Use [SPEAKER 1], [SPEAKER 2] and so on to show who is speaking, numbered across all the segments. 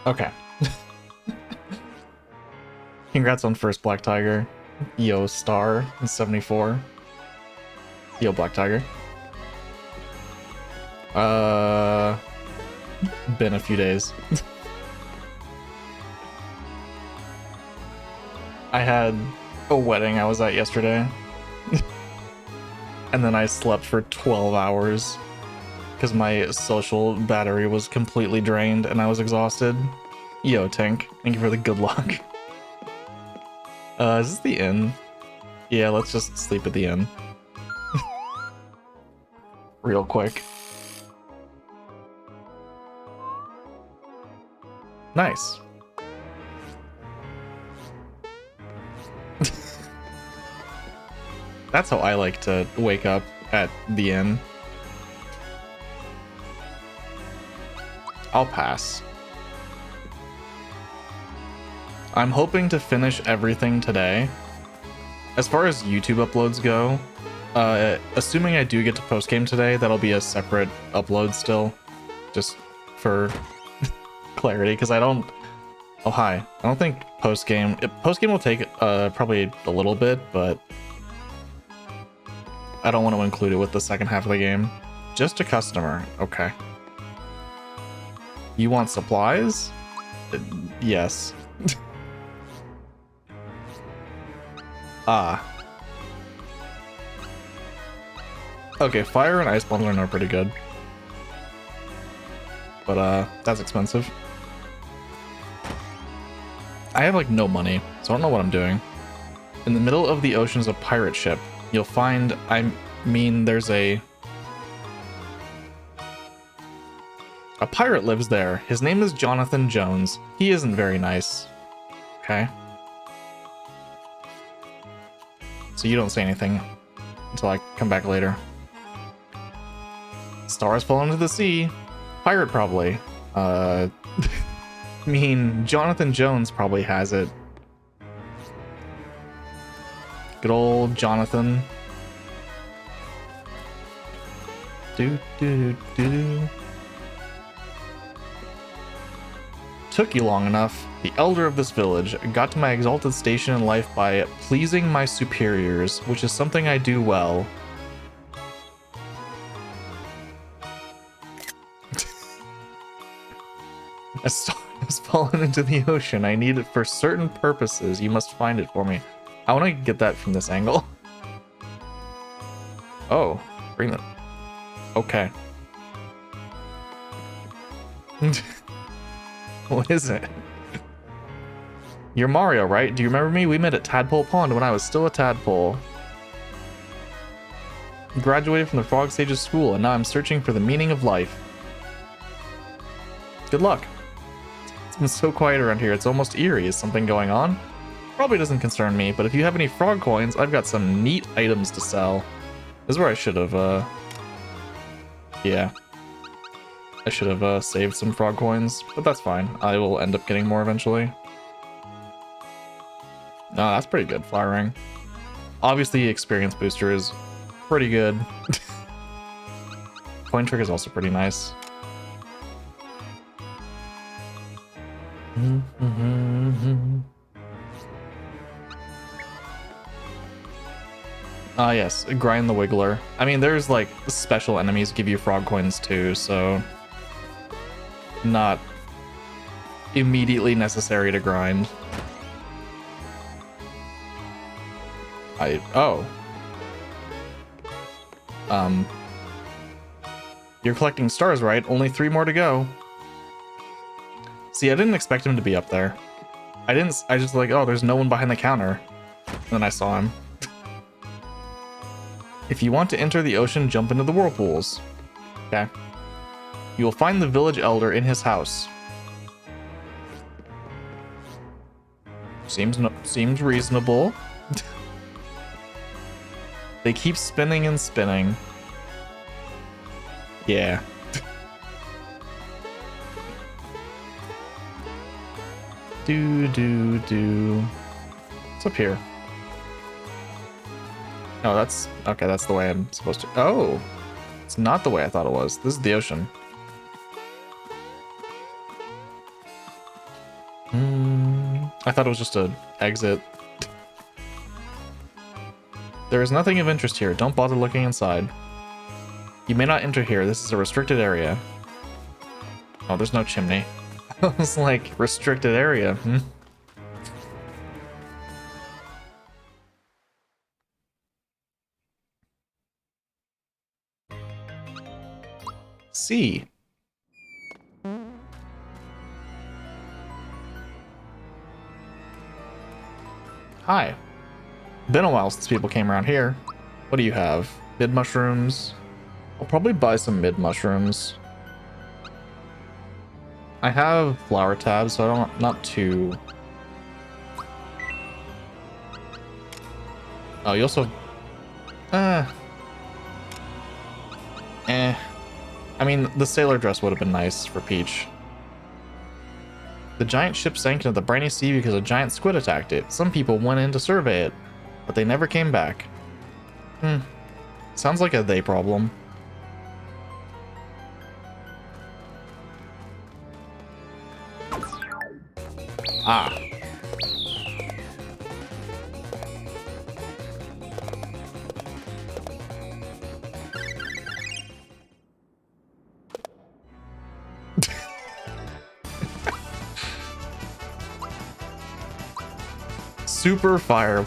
[SPEAKER 1] Okay. Congrats on first Black Tiger. Yo Star in 74. Yo Black Tiger. Been a few days. I had a wedding I was at yesterday. And then I slept for 12 hours because my social battery was completely drained and I was exhausted. Yo, Tink, thank you for the good luck. Is this the inn? Yeah, let's just sleep at the inn. Real quick. Nice. That's how I like to wake up at the inn. I'll pass. I'm hoping to finish everything today. As far as YouTube uploads go, assuming I do get to post-game today, that'll be a separate upload still. Just for clarity, because I don't... Oh, hi. I don't think post-game... Post-game will take probably a little bit, but I don't want to include it with the second half of the game. Just a customer. Okay. You want supplies? Yes. Ah. Okay, fire and ice bombs are not pretty good. But, that's expensive. I have, like, no money, so I don't know what I'm doing. In the middle of the ocean is a pirate ship. You'll find, there's a pirate lives there. His name is Jonathan Jones. He isn't very nice. Okay. So you don't say anything until I come back later. Stars fall into the sea. Pirate probably. Jonathan Jones probably has it. Good old Jonathan. Took you long enough. The elder of this village got to my exalted station in life by pleasing my superiors, which is something I do well. A star has fallen into the ocean. I need it for certain purposes. You must find it for me. I want to get that from this angle. Oh, bring that. Okay. What is it? You're Mario, right? Do you remember me? We met at Tadpole Pond when I was still a tadpole. Graduated from the Frog Sage's school, and now I'm searching for the meaning of life. Good luck. It's been so quiet around here, it's almost eerie. Is something going on? Probably doesn't concern me, but if you have any frog coins, I've got some neat items to sell. This is where I should have, yeah. I should have saved some frog coins, but that's fine. I will end up getting more eventually. No, that's pretty good, firing. Obviously, experience booster is pretty good. Coin trick is also pretty nice. Ah, yes, grind the Wiggler. I mean, there's like special enemies give you frog coins too, so not immediately necessary to grind. You're collecting stars, right? Only 3 more to go. See, I didn't expect him to be up there. I just like, oh, there's no one behind the counter. And then I saw him. If you want to enter the ocean, jump into the whirlpools. Okay. You will find the village elder in his house. Seems reasonable. They keep spinning and spinning. Yeah. What's up here? Oh, that's... Okay, that's the way I'm supposed to... Oh! It's not the way I thought it was. This is the ocean. I thought it was just a exit. There is nothing of interest here. Don't bother looking inside. You may not enter here. This is a restricted area. Oh, there's no chimney. I was like, restricted area. C. Hi. Been a while since people came around here. What do you have? Mid mushrooms? I'll probably buy some mid mushrooms. I have flower tabs, so I don't, not too... Oh, you also... I mean, the sailor dress would have been nice for Peach. The giant ship sank into the briny sea because a giant squid attacked it. Some people went in to survey it, but they never came back. Sounds like a they problem. Ah. Super fire.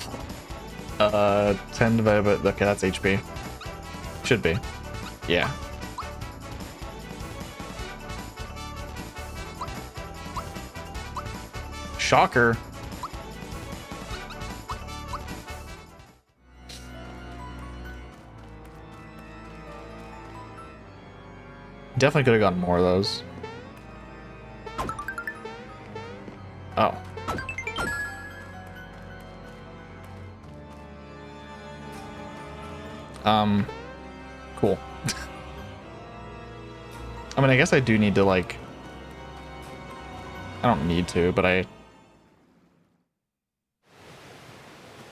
[SPEAKER 1] 10 divided by... Okay, that's HP. Should be. Yeah. Shocker. Definitely could have gotten more of those. Oh. Cool. I mean, I guess I do need to, like... I don't need to, but I...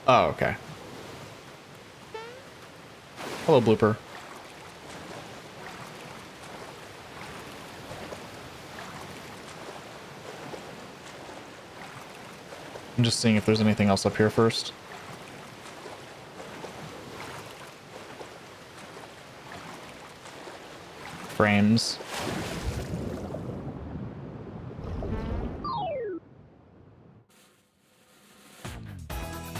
[SPEAKER 1] Oh, okay. Hello, Blooper. I'm just seeing if there's anything else up here first. Frames.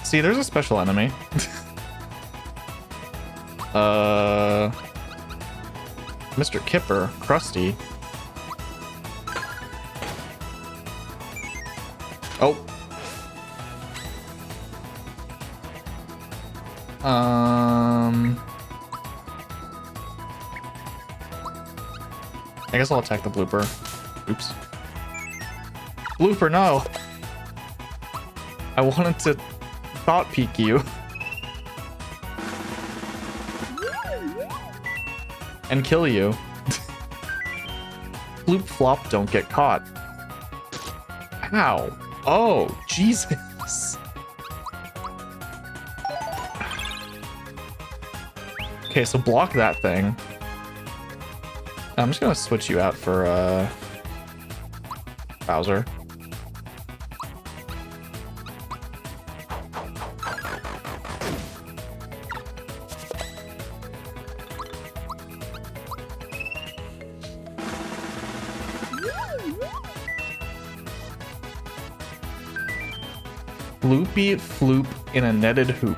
[SPEAKER 1] See, there's a special enemy. Mr. Kipper, Krusty. Oh. I guess I'll attack the blooper. Oops. Blooper, no! I wanted to thought peek you. And kill you. Bloop flop, don't get caught. Ow. Oh, Jesus. Okay, so block that thing. I'm just gonna switch you out for Bowser. Floopy floop in a netted hoop.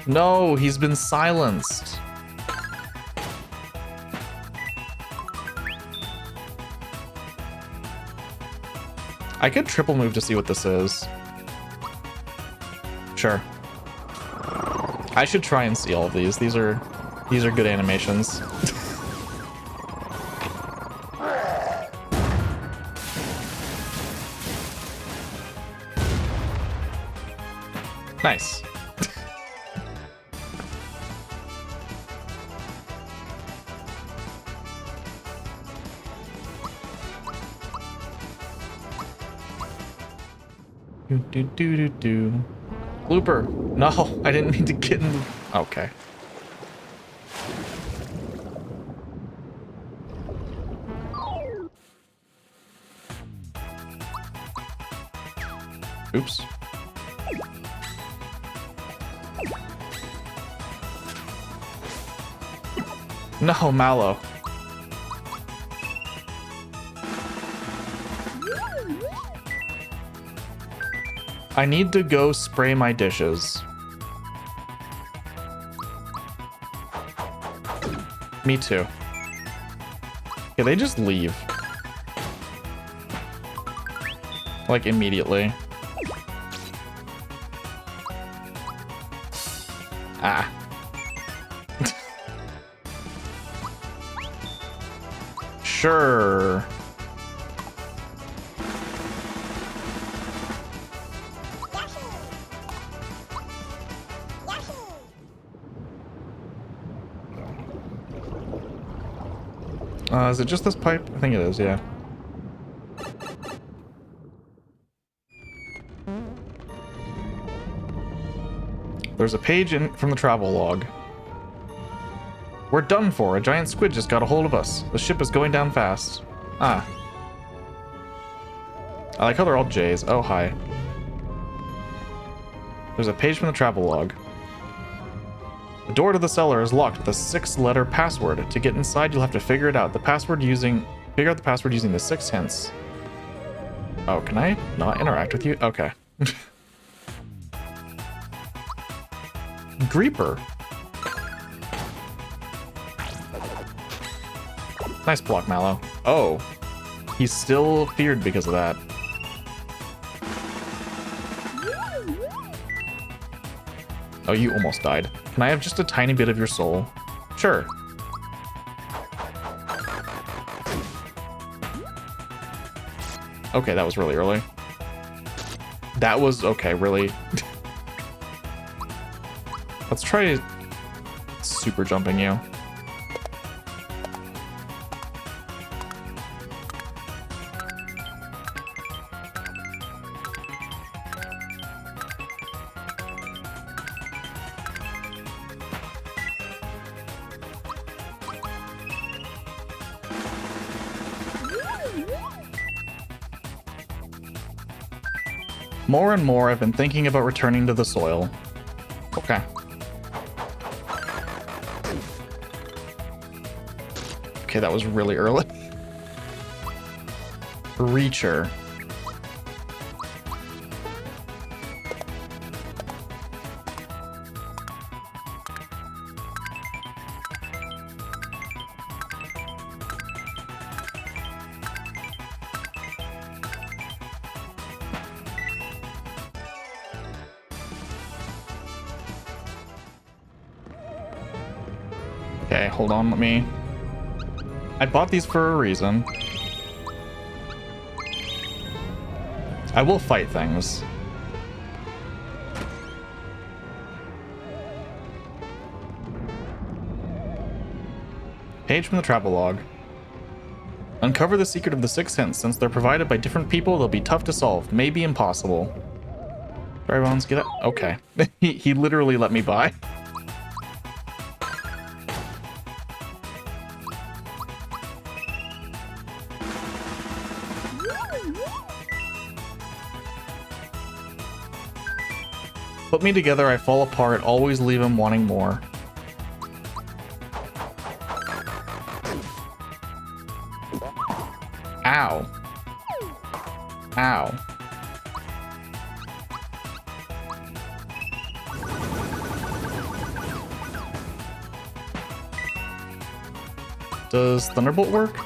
[SPEAKER 1] No, he's been silenced. I could triple move to see what this is. Sure. I should try and see all of these. These are good animations. Nice. Do. Blooper. No, I didn't mean to get in the... Okay. Oops. No, Mallow. I need to go spray my dishes. Me too. Yeah, they just leave. Like, immediately. Ah. Sure. Is it just this pipe? I think it is, yeah. There's a page from the travel log. We're done for. A giant squid just got a hold of us. The ship is going down fast. Ah. I like how they're all J's. Oh, hi. There's a page from the travel log. The door to the cellar is locked with a 6-letter password. To get inside, you'll have to figure it out. Figure out the password using the 6 hints. Oh, can I not interact with you? Okay. Greeper. Nice block, Mallow. Oh. He's still feared because of that. Oh, you almost died. Can I have just a tiny bit of your soul? Sure. Okay, that was really early. That was... okay, really? Let's try super jumping you. More and more, I've been thinking about returning to the soil. Okay. Okay, that was really early. Reacher. Okay, hold on, let me... I bought these for a reason. I will fight things. Page from the travel log. Uncover the secret of the 6 hints. Since they're provided by different people, they'll be tough to solve. Maybe impossible. Dry bones, get it? Okay. he literally let me buy. Put me together, I fall apart, always leave him wanting more. Ow. Ow. Does Thunderbolt work?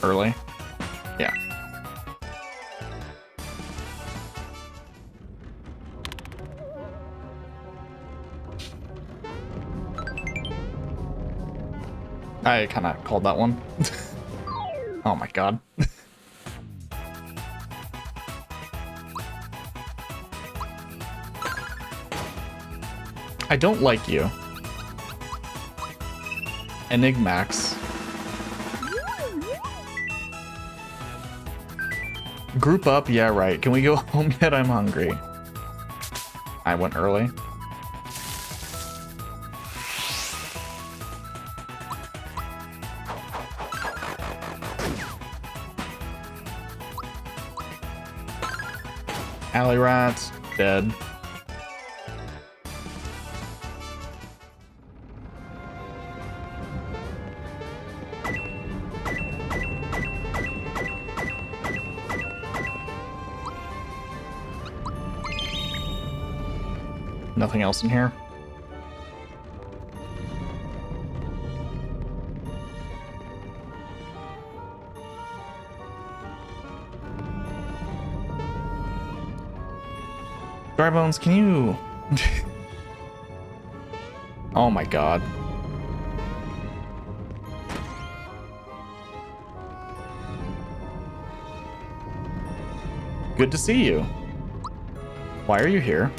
[SPEAKER 1] Early. Yeah. I kind of called that one. Oh my god. I don't like you. Enigmax. Group up? Yeah, right. Can we go home yet? I'm hungry. I went early. Alley rat, dead. Nothing else in here. Dry Bones, can you... Oh my god. Good to see you. Why are you here?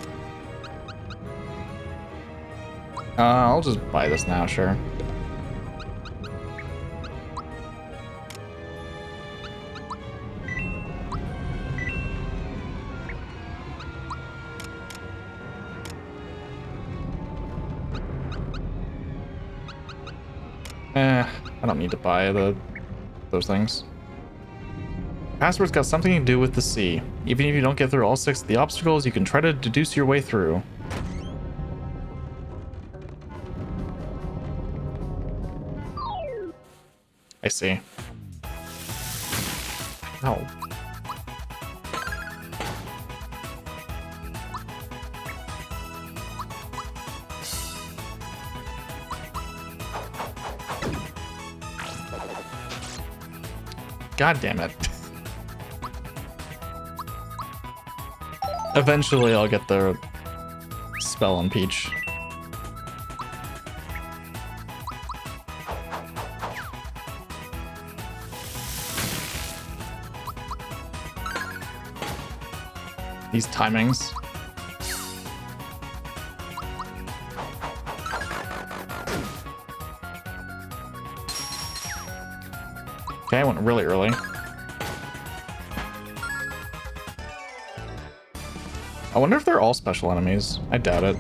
[SPEAKER 1] I'll just buy this now, sure. I don't need to buy those things. Password's got something to do with the sea. Even if you don't get through all 6 of the obstacles, you can try to deduce your way through. I see. Oh. God damn it. Eventually I'll get the spell on Peach. These timings. Okay, I went really early. I wonder if they're all special enemies. I doubt it.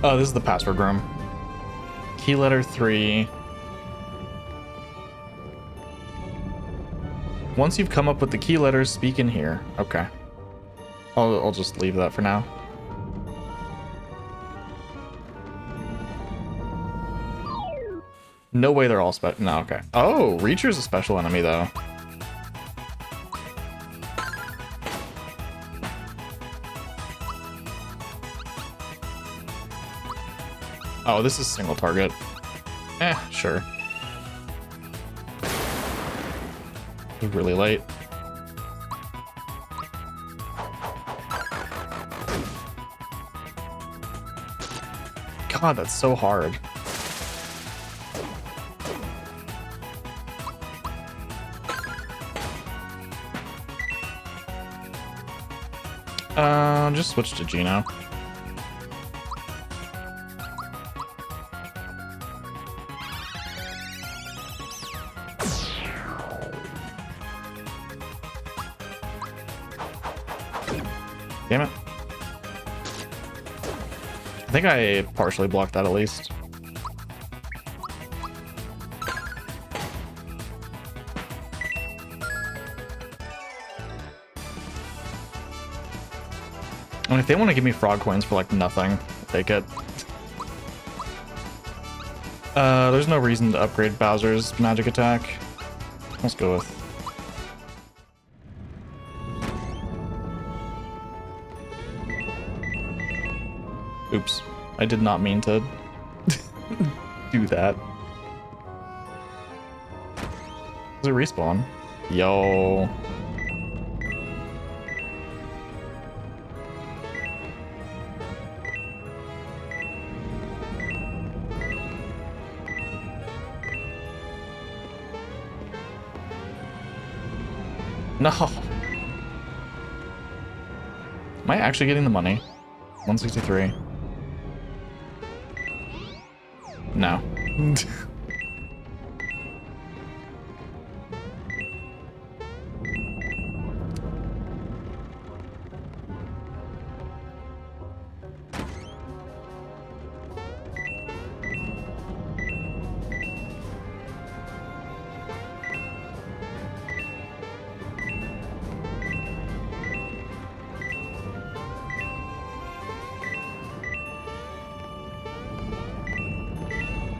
[SPEAKER 1] Oh, this is the password room. Key letter 3. Once you've come up with the key letters, speak in here. Okay. I'll just leave that for now. No way they're all special. No, okay. Oh, Reacher's a special enemy, though. Oh, this is single target. Sure. It's really late. God, that's so hard. Just switch to Gino. Damn it. I think I partially blocked that at least. I mean, if they want to give me frog coins for like nothing, I'll take it. There's no reason to upgrade Bowser's magic attack. Let's go with... Oops. I did not mean to do that. Does it respawn? Yo. No. Am I actually getting the money? 163. No.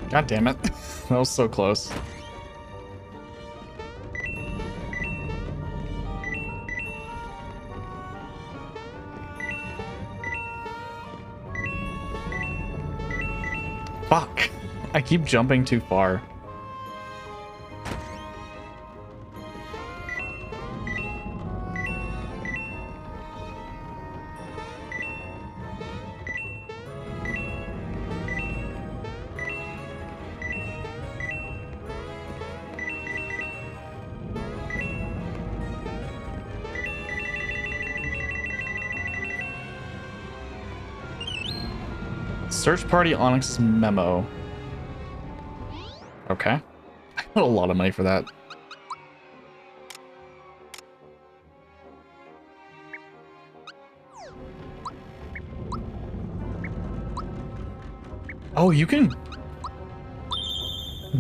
[SPEAKER 1] God damn it. That was so close. Fuck. I keep jumping too far. Search party Onyx's memo. Okay. I got a lot of money for that. Oh, you can...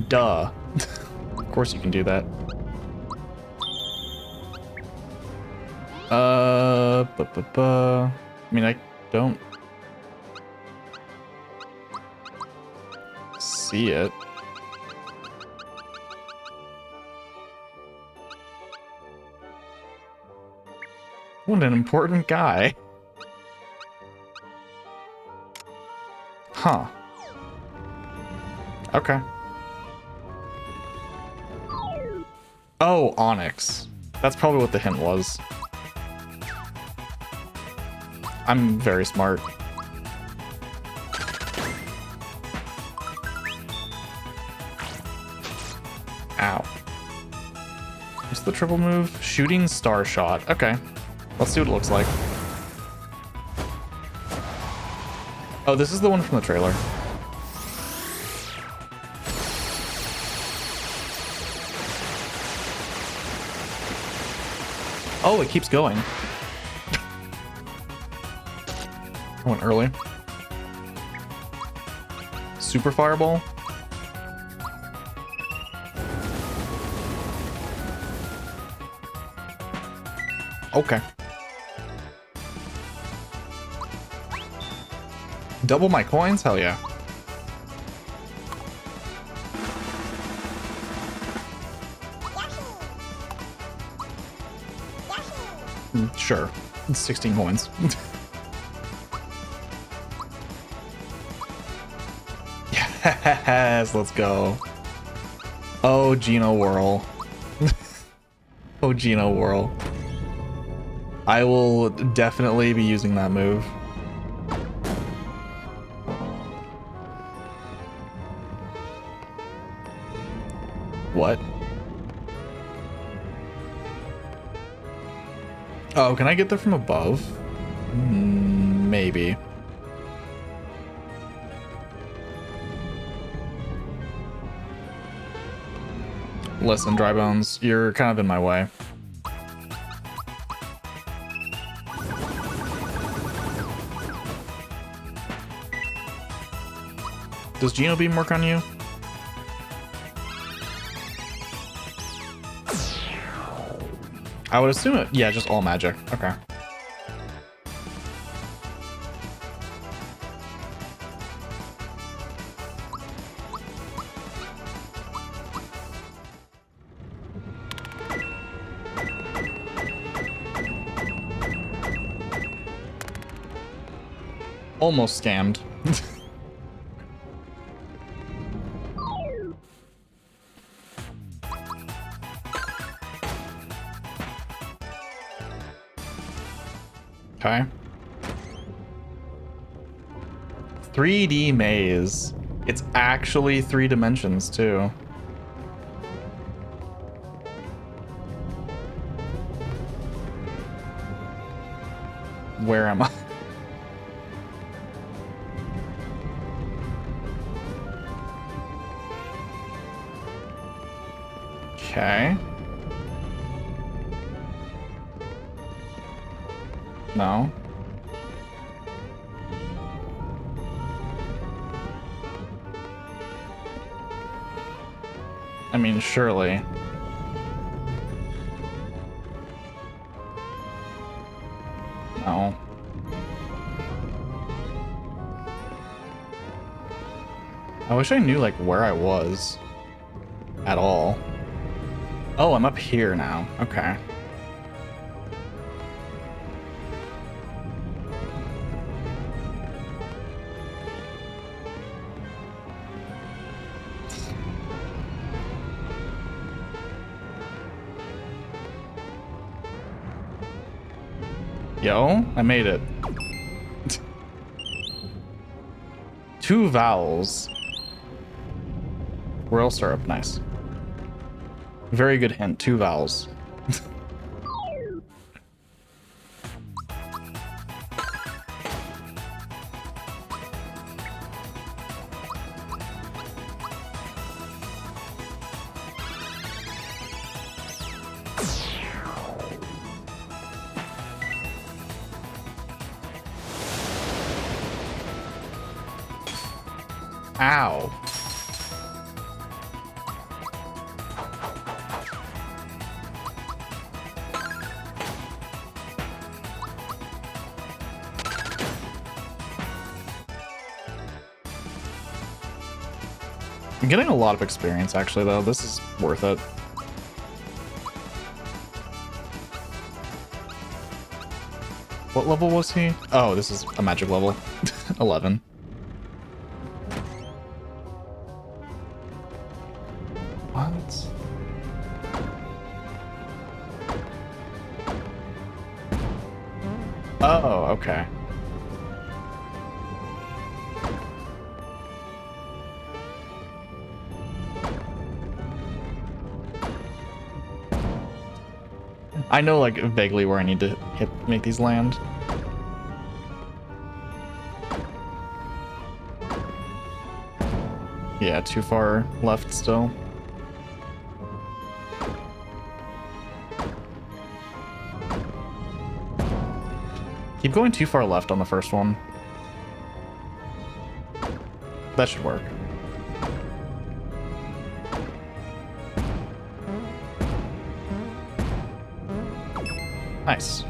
[SPEAKER 1] Duh. Of course you can do that. I mean, I don't see it. What an important guy. Huh. Okay. Oh, Onyx. That's probably what the hint was. I'm very smart. Ow. What's the triple move? Shooting star shot. Okay. Let's see what it looks like. Oh, this is the one from the trailer. Oh, it keeps going. I went early. Super fireball. Okay. Double my coins? Hell yeah. Sure. 16 coins. Yes, let's go. Oh, Geno Whirl. Oh, Geno Whirl. I will definitely be using that move. What? Oh, can I get there from above? Maybe. Listen, Dry Bones, you're kind of in my way. Does Geno Beam work on you? I would assume it. Yeah, just all magic. Okay. Almost scammed. Okay. 3D maze. It's actually 3 dimensions too. Where am I? Okay. No. I mean, surely. No. I wish I knew like where I was at all. Oh, I'm up here now. Okay. Yo, I made it. 2 vowels. Royal syrup, nice. Very good hint, 2 vowels. Ow. I'm getting a lot of experience, actually, though. This is worth it. What level was he? Oh, this is a magic level. 11. What? Oh, okay. I know, like, vaguely where I need to make these land. Yeah, too far left still. Keep going too far left on the first one. That should work. Nice.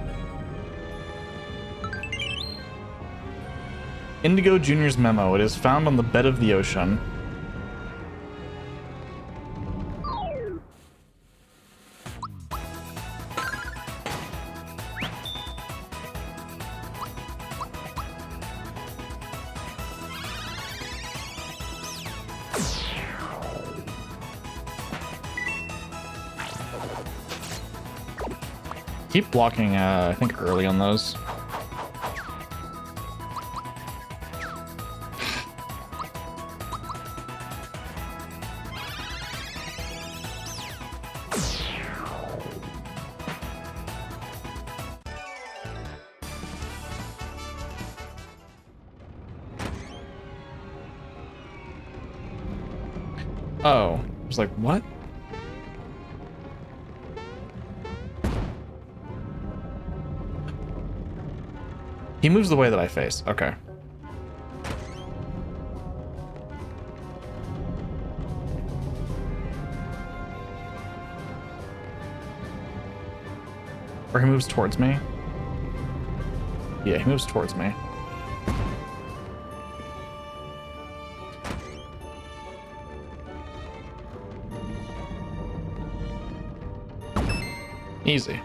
[SPEAKER 1] Indigo Jr.'s memo. It is found on the bed of the ocean. Keep blocking, I think, early on those. Oh, I was like, what? He moves the way that I face. Okay. Or he moves towards me. Yeah, he moves towards me. Easy.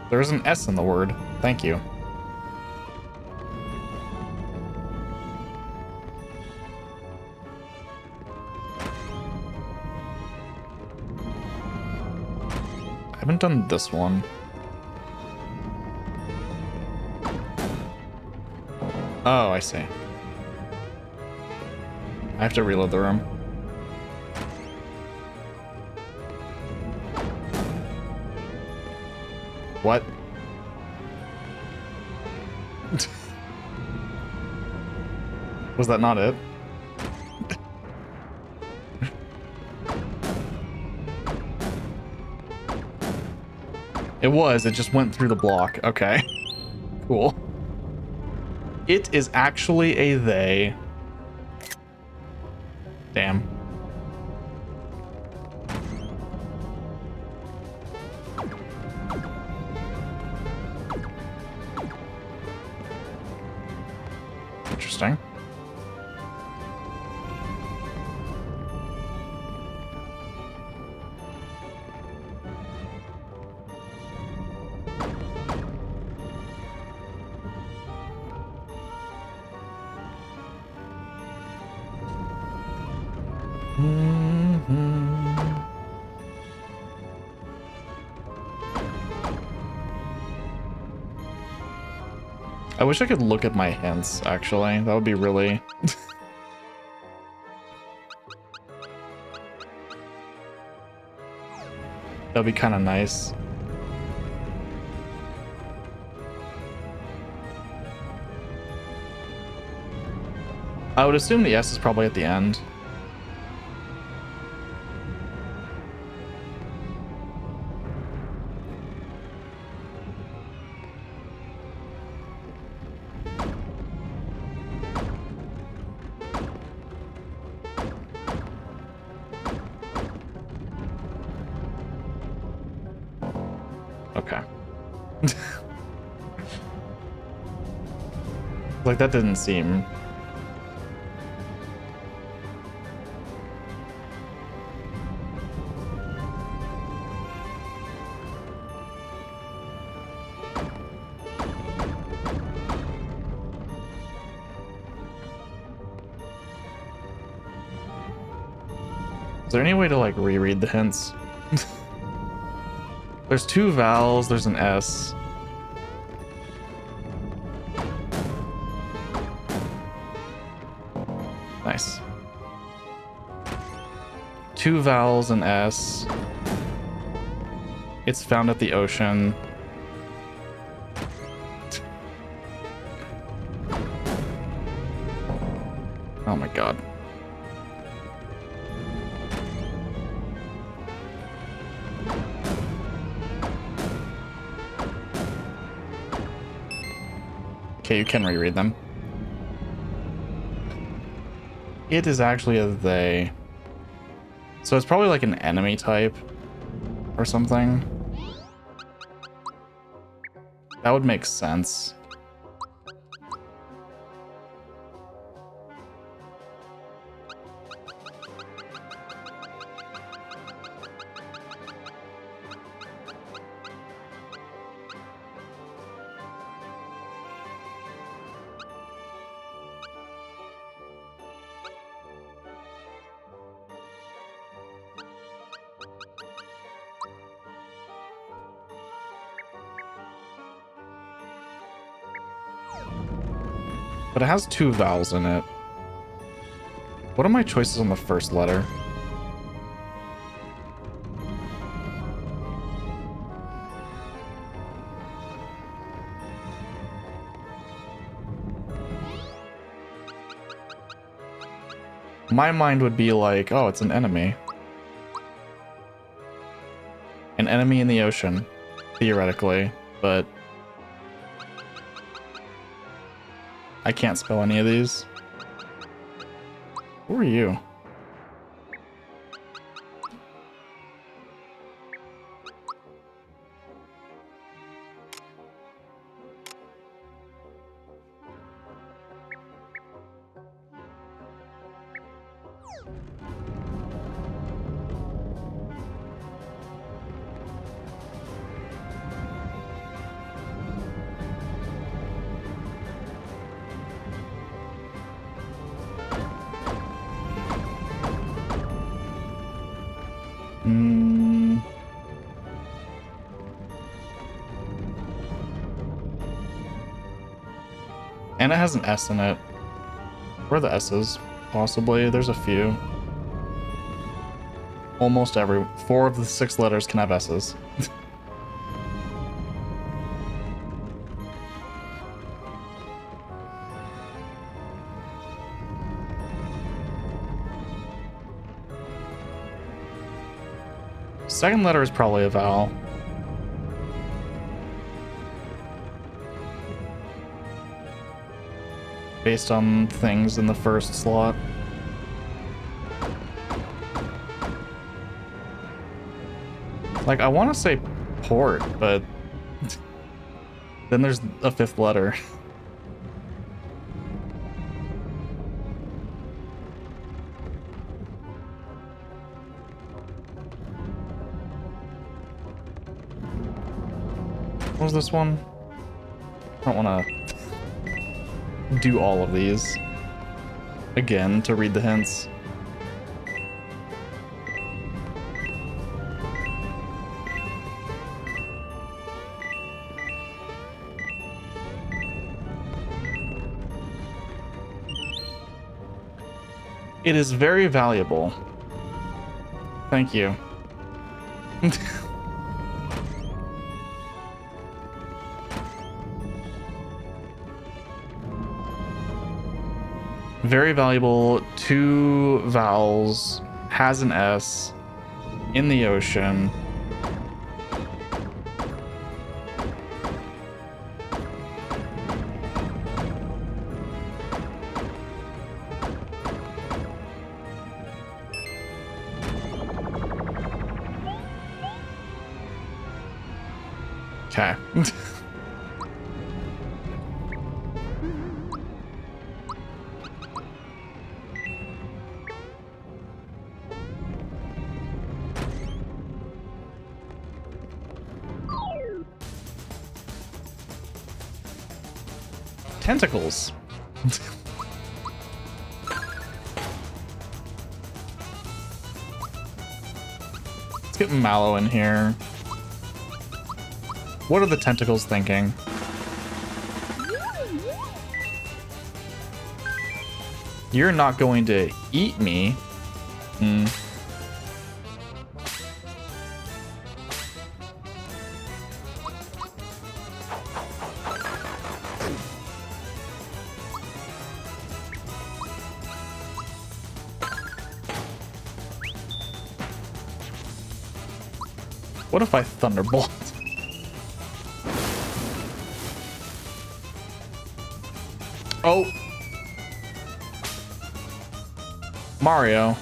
[SPEAKER 1] There's an S in the word. Thank you. I haven't done this one. Oh, I see. I have to reload the room. What? Was that not it? It was, it just went through the block. Okay. Cool. It is actually a they. Damn. Interesting. I wish I could look at my hints, actually. That would be really... That'd be kind of nice. I would assume the S is probably at the end. Okay. Like, that didn't seem... Is there any way to, like, reread the hints? There's 2 vowels, there's an S. Nice. 2 vowels and S. It's found at the ocean. Oh my god. Okay, you can reread them. It is actually a they. So it's probably like an enemy type or something. That would make sense. But it has 2 vowels in it. What are my choices on the first letter? My mind would be like, oh, it's an enemy. An enemy in the ocean, theoretically, but I can't spell any of these. Who are you? And it has an S in it. Where are the S's? Possibly. There's a few. Almost 4 of the 6 letters can have S's. Second letter is probably a vowel. Based on things in the first slot. Like, I want to say port, but then there's a 5th letter. What was this one? I don't want to do all of these again to read the hints. It is very valuable. Thank you. Very valuable. 2 vowels. Has an S. In the ocean. Okay. Tentacles. Let's get Mallow in here. What are the tentacles thinking? You're not going to eat me. Hmm. What if I Thunderbolt? Oh. Mario.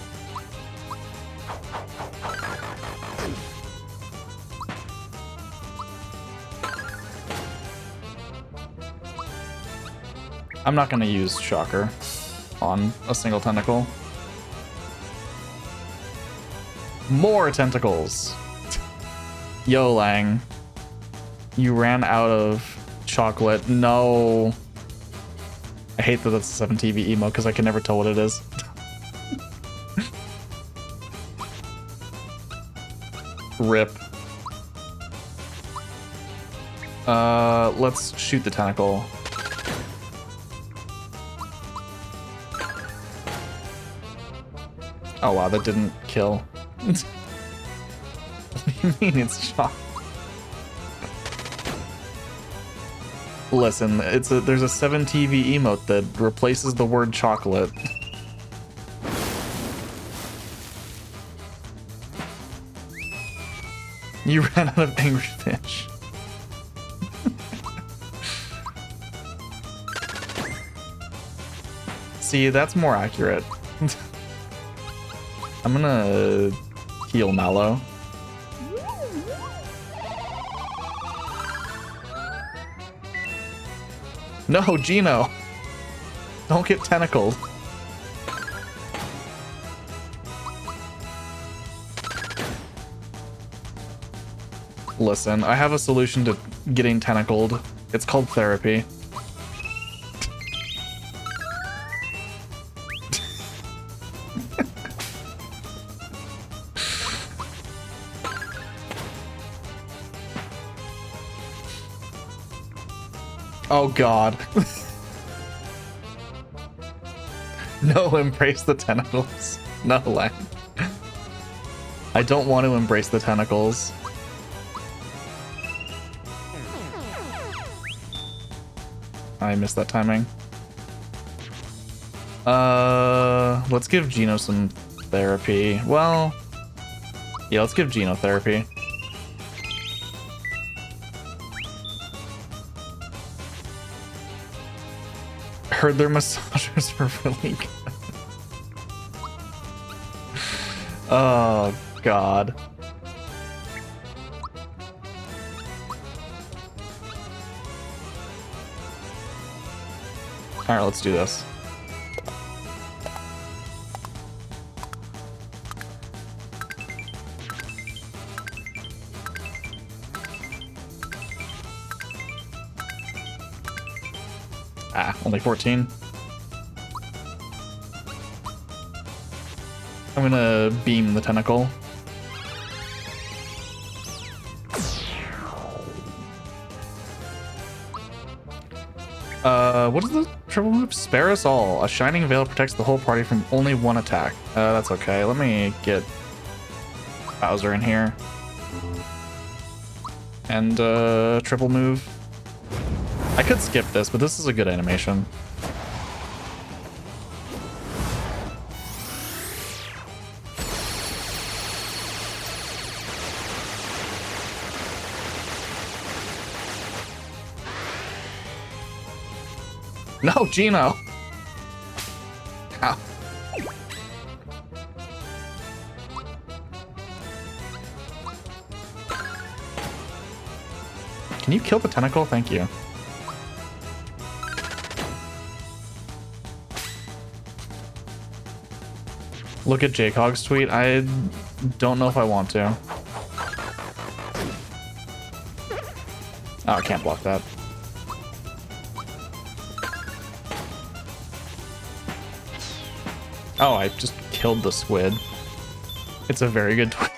[SPEAKER 1] I'm not going to use Shocker on a single tentacle. More tentacles. Yo, Lang. You ran out of chocolate. No. I hate that that's a 7TV emo because I can never tell what it is. Rip. Let's shoot the tentacle. Oh wow, that didn't kill. What do you mean it's shot? Listen, there's a 7TV emote that replaces the word chocolate. You ran out of angry fish. See, that's more accurate. I'm gonna heal Mallow. No, Gino! Don't get tentacled. Listen, I have a solution to getting tentacled. It's called therapy. Oh god. No, embrace the tentacles. No, Lang. I don't want to embrace the tentacles. I missed that timing. Let's give Gino some therapy. Well, yeah, let's give Gino therapy. Heard their massagers were really good. Oh, God. All right, let's do this. Ah, only 14. I'm gonna beam the tentacle. What is the triple move? Spare us all. A shining veil protects the whole party from only one attack. That's okay. Let me get Bowser in here. And, triple move. I could skip this, but this is a good animation. No, Gino! Ow. Can you kill the tentacle? Thank you. Look at Jaycog's tweet. I don't know if I want to. Oh, I can't block that. Oh, I just killed the squid. It's a very good tweet.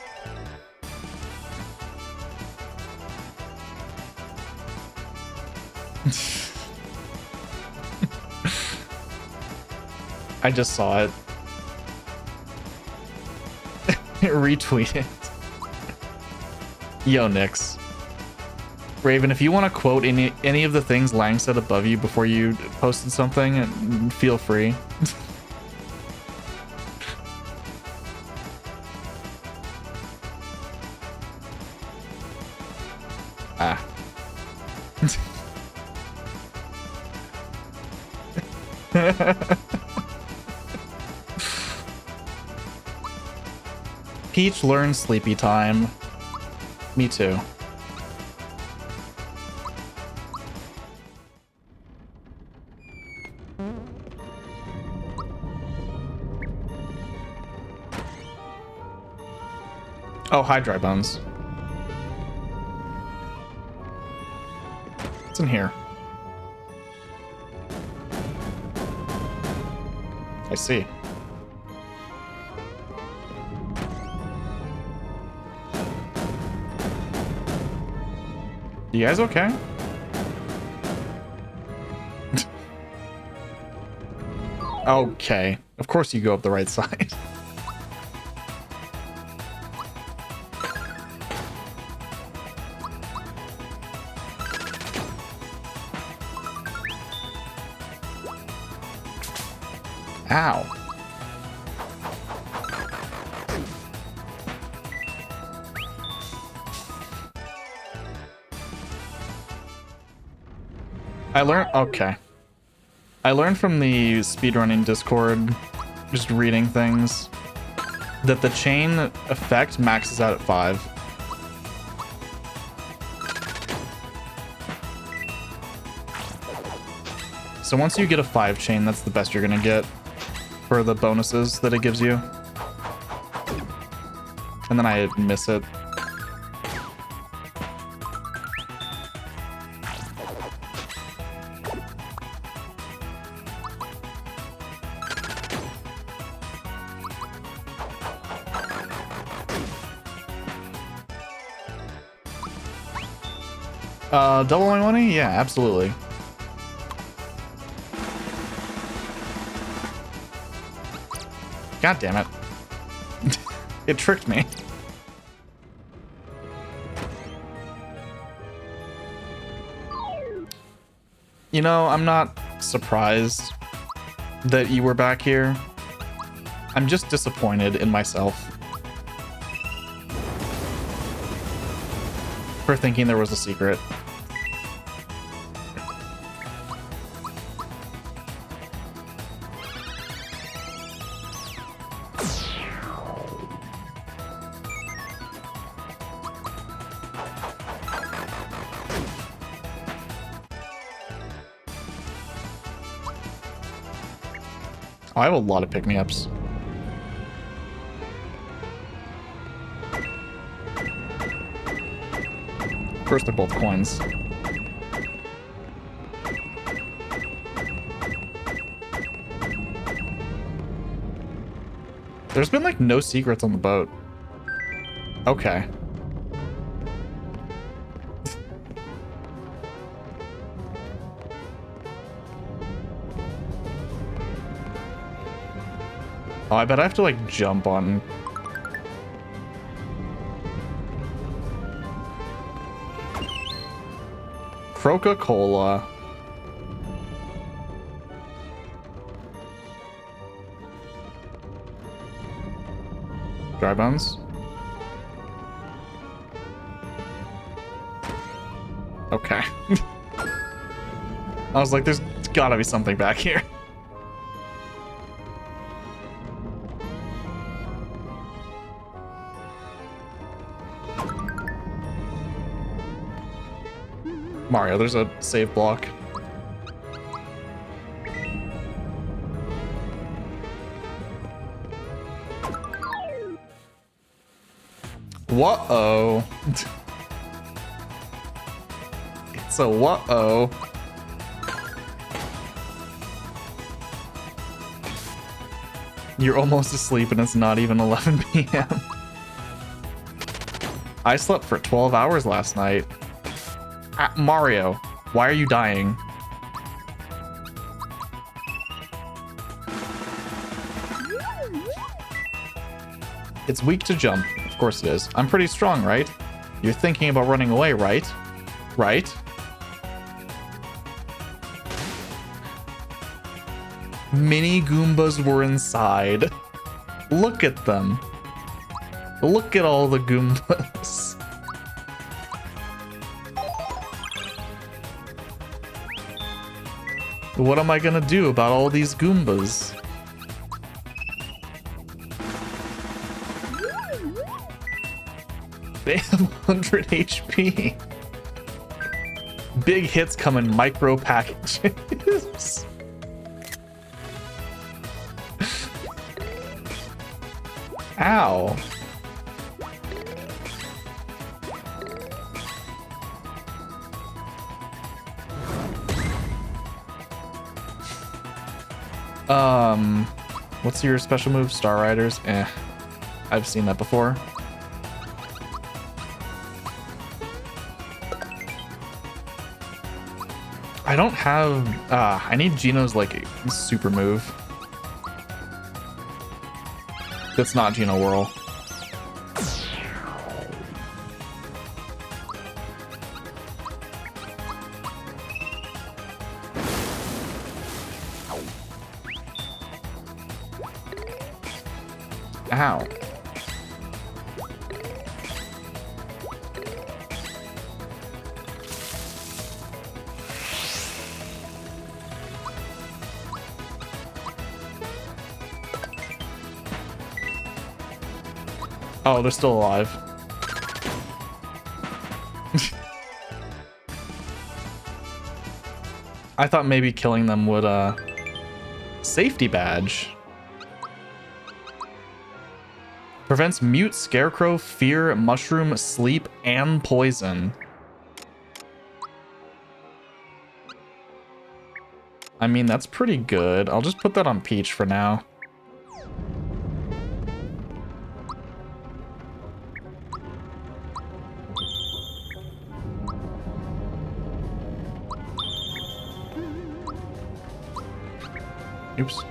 [SPEAKER 1] I just saw it. Retweet it. Yo, Nix. Raven, if you want to quote any of the things Lang said above you before you posted something, feel free. Ah. Peach learns sleepy time. Me too. Oh, hi, Dry Bones. What's in here? I see. You guys okay? Okay. Of course you go up the right side. Ow. Okay. I learned from the speedrunning Discord, just reading things, that the chain effect maxes out at 5. So once you get a 5 chain, that's the best you're gonna get for the bonuses that it gives you. And then I miss it. Double my money? Yeah, absolutely. God damn it. It tricked me. You know, I'm not surprised that you were back here. I'm just disappointed in myself for thinking there was a secret. Oh, I have a lot of pick-me-ups. First, they're both coins. There's been like no secrets on the boat. Okay. Oh, I bet I have to like jump on. Coca-Cola. Dry bones. Okay. I was like, there's gotta be something back here. Mario, there's a save block. Whoa. It's a whoa. You're almost asleep and it's not even 11 p.m. I slept for 12 hours last night. Mario, why are you dying? It's weak to jump. Of course it is. I'm pretty strong, right? You're thinking about running away, right? Right? Mini Goombas were inside. Look at them. Look at all the Goombas. What am I gonna do about all these Goombas? They have 100 HP. Big hits come in micro packages. Ow. What's your special move? Star Riders? I've seen that before. I don't have, I need Geno's like super move. That's not Geno Whirl. Ow. Oh, they're still alive. I thought maybe killing them would, safety badge. Prevents mute, scarecrow, fear, mushroom, sleep, and poison. I mean, that's pretty good. I'll just put that on Peach for now. Oops.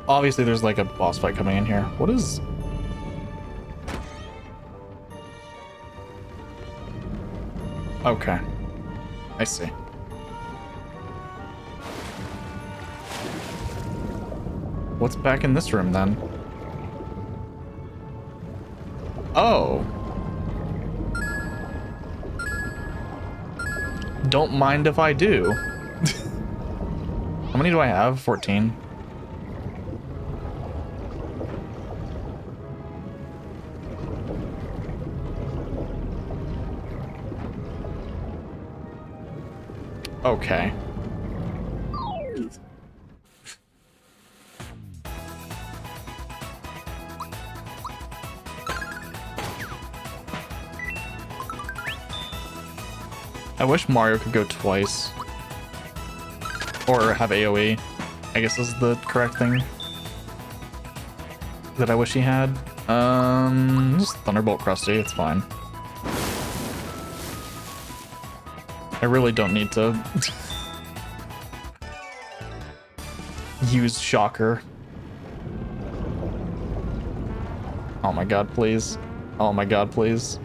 [SPEAKER 1] Obviously, there's like a boss fight coming in here. What is... Okay. I see. What's back in this room, then? Oh. Don't mind if I do. How many do I have? 14. Okay. I wish Mario could go twice. Or have AoE, I guess is the correct thing that I wish he had. Just Thunderbolt Krusty, it's fine. I really don't need to use Shocker. Oh my god, please. Oh my god, please.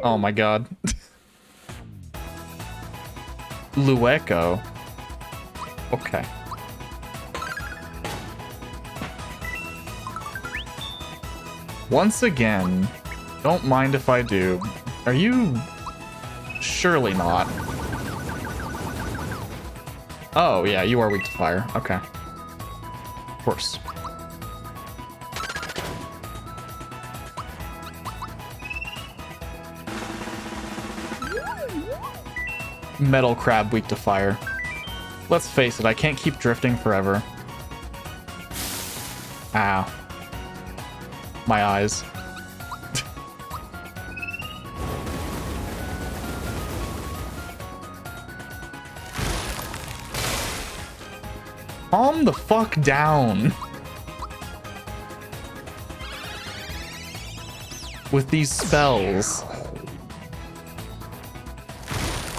[SPEAKER 1] Oh my god. Lueco. Okay. Once again, don't mind if I do. Are you... Surely not. Oh, yeah, you are weak to fire. Okay. Of course. Metal Crab weak to fire. Let's face it, I can't keep drifting forever. Ow. My eyes. Calm the fuck down. With these spells.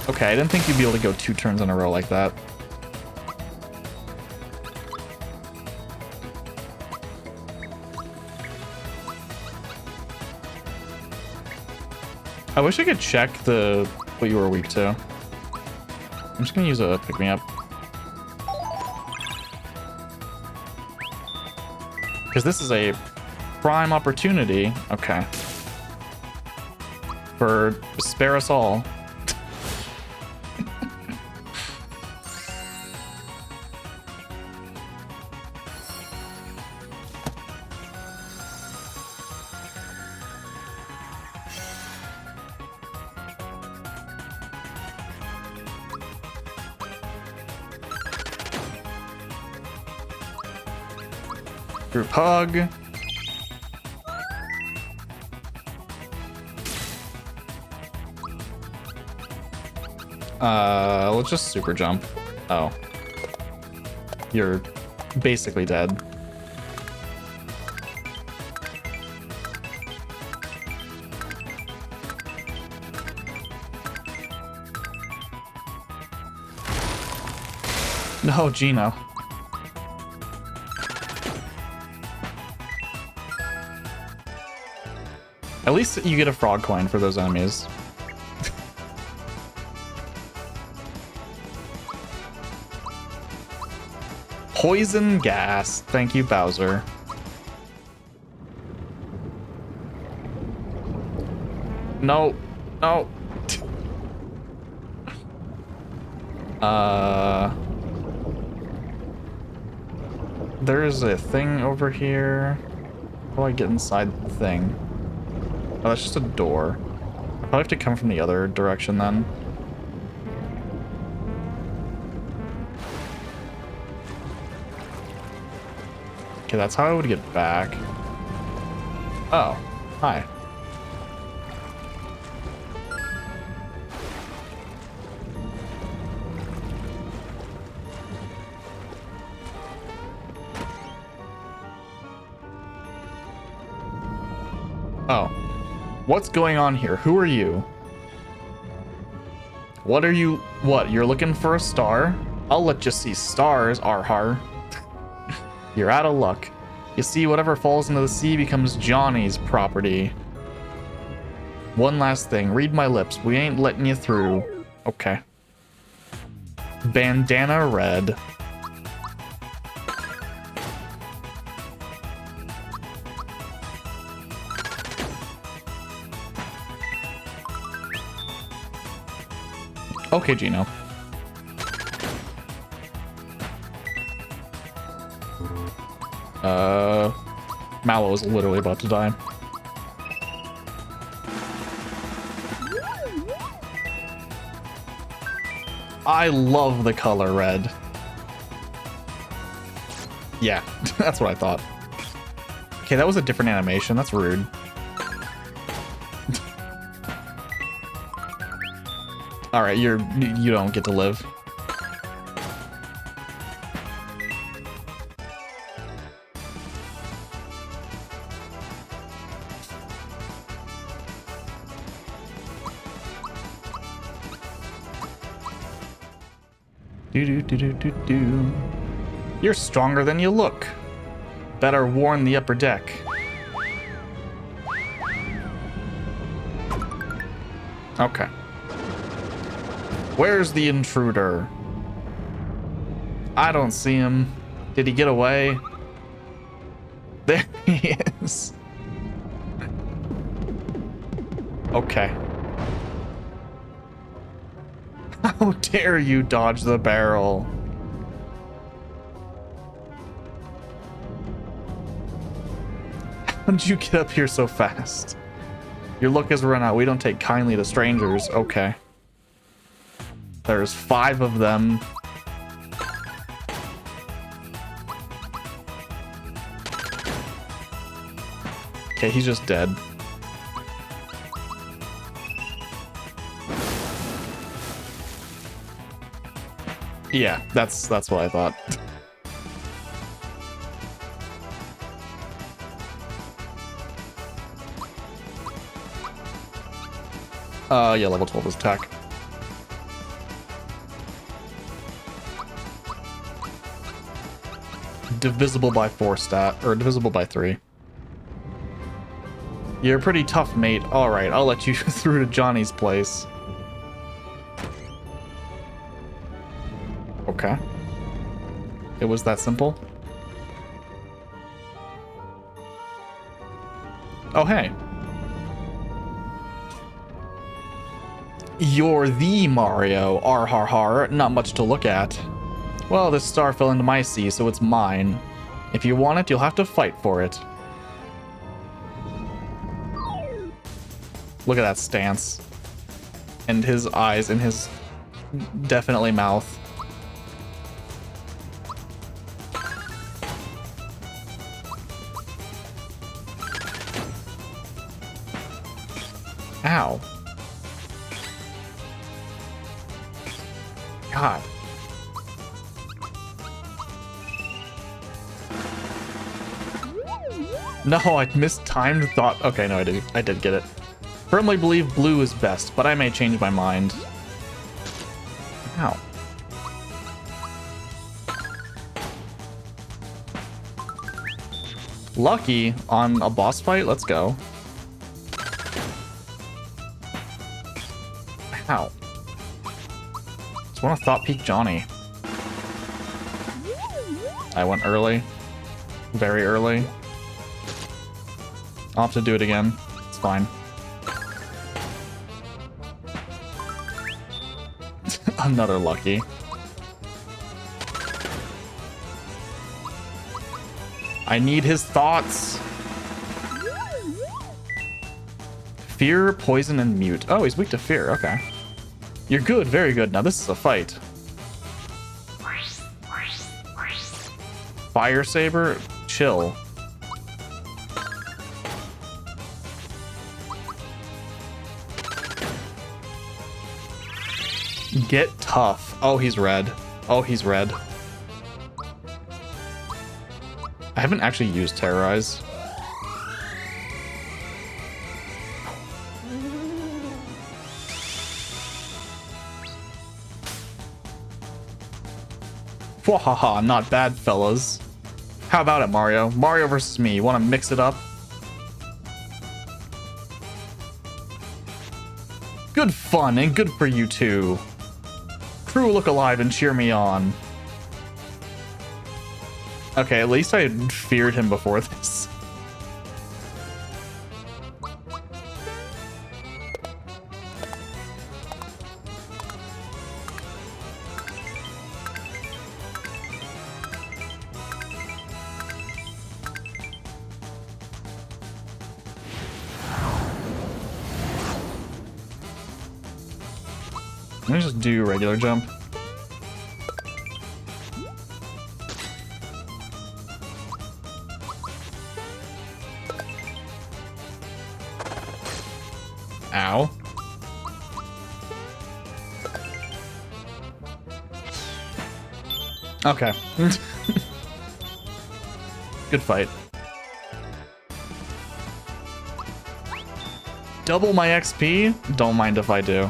[SPEAKER 1] Okay, I didn't think you'd be able to go 2 turns in a row like that. I wish I could check what you were weak to. I'm just gonna use a pick-me-up. Because this is a prime opportunity. Okay. For spare us all. Group hug. Let's just super jump. Oh. You're basically dead. No, Gino. At least you get a frog coin for those enemies. Poison gas. Thank you, Bowser. No. No. There's a thing over here. How do I get inside the thing? Oh, that's just a door. I probably have to come from the other direction then. Okay, that's how I would get back. Oh, hi. Oh. What's going on here? Who are you? What are you... What, you're looking for a star? I'll let you see stars, Arhar. You're out of luck. You see, whatever falls into the sea becomes Johnny's property. One last thing. Read my lips. We ain't letting you through. Okay. Bandana red. Okay, Gino. Mallow is literally about to die. I love the color red. Yeah, that's what I thought. Okay, that was a different animation. That's rude. All right, you don't get to live. Do. You're stronger than you look. Better warn the upper deck. Okay. Where's the intruder? I don't see him. Did he get away? There he is. Okay. How dare you dodge the barrel? How did you get up here so fast? Your luck has run out. We don't take kindly to strangers. Okay. There's 5 of them. Okay, he's just dead. Yeah, that's what I thought. Yeah, level 12 is attack. Divisible by 4 stat, or divisible by 3. You're a pretty tough, mate. Alright, I'll let you through to Johnny's place. Okay. It was that simple? Oh, hey. You're the Mario. Ar har har. Not much to look at. Well, this star fell into my sea, so it's mine. If you want it, you'll have to fight for it. Look at that stance. And his eyes and his definitely mouth. Ow. God. No, I mistimed thought. Okay, no, I did get it. Firmly believe blue is best, but I may change my mind. Ow. Lucky on a boss fight? Let's go. Ow. Just want to thought peek Johnny. I went early. Very early. I'll have to do it again. It's fine. Another lucky. I need his thoughts. Fear, poison, and mute. Oh, he's weak to fear. Okay. You're good. Very good. Now this is a fight. Fire saber. Chill. Get tough. Oh, he's red. Oh, he's red. I haven't actually used Terrorize. Wahaha, not bad, fellas. How about it, Mario? Mario versus me. You want to mix it up? Good fun, and good for you too. Crew, look alive and cheer me on. Okay, at least I feared him before this. Let me just do regular jump. Ow. Okay. Good fight. Double my XP? Don't mind if I do.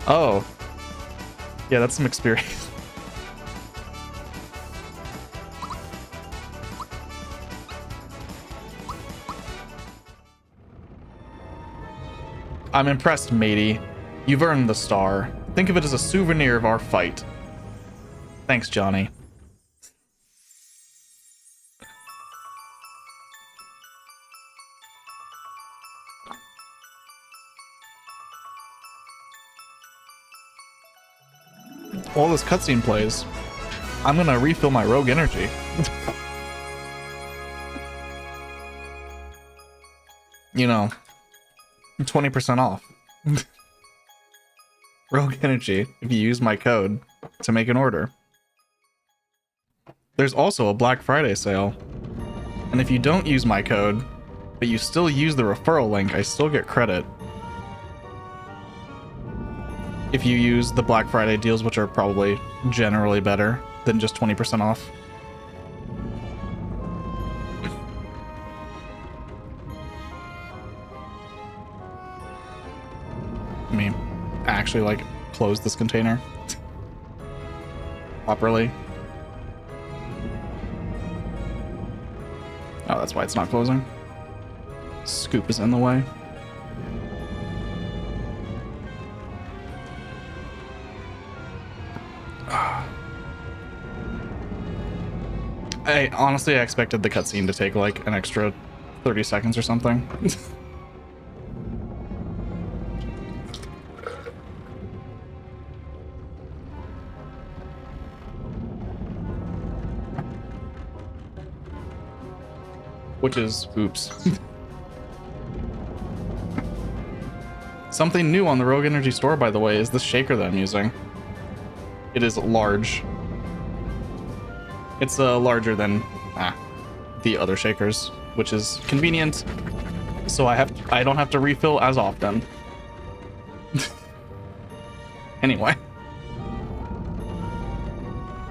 [SPEAKER 1] Oh. Yeah, that's some experience. I'm impressed, matey. You've earned the star. Think of it as a souvenir of our fight. Thanks, Johnny. While this cutscene plays, I'm gonna refill my rogue energy. You know, 20% off. Rogue energy if you use my code to make an order. There's also a Black Friday sale. And if you don't use my code, but you still use the referral link, I still get credit. If you use the Black Friday deals, which are probably generally better than just 20% off. Let me actually, like, close this container properly. Oh, that's why it's not closing. Scoop is in the way. I expected the cutscene to take like an extra 30 seconds or something. Which is, oops. Something new on the Rogue Energy store, by the way, is this shaker that I'm using. It is large. It's larger than the other shakers, which is convenient. So I don't have to refill as often. Anyway.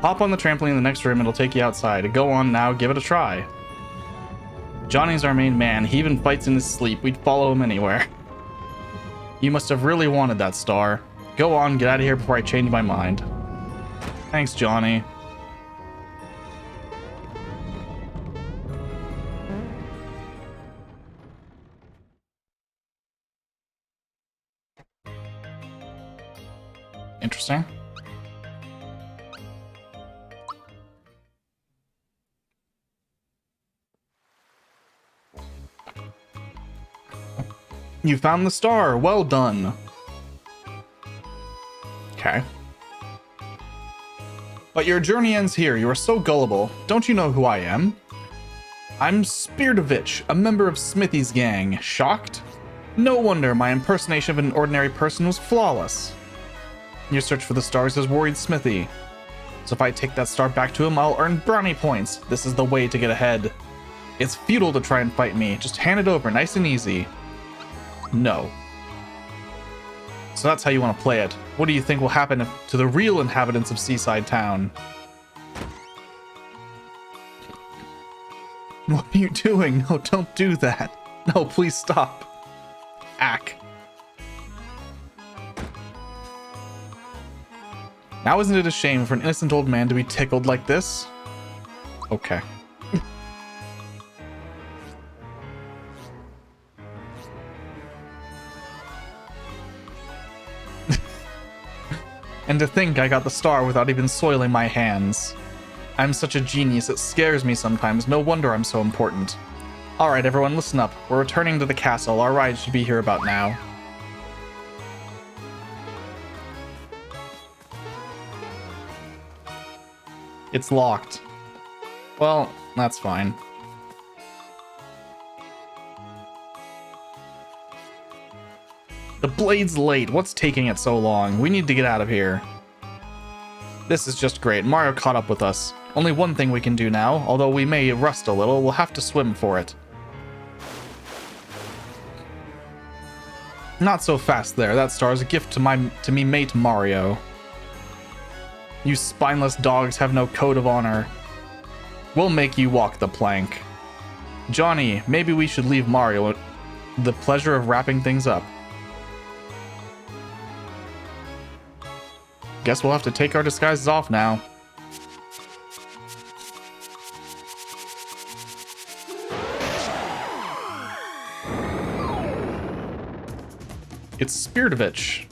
[SPEAKER 1] Hop on the trampoline in the next room, it'll take you outside. Go on now, give it a try. Johnny's our main man. He even fights in his sleep. We'd follow him anywhere. You must have really wanted that star. Go on, get out of here before I change my mind. Thanks, Johnny. Interesting. You found the star. Well done. Okay. But your journey ends here. You are so gullible. Don't you know who I am? I'm Spirdovich, a member of Smithy's gang. Shocked? No wonder my impersonation of an ordinary person was flawless. Your search for the stars has worried Smithy. So if I take that star back to him, I'll earn brownie points. This is the way to get ahead. It's futile to try and fight me. Just hand it over, nice and easy. No. So that's how you want to play it. What do you think will happen to the real inhabitants of Seaside Town? What are you doing? No, don't do that. No, please stop. Ack. Now isn't it a shame for an innocent old man to be tickled like this? Okay. And to think I got the star without even soiling my hands. I'm such a genius, it scares me sometimes. No wonder I'm so important. Alright, everyone, listen up. We're returning to the castle. Our ride should be here about now. It's locked. Well, that's fine. The blade's late. What's taking it so long? We need to get out of here. This is just great. Mario caught up with us. Only one thing we can do now. Although we may rust a little, we'll have to swim for it. Not so fast there. That star is a gift to me mate Mario. You spineless dogs have no code of honor. We'll make you walk the plank. Johnny, maybe we should leave Mario the pleasure of wrapping things up. Guess we'll have to take our disguises off now. It's Spiritovich.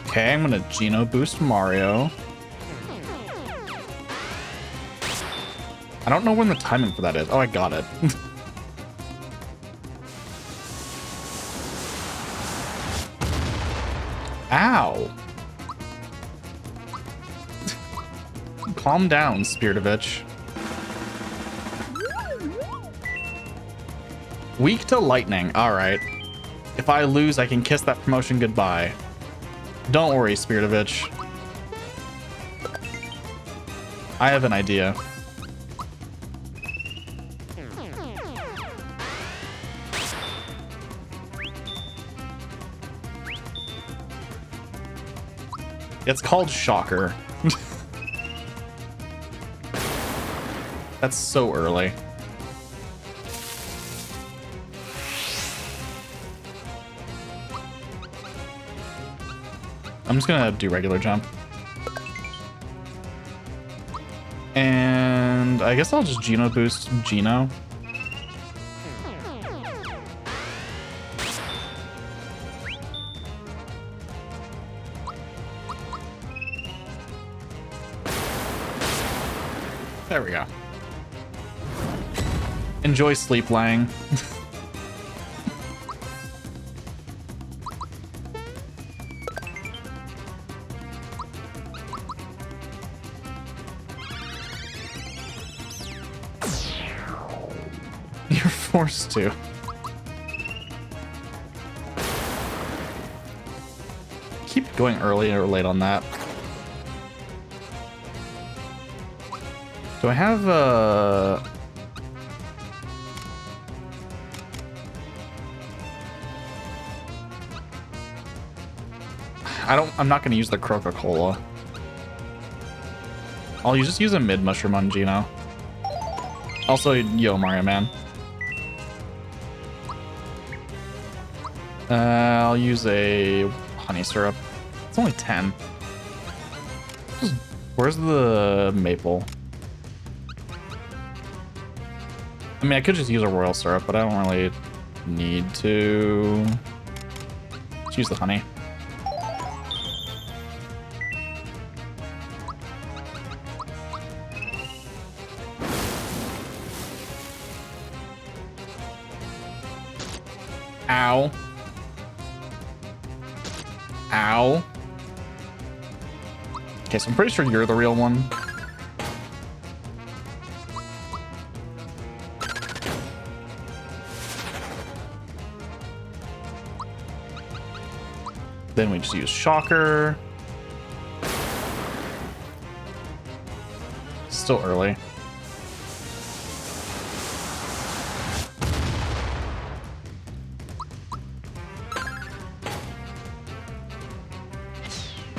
[SPEAKER 1] Okay, I'm gonna Geno boost Mario. I don't know when the timing for that is. Oh, I got it. Ow. Calm down, Spiritovich. Weak to lightning. All right. If I lose, I can kiss that promotion goodbye. Don't worry, Spiritovich. I have an idea. It's called Shocker. That's so early. I'm just gonna do regular jump. And I guess I'll just Geno boost Geno. There we go. Enjoy sleep Lang. You're forced to. Keep going early or late on that. Do I have I'm not gonna use the Coca-Cola. I'll just use a mid mushroom on Geno. Also, yo, Mario Man. I'll use a honey syrup. It's only 10. Where's the maple? I mean, I could just use a royal syrup, but I don't really need to. Let's use the honey. Ow. Ow. Okay, so I'm pretty sure you're the real one. Then we just use Shocker. Still early.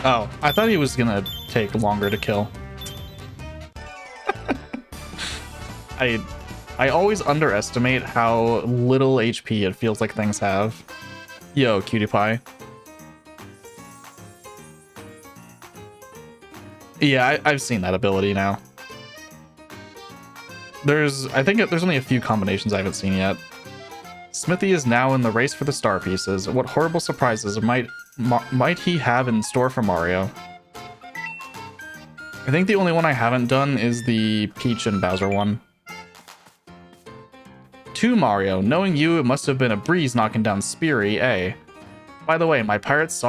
[SPEAKER 1] Oh, I thought he was gonna take longer to kill. I always underestimate how little HP it feels like things have. Yo, cutie pie. Yeah, I've seen that ability now. I think there's only a few combinations I haven't seen yet. Smithy is now in the race for the star pieces. What horrible surprises might he have in store for Mario? I think the only one I haven't done is the Peach and Bowser one. To Mario, knowing you, it must have been a breeze knocking down Speary, eh? By the way, my pirates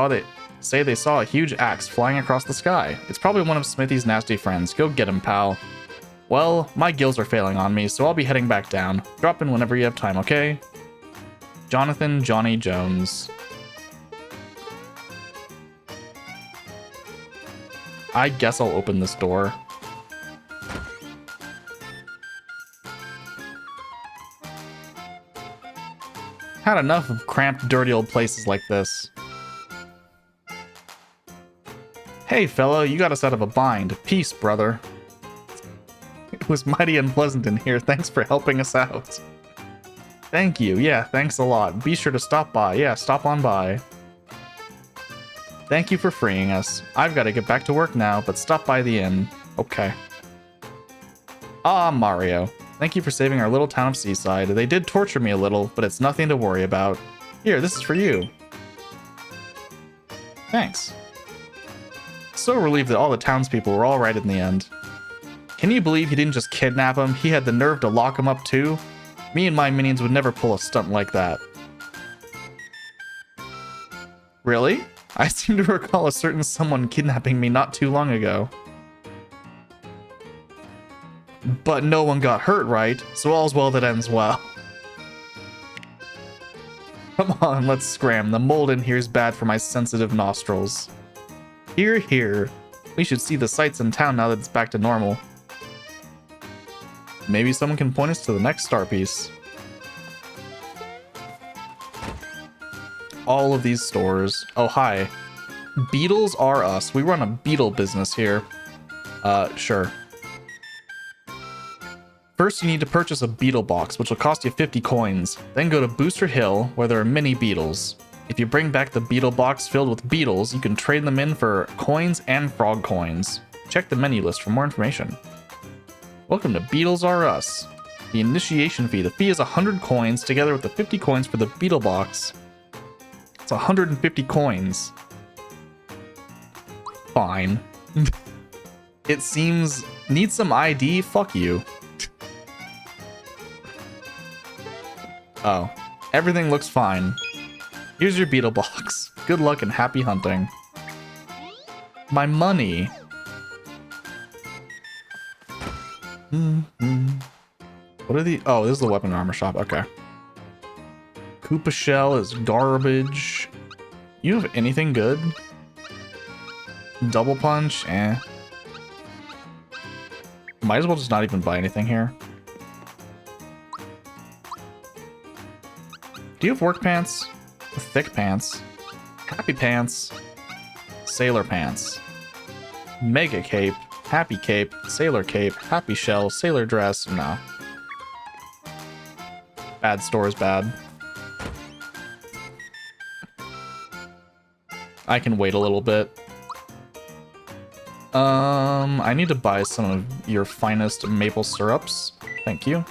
[SPEAKER 1] say they saw a huge axe flying across the sky. It's probably one of Smithy's nasty friends. Go get him, pal. Well, my gills are failing on me, so I'll be heading back down. Drop in whenever you have time, okay? Jonathan Johnny Jones. I guess I'll open this door. Had enough of cramped, dirty old places like this. Hey, fellow, you got us out of a bind. Peace, brother. It was mighty unpleasant in here. Thanks for helping us out. Thank you. Yeah, thanks a lot. Be sure to stop by. Yeah, stop on by. Thank you for freeing us. I've got to get back to work now, but stop by the inn. Okay. Ah, Mario. Thank you for saving our little town of Seaside. They did torture me a little, but it's nothing to worry about. Here, this is for you. Thanks. So relieved that all the townspeople were all right in the end. Can you believe he didn't just kidnap him? He had the nerve to lock him up too? Me and my minions would never pull a stunt like that. Really? I seem to recall a certain someone kidnapping me not too long ago. But no one got hurt, right? So all's well that ends well. Come on, let's scram. The mold in here's bad for my sensitive nostrils. Here, here. We should see the sights in town now that it's back to normal. Maybe someone can point us to the next star piece. All of these stores. Oh, hi. Beetles are us. We run a beetle business here. Sure. First, you need to purchase a beetle box, which will cost you 50 coins. Then go to Booster Hill, where there are many beetles. If you bring back the beetle box filled with beetles, you can trade them in for coins and frog coins. Check the menu list for more information. Welcome to Beetles R Us. The initiation fee. The fee is 100 coins, together with the 50 coins for the beetle box. It's 150 coins. Fine. It seems... Need some ID? Fuck you. Oh. Everything looks fine. Here's your beetle box. Good luck and happy hunting. My money. What are the... Oh, this is the weapon and armor shop. Okay. Koopa Shell is garbage. You have anything good? Double Punch? Eh. Might as well just not even buy anything here. Do you have work pants? Thick pants? Happy pants? Sailor pants? Mega cape? Happy cape? Sailor cape? Happy shell? Sailor dress? No. Bad store is bad. I can wait a little bit. I need to buy some of your finest maple syrups. Thank you.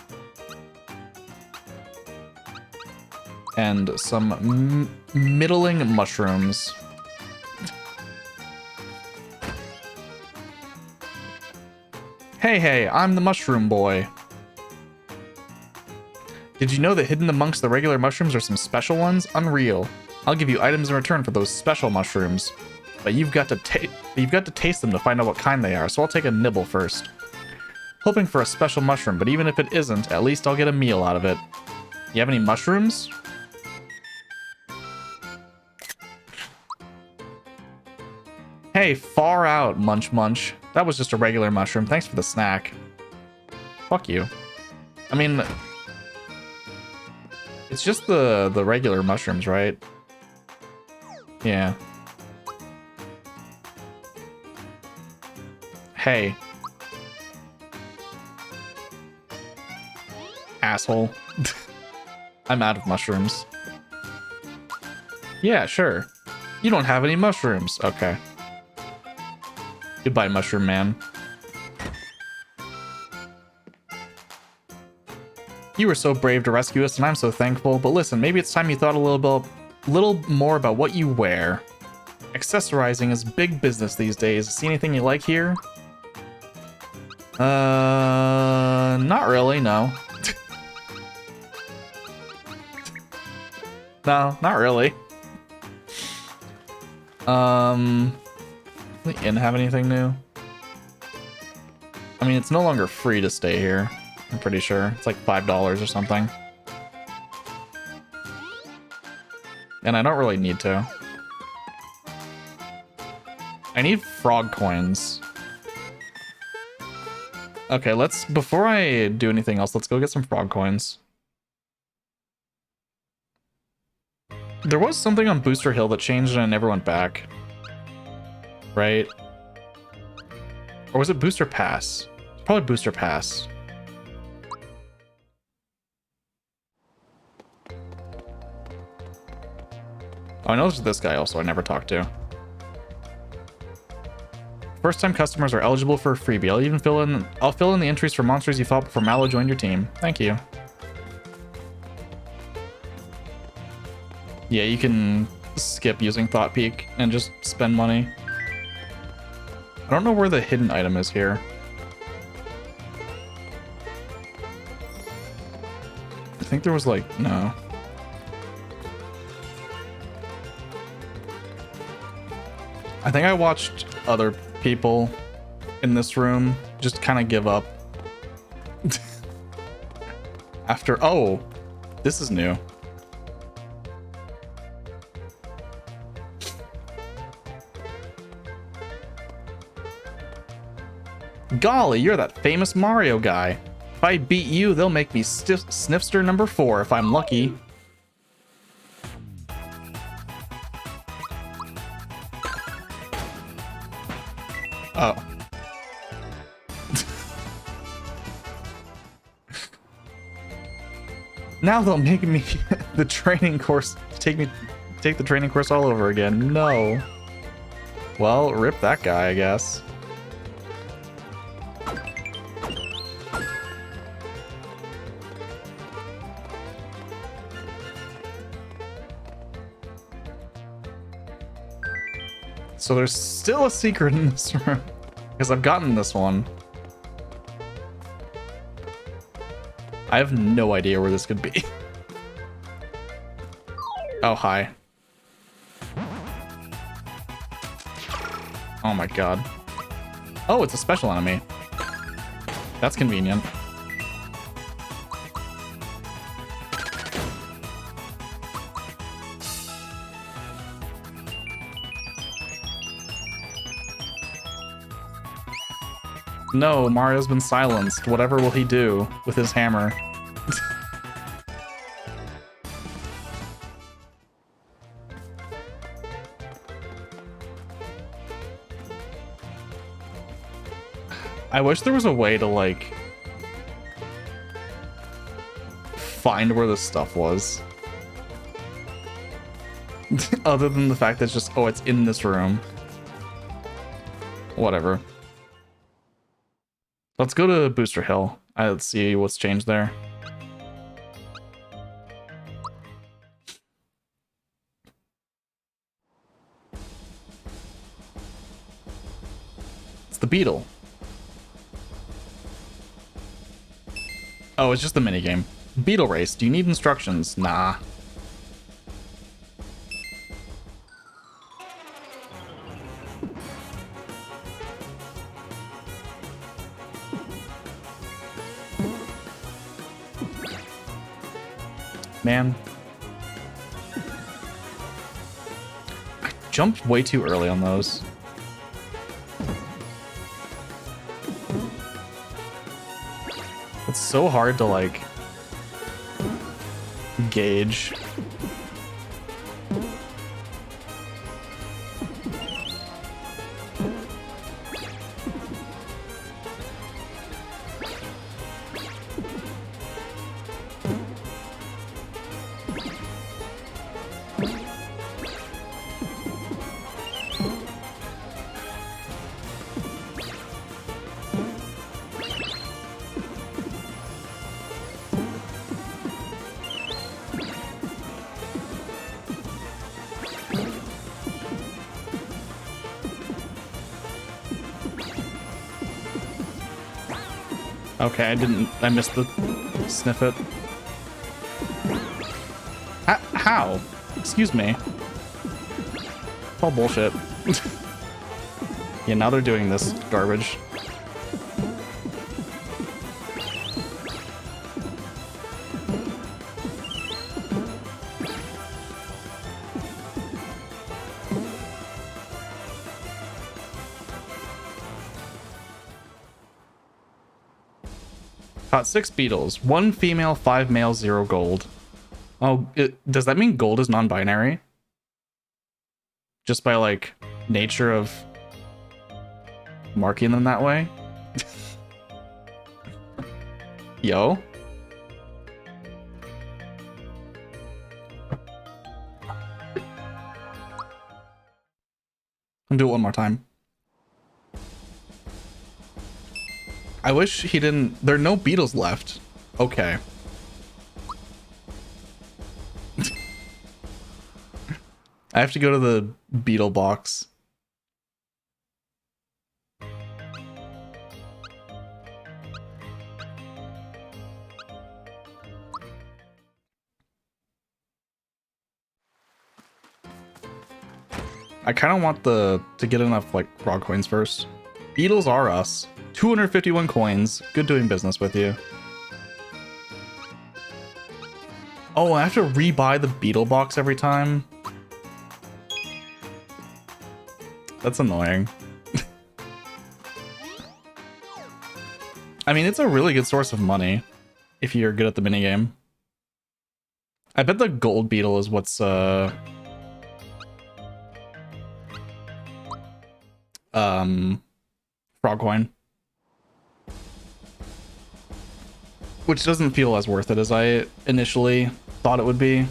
[SPEAKER 1] And some middling mushrooms. Hey, I'm the mushroom boy. Did you know that hidden amongst the regular mushrooms are some special ones? Unreal. I'll give you items in return for those special mushrooms. But you've got to taste them to find out what kind they are, so I'll take a nibble first. Hoping for a special mushroom, but even if it isn't, at least I'll get a meal out of it. You have any mushrooms? Hey, far out, Munch Munch. That was just a regular mushroom. Thanks for the snack. Fuck you. I mean... It's just the regular mushrooms, right? Yeah. Hey. Asshole. I'm out of mushrooms. Yeah, sure. You don't have any mushrooms. Okay. Goodbye, Mushroom Man. You were so brave to rescue us, and I'm so thankful. But listen, maybe it's time you thought a little more about what you wear. Accessorizing is big business these days. See anything you like here? Not really, no. No, not really. The inn have anything new? I mean, it's no longer free to stay here. I'm pretty sure. It's like $5 or something. And I don't really need to. I need frog coins. Okay, before I do anything else, let's go get some frog coins. There was something on Booster Hill that changed and I never went back. Right? Or was it Booster Pass? Probably Booster Pass. Oh, I know there's this guy also I never talked to. First time customers are eligible for a freebie. I'll fill in the entries for monsters you fought before Mallow joined your team. Thank you. Yeah, you can skip using Thought Peak and just spend money. I don't know where the hidden item is here. I think there was like, no. I think I watched other people in this room just kind of give up. After, oh, this is new. Golly, you're that famous Mario guy. If I beat you, they'll make me Snifster number 4 if I'm lucky. Oh. Now they'll make me the training course, take the training course all over again. No. Well, rip that guy, I guess. So there's still a secret in this room, because I've gotten this one. I have no idea where this could be. Oh, hi. Oh my god. Oh, it's a special enemy. That's convenient. No, Mario's been silenced. Whatever will he do with his hammer? I wish there was a way to, like, find where this stuff was. Other than the fact that it's just, oh, it's in this room. Whatever. Let's go to Booster Hill. Let's see what's changed there. It's the beetle. Oh, it's just the minigame. Beetle race. Do you need instructions? Nah. Man. I jumped way too early on those. It's so hard to, like, gauge. Okay, I missed the sniff it. How? Excuse me. All bullshit. Yeah, now they're doing this garbage. Caught 6 beetles. 1 female, 5 male, 0 gold. Oh, does that mean gold is non-binary? Just by, like, nature of marking them that way? Yo. I'll do it one more time. I wish he didn't... There are no beetles left. Okay. I have to go to the beetle box. I kind of want to get enough like frog coins first. Beetles are us. 251 coins. Good doing business with you. Oh, I have to rebuy the beetle box every time. That's annoying. I mean, it's a really good source of money if you're good at the minigame. I bet the gold beetle is what's frog coin. Which doesn't feel as worth it as I initially thought it would be.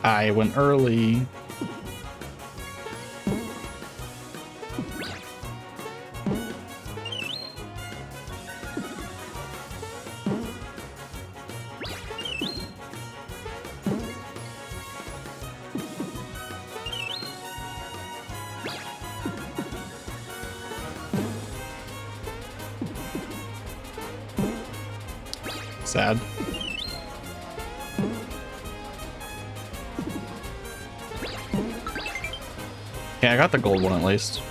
[SPEAKER 1] I went early. Sad. Yeah, I got the gold one at least.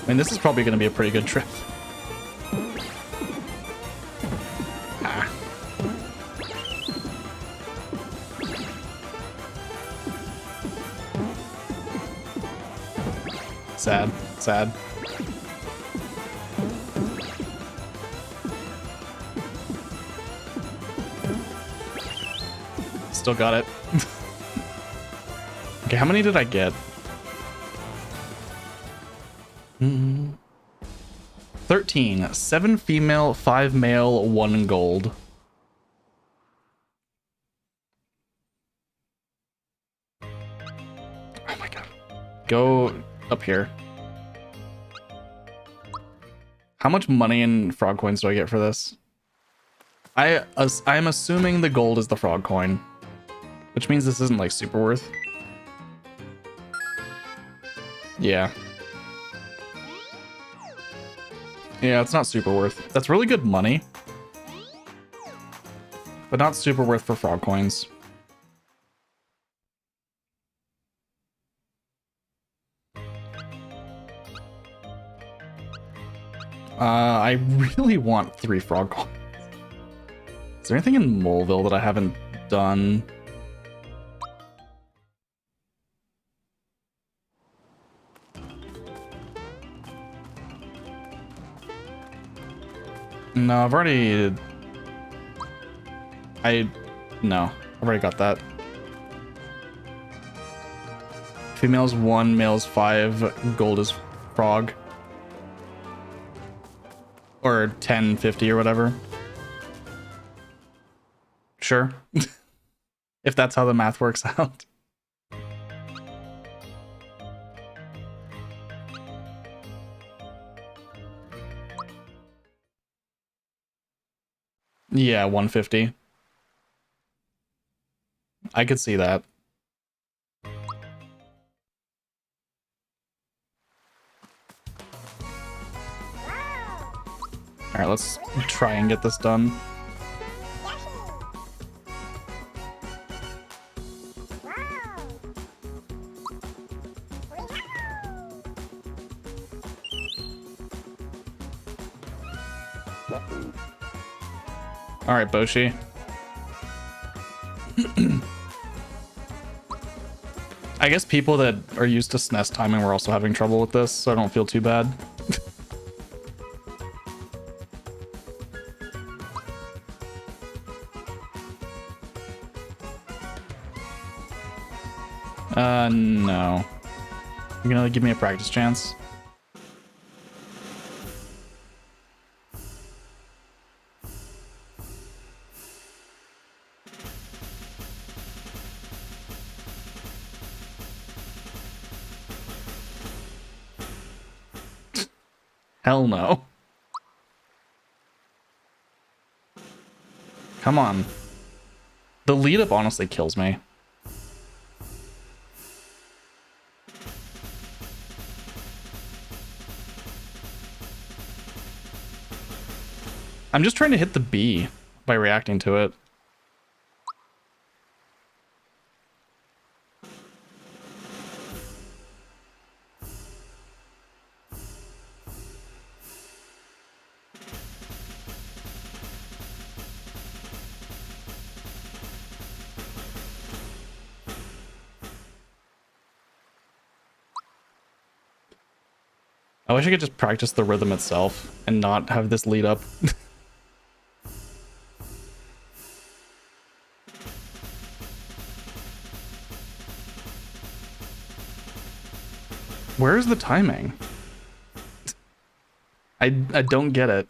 [SPEAKER 1] I mean, this is probably going to be a pretty good trip. Ah. Sad. Sad. Still got it. Okay, how many did I get? 13. 7 female, 5 male, 1 gold. Oh my god. Go up here. How much money and frog coins do I get for this? I'm assuming the gold is the frog coin, which means this isn't like super worth. Yeah. Yeah, it's not super worth. That's really good money, but not super worth for frog coins. I really want 3 frog coins. Is there anything in Moleville that I haven't done? No, I've already... No, I've already got that. Females 1, males 5, gold is frog. Or 1050 or whatever. Sure. If that's how the math works out. Yeah, 150. I could see that. All right, let's try and get this done. All right, Boshi. I guess people that are used to SNES timing were also having trouble with this, so I don't feel too bad. No. You're gonna give me a practice chance? Hell no. Come on. The lead up honestly kills me. I'm just trying to hit the B by reacting to it. I wish I could just practice the rhythm itself and not have this lead up. Where's the timing? I don't get it.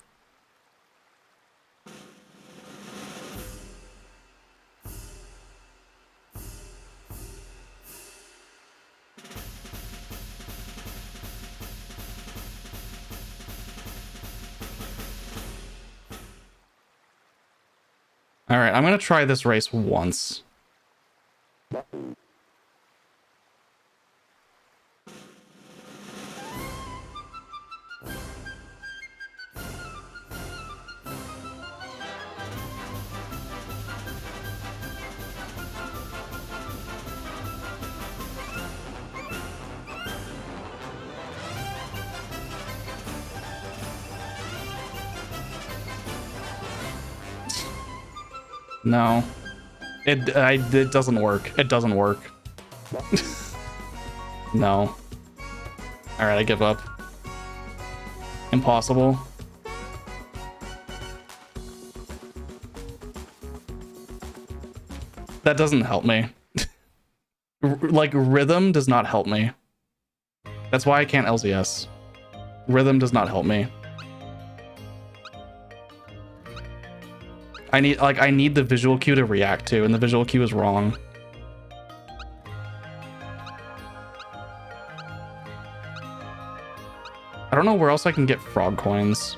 [SPEAKER 1] All right, I'm gonna try this race once. No. It doesn't work. It doesn't work. No. Alright, I give up. Impossible. That doesn't help me. Like, rhythm does not help me. That's why I can't LZS. Rhythm does not help me. I need the visual cue to react to, and the visual cue is wrong. I don't know where else I can get frog coins.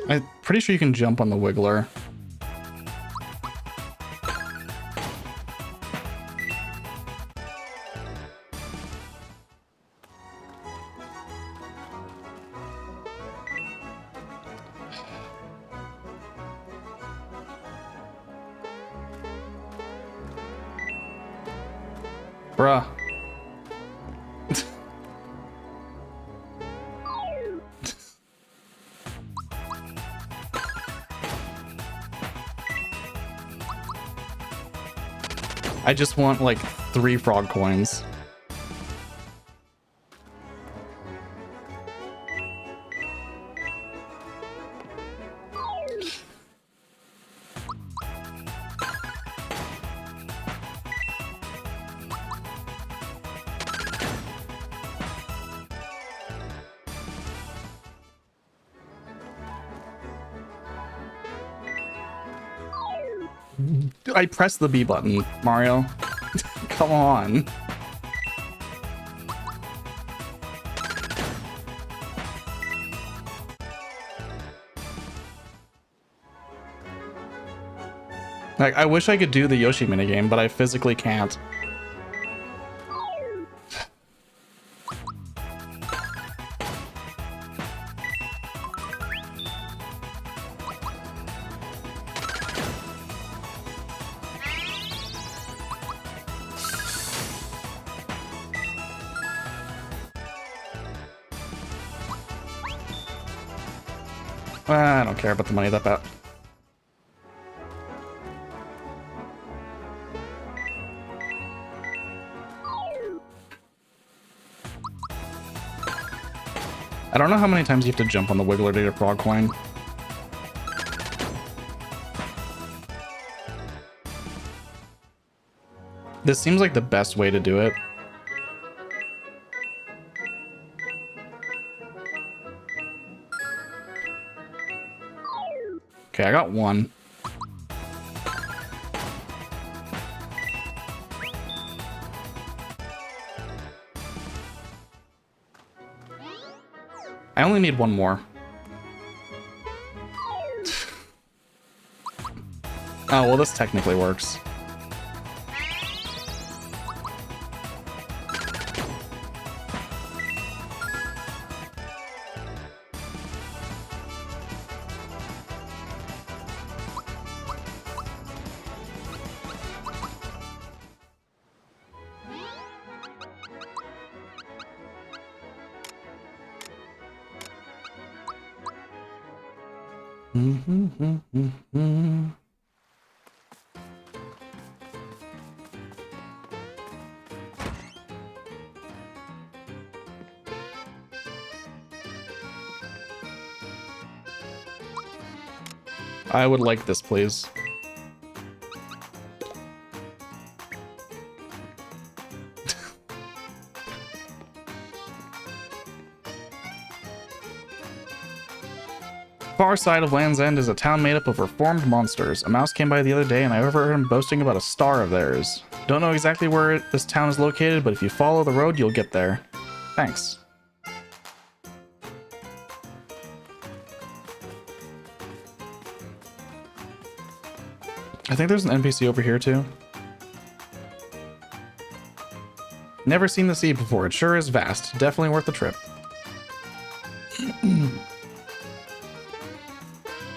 [SPEAKER 1] I'm pretty sure you can jump on the Wiggler. Bruh. I just want like 3 frog coins. I pressed the B button, Mario. Come on. Like, I wish I could do the Yoshi minigame, but I physically can't. I don't care about the money that bad. I don't know how many times you have to jump on the Wiggler to get a frog coin. This seems like the best way to do it. Okay, I got one. I only need one more. Oh, well, this technically works. I would like this, please. Far side of Land's End is a town made up of reformed monsters. A mouse came by the other day and I overheard him boasting about a star of theirs. Don't know exactly where this town is located, but if you follow the road, you'll get there. Thanks. I think there's an NPC over here too. Never seen the sea before. It sure is vast. Definitely worth the trip.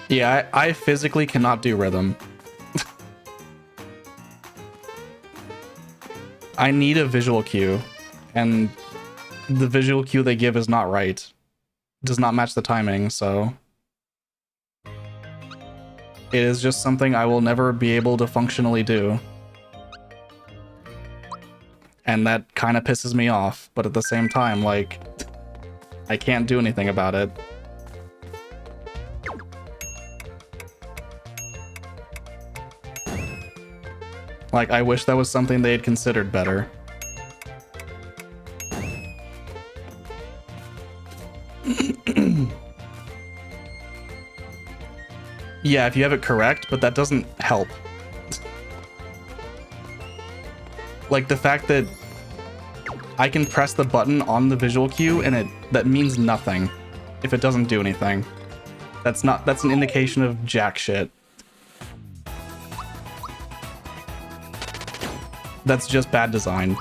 [SPEAKER 1] Yeah, I physically cannot do rhythm. I need a visual cue, and the visual cue they give is not right. It does not match the timing, so... It is just something I will never be able to functionally do. And that kind of pisses me off, but at the same time, like, I can't do anything about it. Like, I wish that was something they had considered better. Yeah, if you have it correct, but that doesn't help. Like, the fact that I can press the button on the visual cue and that means nothing if it doesn't do anything. That's an indication of jack shit. That's just bad design.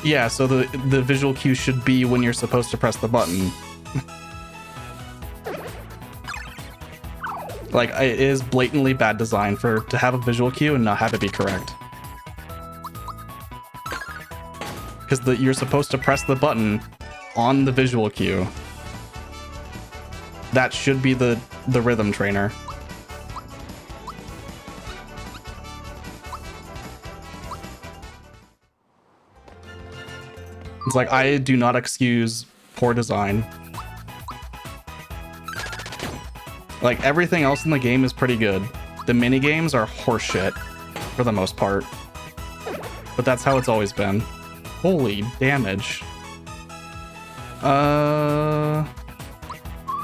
[SPEAKER 1] Yeah, so the visual cue should be when you're supposed to press the button. Like, it is blatantly bad design to have a visual cue and not have it be correct. Because you're supposed to press the button on the visual cue. That should be the rhythm trainer. It's like, I do not excuse poor design. Like, everything else in the game is pretty good. The minigames are horseshit, for the most part. But that's how it's always been. Holy damage. No,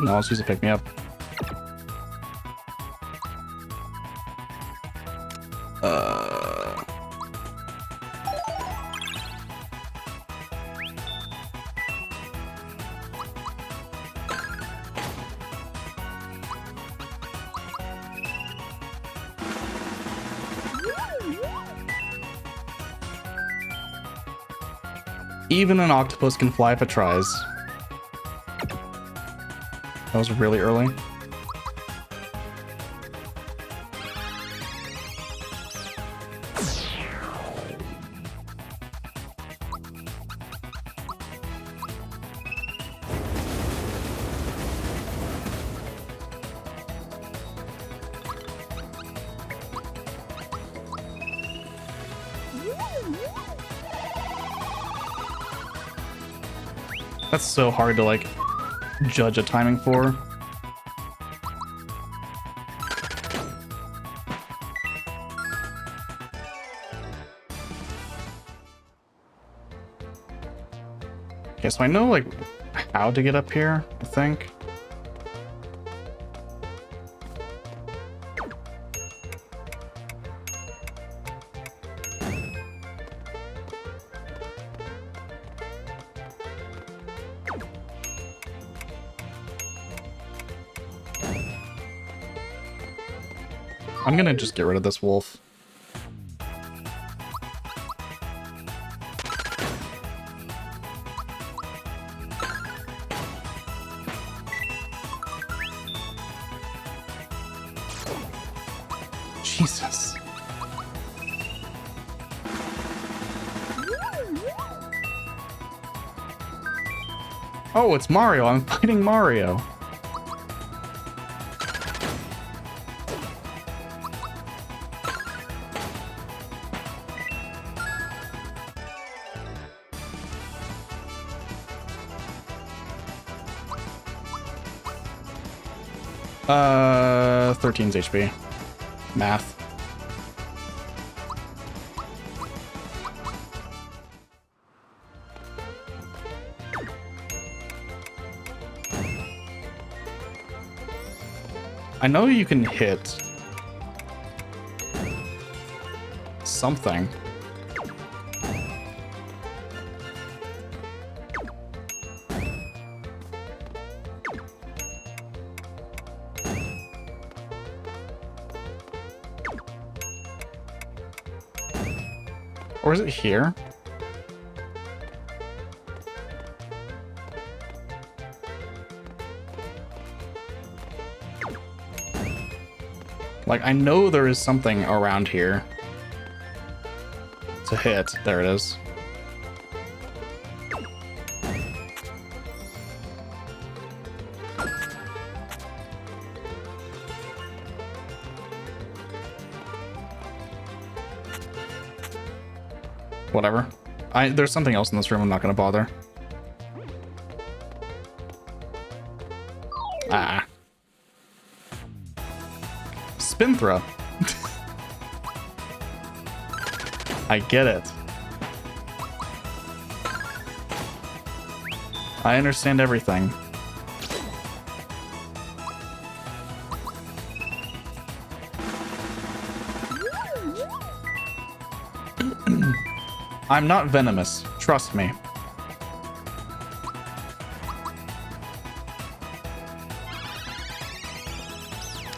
[SPEAKER 1] let's use a pick-me-up. Even an octopus can fly if it tries. That was really early. That's so hard to, like, judge a timing for. Okay, so I know, like, how to get up here, I think. I'm gonna just get rid of this wolf. Jesus. Oh, it's Mario. I'm fighting Mario. Uh, 13's HP. Math. I know you can hit something. Or is it here? Like, I know there is something around here to hit. There it is. Whatever. There's something else in this room. I'm not gonna bother. Ah. Spin throw. I get it. I understand everything. I'm not venomous. Trust me.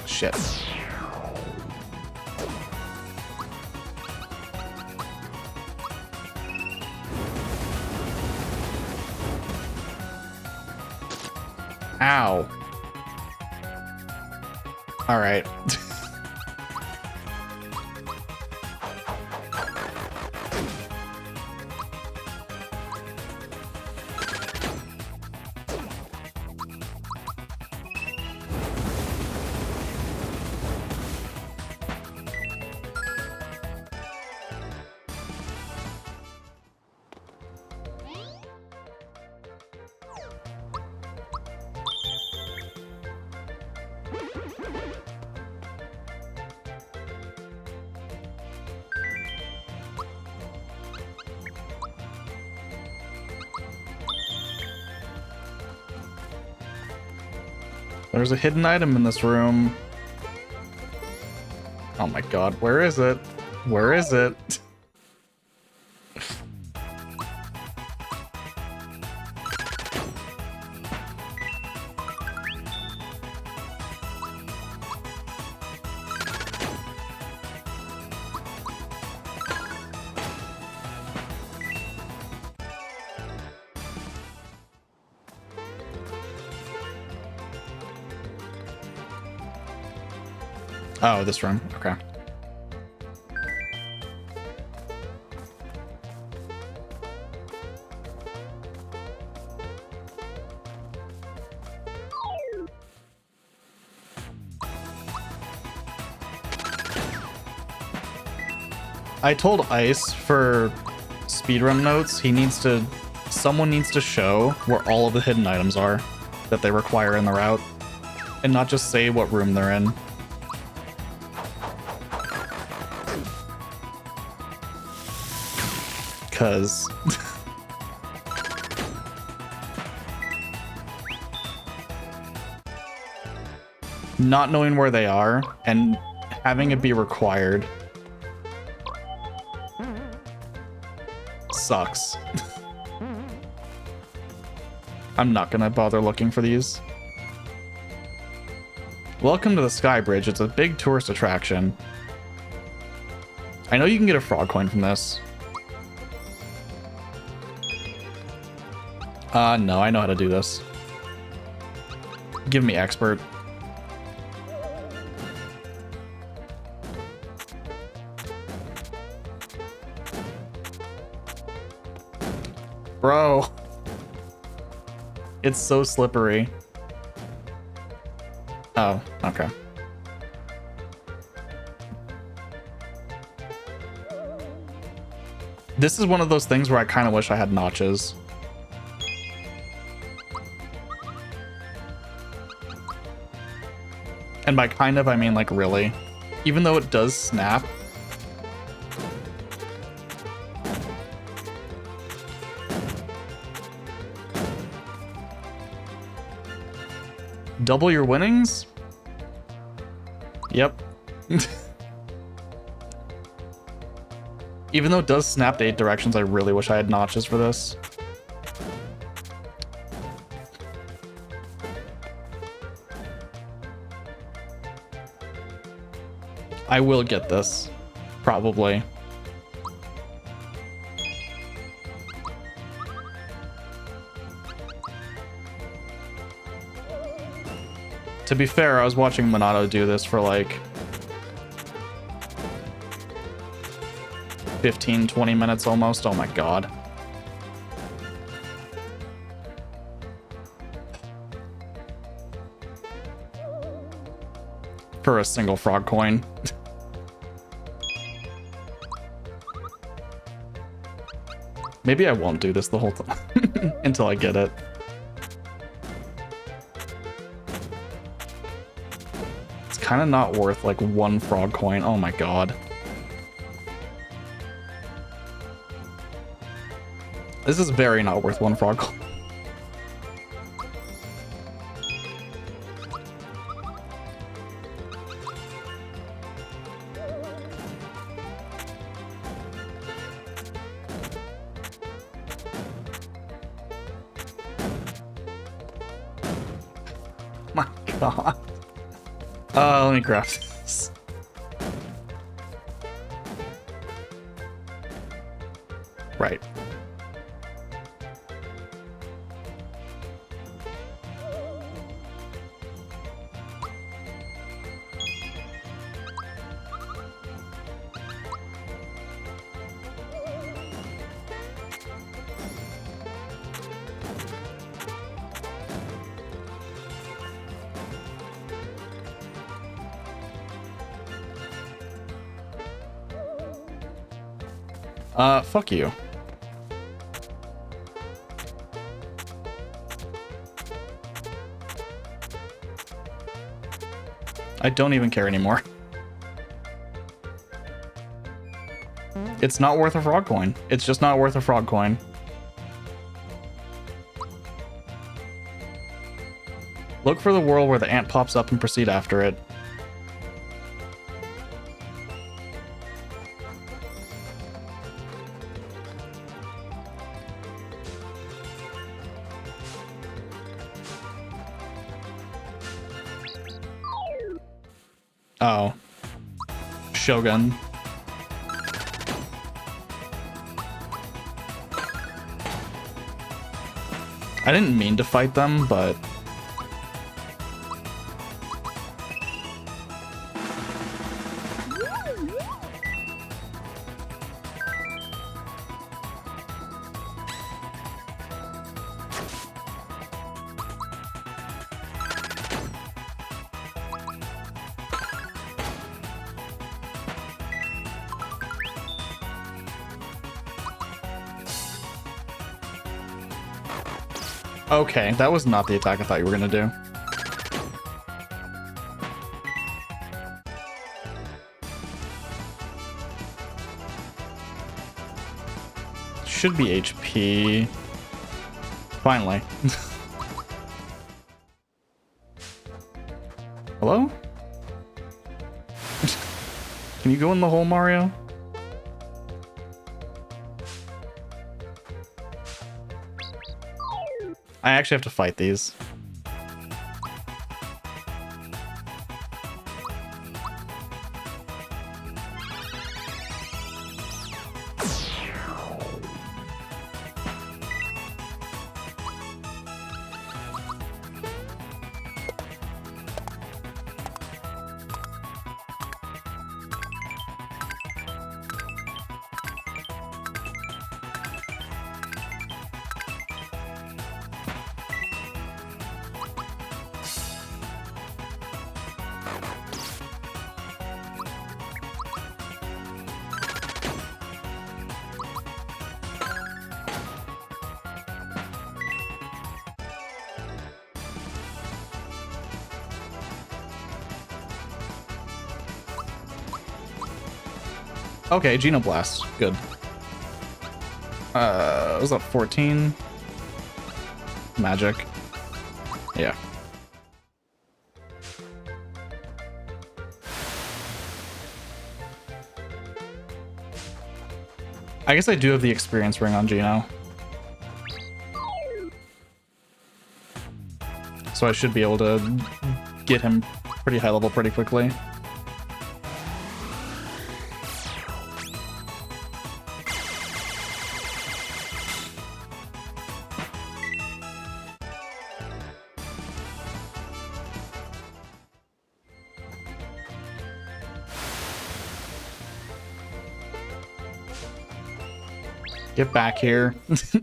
[SPEAKER 1] Shit. Ow. All right. There's a hidden item in this room. Oh my god, where is it? Where is it? Oh, this room. Okay. I told Ice for speedrun notes, someone needs to show where all of the hidden items are that they require in the route, and not just say what room they're in. Cause not knowing where they are and having it be required sucks. I'm not gonna bother looking for these. Welcome to the Sky Bridge. It's a big tourist attraction. I know you can get a frog coin from this. No, I know how to do this. Give me expert. Bro. It's so slippery. Oh, okay. This is one of those things where I kind of wish I had notches. And by kind of, I mean like really. Even though it does snap. Double your winnings? Yep. Even though it does snap to 8 directions, I really wish I had notches for this. I will get this, probably. To be fair, I was watching Monado do this for like 15, 20 minutes almost. Oh my god. For a single frog coin. Maybe I won't do this the whole time until I get it. It's kind of not worth like 1 frog coin. Oh my god. This is very not worth 1 frog coin. My god. Let me grab this. Right. Fuck you. I don't even care anymore. It's not worth a frog coin. It's just not worth a frog coin. Look for the world where the ant pops up and proceed after it. Oh. Shogun. I didn't mean to fight them, but... Okay, that was not the attack I thought you were gonna do. Should be HP. Finally. Hello? Can you go in the hole, Mario? I actually have to fight these. Okay, Genoblast. Good. Was that 14? Magic. Yeah. I guess I do have the experience ring on Geno. So I should be able to get him pretty high level pretty quickly. Get back here,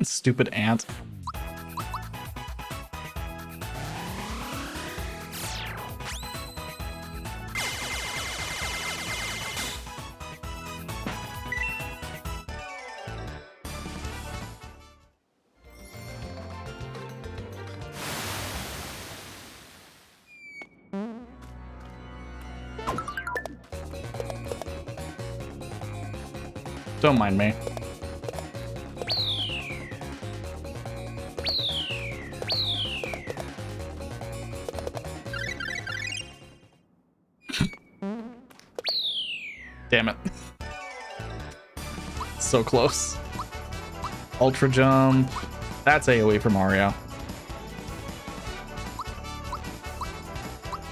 [SPEAKER 1] stupid ant. Don't mind me. Damn it. So close. Ultra jump. That's AoE for Mario.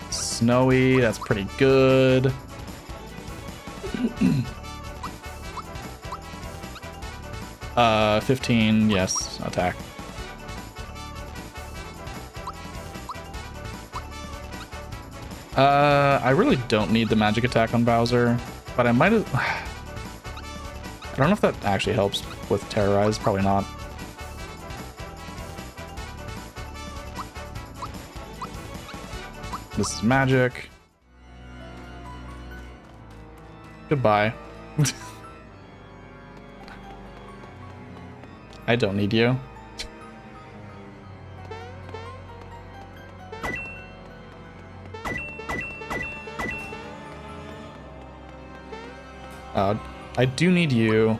[SPEAKER 1] Snowy, that's pretty good. 15, yes, attack. I really don't need the magic attack on Bowser, but I might have... I don't know if that actually helps with Terrorize, probably not. This is magic. Goodbye. I don't need you. I do need you.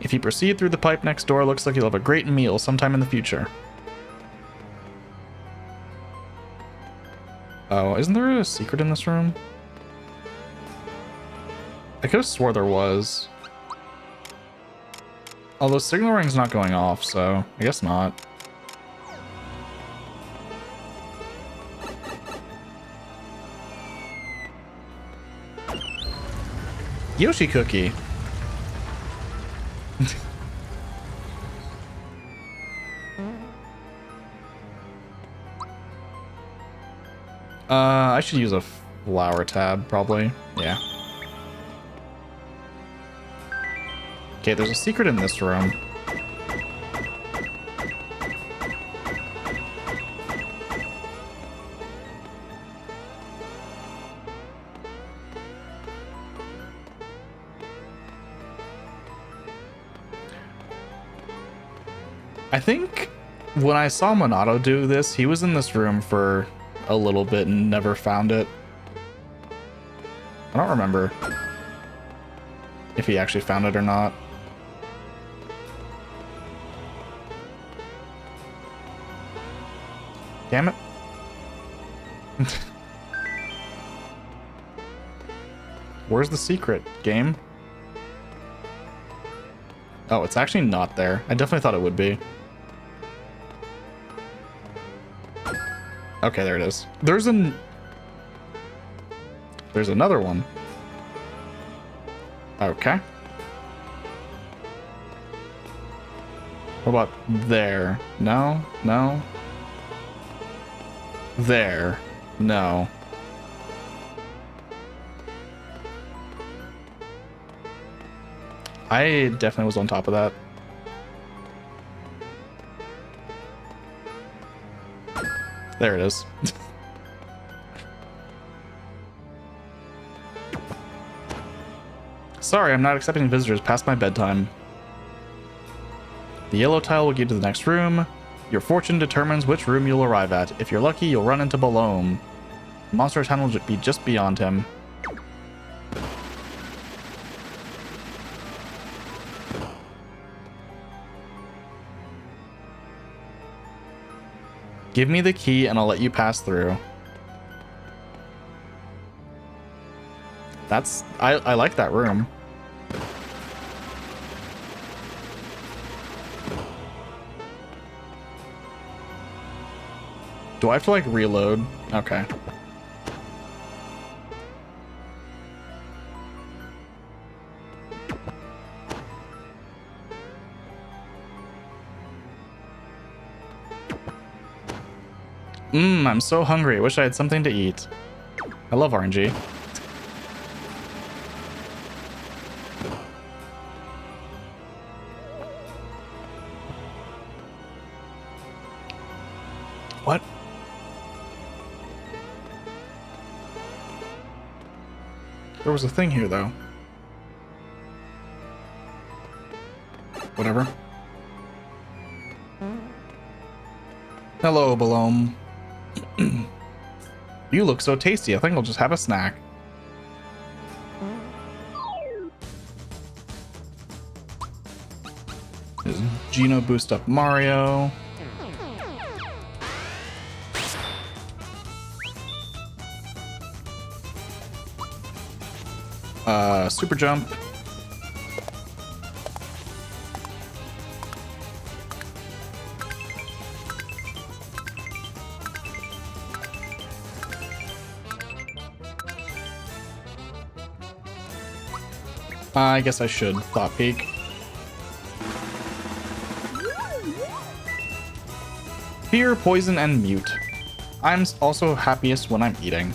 [SPEAKER 1] If you proceed through the pipe next door, looks like you'll have a great meal sometime in the future. Oh, isn't there a secret in this room? I could have swore there was. Although signal ring's not going off, so I guess not. Yoshi cookie. I should use a flower tab, probably. Yeah. Okay, there's a secret in this room. I think when I saw Monado do this, he was in this room for a little bit and never found it. I don't remember if he actually found it or not. Damn it. Where's the secret, game? Oh, it's actually not there. I definitely thought it would be. Okay, there it is. There's another one. Okay. What about there? No, no. There. No. I definitely was on top of that. There it is. Sorry, I'm not accepting visitors past my bedtime. The yellow tile will get you to the next room. Your fortune determines which room you'll arrive at. If you're lucky, you'll run into Balome. Monster Town will be just beyond him. Give me the key and I'll let you pass through. I like that room. Do I have to like reload? Okay. I'm so hungry. I wish I had something to eat. I love RNG. What? There was a thing here, though. Whatever. Hello, Balome. You look so tasty. I think I'll just have a snack. There's Geno boost up Mario. Super jump. I guess I should thought peek. Fear, poison, and mute. I'm also happiest when I'm eating.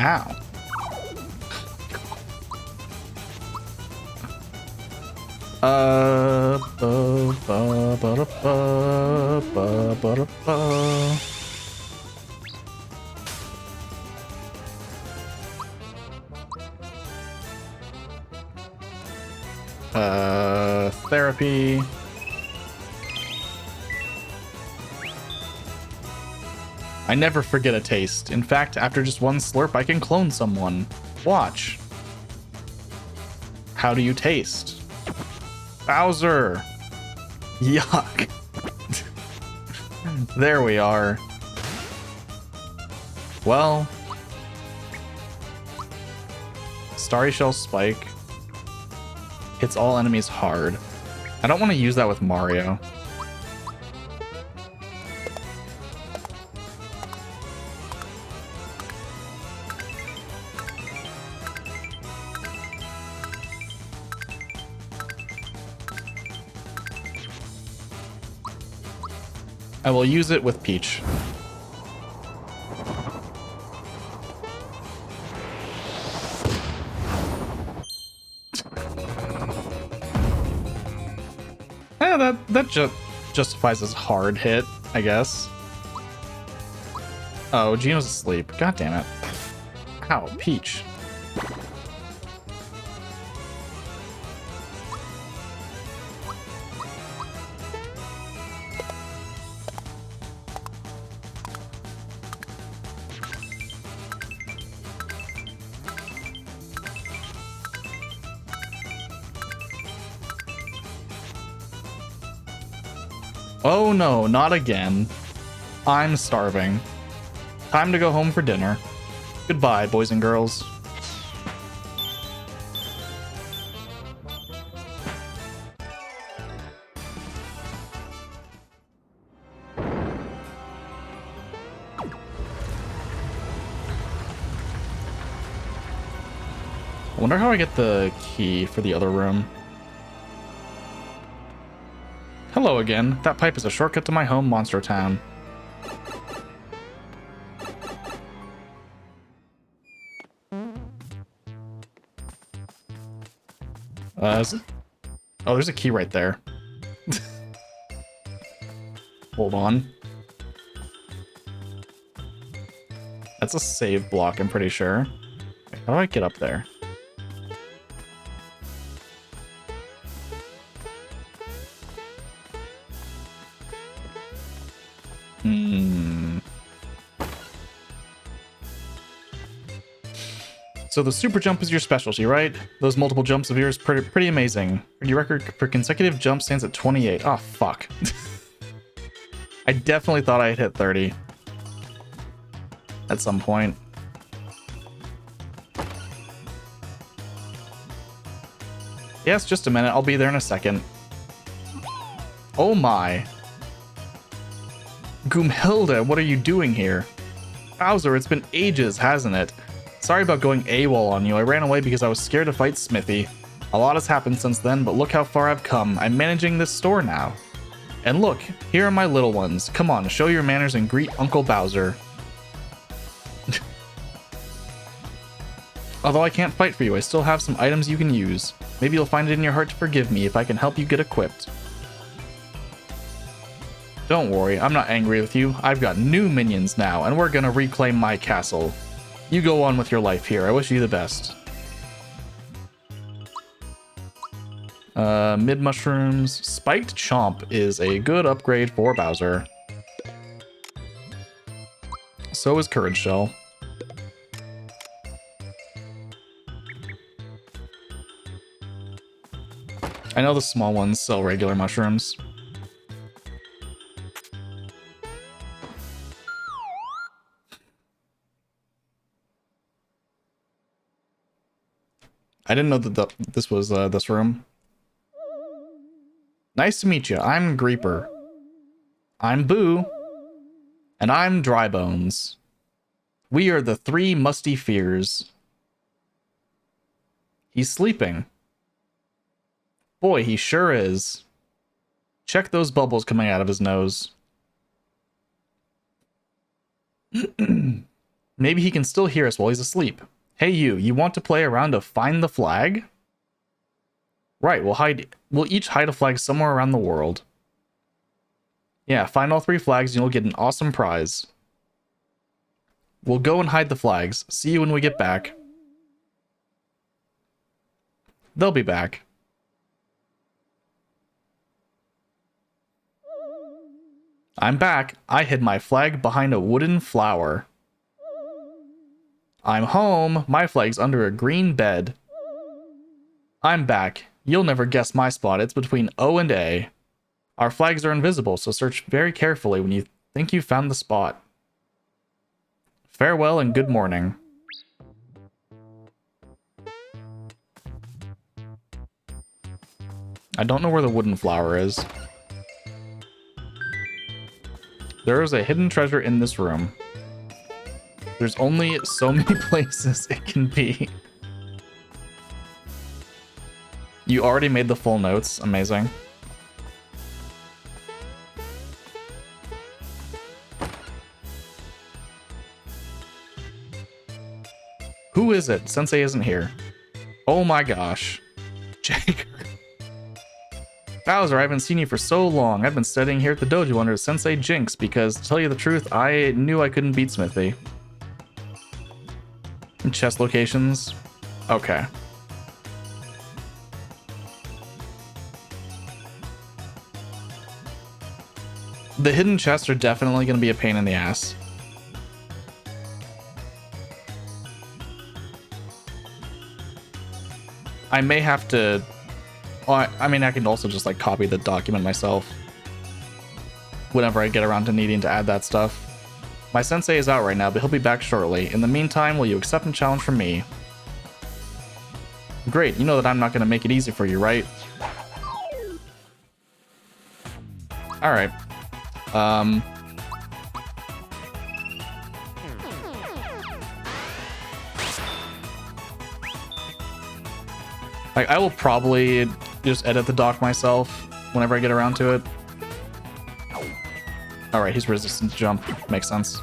[SPEAKER 1] Ow. Therapy. I never forget a taste. In fact, after just one slurp, I can clone someone. Watch. How do you taste? Bowser. Yuck. There we are. Well. Starry Shell Spike. Hits all enemies hard. I don't want to use that with Mario. I will use it with Peach. Yeah, that justifies his hard hit, I guess. Oh, Geno's asleep. God damn it. Ow, Peach. Oh no, not again. I'm starving. Time to go home for dinner. Goodbye, boys and girls. I wonder how I get the key for the other room. Hello again. That pipe is a shortcut to my home, Monster Town. Oh, there's a key right there. Hold on. That's a save block, I'm pretty sure. Wait, how do I get up there? So the super jump is your specialty, right? Those multiple jumps of yours pretty amazing. Your record for consecutive jumps stands at 28. Oh, fuck. I definitely thought I had hit 30 at some point. Yes, just a minute. I'll be there in a second. Oh my. Goomhilda, what are you doing here? Bowser, it's been ages, hasn't it? Sorry about going AWOL on you. I ran away because I was scared to fight Smithy. A lot has happened since then, but look how far I've come. I'm managing this store now. And look, here are my little ones. Come on, show your manners and greet Uncle Bowser. Although I can't fight for you, I still have some items you can use. Maybe you'll find it in your heart to forgive me if I can help you get equipped. Don't worry, I'm not angry with you. I've got new minions now, and we're gonna reclaim my castle. You go on with your life here. I wish you the best. Mid mushrooms. Spiked Chomp is a good upgrade for Bowser. So is Courage Shell. I know the small ones sell regular mushrooms. I didn't know that this was this room. Nice to meet you. I'm Greeper. I'm Boo. And I'm Drybones. We are the three musty fears. He's sleeping. Boy, he sure is. Check those bubbles coming out of his nose. Maybe he can still hear us while he's asleep. Hey you want to play around to find the flag? Right, we'll each hide a flag somewhere around the world. Yeah, find all 3 flags and you'll get an awesome prize. We'll go and hide the flags. See you when we get back. They'll be back. I'm back. I hid my flag behind a wooden flower. I'm home. My flag's under a green bed. I'm back. You'll never guess my spot. It's between O and A. Our flags are invisible, so search very carefully when you think you've found the spot. Farewell and good morning. I don't know where the wooden flower is. There is a hidden treasure in this room. There's only so many places it can be. You already made the full notes. Amazing. Who is it? Sensei isn't here. Oh my gosh. Jake. Bowser, I haven't seen you for so long. I've been studying here at the dojo under Sensei Jinx because, to tell you the truth, I knew I couldn't beat Smithy. Chest locations. Okay. The hidden chests are definitely going to be a pain in the ass. I may have to... Oh, I mean, I can also just, like, copy the document myself. whenever I get around to needing to add that stuff. My sensei is out right now, but he'll be back shortly. In the meantime, will you accept a challenge from me? Great, you know that I'm not going to make it easy for you, right? Alright. I will probably just edit the dock myself whenever I get around to it. Alright, he's resistant to jump. Makes sense.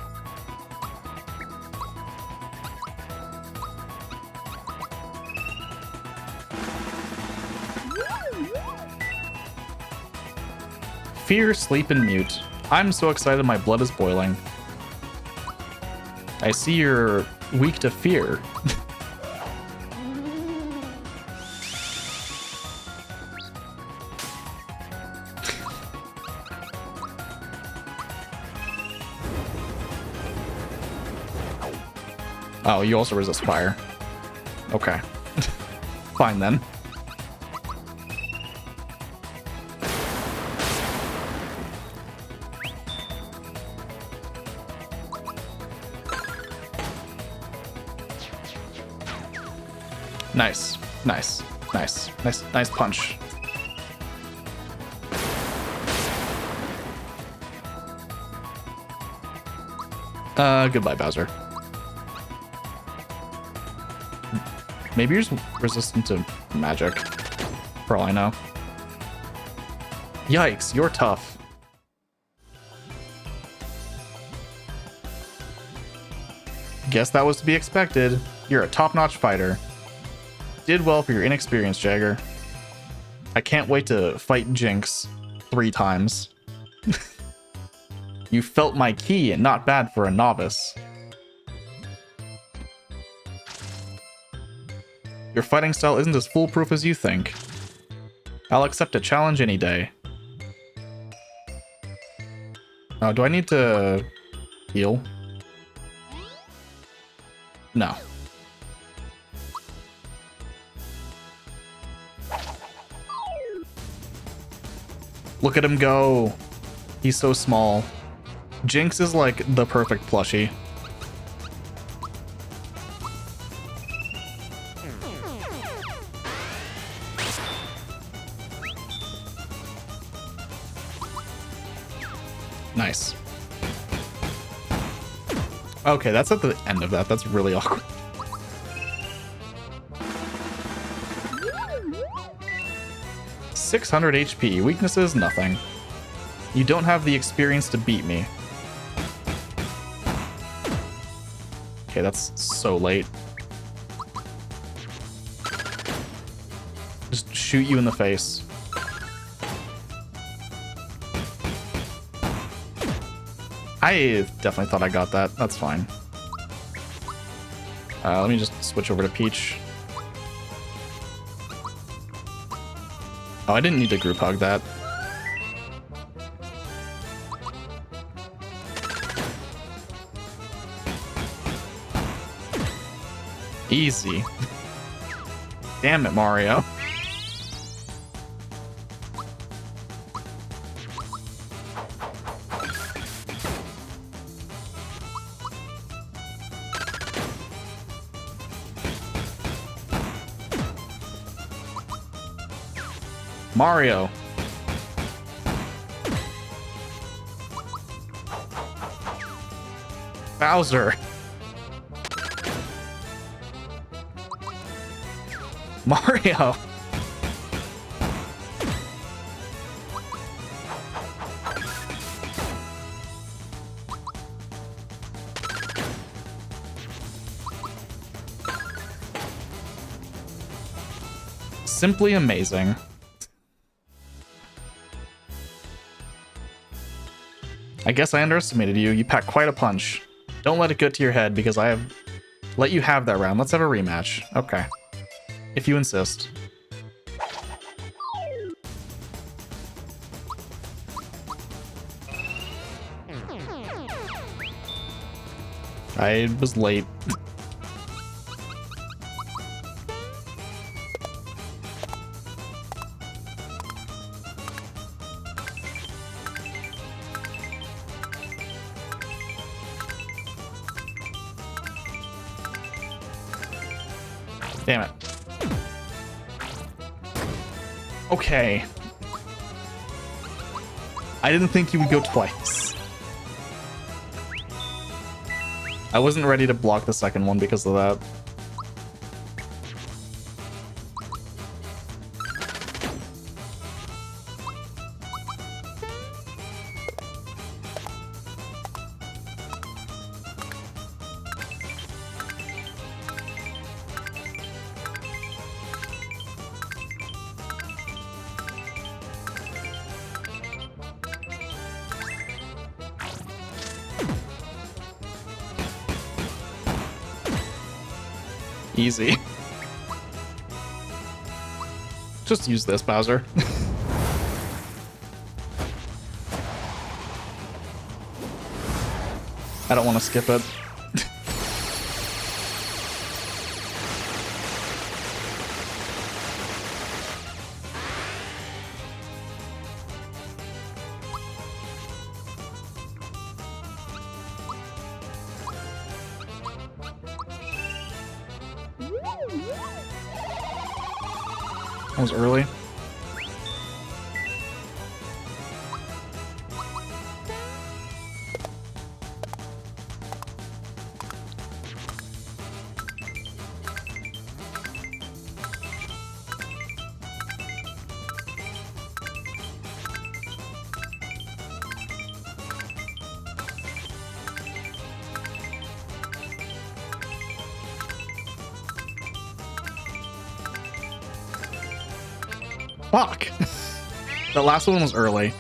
[SPEAKER 1] Fear, sleep, and mute. I'm so excited my blood is boiling. I see you're weak to fear. Oh, you also resist fire. Okay. Fine then. Nice. Nice. Nice. Nice punch. Goodbye, Bowser. Maybe you're just resistant to magic. For all I know. Yikes, you're tough. Guess that was to be expected. You're a top-notch fighter. Did well for your inexperience, Jagger. I can't wait to fight Jinx 3 times. You felt my ki, and not bad for a novice. Your fighting style isn't as foolproof as you think. I'll accept a challenge any day. Do I need to heal? No. Look at him go. He's so small. Jinx is like the perfect plushie. Nice. Okay, that's at the end of that. That's really awkward. $600 HP. Weaknesses, nothing. You don't have the experience to beat me. Okay, that's so late. Just shoot you in the face. I definitely thought I got that. That's fine. Let me just switch over to Peach. Oh, I didn't need to group hug that. Easy. Damn it, Mario. Mario. Bowser. Mario. Simply amazing. I guess I underestimated you. You packed quite a punch. Don't let it get to your head because I have let you have that round. Let's have a rematch. Okay. If you insist. I was late. Damn it. Okay. I didn't think you would go twice. I wasn't ready to block the second one because of that. Easy. Just use this, Bowser. I don't want to skip it. That was early. Fuck. The last one was early.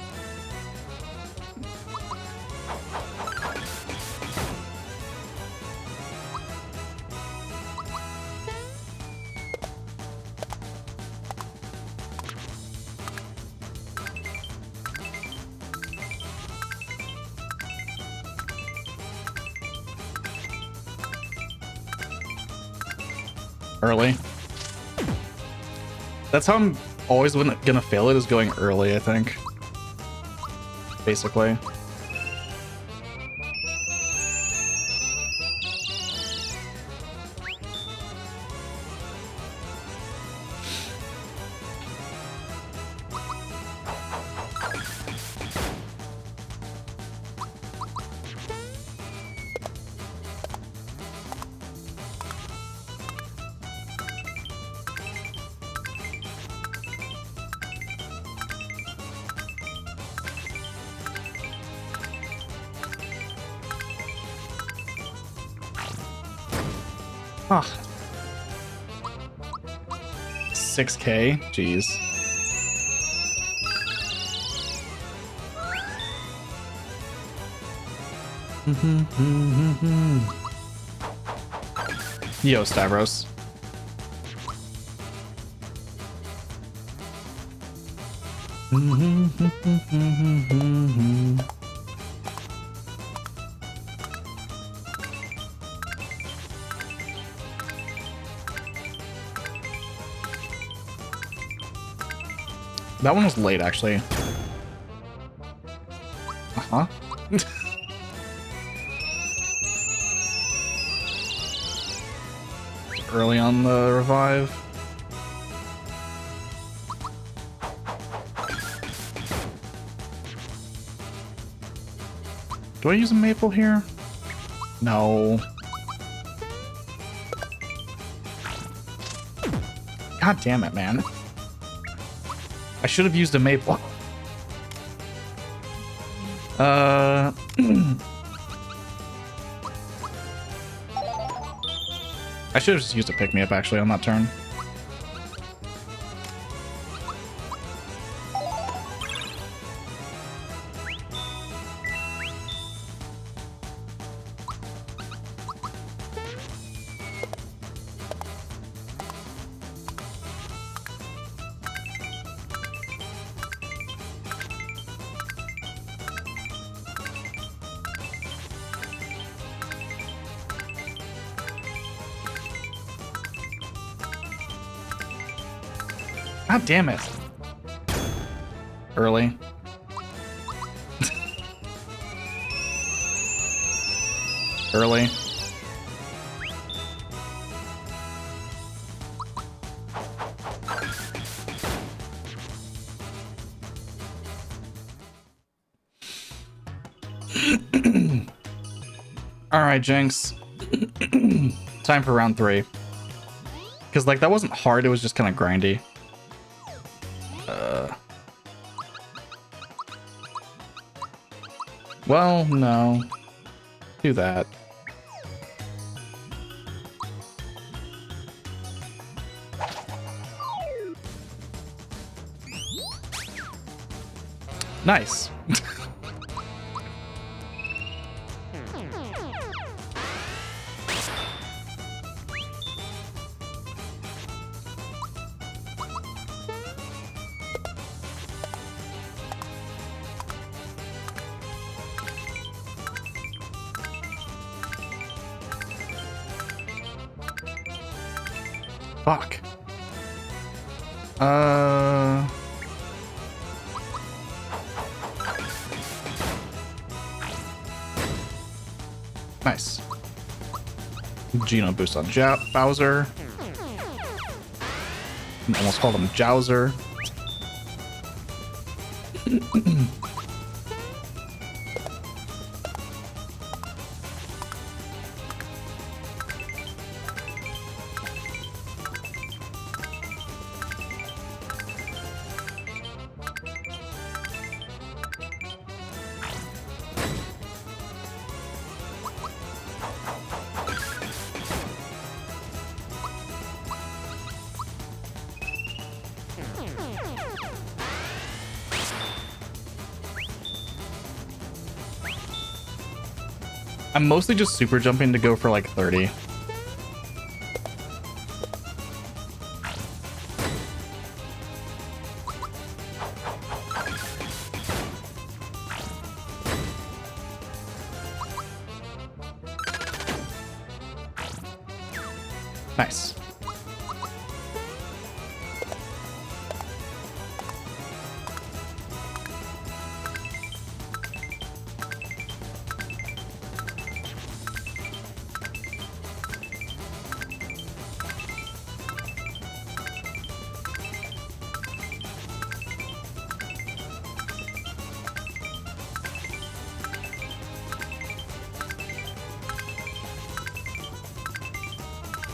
[SPEAKER 1] Early. That's how I'm always gonna fail it, is going early, I think. Basically. Ah. 6K? Jeez. Yo, Stavros. That one was late, actually. Uh-huh. Early on the revive. Do I use a maple here? No. God damn it, man. I should have used a maple. I should have just used a pick-me-up, actually, on that turn. God damn it. Early. Early. All right, Jinx. Time for round 3. Because, like, that wasn't hard. It was just kind of grindy. Well, no. Do that. Nice. Fuck. Nice. Geno boost on Bowser. Almost called him Jowser. I'm mostly just super jumping to go for like 30. Nice.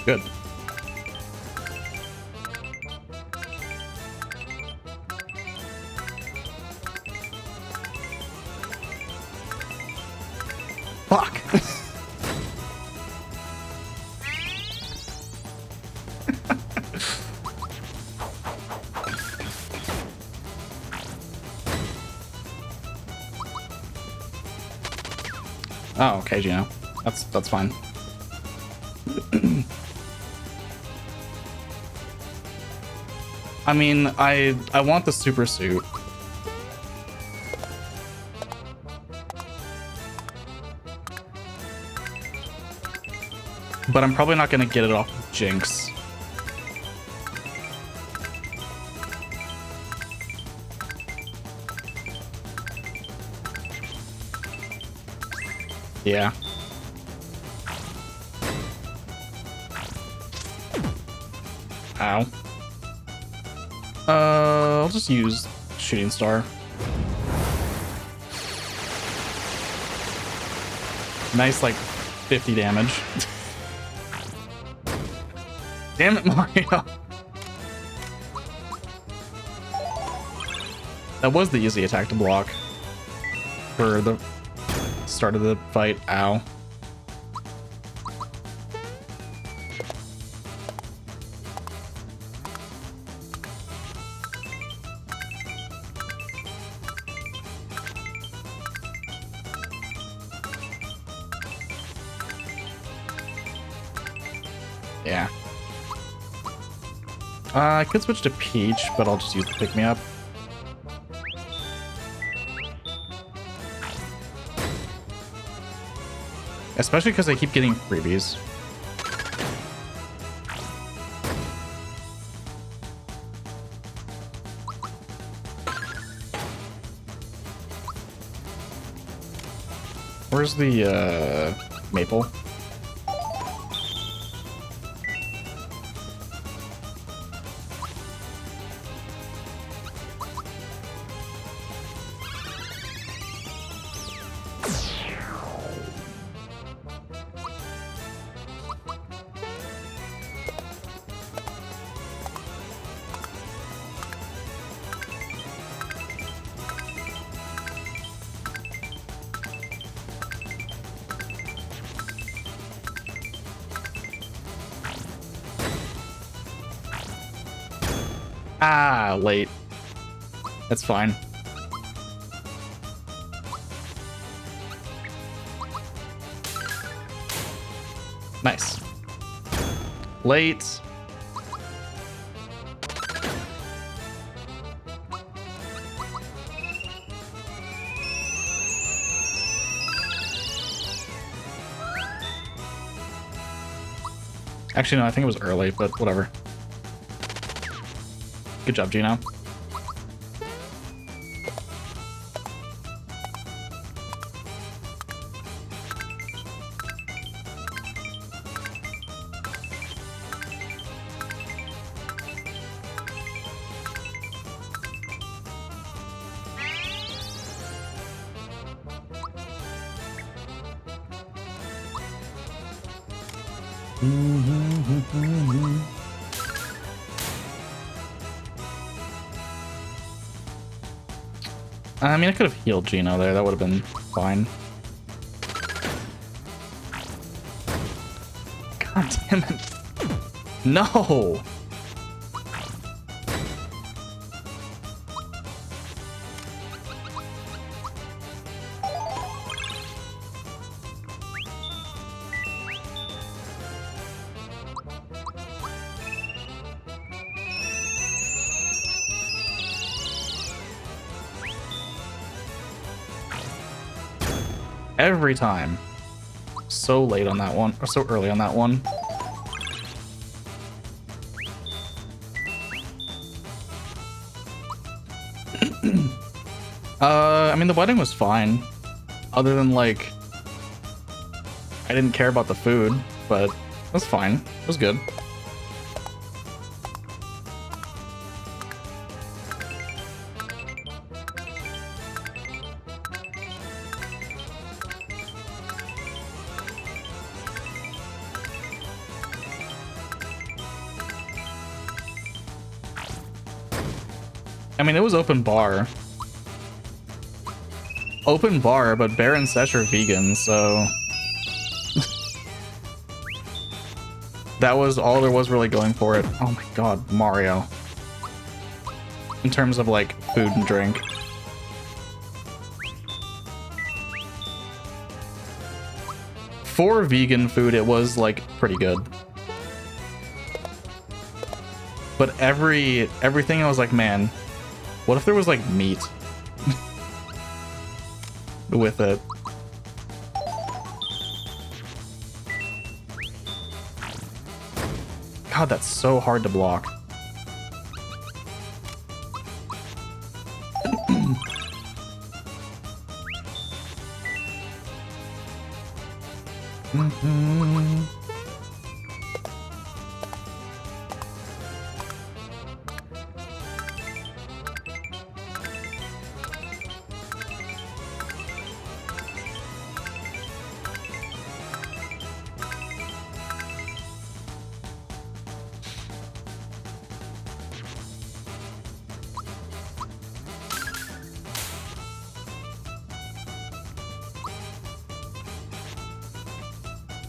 [SPEAKER 1] Good. Fuck. Oh, okay, Gino. That's fine. I mean, I want the super suit. But I'm probably not gonna get it off of Jinx. Yeah. Ow. I'll just use Shooting Star. Nice, like, 50 damage. Damn it, Mario. That was the easy attack to block for the start of the fight. Ow. Yeah. I could switch to Peach, but I'll just use the pick-me-up. Especially because I keep getting freebies. Where's the, Maple? Ah, late. That's fine. Nice. Late. Actually, no, I think it was early, but whatever. Good job, Gino. I mean, I could have healed Gino there. That would have been fine. God damn it. No! Every time. So late on that one, or so early on that one. I mean, the wedding was fine. Other than, like, I didn't care about the food, but it was fine. It was good. I mean, it was open bar. Open bar, but Bear and Sesh are vegan, so... that was all there was really going for it. Oh my god, Mario. In terms of, like, food and drink. For vegan food, it was, like, pretty good. But everything I was like, man, what if there was, like, meat? With it. God, that's so hard to block.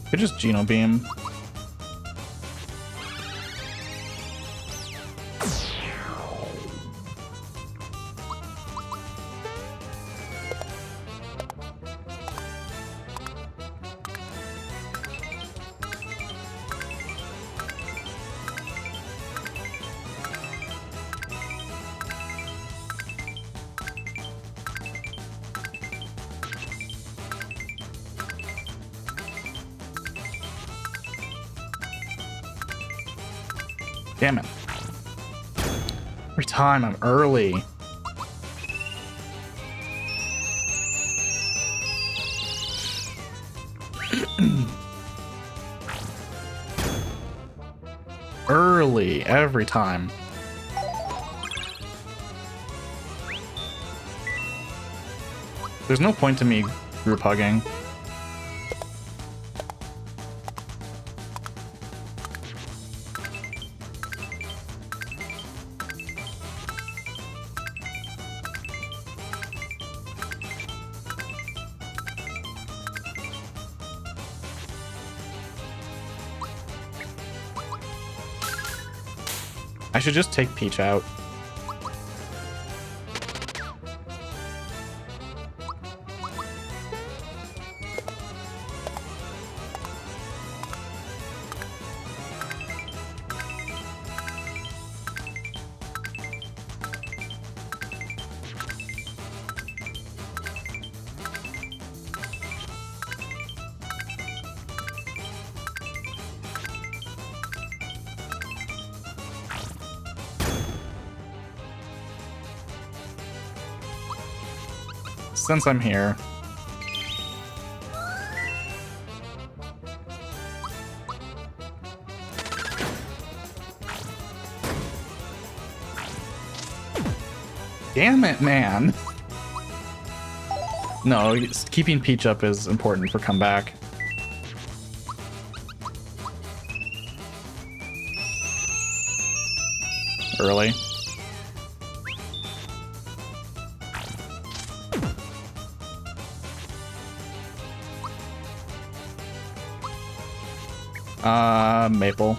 [SPEAKER 1] Could just Geno Beam. Damn it. Every time I'm early. Early, every time. There's no point to me group hugging. I should just take Peach out. Since I'm here. Damn it, man. No, keeping Peach up is important for comeback. Early. Maple.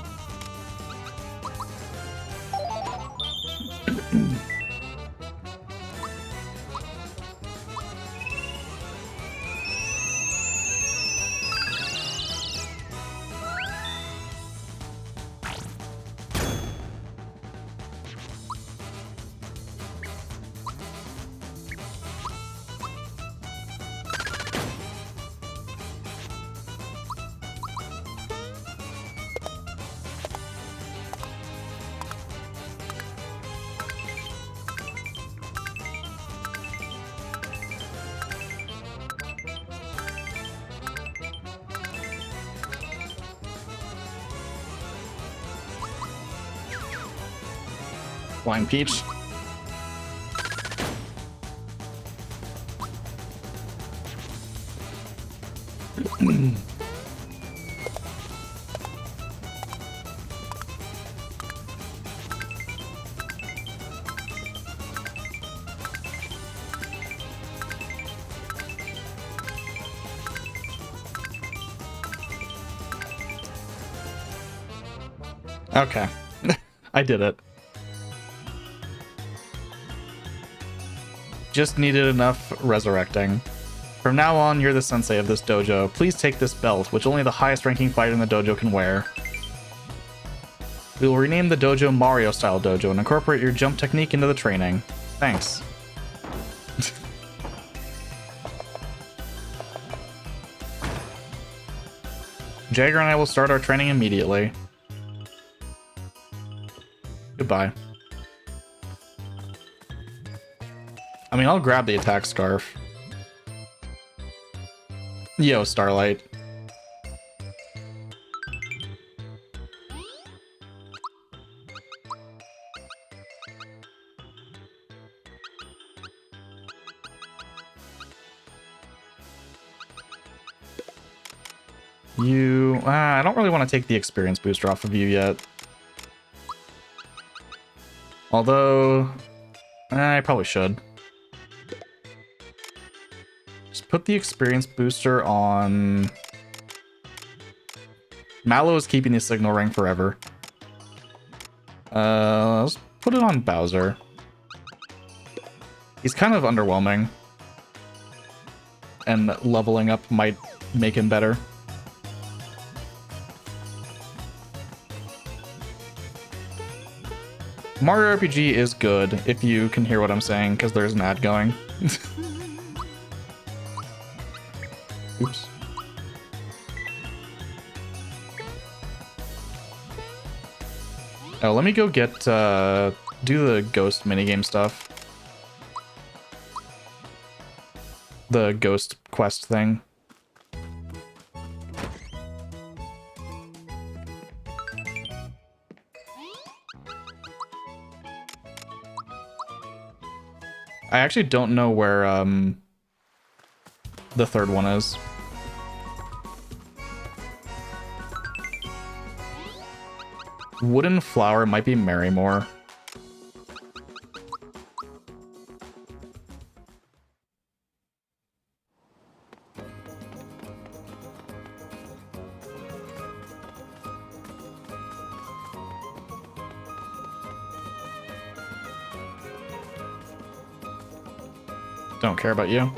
[SPEAKER 1] Blind Peach. Okay. I did it. Just needed enough resurrecting. From now on, you're the sensei of this dojo. Please take this belt, which only the highest ranking fighter in the dojo can wear. We will rename the dojo Mario-style dojo and incorporate your jump technique into the training. Thanks. Jagger and I will start our training immediately. Goodbye. I mean, I'll grab the attack scarf. Yo, Starlight. You... I don't really want to take the experience booster off of you yet. Although... I probably should. Just put the experience booster on... Mallow is keeping the signal ring forever. Let's put it on Bowser. He's kind of underwhelming. And leveling up might make him better. Mario RPG is good, if you can hear what I'm saying, because there's an ad going. Oops. Oh, let me go get, do the ghost minigame stuff. The ghost quest thing. I actually don't know where, the third one is. Wooden Flower might be Marymore. Don't care about you.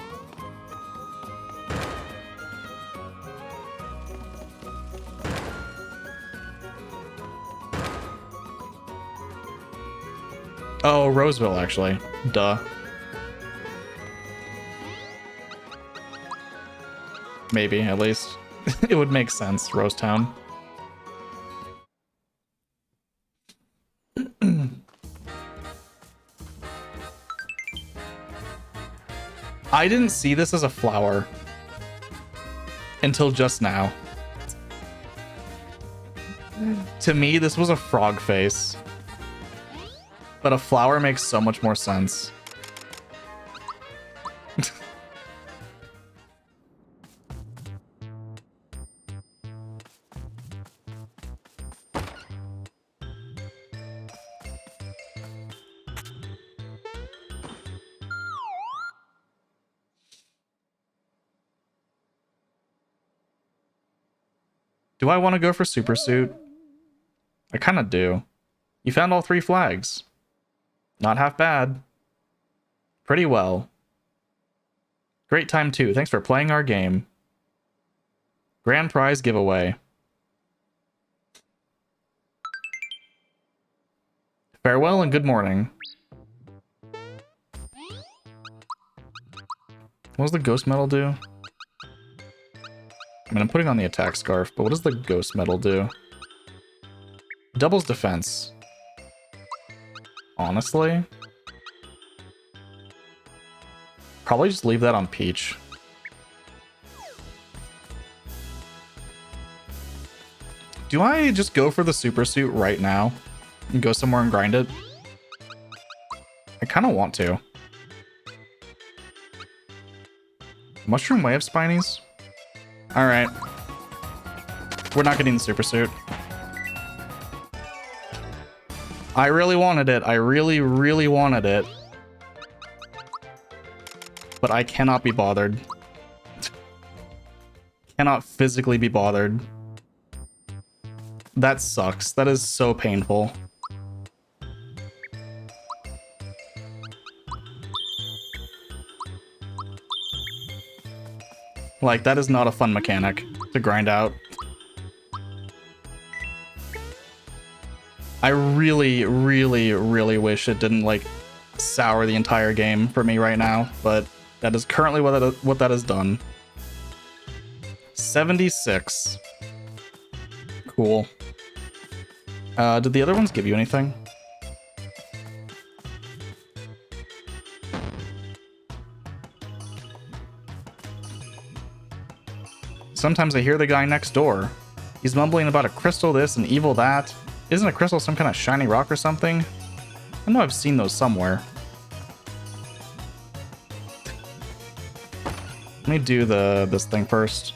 [SPEAKER 1] Oh, Roseville, actually. Duh. Maybe, at least. It would make sense, Rosetown. I didn't see this as a flower until just now. To me, this was a frog face. But a flower makes so much more sense. Do I want to go for Super Suit? I kind of do. You found all 3 flags. Not half bad. Pretty well. Great time too. Thanks for playing our game. Grand prize giveaway. Farewell and good morning. What does the ghost medal do? I mean, I'm putting on the attack scarf, but what does the ghost medal do? Doubles defense. Honestly? Probably just leave that on Peach. Do I just go for the super suit right now? And go somewhere and grind it? I kind of want to. Mushroom Way of Spinies? Alright. We're not getting the super suit. I really wanted it. I really, really wanted it. But I cannot be bothered. Cannot physically be bothered. That sucks. That is so painful. Like, that is not a fun mechanic to grind out. I really, really, really wish it didn't, like, sour the entire game for me right now, but that is currently what that has done. 76. Cool. Did the other ones give you anything? Sometimes I hear the guy next door. He's mumbling about a crystal this and evil that. Isn't a crystal some kind of shiny rock or something? I know I've seen those somewhere. Let me do this thing first.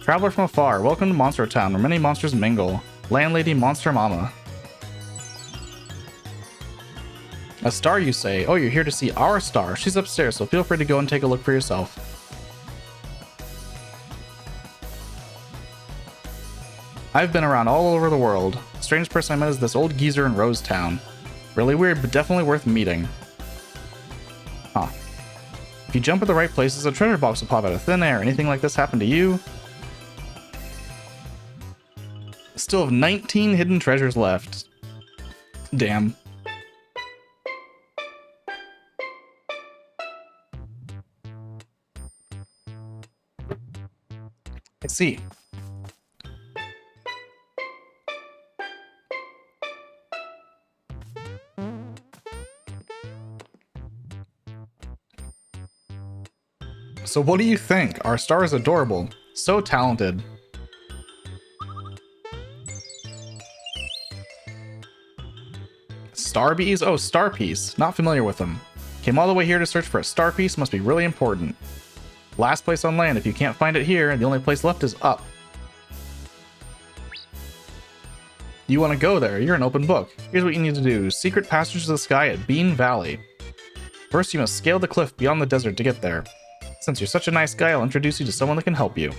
[SPEAKER 1] Traveler from afar, welcome to Monster Town, where many monsters mingle. Landlady Monster Mama. A star, you say? Oh, you're here to see our star. She's upstairs, so feel free to go and take a look for yourself. I've been around all over the world. The strangest person I met is this old geezer in Rosetown. Really weird, but definitely worth meeting. Huh. If you jump at the right places, a treasure box will pop out of thin air. Anything like this happen to you? Still have 19 hidden treasures left. Damn. I see. So what do you think? Our star is adorable. So talented. Star bees? Oh, star piece. Not familiar with them. Came all the way here to search for a star piece. Must be really important. Last place on land. If you can't find it here, the only place left is up. You want to go there? You're an open book. Here's what you need to do. Secret passage to the sky at Bean Valley. First, you must scale the cliff beyond the desert to get there. Since you're such a nice guy, I'll introduce you to someone that can help you.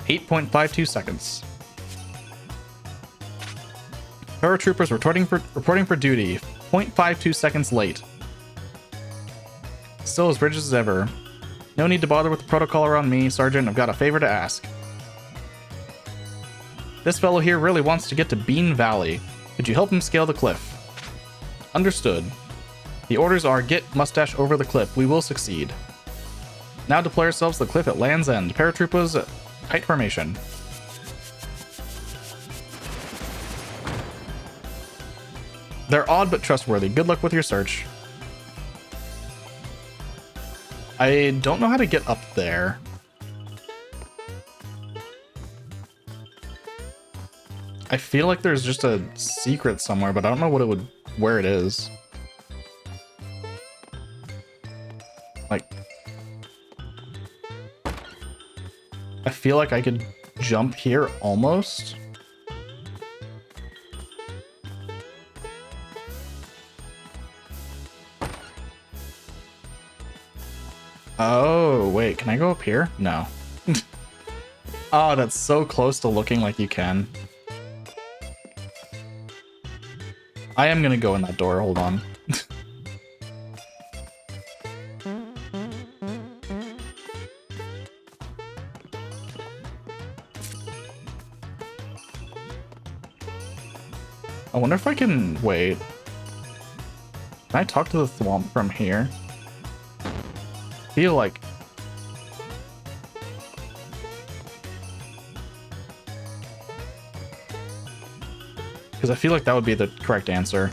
[SPEAKER 1] 8.52 seconds. Paratroopers reporting for duty. 0.52 seconds late. Still as rigid as ever. No need to bother with the protocol around me, Sergeant. I've got a favor to ask. This fellow here really wants to get to Bean Valley. Could you help him scale the cliff? Understood. The orders are get Mustache over the cliff. We will succeed. Now deploy ourselves to the cliff at Land's End. Paratroopers, tight formation. They're odd but trustworthy. Good luck with your search. I don't know how to get up there. I feel like there's just a secret somewhere, but I don't know where it is. Like, I feel like I could jump here almost. Oh, wait, can I go up here? No. Oh, that's so close to looking like you can. I am gonna go in that door, hold on. I wonder if I can... wait. Can I talk to the Thwomp from here? I feel like... because I feel like that would be the correct answer.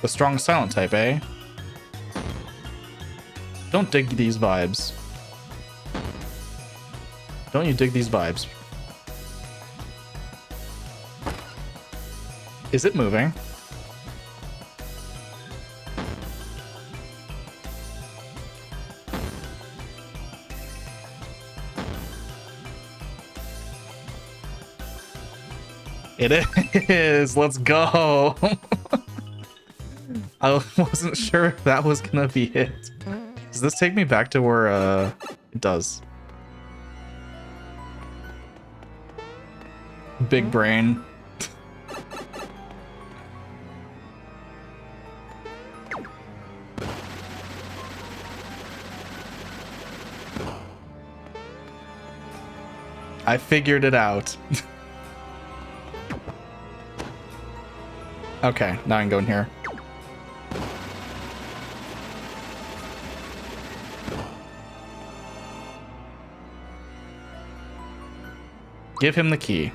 [SPEAKER 1] The strong silent type, eh? Don't dig these vibes. Don't you dig these vibes? Is it moving? It is! Let's go! I wasn't sure if that was gonna be it. Does this take me back to where, it does. Big brain. I figured it out. Okay, now I can go in here. Give him the key.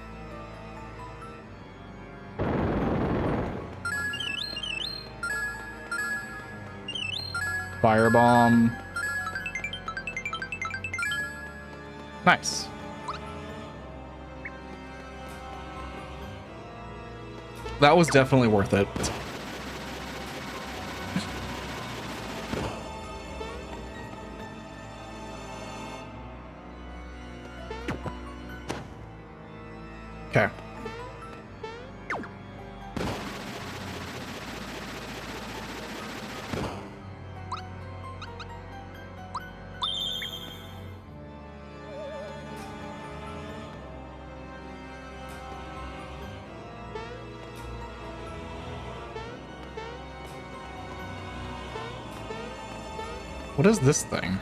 [SPEAKER 1] Firebomb. Nice. That was definitely worth it. Okay. What is this thing?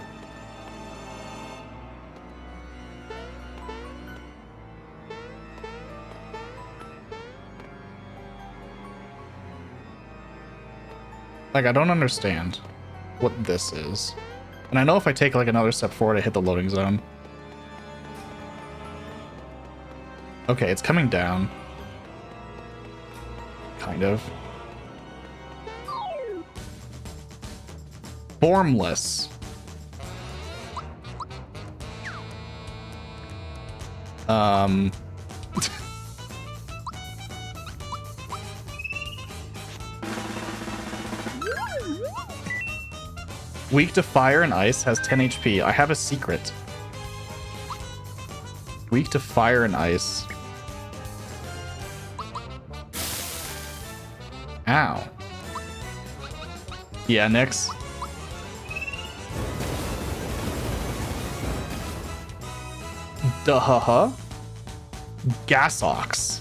[SPEAKER 1] Like, I don't understand what this is. And I know if I take like another step forward, I hit the loading zone. Okay, it's coming down. Kind of. Formless. Weak to fire and ice, has 10 HP. I have a secret. Weak to fire and ice. Ow. Yeah, Nyx. Duh. Gasox.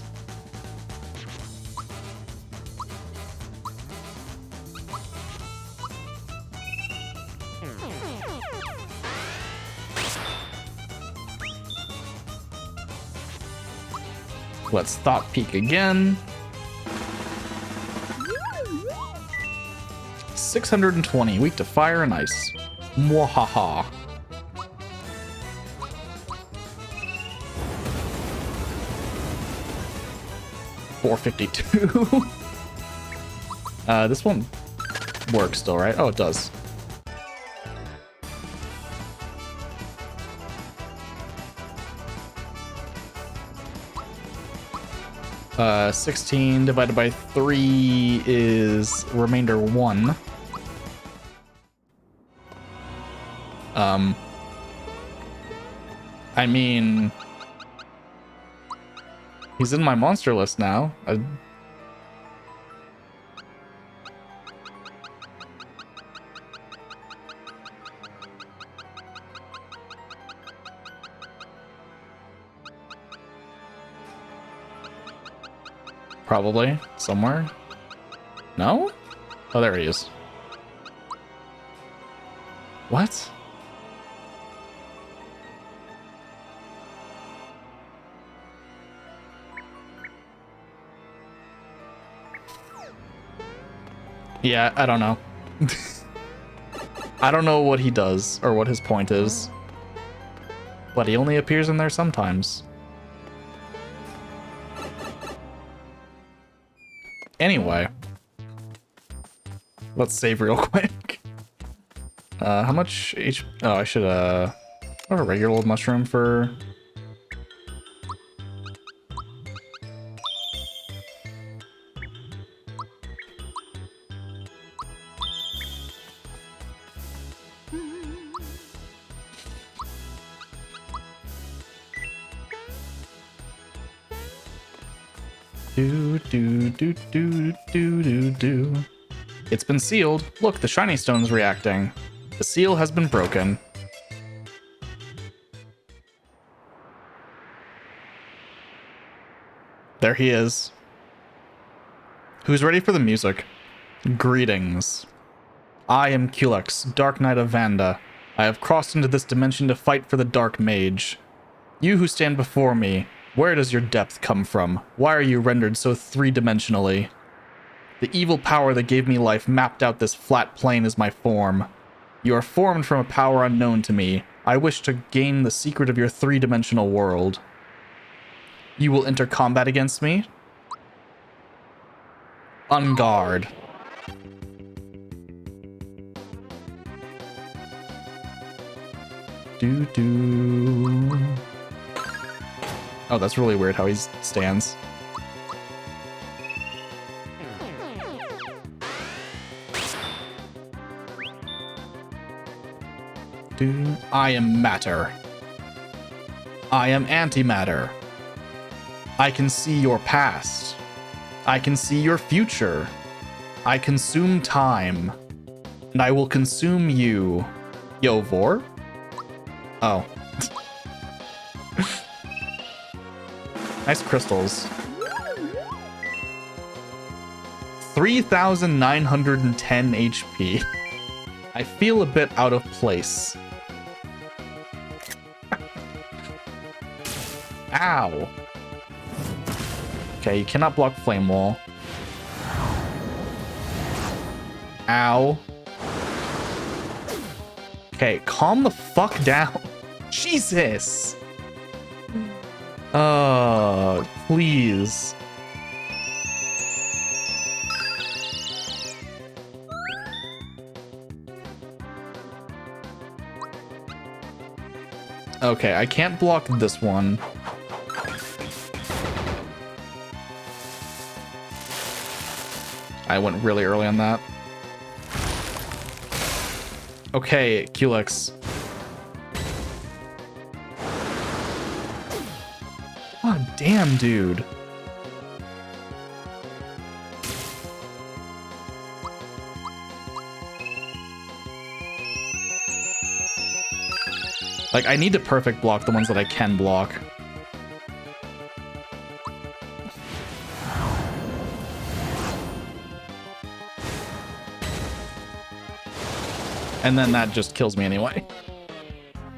[SPEAKER 1] Let's Thought Peek again. 620, weak to fire and ice. Mwahaha. $452. This one works still, right? Oh, it does. Uh, 16 divided by 3 is remainder 1. I mean, he's in my monster list now. Probably somewhere. No? Oh, there he is. What? Yeah, I don't know. I don't know what he does or what his point is, but he only appears in there sometimes. Anyway, let's save real quick. How much each? Oh, I should have a regular old mushroom for. Do. It's been sealed. Look, the shiny stone's reacting. The seal has been broken. There he is. Who's ready for the music? Greetings. I am Culex, Dark Knight of Vanda. I have crossed into this dimension to fight for the Dark Mage. You who stand before me, where does your depth come from? Why are you rendered so three-dimensionally? The evil power that gave me life mapped out this flat plane as my form. You are formed from a power unknown to me. I wish to gain the secret of your three-dimensional world. You will enter combat against me? On guard. Oh, that's really weird how he stands. I am matter. I am antimatter. I can see your past. I can see your future. I consume time. And I will consume you. Yo, Vor? Oh. Nice crystals. 3,910 HP. I feel a bit out of place. Ow. Okay, you cannot block Flame Wall. Ow. Okay, calm the fuck down. Jesus. Please. Okay, I can't block this one. I went really early on that. Okay, Culex. Oh, damn, dude. Like, I need to perfect block the ones that I can block. And then that just kills me anyway.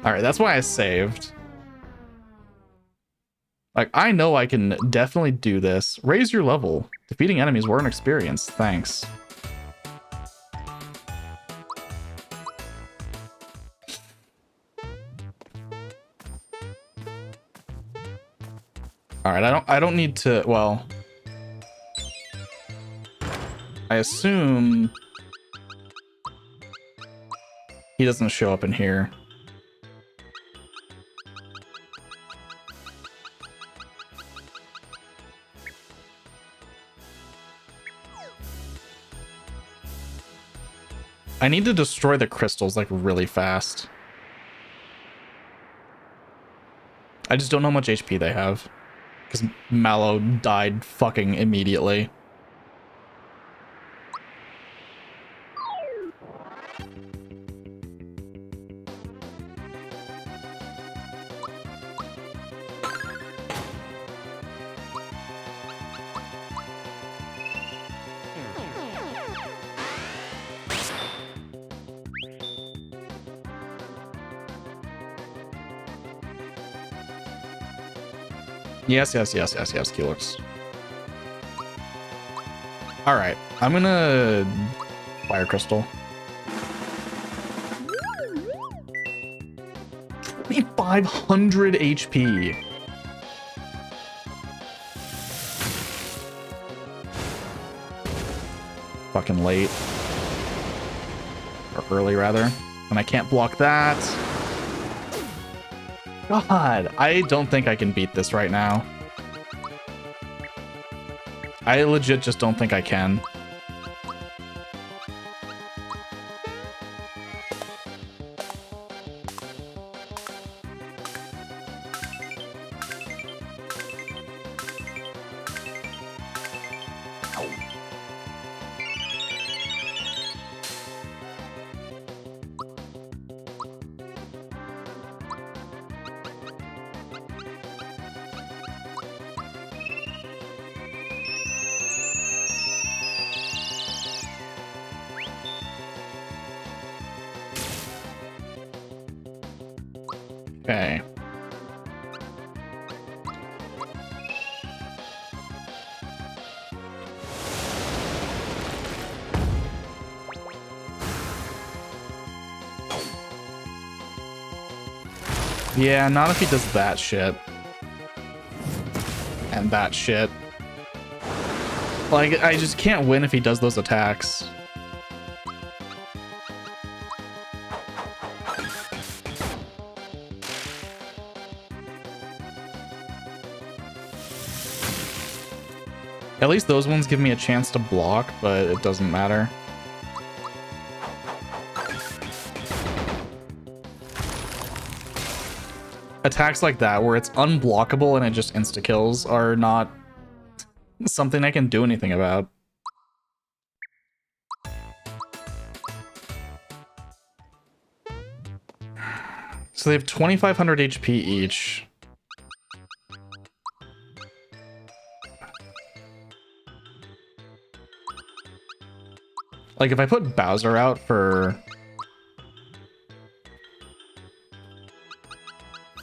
[SPEAKER 1] All right, that's why I saved. Like, I know I can definitely do this. Raise your level. Defeating enemies were an experience. Thanks. All right, I don't need to, well, I assume he doesn't show up in here. I need to destroy the crystals like really fast. I just don't know how much HP they have. Because Mallow died fucking immediately. Yes, Keylux. All right, I'm gonna fire crystal. 2,500 HP. Fucking late. Or early, rather. And I can't block that. God, I don't think I can beat this right now. I legit just don't think I can. Okay. Yeah, not if he does that shit. And that shit. Like, I just can't win if he does those attacks. At least those ones give me a chance to block, but it doesn't matter. Attacks like that, where it's unblockable and it just insta-kills, are not something I can do anything about. So they have 2,500 HP each. Like, if I put Bowser out for...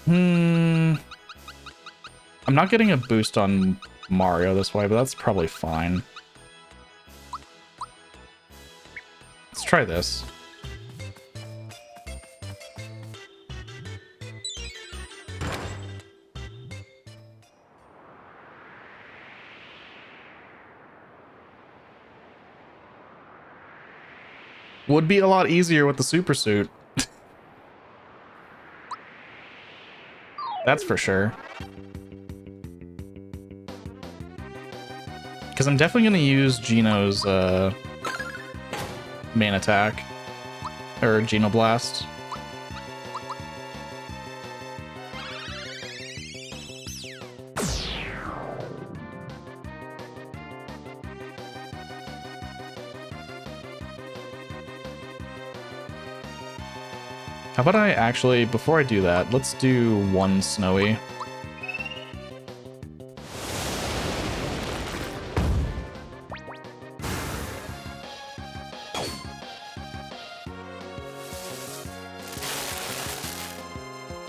[SPEAKER 1] I'm not getting a boost on Mario this way, but that's probably fine. Let's try this. Would be a lot easier with the super suit. That's for sure. Because I'm definitely going to use Geno's main attack. Or Geno Blast. How about I actually, before I do that, let's do one snowy.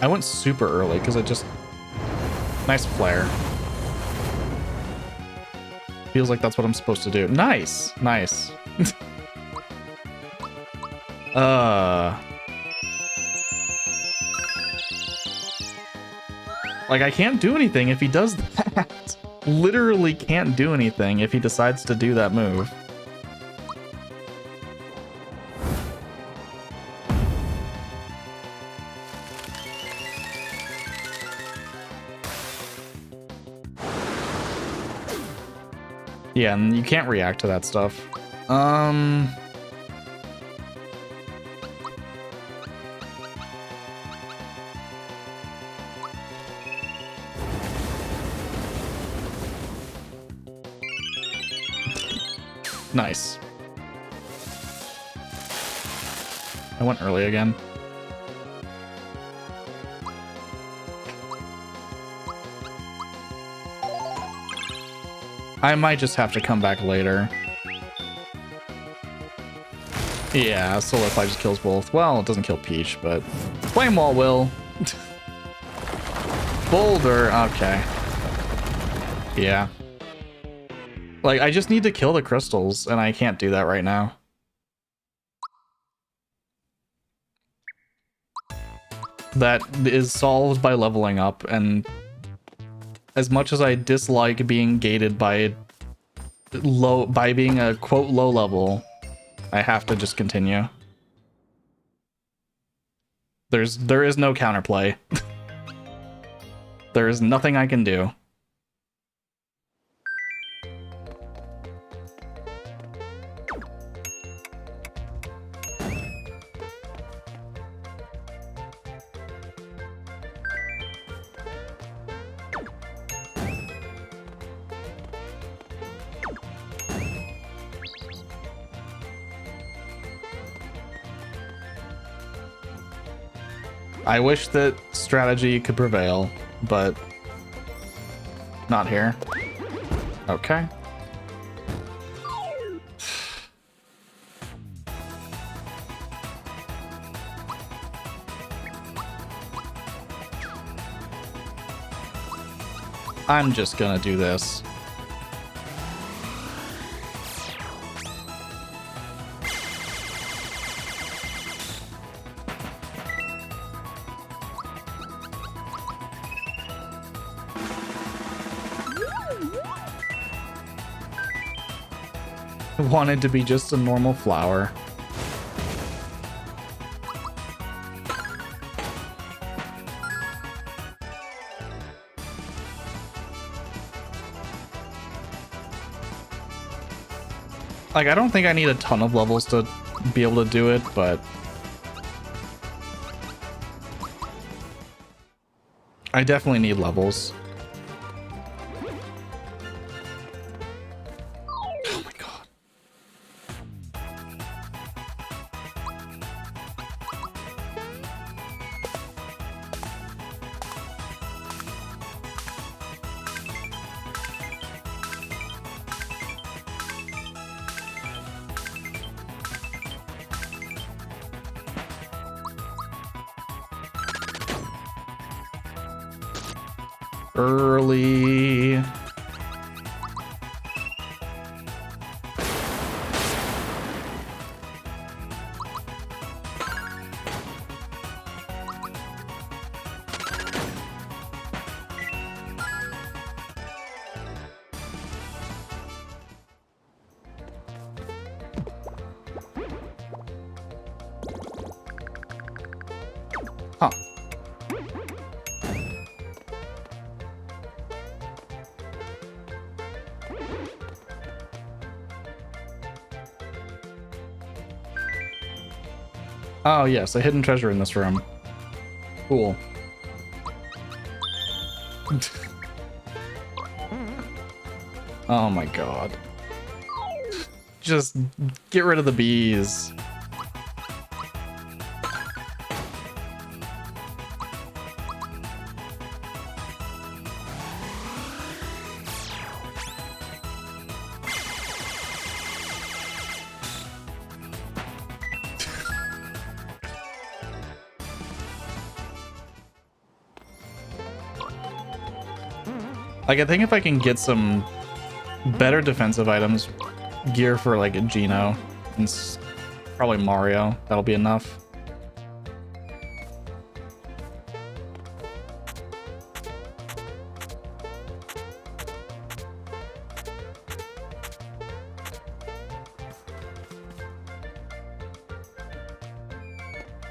[SPEAKER 1] I went super early because I just... Nice flare. Feels like that's what I'm supposed to do. Nice! Nice. Like, I can't do anything if he does that. Literally can't do anything if he decides to do that move. Yeah, and you can't react to that stuff. Nice. I went early again. I might just have to come back later. Yeah, Solar Fly just kills both. Well, it doesn't kill Peach, but Flame Wall will. Boulder, okay. Yeah. Like, I just need to kill the crystals, and I can't do that right now. That is solved by leveling up, and as much as I dislike being gated by being a quote low level, I have to just continue. There is no counterplay. There is nothing I can do. I wish that strategy could prevail, but not here. Okay. I'm just gonna do this. Wanted to be just a normal flower. Like, I don't think I need a ton of levels to be able to do it, but I definitely need levels. Early. Huh. Oh yes, a hidden treasure in this room. Cool. Oh my god. Just get rid of the bees. Like, I think if I can get some better defensive items, gear for like a Geno and probably Mario, that'll be enough.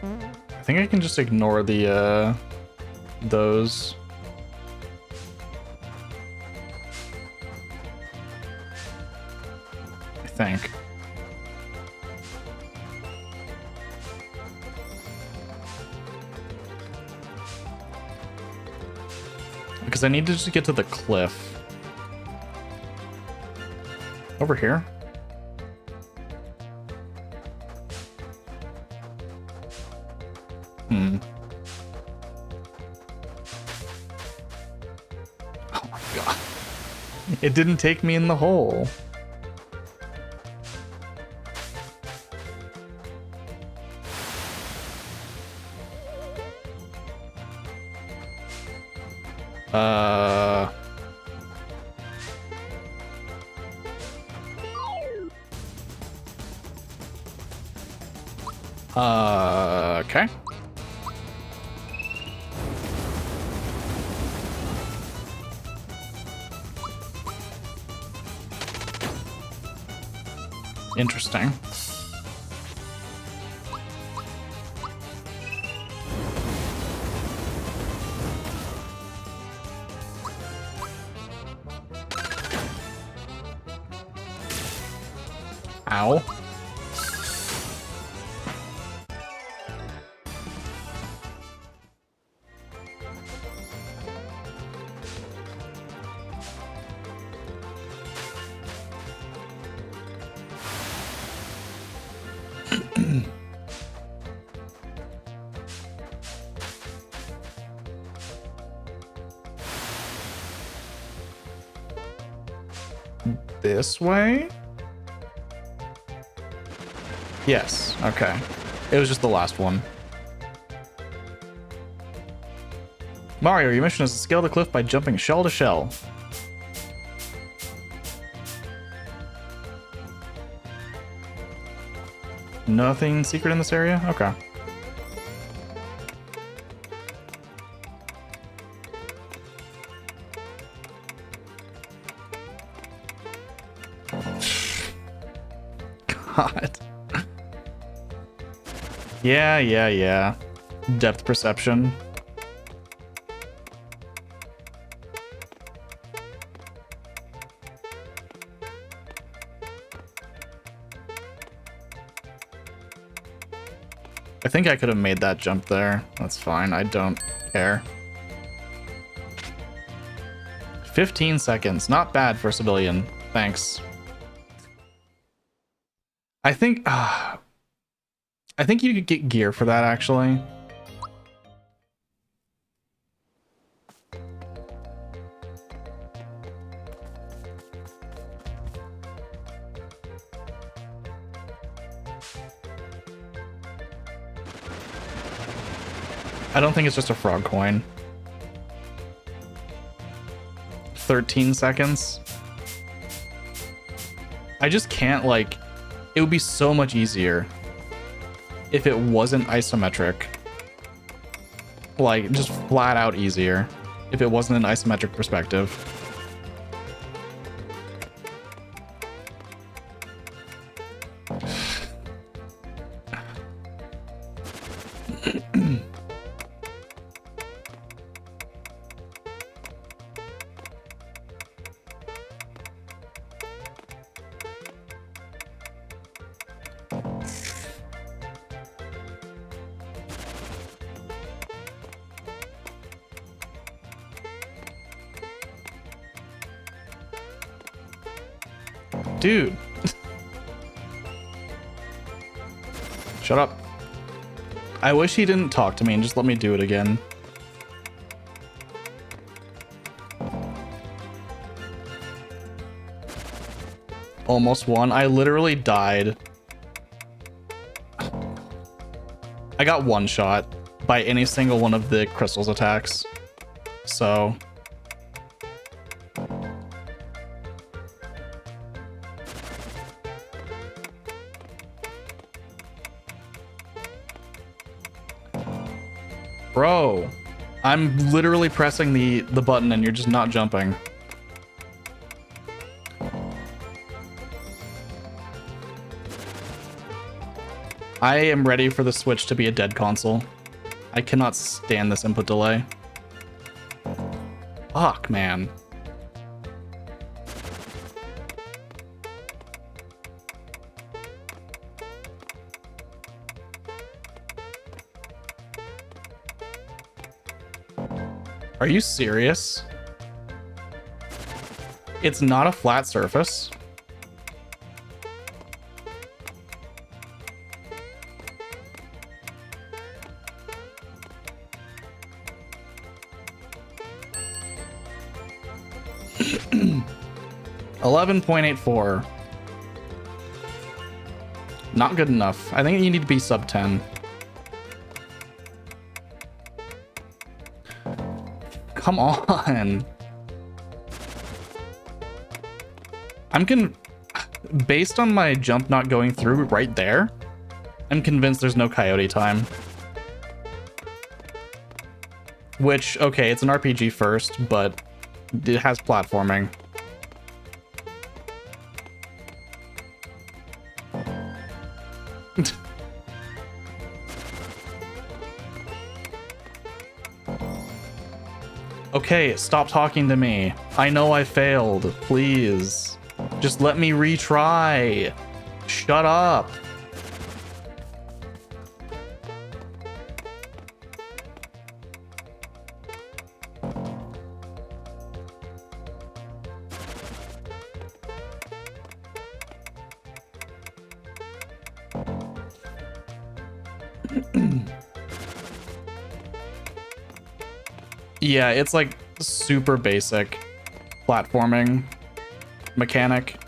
[SPEAKER 1] I think I can just ignore the those. I think. Because I need to just get to the cliff. Over here? Oh my god. It didn't take me in the hole. Okay. Interesting. Ow. This way? Yes, okay. It was just the last one. Mario, your mission is to scale the cliff by jumping shell to shell. Nothing secret in this area? Okay. God. Yeah. Depth perception. I think I could have made that jump there. That's fine. I don't care. 15 seconds. Not bad for a civilian. Thanks. I think you could get gear for that, actually. I don't think it's just a frog coin. 13 seconds. I just can't, like... It would be so much easier if it wasn't isometric. Like, just flat out easier if it wasn't an isometric perspective. Dude. Shut up. I wish he didn't talk to me and just let me do it again. Almost won. I literally died. I got one shot by any single one of the crystals attacks. So Bro, I'm literally pressing the button and you're just not jumping. I am ready for the Switch to be a dead console. I cannot stand this input delay. Fuck, man. Are you serious? It's not a flat surface. $11.84. Not good enough. I think you need to be sub 10. Come on. Based on my jump not going through right there, I'm convinced there's no coyote time. Which, okay, it's an RPG first, but it has platforming. Okay, stop talking to me. I know I failed. Please. Just let me retry. Shut up. Yeah, it's like super basic platforming mechanic.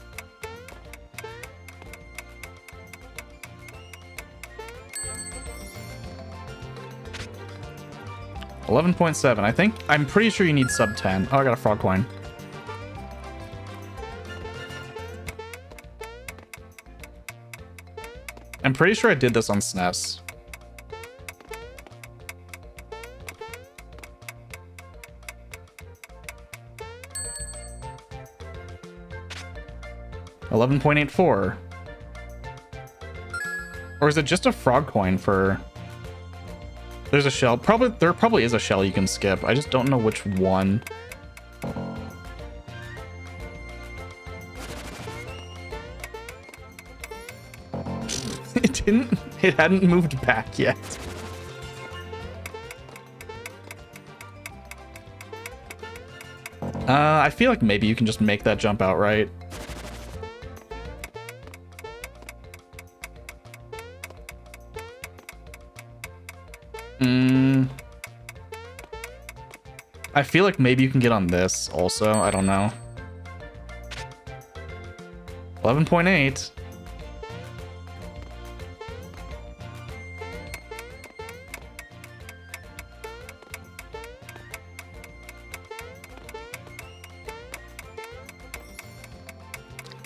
[SPEAKER 1] $11.7. I'm pretty sure you need sub 10. Oh, I got a frog coin. I'm pretty sure I did this on SNES. $11.84. Or is it just a frog coin for... There's a shell. There probably is a shell you can skip. I just don't know which one. It hadn't moved back yet. I feel like maybe you can just make that jump outright. I feel like maybe you can get on this also. I don't know. 11.8.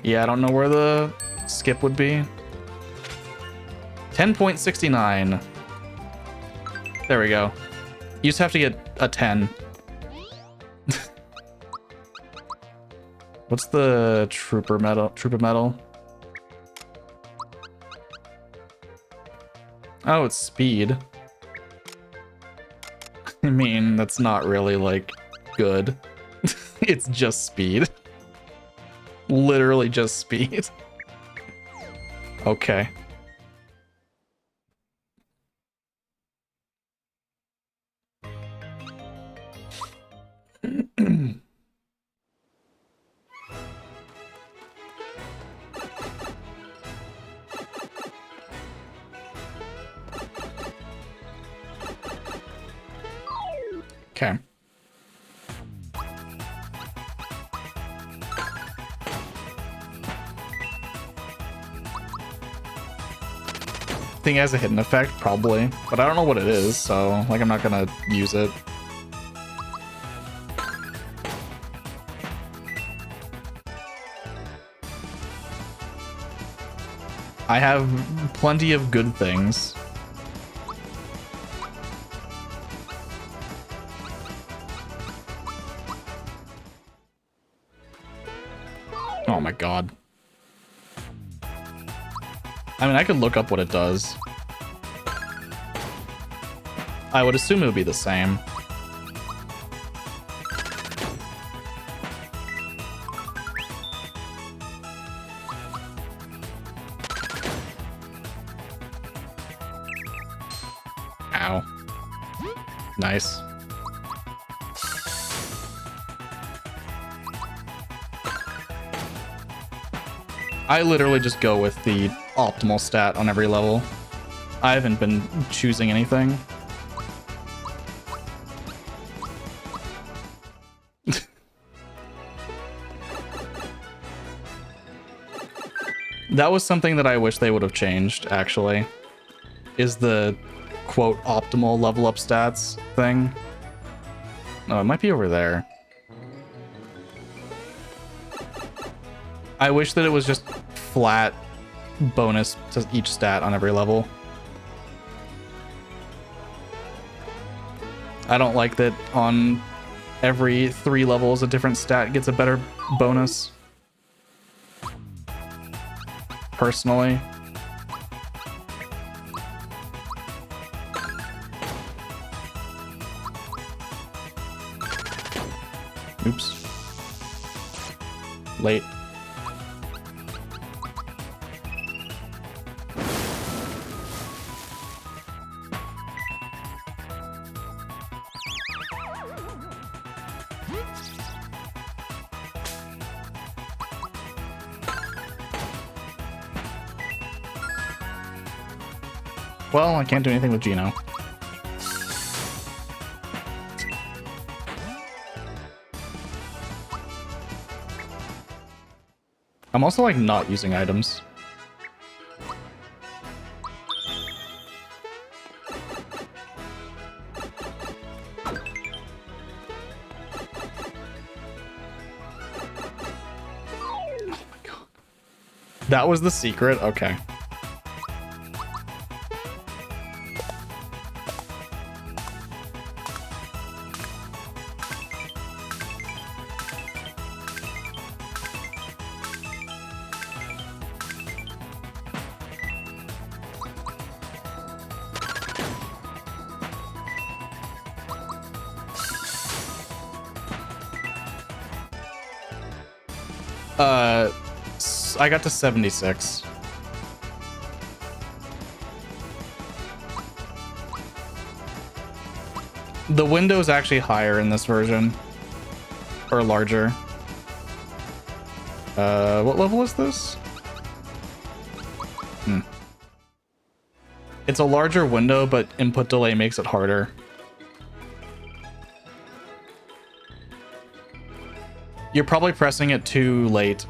[SPEAKER 1] Yeah, I don't know where the skip would be. 10.69. There we go. You just have to get a 10. What's the trooper medal? Oh, it's speed. I mean, that's not really like good. It's just speed. Literally just speed. Okay. Okay. Thing has a hidden effect, probably, but I don't know what it is, so like I'm not gonna use it. I have plenty of good things. god. I mean, I could look up what it does. I would assume it would be the same. Ow. Nice. I literally just go with the optimal stat on every level. I haven't been choosing anything. That was something that I wish they would have changed, actually. Is the, quote, optimal level up stats thing. No, it might be over there. I wish that it was just flat bonus to each stat on every level. I don't like that on every 3 levels a different stat gets a better bonus. Personally. Oops. Late. Well, I can't do anything with Gino. I'm also like not using items. Oh my god. That was the secret? Okay. I got to 76. The window's actually higher in this version. Or larger. What level is this? It's a larger window, but input delay makes it harder. You're probably pressing it too late.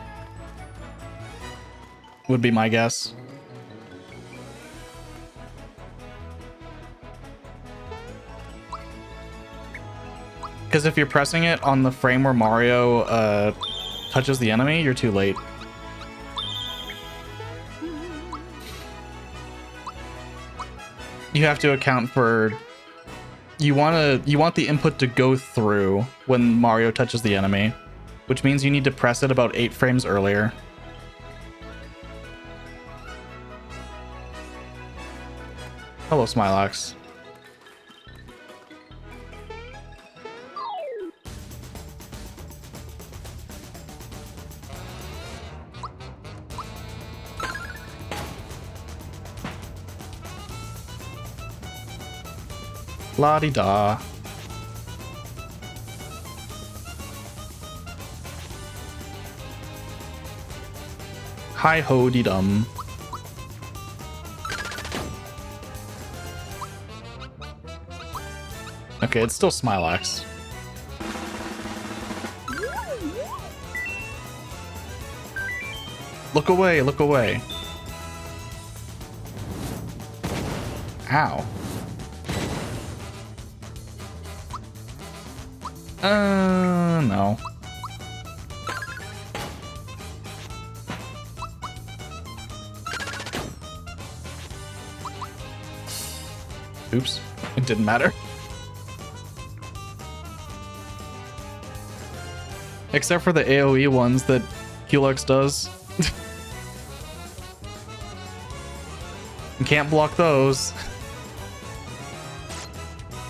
[SPEAKER 1] Would be my guess. Because if you're pressing it on the frame where Mario touches the enemy, you're too late. You have to account for... You want the input to go through when Mario touches the enemy, which means you need to press it about 8 frames earlier. Hello, Smilax. La-di-da. Hi-ho-de-dum. Okay, it's still Smilax. Look away, look away. Ow. No. Oops, it didn't matter. Except for the AoE ones that Culux does. You can't block those.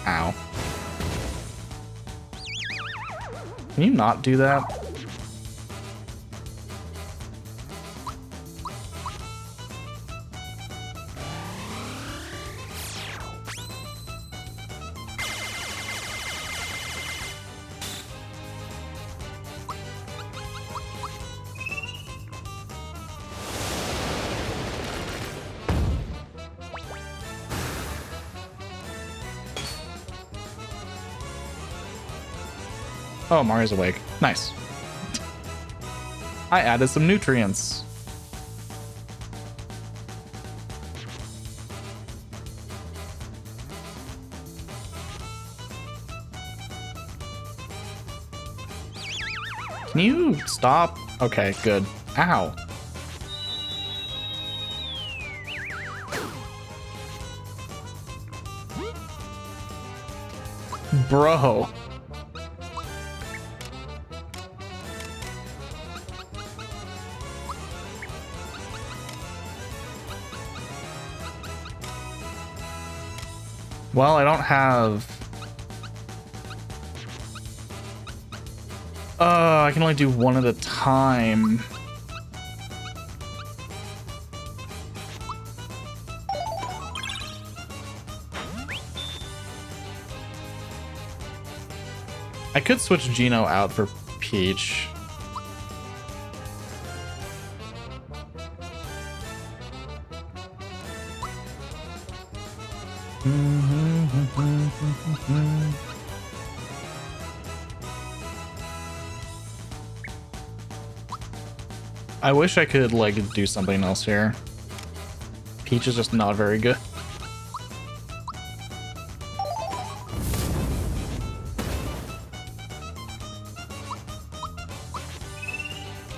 [SPEAKER 1] Ow. Can you not do that? Oh, Mario's awake. Nice. I added some nutrients. Can you stop? Okay, good. Ow. Bro. Well, I don't have... I can only do one at a time. I could switch Gino out for Peach. I wish I could, like, do something else here. Peach is just not very good.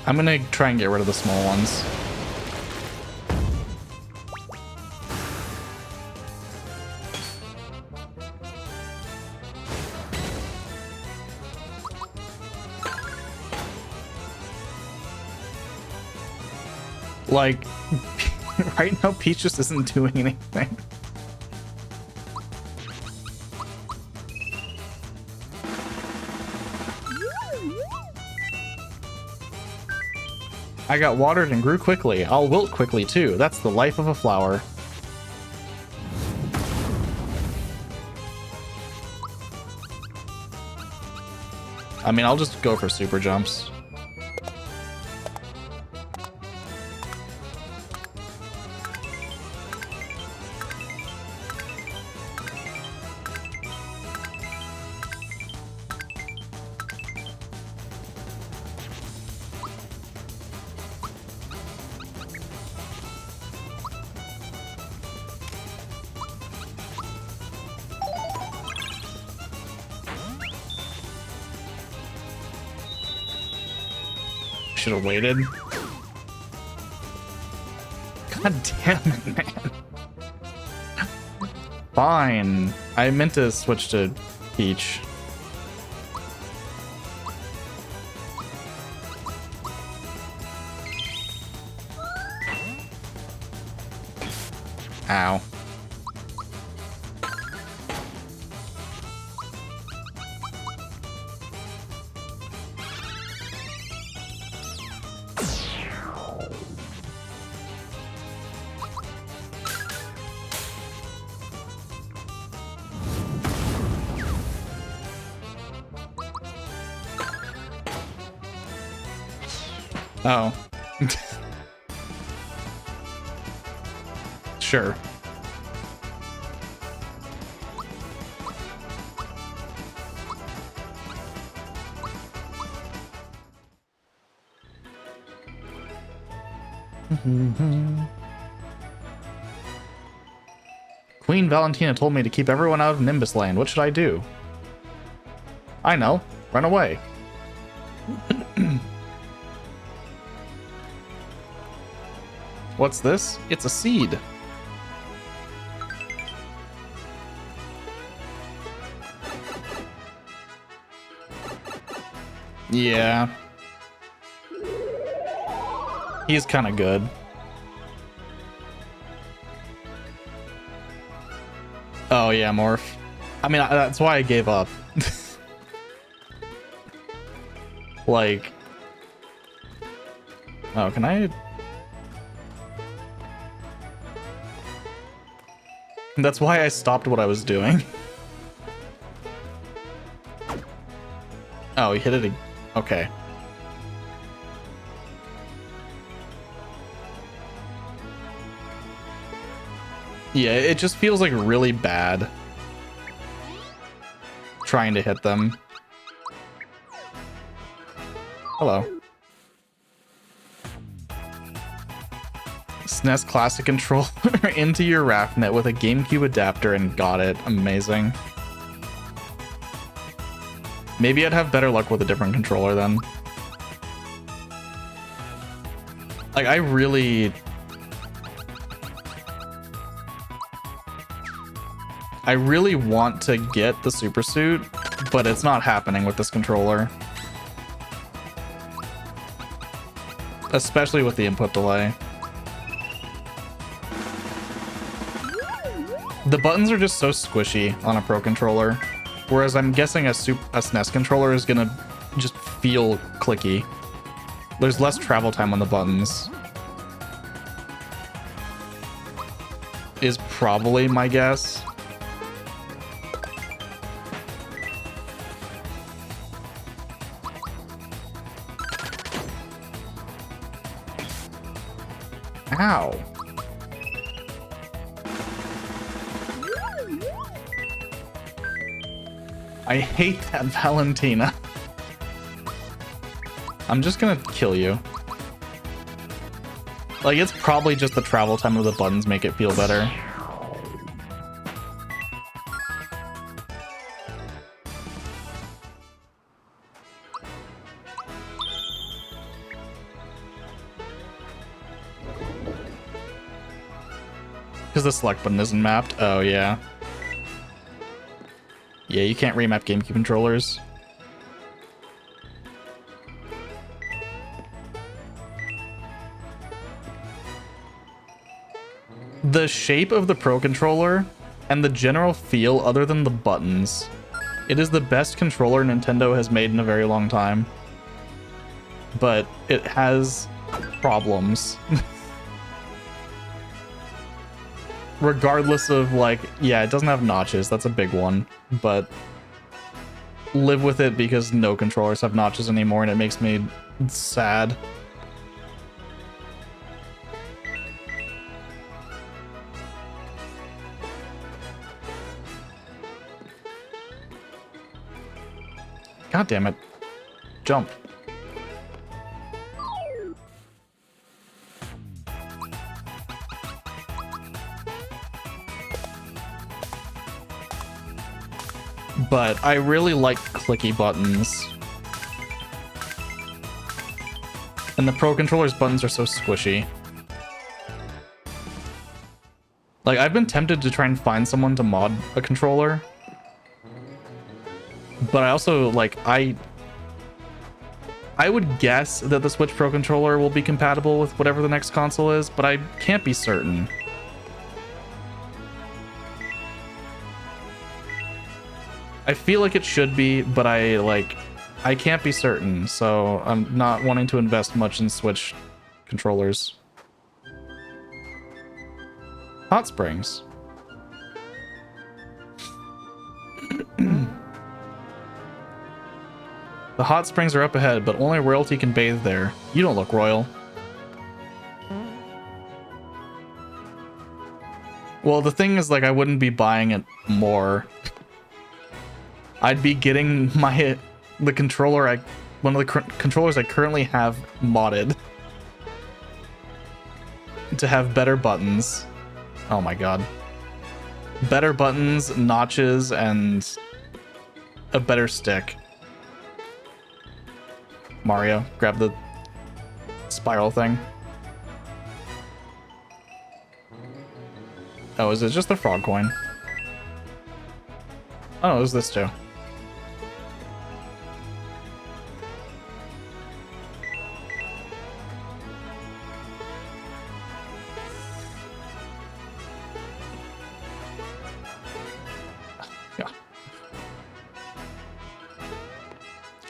[SPEAKER 1] I'm gonna try and get rid of the small ones. Like, right now, Peach just isn't doing anything. I got watered and grew quickly. I'll wilt quickly, too. That's the life of a flower. I mean, I'll just go for super jumps. Should have waited. God damn it, man. Fine. I meant to switch to Peach. Ow. Oh. Sure. Queen Valentina told me to keep everyone out of Nimbus Land. What should I do? I know. Run away. What's this? It's a seed. Yeah. He's kind of good. Oh yeah, Morph. I mean, that's why I gave up. Like, oh, can I? That's why I stopped what I was doing. Oh, he hit it. Okay. Yeah, it just feels like really bad trying to hit them. Hello. SNES Classic controller into your RAFnet with a GameCube adapter and got it. Amazing. Maybe I'd have better luck with a different controller then. Like, I really want to get the Super Suit, but it's not happening with this controller. Especially with the input delay. The buttons are just so squishy on a Pro controller, whereas I'm guessing a SNES controller is gonna just feel clicky. There's less travel time on the buttons. Is probably my guess. Ow. I hate that, Valentina. I'm just gonna kill you. Like, it's probably just the travel time of the buttons make it feel better. Because the select button isn't mapped? Oh, yeah. Yeah, you can't remap GameCube controllers. The shape of the Pro controller and the general feel, other than the buttons, it is the best controller Nintendo has made in a very long time. But it has problems. Regardless of, like, yeah, it doesn't have notches. That's a big one. But live with it because no controllers have notches anymore, and it makes me sad. God damn it. Jump. But I really like clicky buttons. And the Pro controller's buttons are so squishy. Like, I've been tempted to try and find someone to mod a controller. But I also, like, I would guess that the Switch Pro controller will be compatible with whatever the next console is, but I can't be certain. I feel like it should be, but I can't be certain, so I'm not wanting to invest much in Switch controllers. Hot Springs. The hot springs are up ahead, but only royalty can bathe there. You don't look royal. Well, the thing is, like, I wouldn't be buying it more. I'd be getting the controller one of the controllers I currently have modded to have better buttons. Oh my god. Better buttons, notches, and a better stick. Mario, grab the spiral thing. Oh, is it just the frog coin? Oh, it was this too.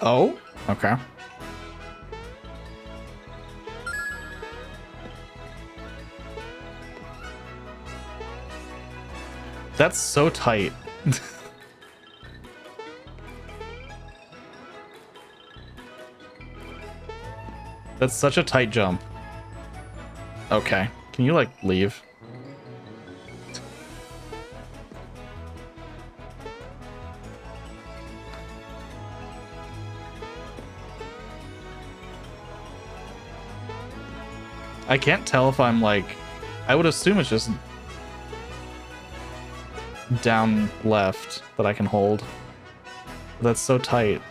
[SPEAKER 1] Oh, okay. That's so tight. That's such a tight jump. Okay. Can you, like, leave? I can't tell if I'm, like... I would assume it's just down left that I can hold. That's so tight.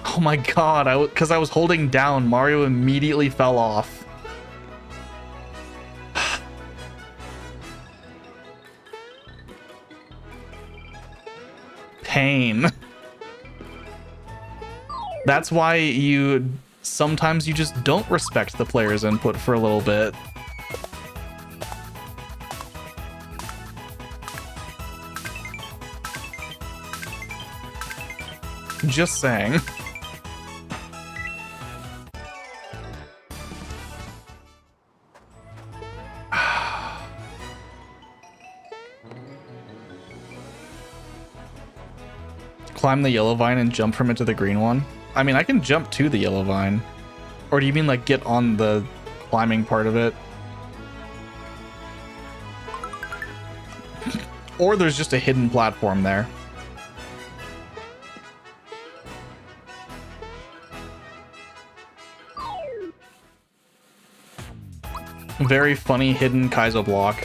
[SPEAKER 1] Oh my god, because I was holding down, Mario immediately fell off. Pain. That's why sometimes you just don't respect the player's input for a little bit. Just saying. Climb the yellow vine and jump from it to the green one? I mean, I can jump to the yellow vine. Or do you mean, like, get on the climbing part of it? Or there's just a hidden platform there. Very funny hidden Kaizo block.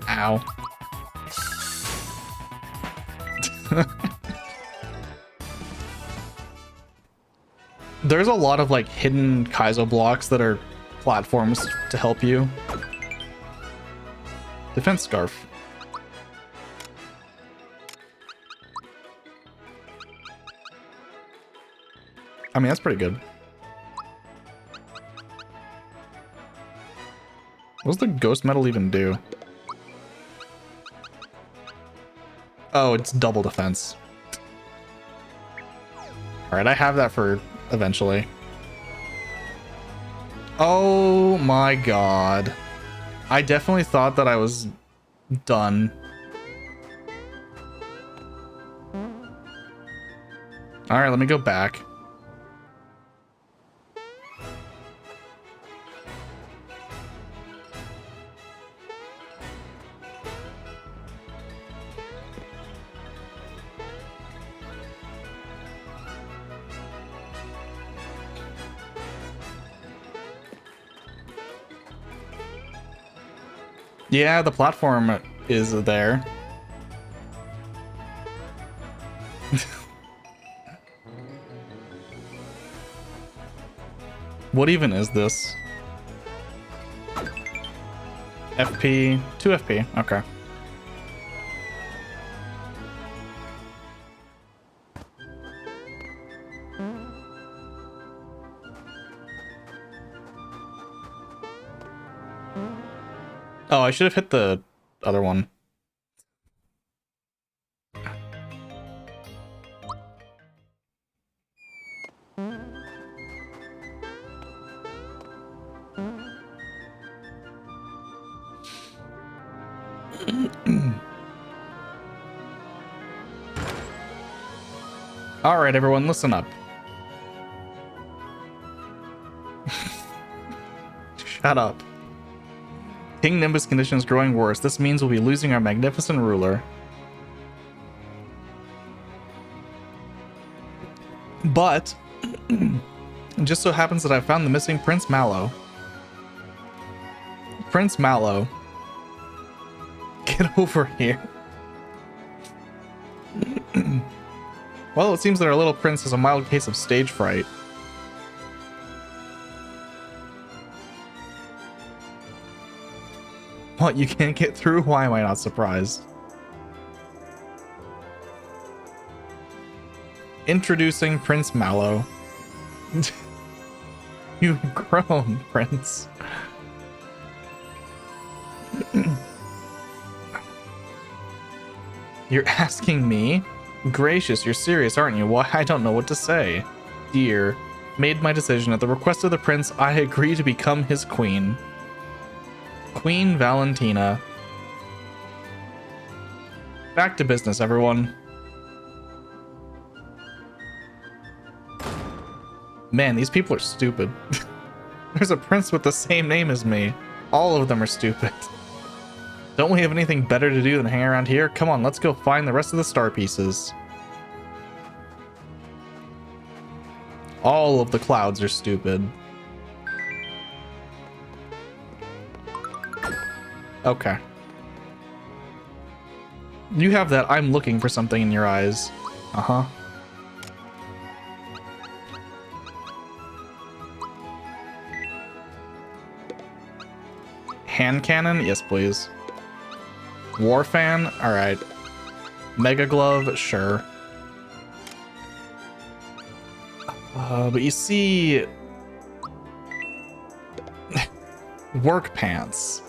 [SPEAKER 1] Ow. There's a lot of, like, hidden Kaizo blocks that are platforms to help you. Defense scarf. I mean, that's pretty good. What does the ghost medal even do? Oh, it's double defense. Alright, I have that for eventually. Oh my god. I definitely thought that I was done. Alright, let me go back. Yeah, the platform is there. What even is this? FP, 2 FP, okay. Oh, I should have hit the other one. All right, everyone, listen up. Shut up. King Nimbus condition is growing worse. This means we'll be losing our magnificent ruler. But it just so happens that I found the missing Prince Mallow. Prince Mallow. Get over here. Well, it seems that our little prince has a mild case of stage fright. What, you can't get through? Why am I not surprised? Introducing Prince Mallow. You've grown, Prince. You're asking me? Gracious, you're serious, aren't you? Why, I don't know what to say. Dear, made my decision. At the request of the prince, I agree to become his queen. Queen Valentina. Back to business, everyone. Man, these people are stupid. There's a prince with the same name as me. All of them are stupid. Don't we have anything better to do than hang around here? Come on, let's go find the rest of the star pieces. All of the clouds are stupid. Okay. You have that I'm looking for something in your eyes. Uh-huh. Hand cannon? Yes, please. War fan? Alright. Mega glove? Sure. But you see... work pants.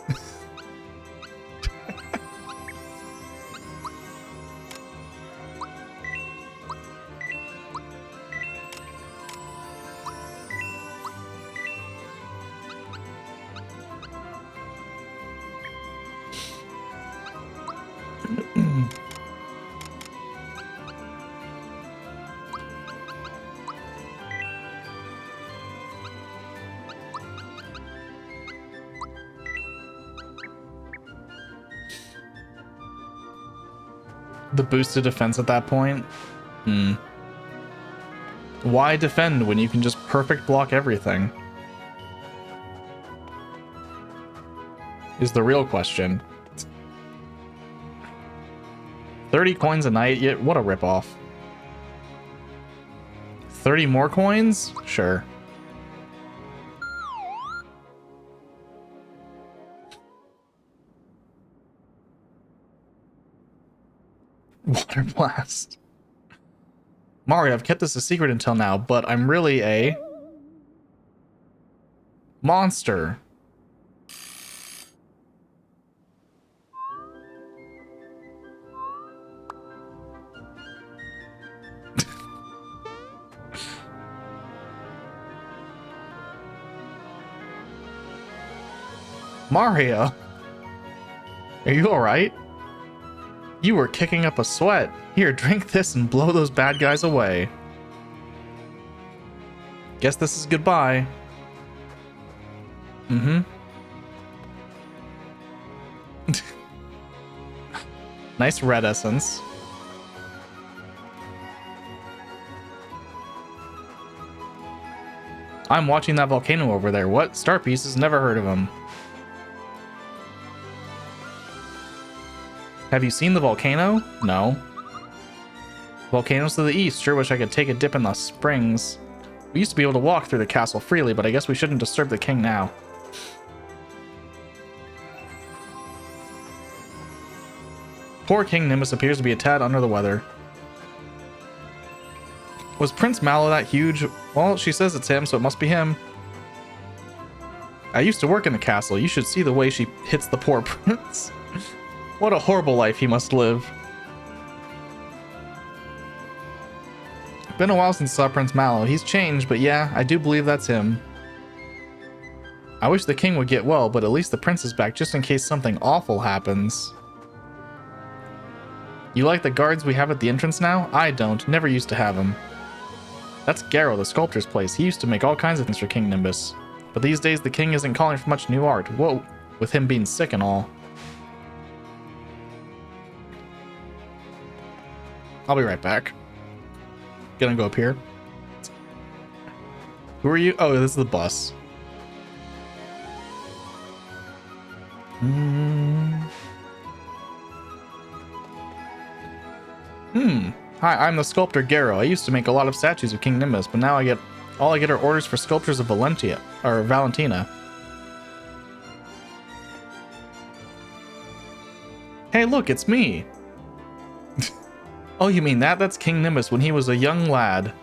[SPEAKER 1] The boosted defense at that point? Why defend when you can just perfect block everything? Is the real question. 30 coins a night? Yeah, what a ripoff. 30 more coins? Sure. Water blast. Mario, I've kept this a secret until now, but I'm really a monster. Mario, are you alright? You were kicking up a sweat. Here, drink this and blow those bad guys away. Guess this is goodbye. Mm-hmm. Nice red essence. I'm watching that volcano over there. What? Star Pieces? Never heard of him. Have you seen the volcano? No. Volcanoes to the east. Sure wish I could take a dip in the springs. We used to be able to walk through the castle freely, but I guess we shouldn't disturb the king now. Poor King Nimbus appears to be a tad under the weather. Was Prince Mallow that huge? Well, she says it's him, so it must be him. I used to work in the castle. You should see the way she hits the poor prince. What a horrible life he must live. Been a while since I saw Prince Mallow. He's changed, but yeah, I do believe that's him. I wish the king would get well, but at least the prince is back just in case something awful happens. You like the guards we have at the entrance now? I don't. Never used to have them. That's Garrow, the sculptor's place. He used to make all kinds of things for King Nimbus. But these days the king isn't calling for much new art. Whoa, with him being sick and all. I'll be right back. Gonna go up here. Who are you? Oh, this is the bus. Hi, I'm the sculptor Garrow. I used to make a lot of statues of King Nimbus, but now all I get are orders for sculptures of Valentina. Hey, look, it's me. Oh, you mean that? That's King Nimbus when he was a young lad.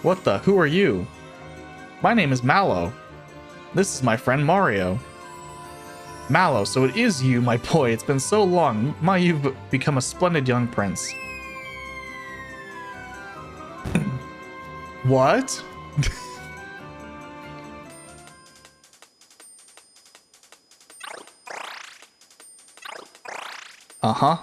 [SPEAKER 1] What the? Who are you? My name is Mallow. This is my friend Mario. Mallow, so it is you, my boy. It's been so long. You've become a splendid young prince. What? Uh-huh.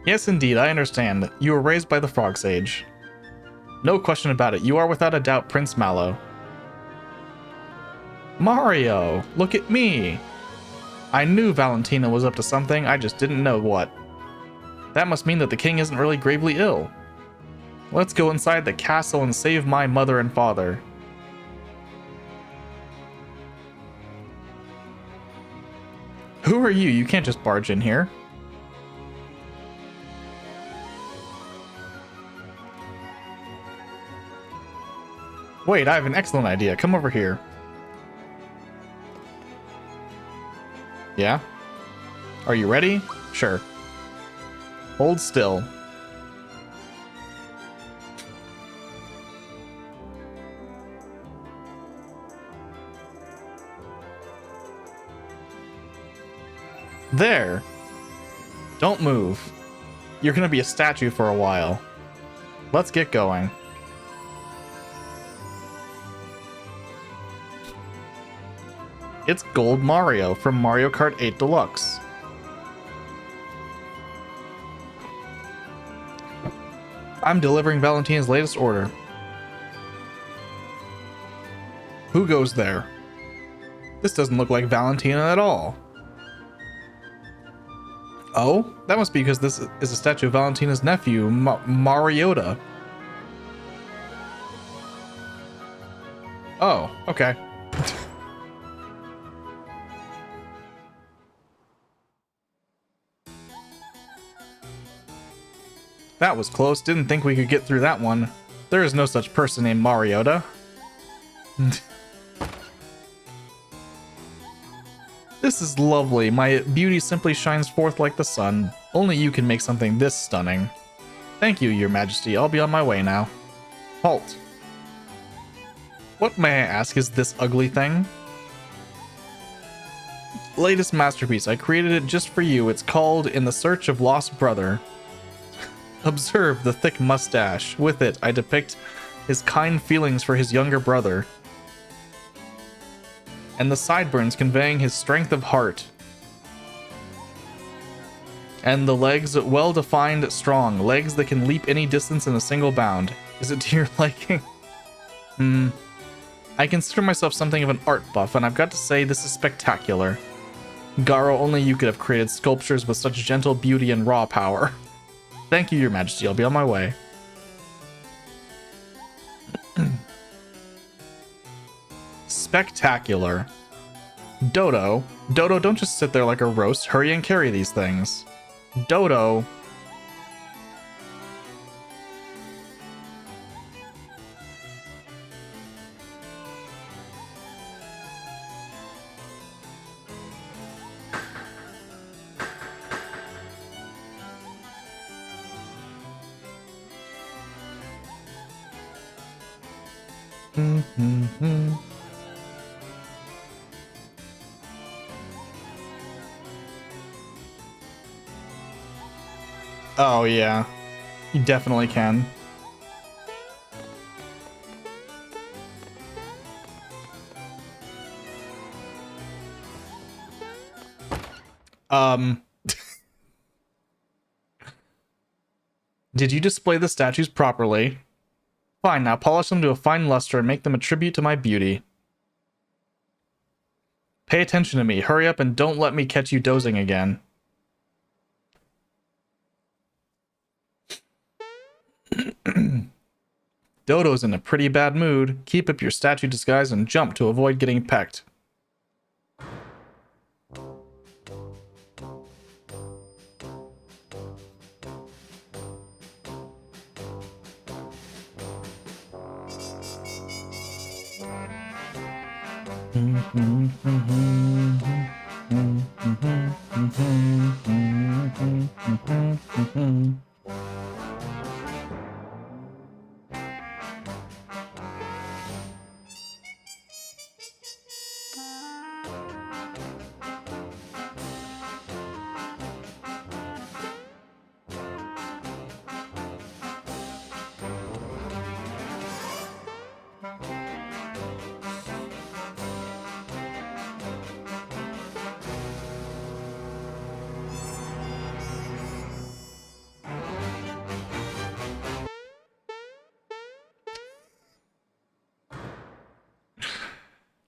[SPEAKER 1] Yes, indeed, I understand. You were raised by the Frog Sage. No question about it. You are without a doubt Prince Mallow. Mario, look at me. I knew Valentina was up to something, I just didn't know what. That must mean that the king isn't really gravely ill. Let's go inside the castle and save my mother and father. Who are you? You can't just barge in here. Wait, I have an excellent idea. Come over here. Yeah? Are you ready? Sure. Hold still. There. Don't move. You're gonna be a statue for a while. Let's get going. It's Gold Mario from Mario Kart 8 Deluxe. I'm delivering Valentina's latest order. Who goes there? This doesn't look like Valentina at all. Oh, that must be because this is a statue of Valentina's nephew, Mariota. Oh, okay. That was close. Didn't think we could get through that one. There is no such person named Mariota. This is lovely. My beauty simply shines forth like the sun. Only you can make something this stunning. Thank you, Your Majesty. I'll be on my way now. Halt. What, may I ask, is this ugly thing? Latest masterpiece. I created it just for you. It's called In the Search of Lost Brother. Observe the thick mustache. With it, I depict his kind feelings for his younger brother, and the sideburns conveying his strength of heart. And the legs, well-defined, strong. Legs that can leap any distance in a single bound. Is it to your liking? I consider myself something of an art buff, and I've got to say this is spectacular. Garo, only you could have created sculptures with such gentle beauty and raw power. Thank you, Your Majesty. I'll be on my way. Spectacular. Dodo. Dodo, don't just sit there like a roast. Hurry and carry these things. Dodo. Oh, yeah. You definitely can. Did you display the statues properly? Fine, now polish them to a fine luster and make them a tribute to my beauty. Pay attention to me. Hurry up and don't let me catch you dozing again. Dodo's in a pretty bad mood. Keep up your statue disguise and jump to avoid getting pecked.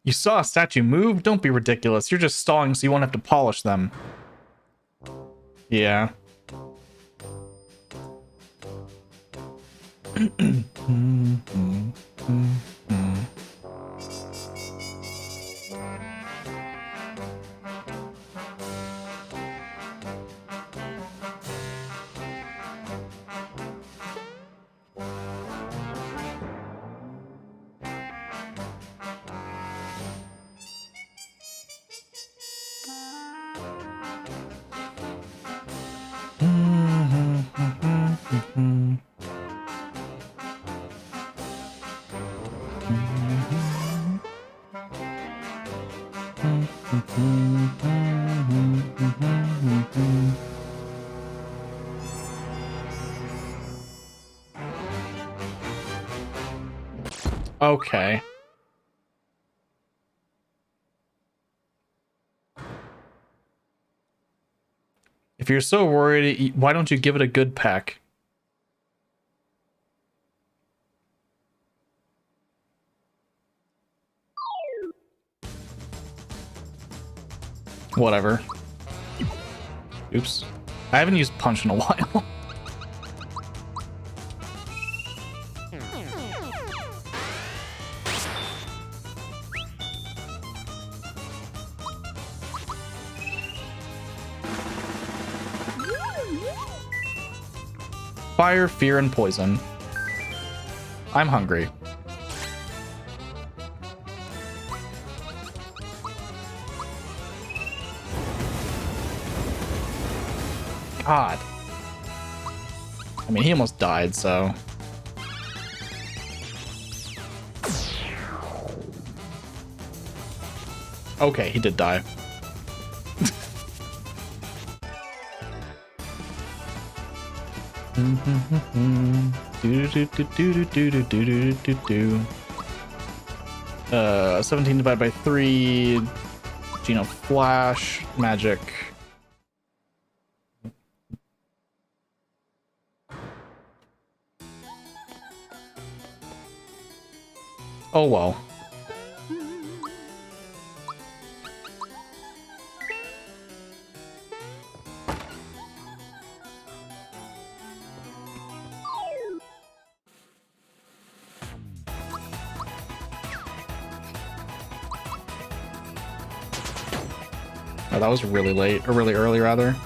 [SPEAKER 1] You saw a statue move? Don't be ridiculous. You're just stalling so you won't have to polish them. Yeah. Okay. If you're so worried, why don't you give it a good peck? Whatever. Oops. I haven't used punch in a while. Fire, fear, and poison. I'm hungry. God. I mean, he almost died, so... Okay, he did die. Do do do do do do do do do. 17 divided by 3. Geno Flash. Magic. Oh well. Oh, that was really late, or really early, rather.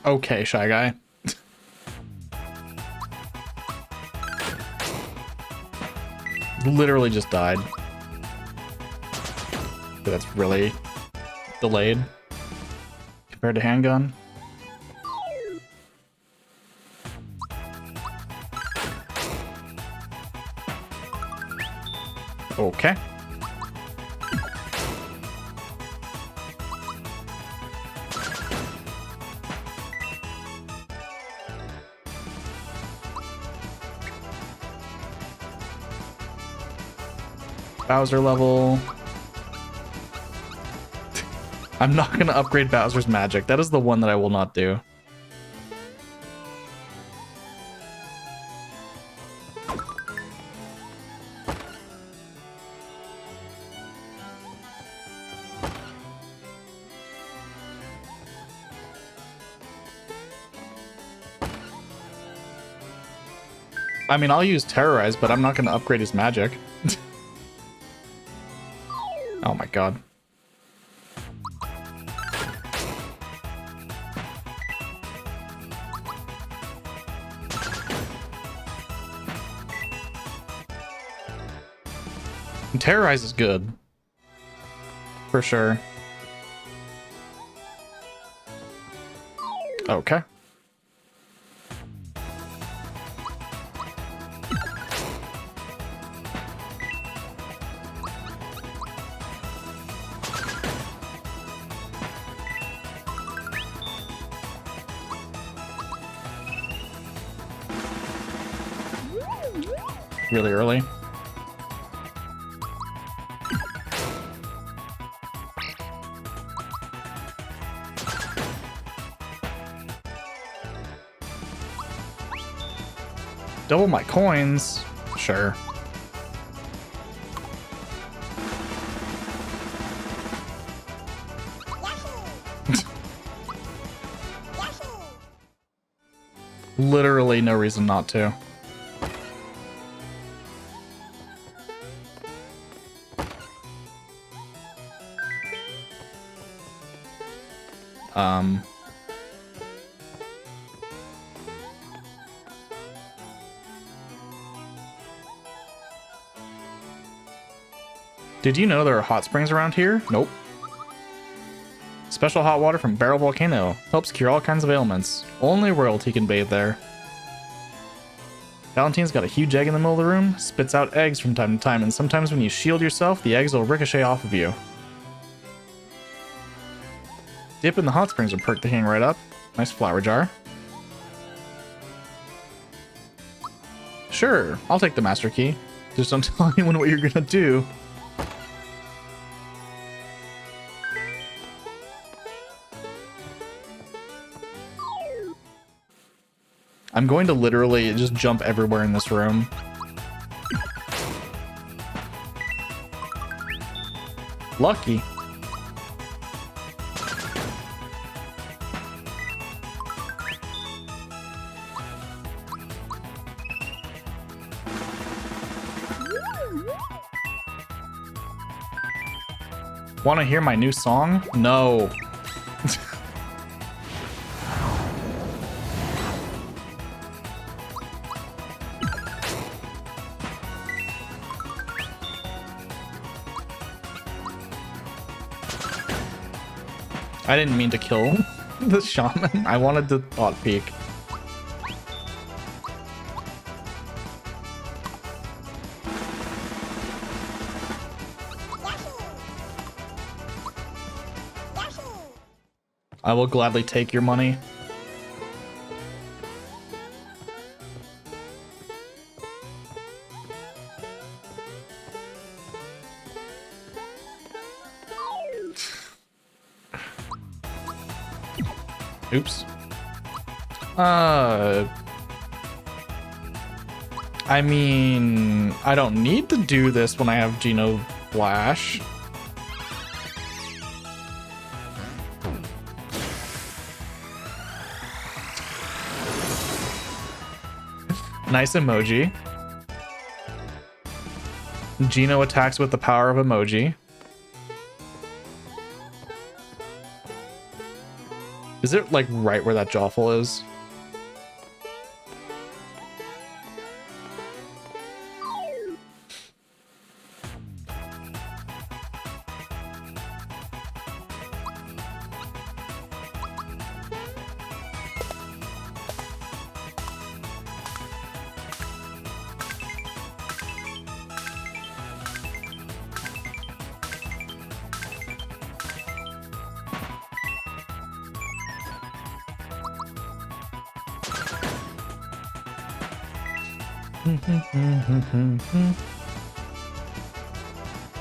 [SPEAKER 1] Okay, Shy Guy. Literally just died. That's really delayed compared to handgun. Okay. Bowser level. I'm not gonna upgrade Bowser's magic. That is the one that I will not do. I mean, I'll use Terrorize, but I'm not going to upgrade his magic. Oh my god. And Terrorize is good. For sure. Okay. Really early. Double my coins? Sure. Literally no reason not to. Did you know there are hot springs around here? Nope. Special hot water from Barrel Volcano. Helps cure all kinds of ailments. Only royalty can bathe there. Valentine's got a huge egg in the middle of the room. Spits out eggs from time to time, and sometimes when you shield yourself, the eggs will ricochet off of you. Dip in the hot springs will perk the king right up. Nice flower jar. Sure, I'll take the master key. Just don't tell anyone what you're gonna do. I'm going to literally just jump everywhere in this room. Lucky. Want to hear my new song? No. I didn't mean to kill the shaman. I wanted to thought peek. I will gladly take your money. Oops. I mean, I don't need to do this when I have Geno Flash. Nice emoji. Geno attacks with the power of emoji. Is it like right where that Jawful is?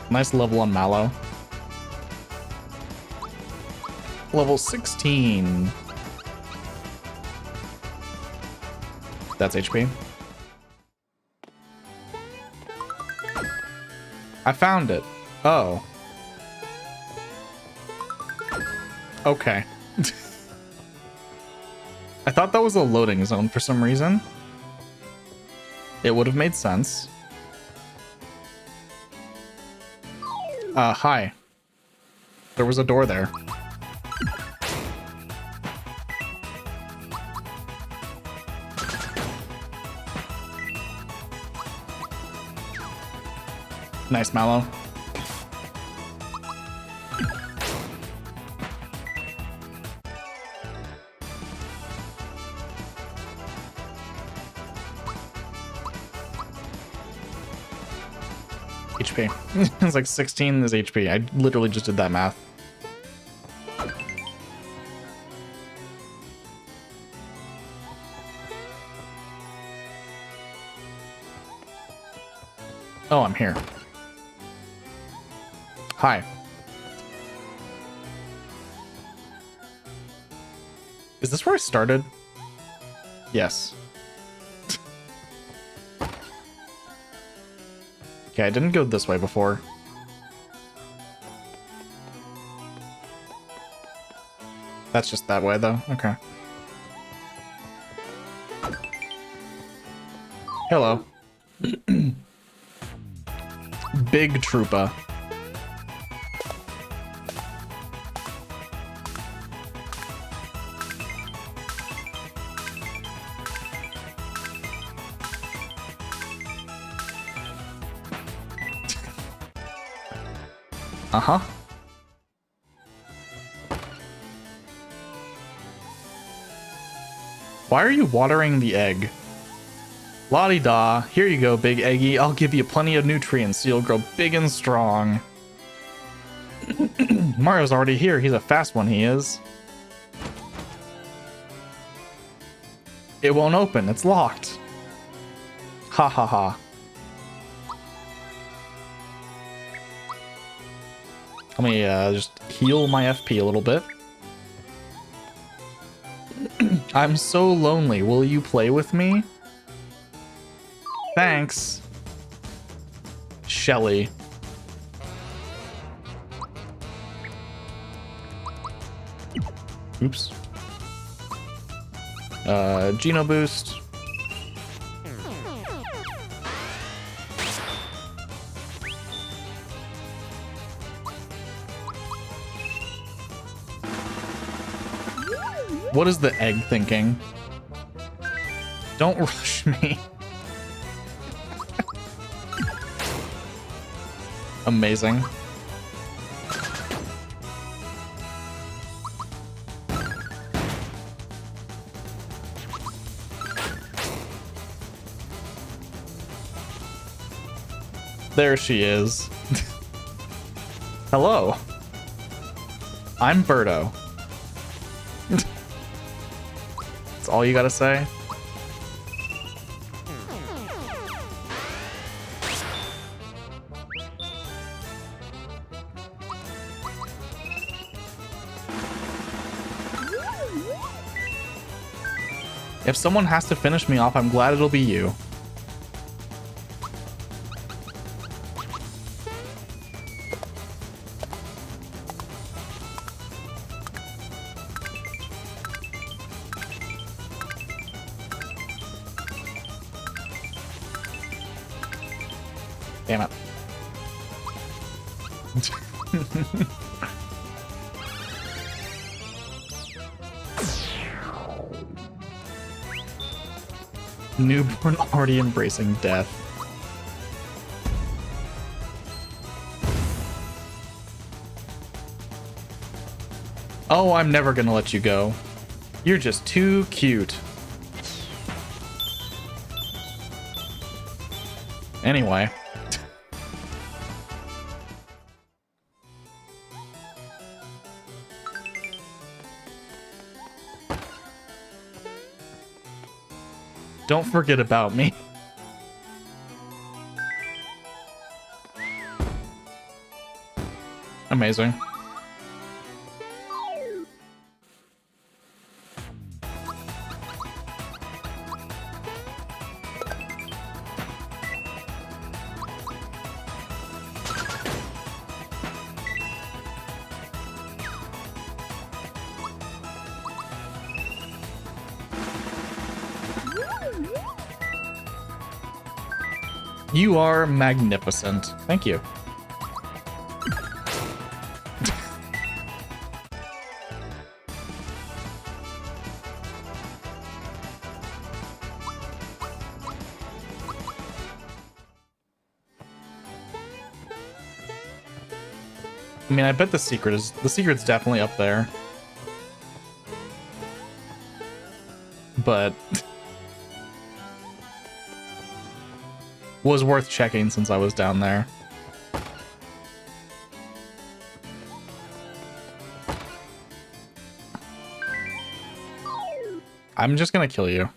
[SPEAKER 1] Nice level on Mallow. Level 16. That's HP. I found it. Oh. Okay. I thought that was a loading zone for some reason. It would have made sense. Hi. There was a door there. Nice, Mallow. HP. It's like 16 is HP. I literally just did that math. Oh, I'm here. Hi. Is this where I started? Yes. Okay, I didn't go this way before. That's just that way, though. Okay. Hello. Big Troopa. Uh-huh. Why are you watering the egg? La-di-da. Here you go, Big Eggy. I'll give you plenty of nutrients so you'll grow big and strong. Mario's already here. He's a fast one, he is. It won't open. It's locked. Ha ha ha. Let me just heal my FP a little bit. I'm so lonely. Will you play with me? Thanks. Shelly. Oops. Geno boost. What is the egg thinking? Don't rush me. Amazing. There she is. Hello. I'm Birdo. That's all you gotta say? If someone has to finish me off, I'm glad it'll be you. Damn it. Newborn already embracing death. Oh, I'm never gonna let you go. You're just too cute. Anyway. Don't forget about me. Amazing. You are magnificent. Thank you. I mean, I bet the secret's definitely up there. But was worth checking since I was down there. I'm just gonna kill you.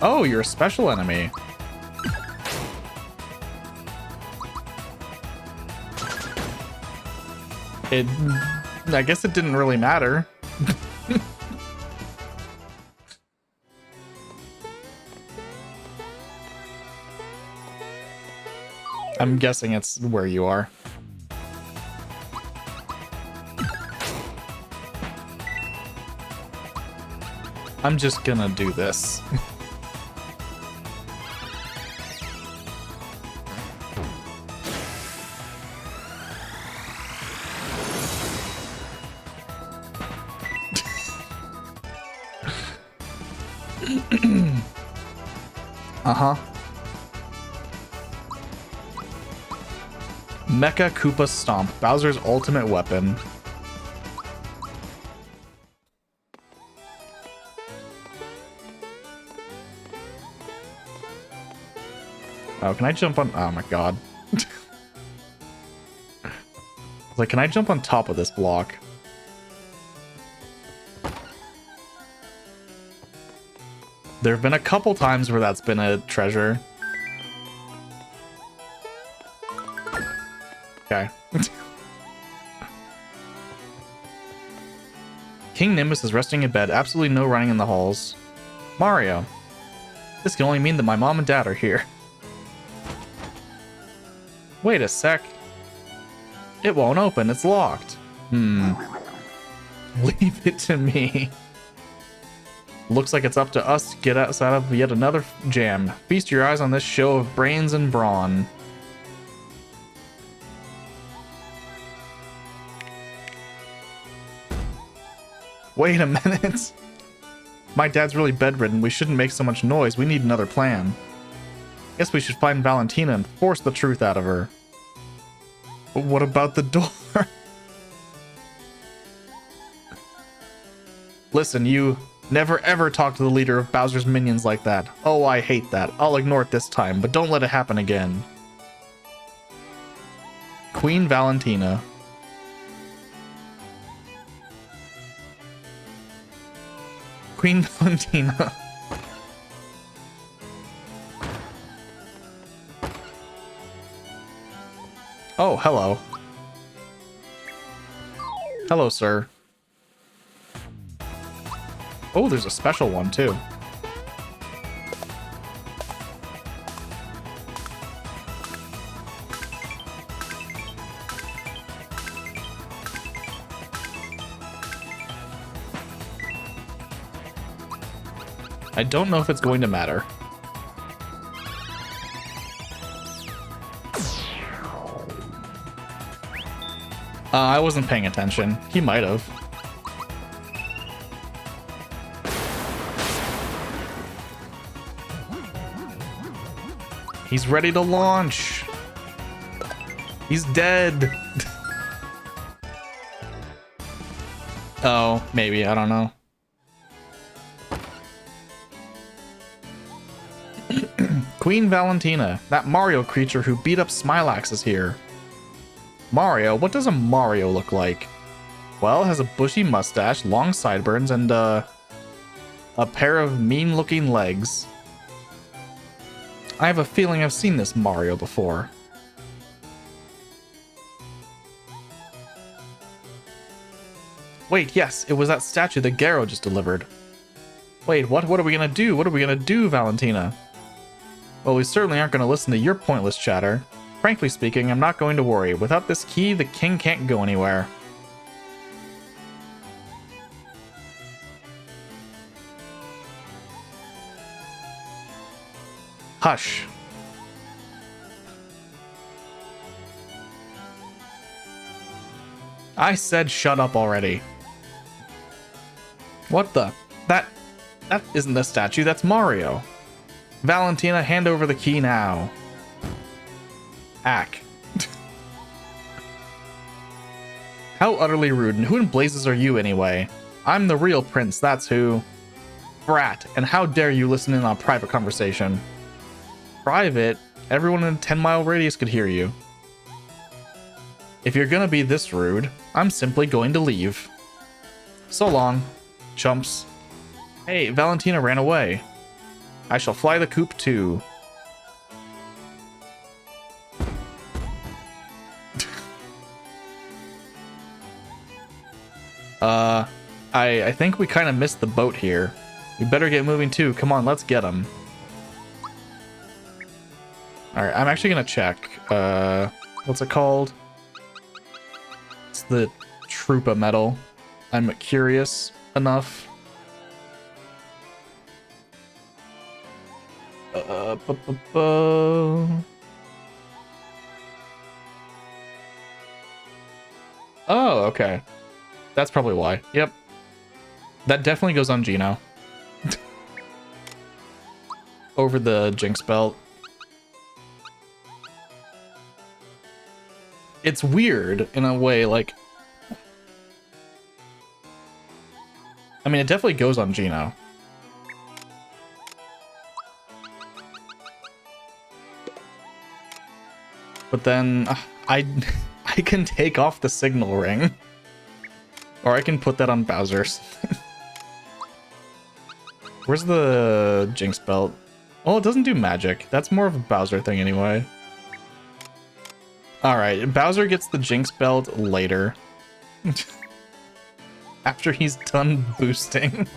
[SPEAKER 1] Oh, you're a special enemy. I guess it didn't really matter. I'm guessing it's where you are. I'm just gonna do this. Uh-huh. Mecha Koopa Stomp, Bowser's ultimate weapon. Oh, can I jump on? Oh my god. Like, can I jump on top of this block? There have been a couple times where that's been a treasure. Okay. King Nimbus is resting in bed. Absolutely no running in the halls. Mario. This can only mean that my mom and dad are here. Wait a sec. It won't open. It's locked. Leave it to me. Looks like it's up to us to get outside of yet another jam. Feast your eyes on this show of brains and brawn. Wait a minute. My dad's really bedridden. We shouldn't make so much noise. We need another plan. Guess we should find Valentina and force the truth out of her. But what about the door? Listen, you never ever talk to the leader of Bowser's minions like that. Oh, I hate that. I'll ignore it this time, but don't let it happen again. Queen Valentina. Queen Valentina. Oh, hello. Hello, sir. Oh, there's a special one, too. I don't know if it's going to matter. I wasn't paying attention. He might have. He's ready to launch. He's dead. Oh, maybe. I don't know. Queen Valentina, that Mario creature who beat up Smilax, is here. Mario? What does a Mario look like? Well, it has a bushy mustache, long sideburns, and a pair of mean-looking legs. I have a feeling I've seen this Mario before. Wait, yes, it was that statue that Garo just delivered. Wait, what? What are we gonna do? What are we gonna do, Valentina? Well, we certainly aren't gonna listen to your pointless chatter. Frankly speaking, I'm not going to worry. Without this key, the king can't go anywhere. Hush. I said shut up already. What the? That isn't the statue, that's Mario. Valentina, hand over the key now. Ack. How utterly rude, and who in blazes are you anyway? I'm the real prince, that's who. Brat, and how dare you listen in on a private conversation? Private? Everyone in a 10-mile radius could hear you. If you're gonna be this rude, I'm simply going to leave. So long, chumps. Hey, Valentina ran away. I shall fly the coop too. I think we kind of missed the boat here. We better get moving too. Come on, let's get him. Alright, I'm actually gonna check. What's it called? It's the Troopa medal. I'm curious enough. Oh, okay. That's probably why. Yep. That definitely goes on Gino. Over the Jinx belt. It's weird in a way, like... I mean, it definitely goes on Gino. But then I can take off the signal ring. Or I can put that on Bowser's. Where's the Jinx belt? Oh, it doesn't do magic. That's more of a Bowser thing anyway. Alright, Bowser gets the Jinx belt later. After he's done boosting.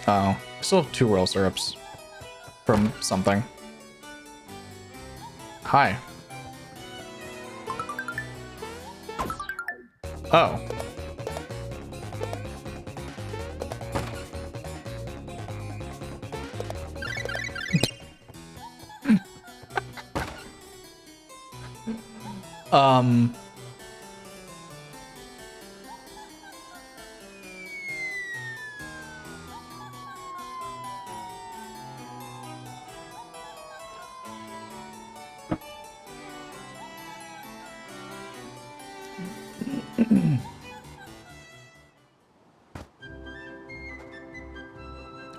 [SPEAKER 1] Oh, I still have 2 royal syrups. From something. Hi. Oh.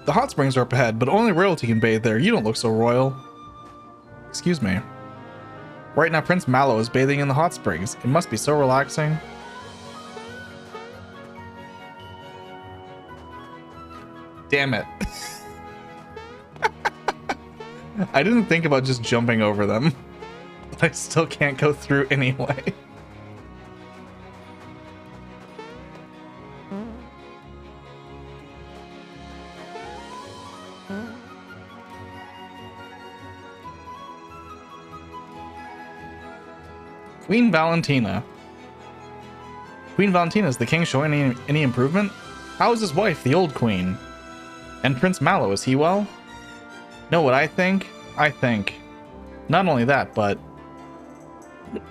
[SPEAKER 1] The hot springs are up ahead, but only royalty can bathe there. You don't look so royal. Excuse me. Right now, Prince Mallow is bathing in the hot springs. It must be so relaxing. Damn it. I didn't think about just jumping over them, but I still can't go through anyway. Queen Valentina. Queen Valentina, is the king showing any improvement? How is his wife, the old queen? And Prince Mallow, is he well? Know what I think? I think not only that, but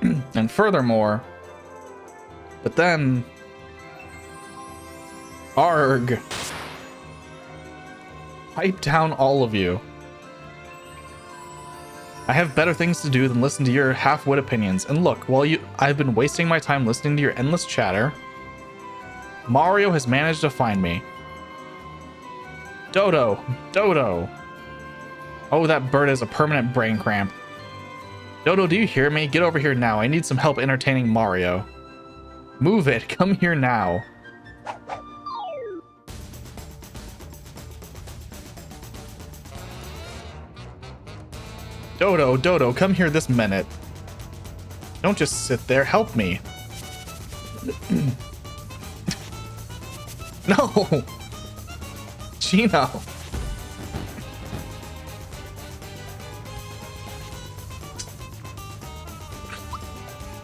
[SPEAKER 1] and furthermore, but then arg, pipe down, all of you. I have better things to do than listen to your half-wit opinions. And look, while I've been wasting my time listening to your endless chatter, Mario has managed to find me. Dodo! Dodo! Oh, that bird has a permanent brain cramp. Dodo, do you hear me? Get over here now. I need some help entertaining Mario. Move it. Come here now. Dodo, Dodo, come here this minute. Don't just sit there. Help me. No! Gino!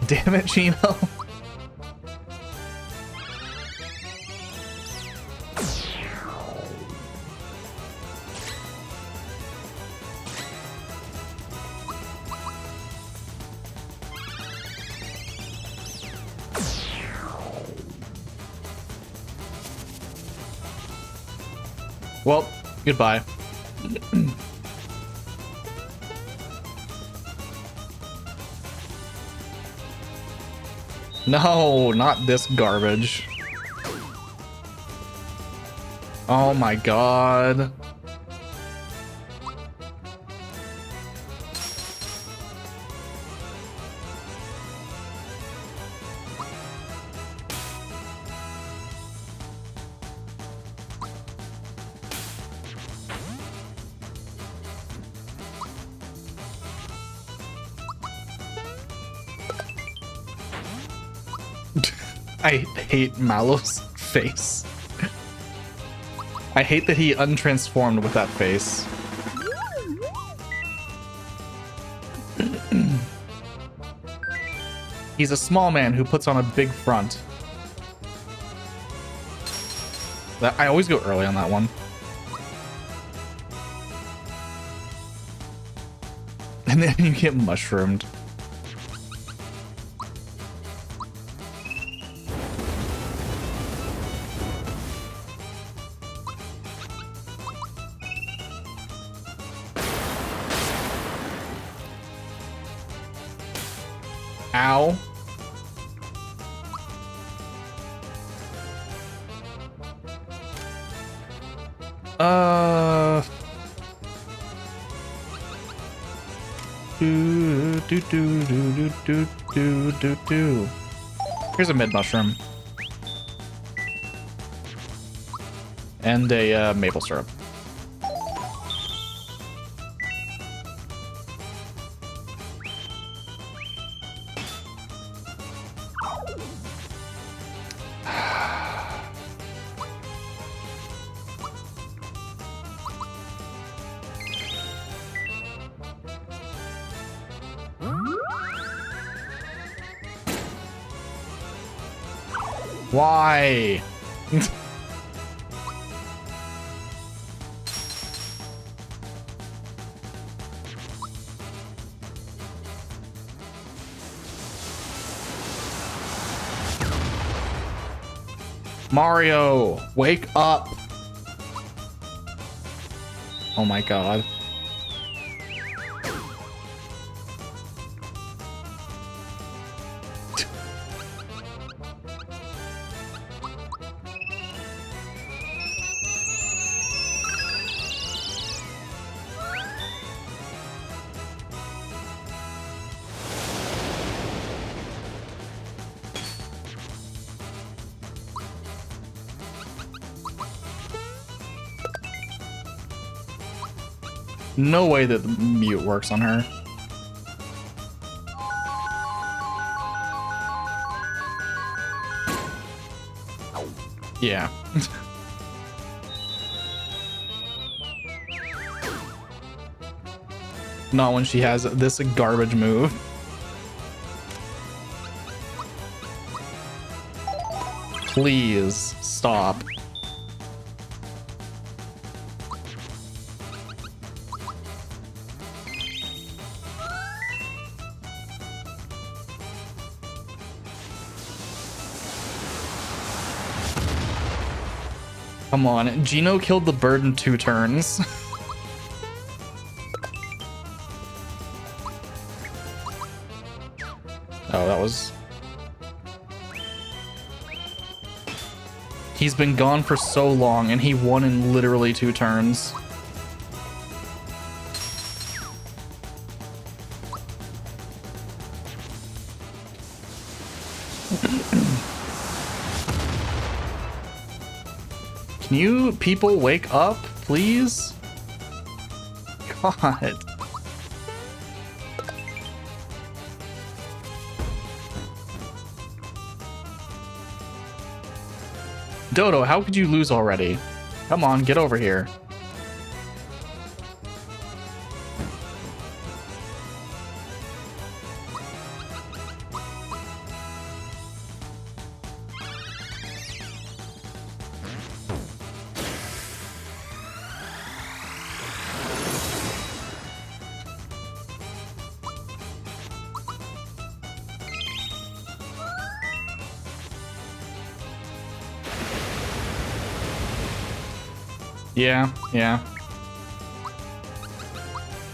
[SPEAKER 1] Damn it, Gino. Well, goodbye. No, not this garbage. Oh my god. I hate Mallow's face. I hate that he untransformed with that face. He's a small man who puts on a big front. I always go early on that one. And then you get mushroomed. Ow. Do. Here's a mid mushroom. And a maple syrup. Why? Mario, wake up. Oh my god. No way that the mute works on her. Yeah. Not when she has this garbage move. Please stop. Come on, Gino killed the bird in 2 turns. Oh, that was... He's been gone for so long, and he won in literally 2 turns. Can you people wake up, please? God. Dodo, how could you lose already? Come on, get over here. Yeah, yeah.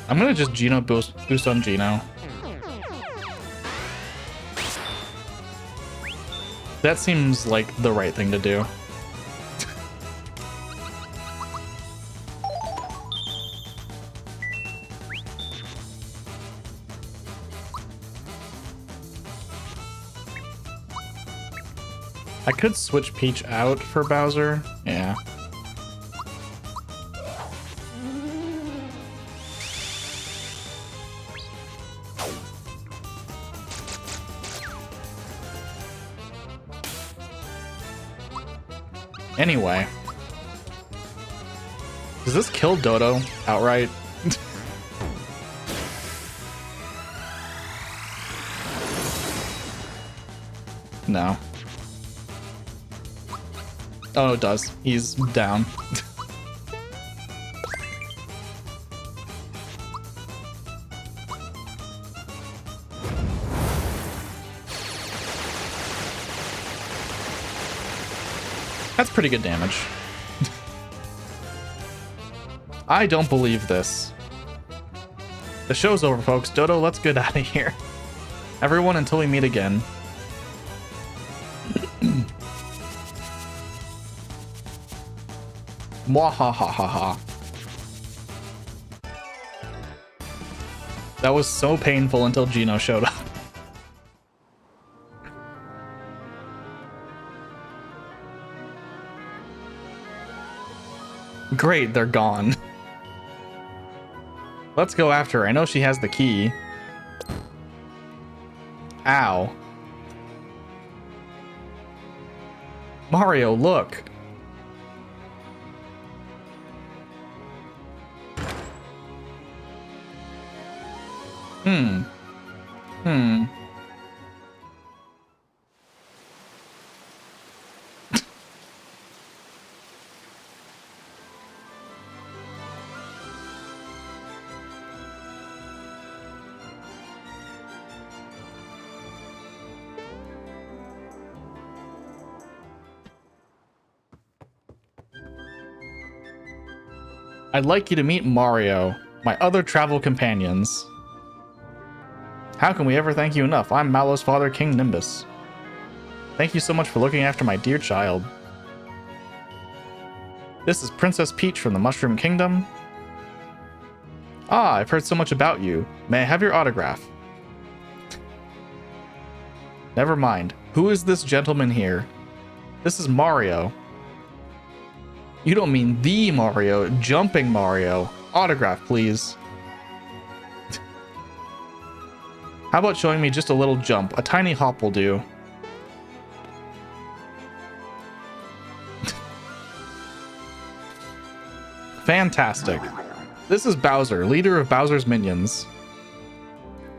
[SPEAKER 1] I'm gonna just Geno boost on Geno. That seems like the right thing to do. I could switch Peach out for Bowser. Yeah. Anyway. Does this kill Dodo outright? No. Oh, it does. He's down. That's pretty good damage. I don't believe this. The show's over, folks. Dodo, let's get out of here. Everyone, until we meet again. Mwahahaha. That was so painful until Geno showed up. Great, they're gone. Let's go after her. I know she has the key. Ow. Mario, look. I'd like you to meet Mario, my other travel companions. How can we ever thank you enough? I'm Mallow's father, King Nimbus. Thank you so much for looking after my dear child. This is Princess Peach from the Mushroom Kingdom. Ah, I've heard so much about you. May I have your autograph? Never mind. Who is this gentleman here? This is Mario. You don't mean the Mario, jumping Mario. Autograph, please. How about showing me just a little jump? A tiny hop will do. Fantastic. This is Bowser, leader of Bowser's minions.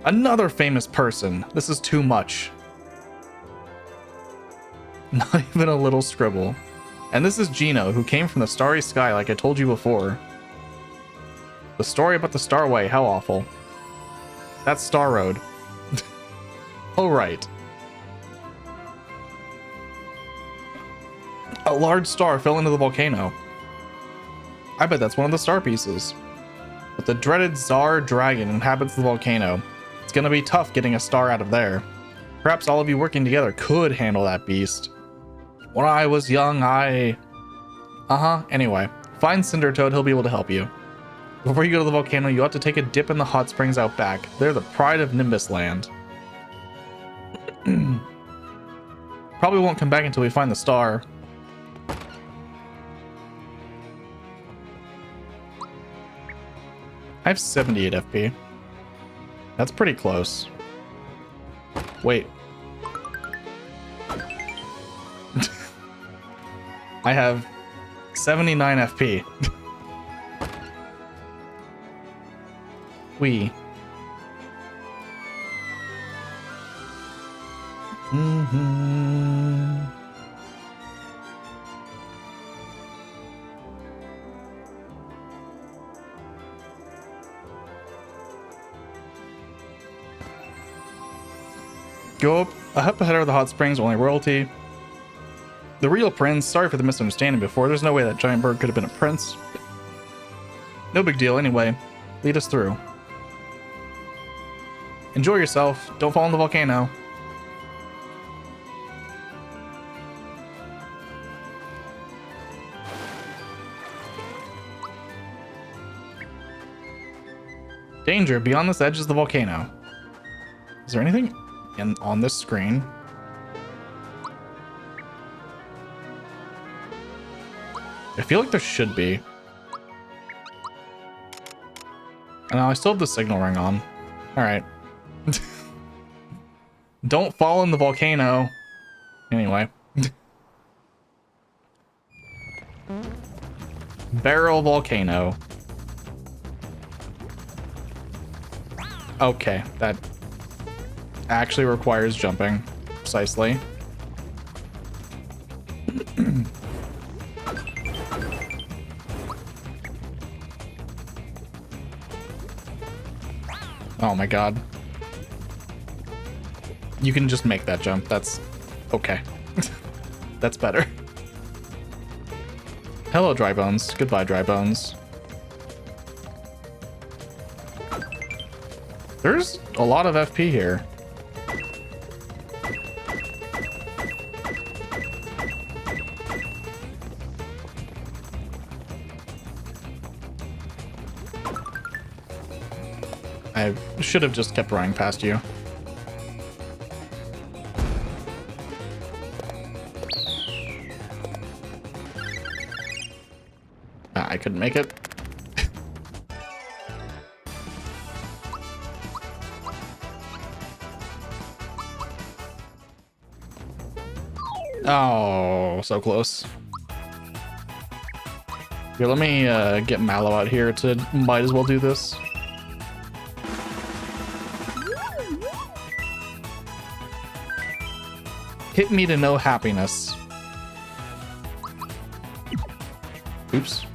[SPEAKER 1] Another famous person. This is too much. Not even a little scribble. And this is Geno, who came from the starry sky like I told you before. The story about the Starway, how awful. That's Star Road. Oh, right. A large star fell into the volcano. I bet that's one of the star pieces. But the dreaded Tsar Dragon inhabits the volcano. It's gonna be tough getting a star out of there. Perhaps all of you working together could handle that beast. When I was young, Anyway, find Cindertoad, he'll be able to help you. Before you go to the volcano, you ought to take a dip in the hot springs out back. They're the pride of Nimbus Land. Probably won't come back until we find the star. I have 78 FP. That's pretty close. Wait. I have 79 FP. We. Go up ahead of the hot springs, only royalty. The real prince, sorry for the misunderstanding before, there's no way that giant bird could have been a prince. No big deal. Anyway, lead us through. Enjoy yourself. Don't fall in the volcano. Danger, beyond this edge is the volcano. Is there anything on this screen? I feel like there should be. And I still have the signal ring on. Alright. Don't fall in the volcano. Anyway. Barrel volcano. Okay, that actually requires jumping. Precisely. Oh my god. You can just make that jump. That's okay. That's better. Hello, Dry Bones. Goodbye, Dry Bones. There's a lot of FP here. I should have just kept running past you. I couldn't make it. Oh, so close. Here, let me get Mallow out here to might as well do this. Hit me to no happiness. Oops.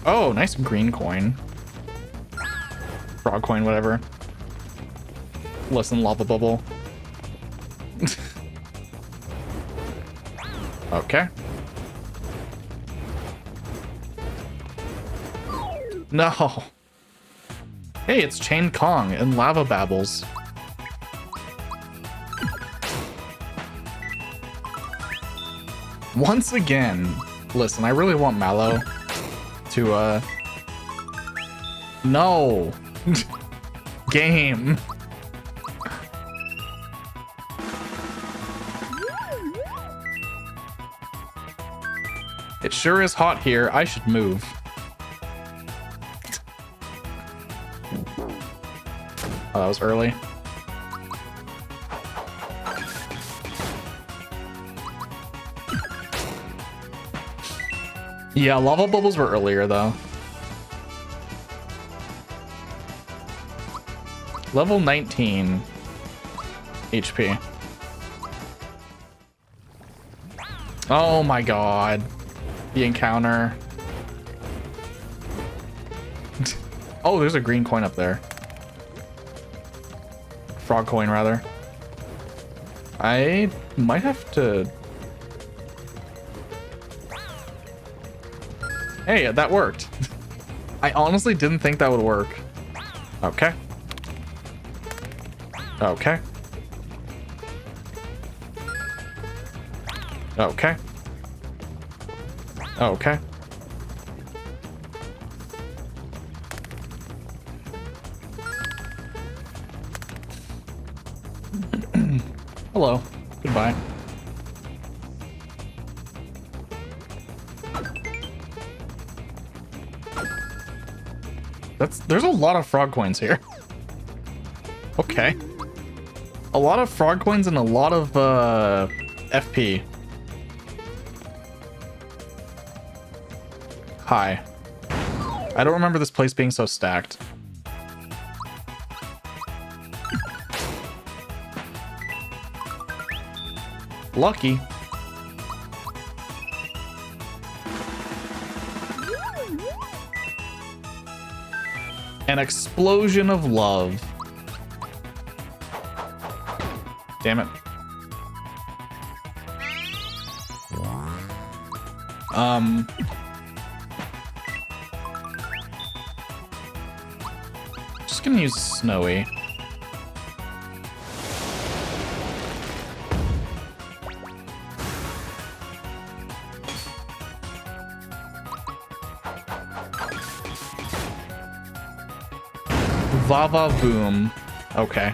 [SPEAKER 1] Oh, nice green coin. Frog coin, whatever. Less than lava bubble. Okay. No. Hey, it's Chain Kong and Lava Babbles. Once again. Listen, I really want Mallow to, No. Game. It sure is hot here. I should move. Oh, that was early. Yeah, lava bubbles were earlier though. Level 19 HP. Oh my god. The encounter. Oh, there's a green coin up there. Frog coin, rather. I might have to... Hey, that worked. I honestly didn't think that would work. Okay. Okay. Okay. Okay. Hello. Goodbye. There's a lot of frog coins here. Okay. A lot of frog coins and a lot of FP. Hi. I don't remember this place being so stacked. Lucky. An explosion of love. Damn it. Um, just gonna use Snowy. Vava Boom. Okay.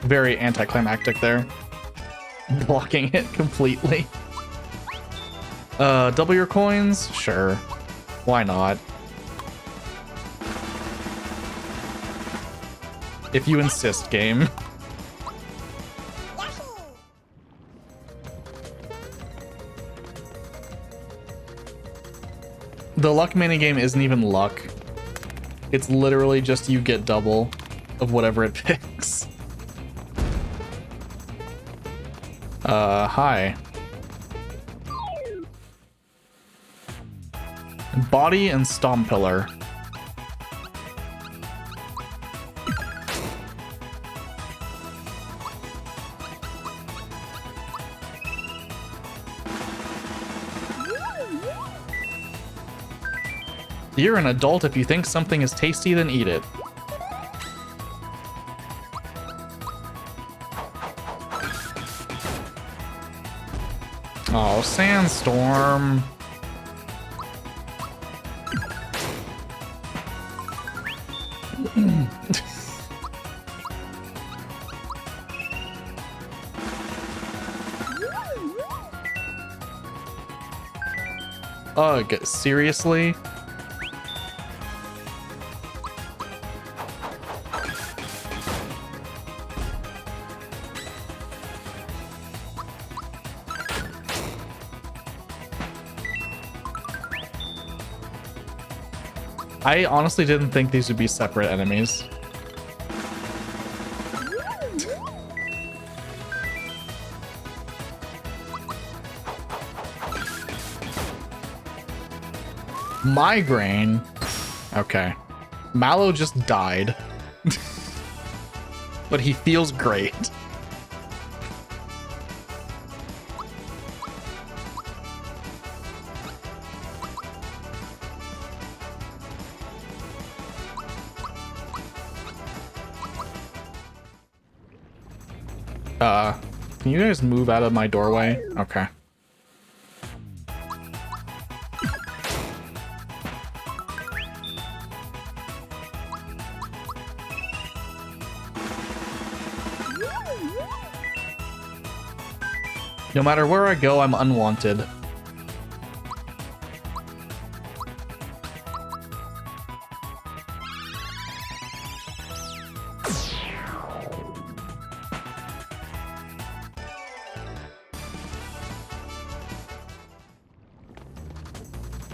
[SPEAKER 1] Very anticlimactic there. Blocking it completely. Double your coins? Sure. Why not? If you insist, game. The luck minigame isn't even luck. It's literally just you get double of whatever it picks. Hi. Body and Stomp Pillar. You're an adult. If you think something is tasty, then eat it. Oh, Sandstorm. Ugh, seriously? I honestly didn't think these would be separate enemies. Migraine? Okay. Mallow just died. But he feels great. Can you guys move out of my doorway? Okay. No matter where I go, I'm unwanted.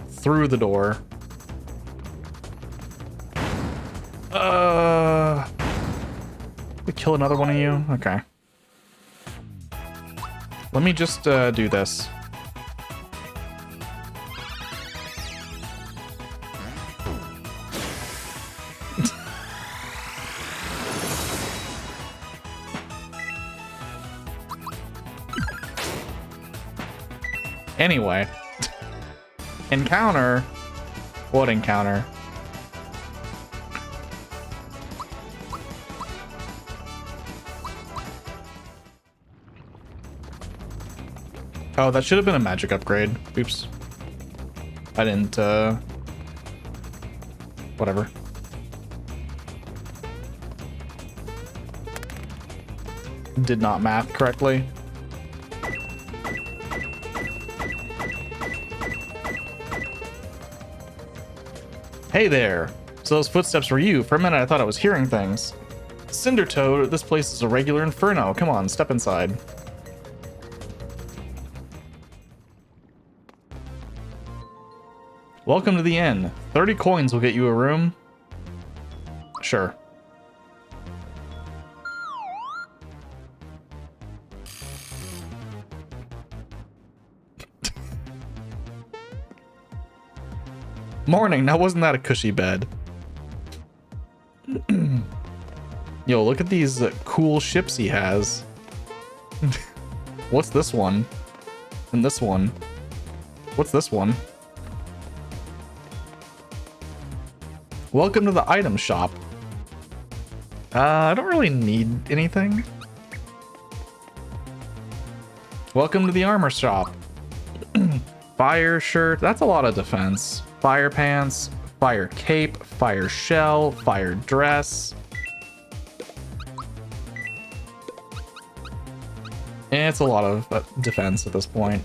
[SPEAKER 1] Through the door. We kill another one of you? Okay. Let me just do this. Anyway. Encounter? What encounter? Oh, that should have been a magic upgrade. Oops. I didn't, whatever. Did not math correctly. Hey there! So those footsteps were you. For a minute I thought I was hearing things. Cinder Toad, this place is a regular inferno. Come on, step inside. Welcome to the inn. 30 coins will get you a room. Sure. Morning, now wasn't that a cushy bed? Yo, look at these cool ships he has. What's this one? And this one. What's this one? Welcome to the item shop. I don't really need anything. Welcome to the armor shop. Fire shirt. That's a lot of defense. Fire pants. Fire cape. Fire shell. Fire dress. And it's a lot of defense at this point.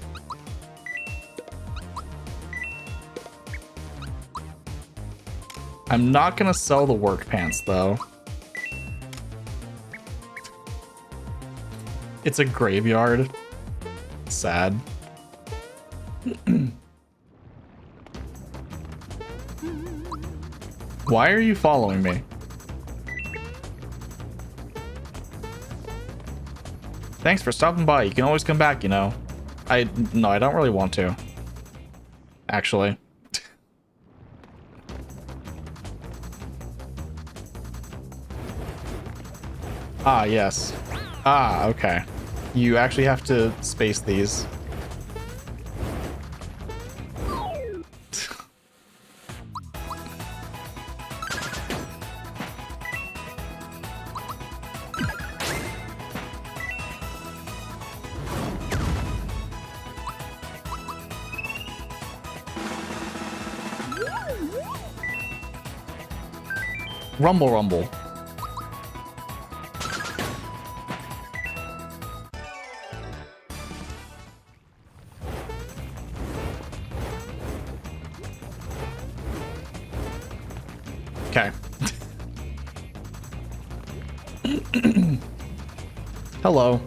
[SPEAKER 1] I'm not gonna sell the work pants though. It's a graveyard. Sad. Why are you following me? Thanks for stopping by. You can always come back, you know. No, I don't really want to. Actually. Ah, yes. Ah, okay. You actually have to space these. Rumble, rumble. Okay. Hello.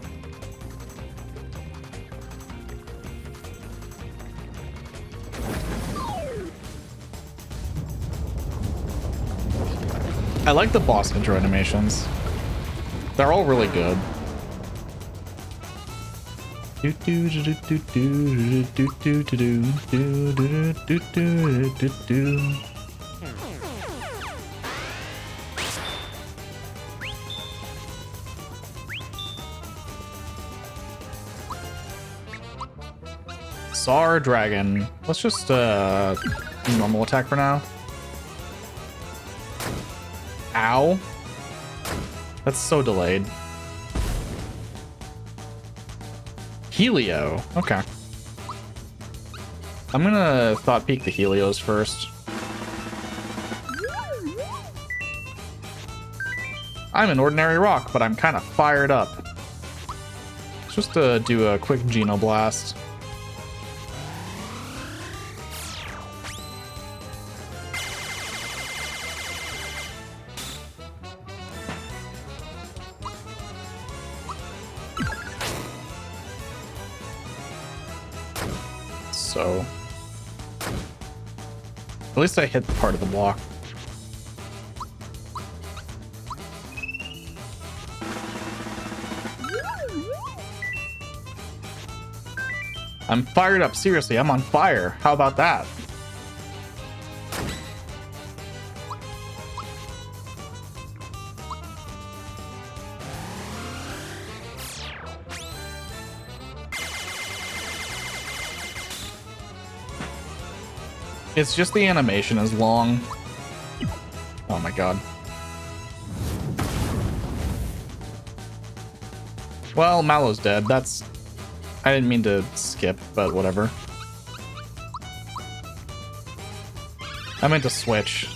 [SPEAKER 1] I like the boss intro animations. They're all really good. Sar Dragon. Let's just normal attack for now. Ow. That's so delayed. Helio. Okay. I'm gonna thought peek the Helios first. I'm an ordinary rock, but I'm kind of fired up. Let's just do a quick Geno Blast. So at least I hit part of the block. I'm fired up. Seriously, I'm on fire. How about that? It's just the animation is long. Oh my god. Well, Mallow's dead. That's... I didn't mean to skip, but whatever. I meant to switch.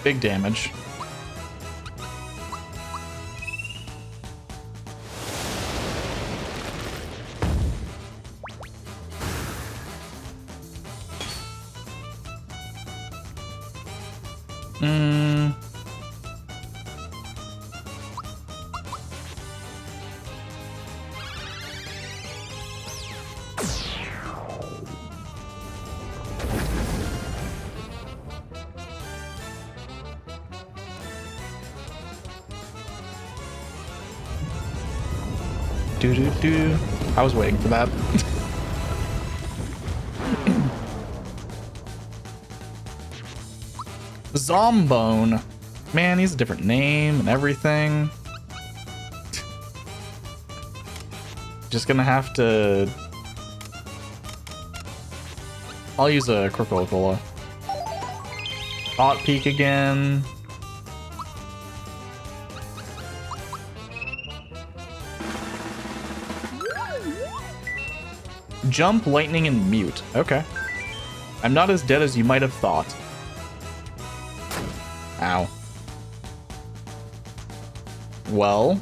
[SPEAKER 1] Big damage. Do do do. I was waiting for that. Zombone. Man, he's a different name and everything. Just gonna have to... I'll use a Coca-Cola. Thought Peak again. Jump, lightning, and mute. Okay. I'm not as dead as you might have thought. Ow. Well.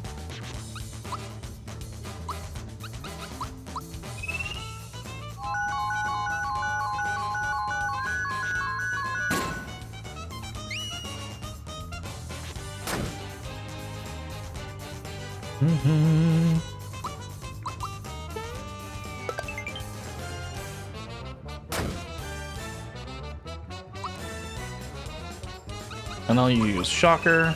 [SPEAKER 1] And I'll use Shocker.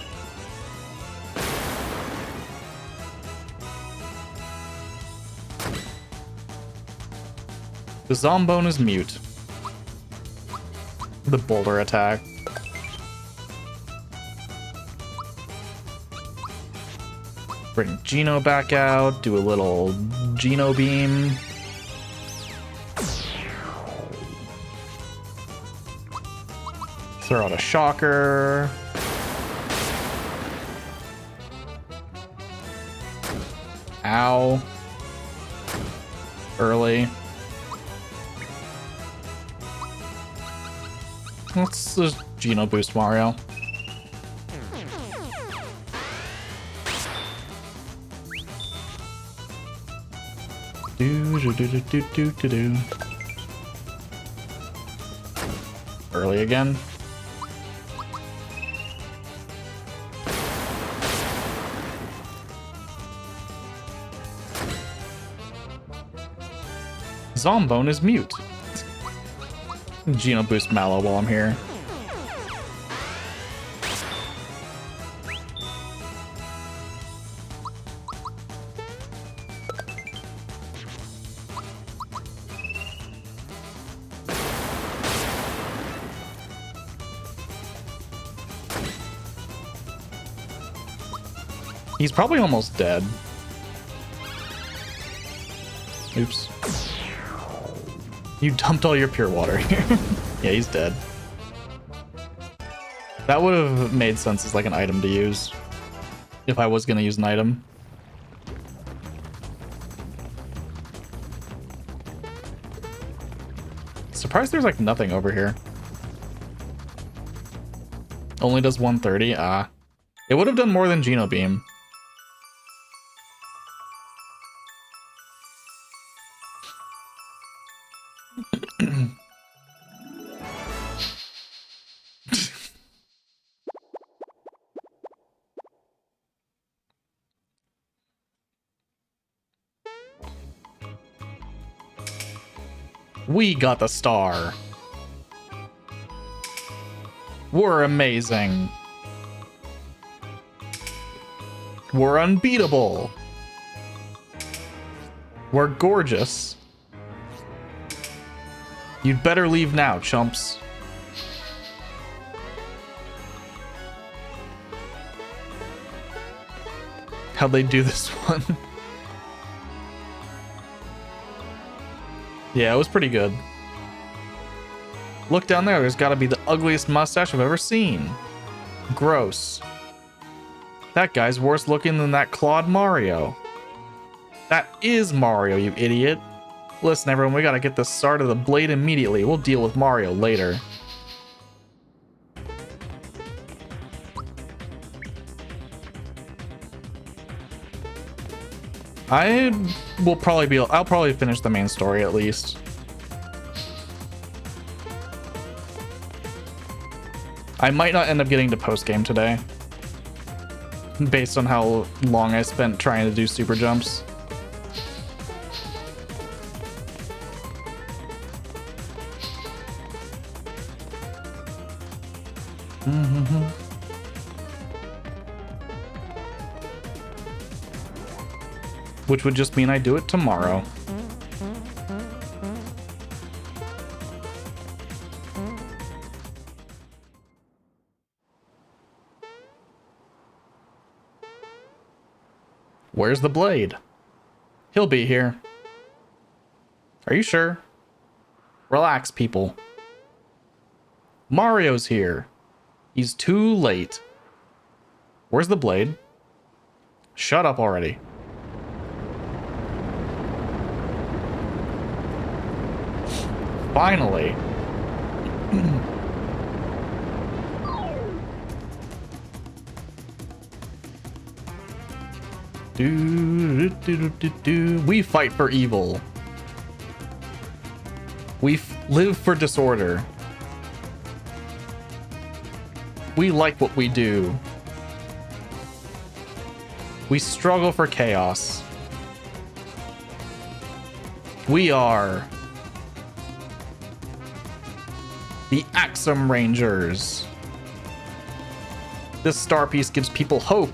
[SPEAKER 1] The Zombone is mute. The boulder attack. Bring Geno back out, do a little Geno beam. Throw out a Shocker. Ow. Early. Let's just Geno boost Mario. Do. Early again. Zombone is mute. Geno boost Mallow while I'm here. He's probably almost dead. Oops. You dumped all your pure water here. Yeah, he's dead. That would have made sense as like an item to use. If I was gonna use an item. Surprised there's like nothing over here. Only does 130? Ah. It would have done more than Geno Beam. We got the star. We're amazing. We're unbeatable. We're gorgeous. You'd better leave now, chumps. How'd they do this one? Yeah, it was pretty good. Look down there, there's gotta be the ugliest mustache I've ever seen. Gross. That guy's worse looking than that Claude Mario. That is Mario, you idiot. Listen, everyone, we gotta get the start of the blade immediately. We'll deal with Mario later. I'll probably finish the main story at least. I might not end up getting to post-game today, based on how long I spent trying to do super jumps. which would just mean I do it tomorrow. Where's the blade? He'll be here. Are you sure? Relax, people. Mario's here. He's too late. Where's the blade? Shut up already. Finally. We fight for evil. We live for disorder. We like what we do. We struggle for chaos. We are the Axum Rangers. This star piece gives people hope.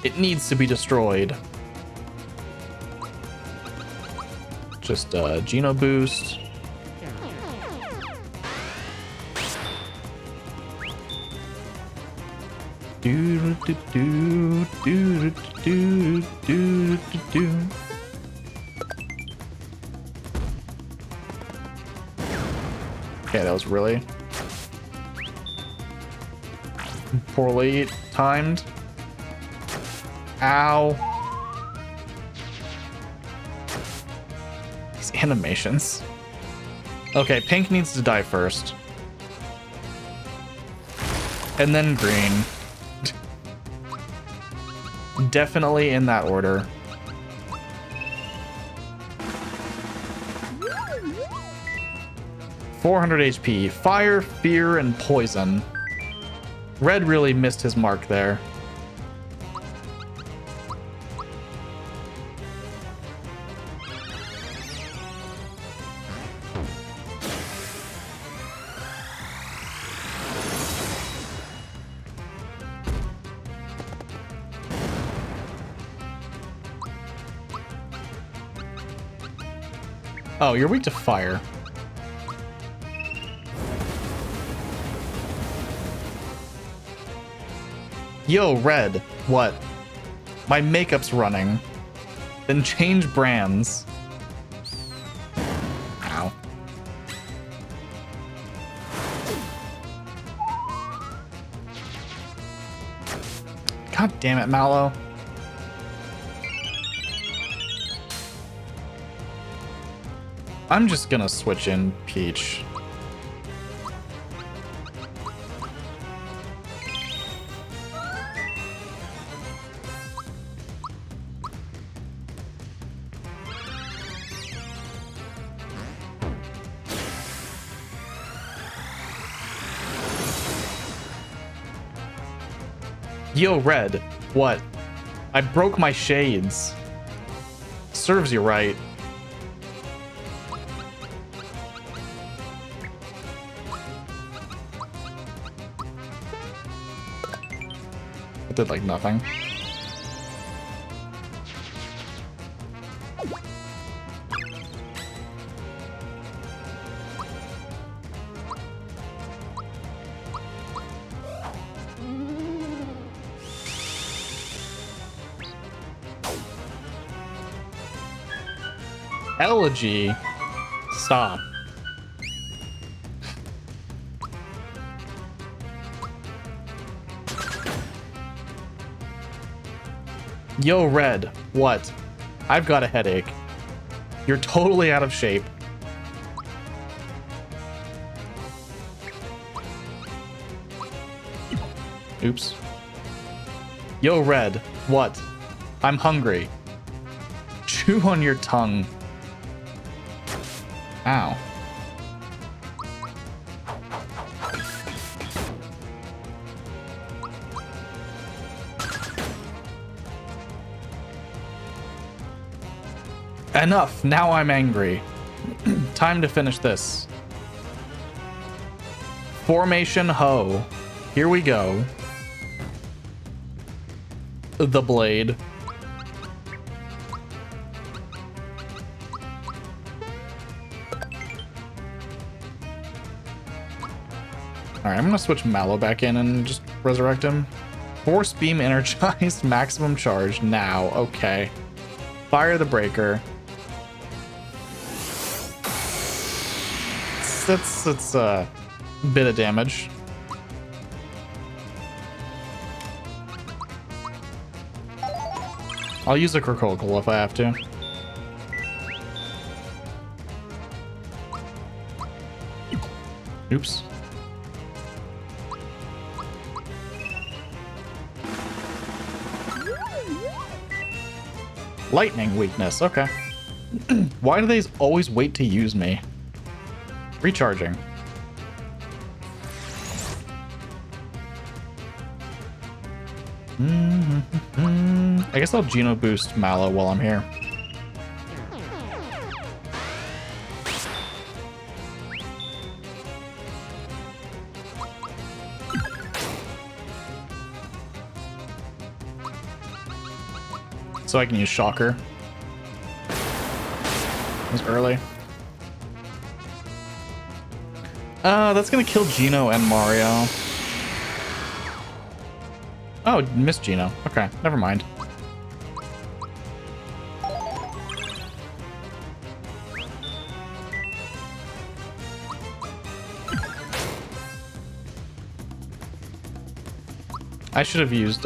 [SPEAKER 1] It needs to be destroyed. Just Geno boost. Okay, that was really poorly timed. Ow. These animations. Okay, pink needs to die first. And then green. Definitely in that order. $400 HP. Fire, fear, and poison. Red really missed his mark there. Oh, you're weak to fire. Yo, Red. What? My makeup's running. Then change brands. Ow. God damn it, Mallow. I'm just gonna switch in Peach. Yo, Red. What? I broke my shades. Serves you right. It did like nothing. Elegy. Stop. Yo, Red. What? I've got a headache. You're totally out of shape. Oops. Yo, Red. What? I'm hungry. Chew on your tongue. Ow. Enough. Now I'm angry. Time to finish this. Formation Ho. Here we go. The blade. All right, I'm gonna switch Mallow back in and just resurrect him. Force beam energized, maximum charge now. Okay. Fire the breaker. That's a bit of damage. I'll use a Crocodiile if I have to. Oops. Lightning weakness, okay. Why do they always wait to use me? Recharging. I guess I'll Geno boost Mallow while I'm here. So I can use Shocker. It was early. That's gonna kill Geno and Mario. Oh, missed Geno. Okay, never mind. I should have used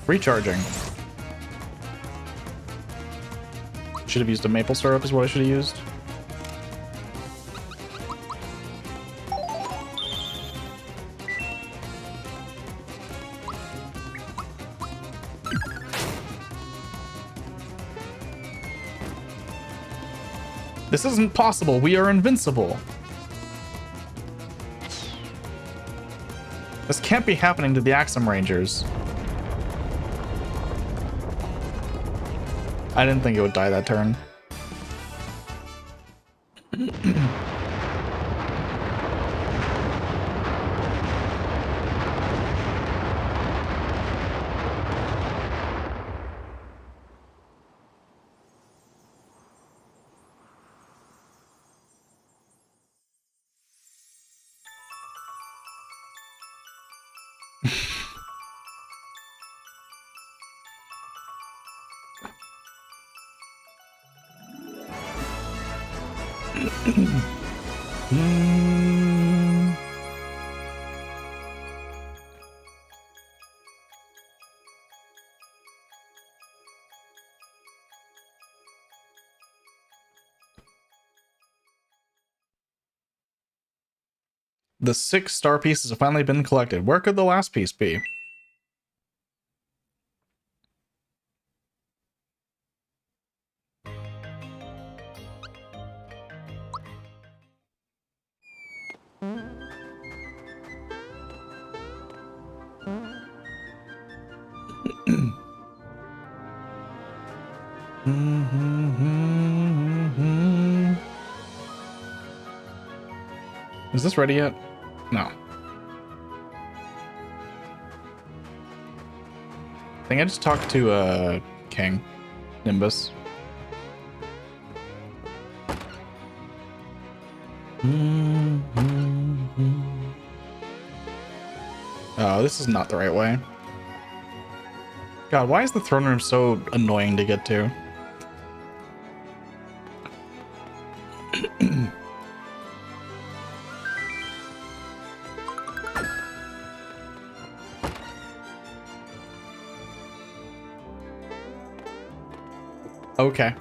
[SPEAKER 1] recharging. Should have used a maple syrup is what I should have used. This isn't possible. We are invincible. This can't be happening to the Axum Rangers. I didn't think it would die that turn. The 6 star pieces have finally been collected. Where could the last piece be? Is this ready yet? No. I think I just talked to King Nimbus. Oh, this is not the right way. God, why is the throne room so annoying to get to? Okay.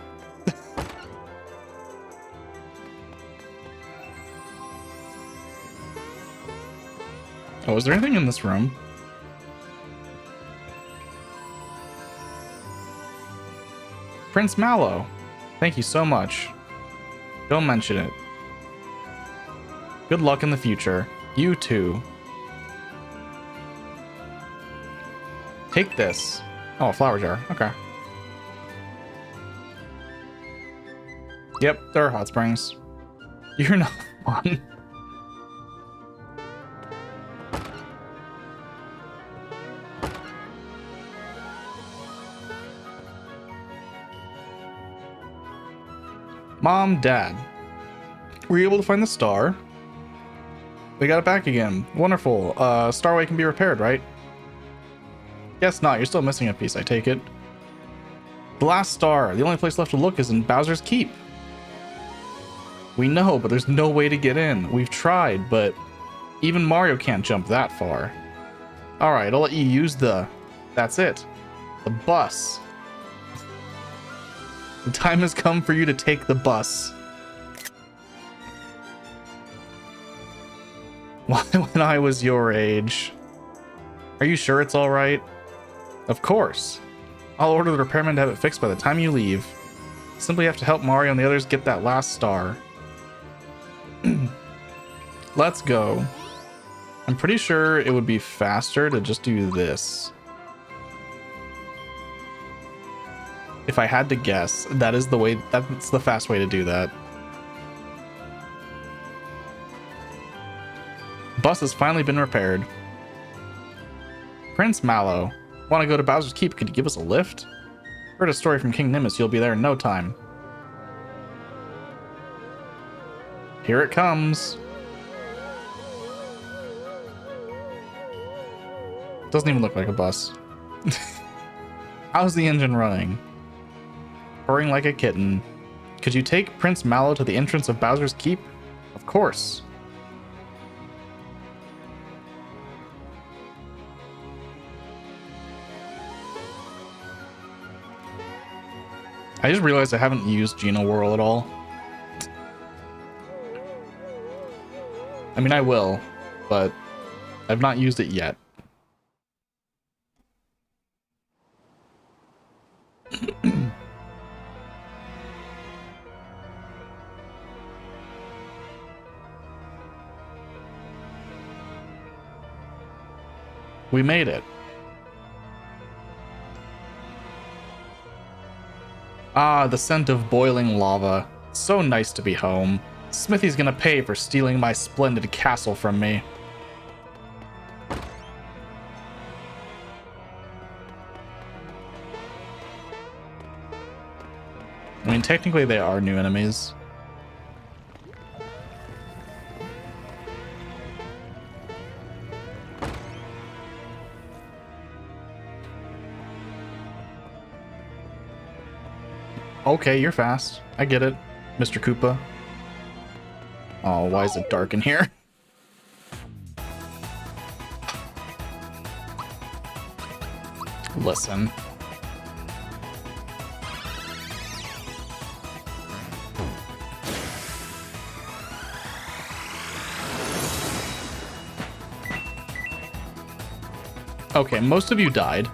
[SPEAKER 1] Oh, is there anything in this room? Prince Mallow, thank you so much. Don't mention it. Good luck in the future. You too. Take this. Oh, a flower jar. Okay. Yep, there are hot springs. You're not one. Mom, Dad. Were you able to find the star? We got it back again. Wonderful. Starway can be repaired, right? Guess not. You're still missing a piece, I take it. The last star. The only place left to look is in Bowser's Keep. We know, but there's no way to get in. We've tried, but even Mario can't jump that far. Alright, I'll let you use the... That's it. The bus. The time has come for you to take the bus. Why, when I was your age? Are you sure it's alright? Of course. I'll order the repairman to have it fixed by the time you leave. Simply have to help Mario and the others get that last star. Let's go. I'm pretty sure it would be faster to just do this. If I had to guess, that is the way, that's the fast way to do that. Bus has finally been repaired. Prince Mallow, want to go to Bowser's Keep? Could you give us a lift? Heard a story from King Nimbus. You'll be there in no time. Here it comes. Doesn't even look like a bus. How's the engine running? Purring like a kitten. Could you take Prince Mallow to the entrance of Bowser's Keep? Of course. I just realized I haven't used Geno Whirl at all. I mean, I will, but I've not used it yet. We made it. Ah, the scent of boiling lava. So nice to be home. Smithy's gonna pay for stealing my splendid castle from me. I mean, technically they are new enemies. Okay, you're fast. I get it, Mr. Koopa. Oh, why is it dark in here? Listen. Okay, most of you died.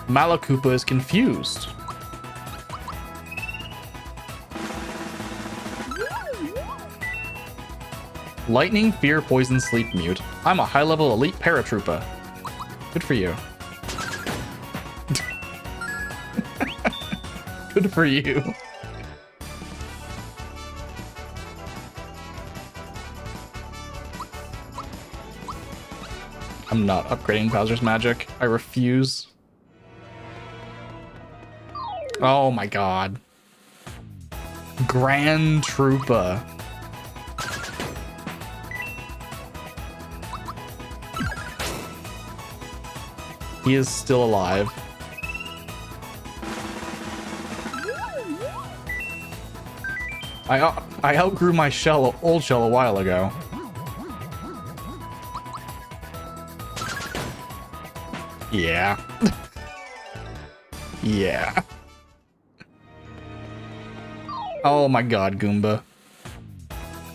[SPEAKER 1] Mallow Koopa is confused. Lightning, fear, poison, sleep, mute. I'm a high-level elite paratrooper. Good for you. Good for you. I'm not upgrading Bowser's magic. I refuse. Oh my god. Grand Troopa. He is still alive. I outgrew my old shell a while ago. Yeah. Yeah. Oh my god, Goomba.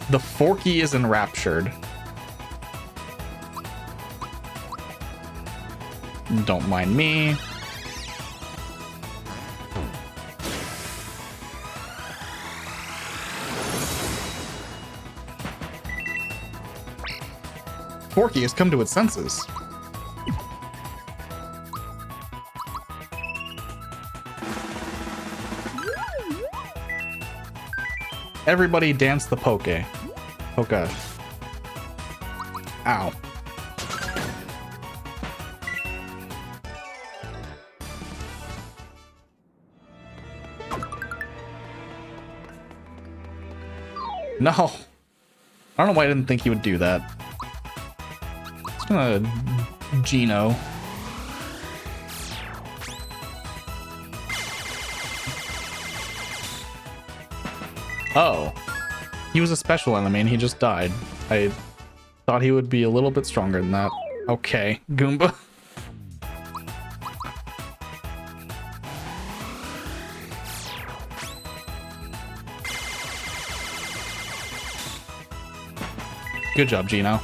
[SPEAKER 1] The Forky is enraptured. Don't mind me. Forky has come to its senses. Everybody dance the poke. Polka. Ow. No. I don't know why I didn't think he would do that. It's gonna Geno. Oh. He was a special enemy and he just died. I thought he would be a little bit stronger than that. Okay, Goomba. Good job, Geno.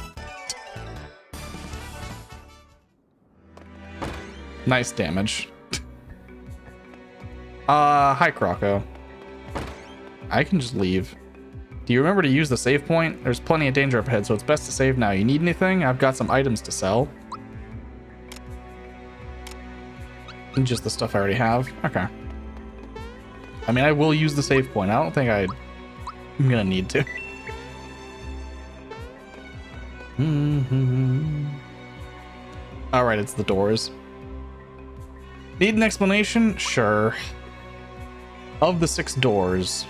[SPEAKER 1] Nice damage. Hi, Croco. I can just leave. Do you remember to use the save point? There's plenty of danger up ahead, so it's best to save now. You need anything? I've got some items to sell. Just the stuff I already have. Okay. I mean, I will use the save point. I don't think I'm gonna need to. All right, it's the doors. Need an explanation? Sure. Of the 6 doors,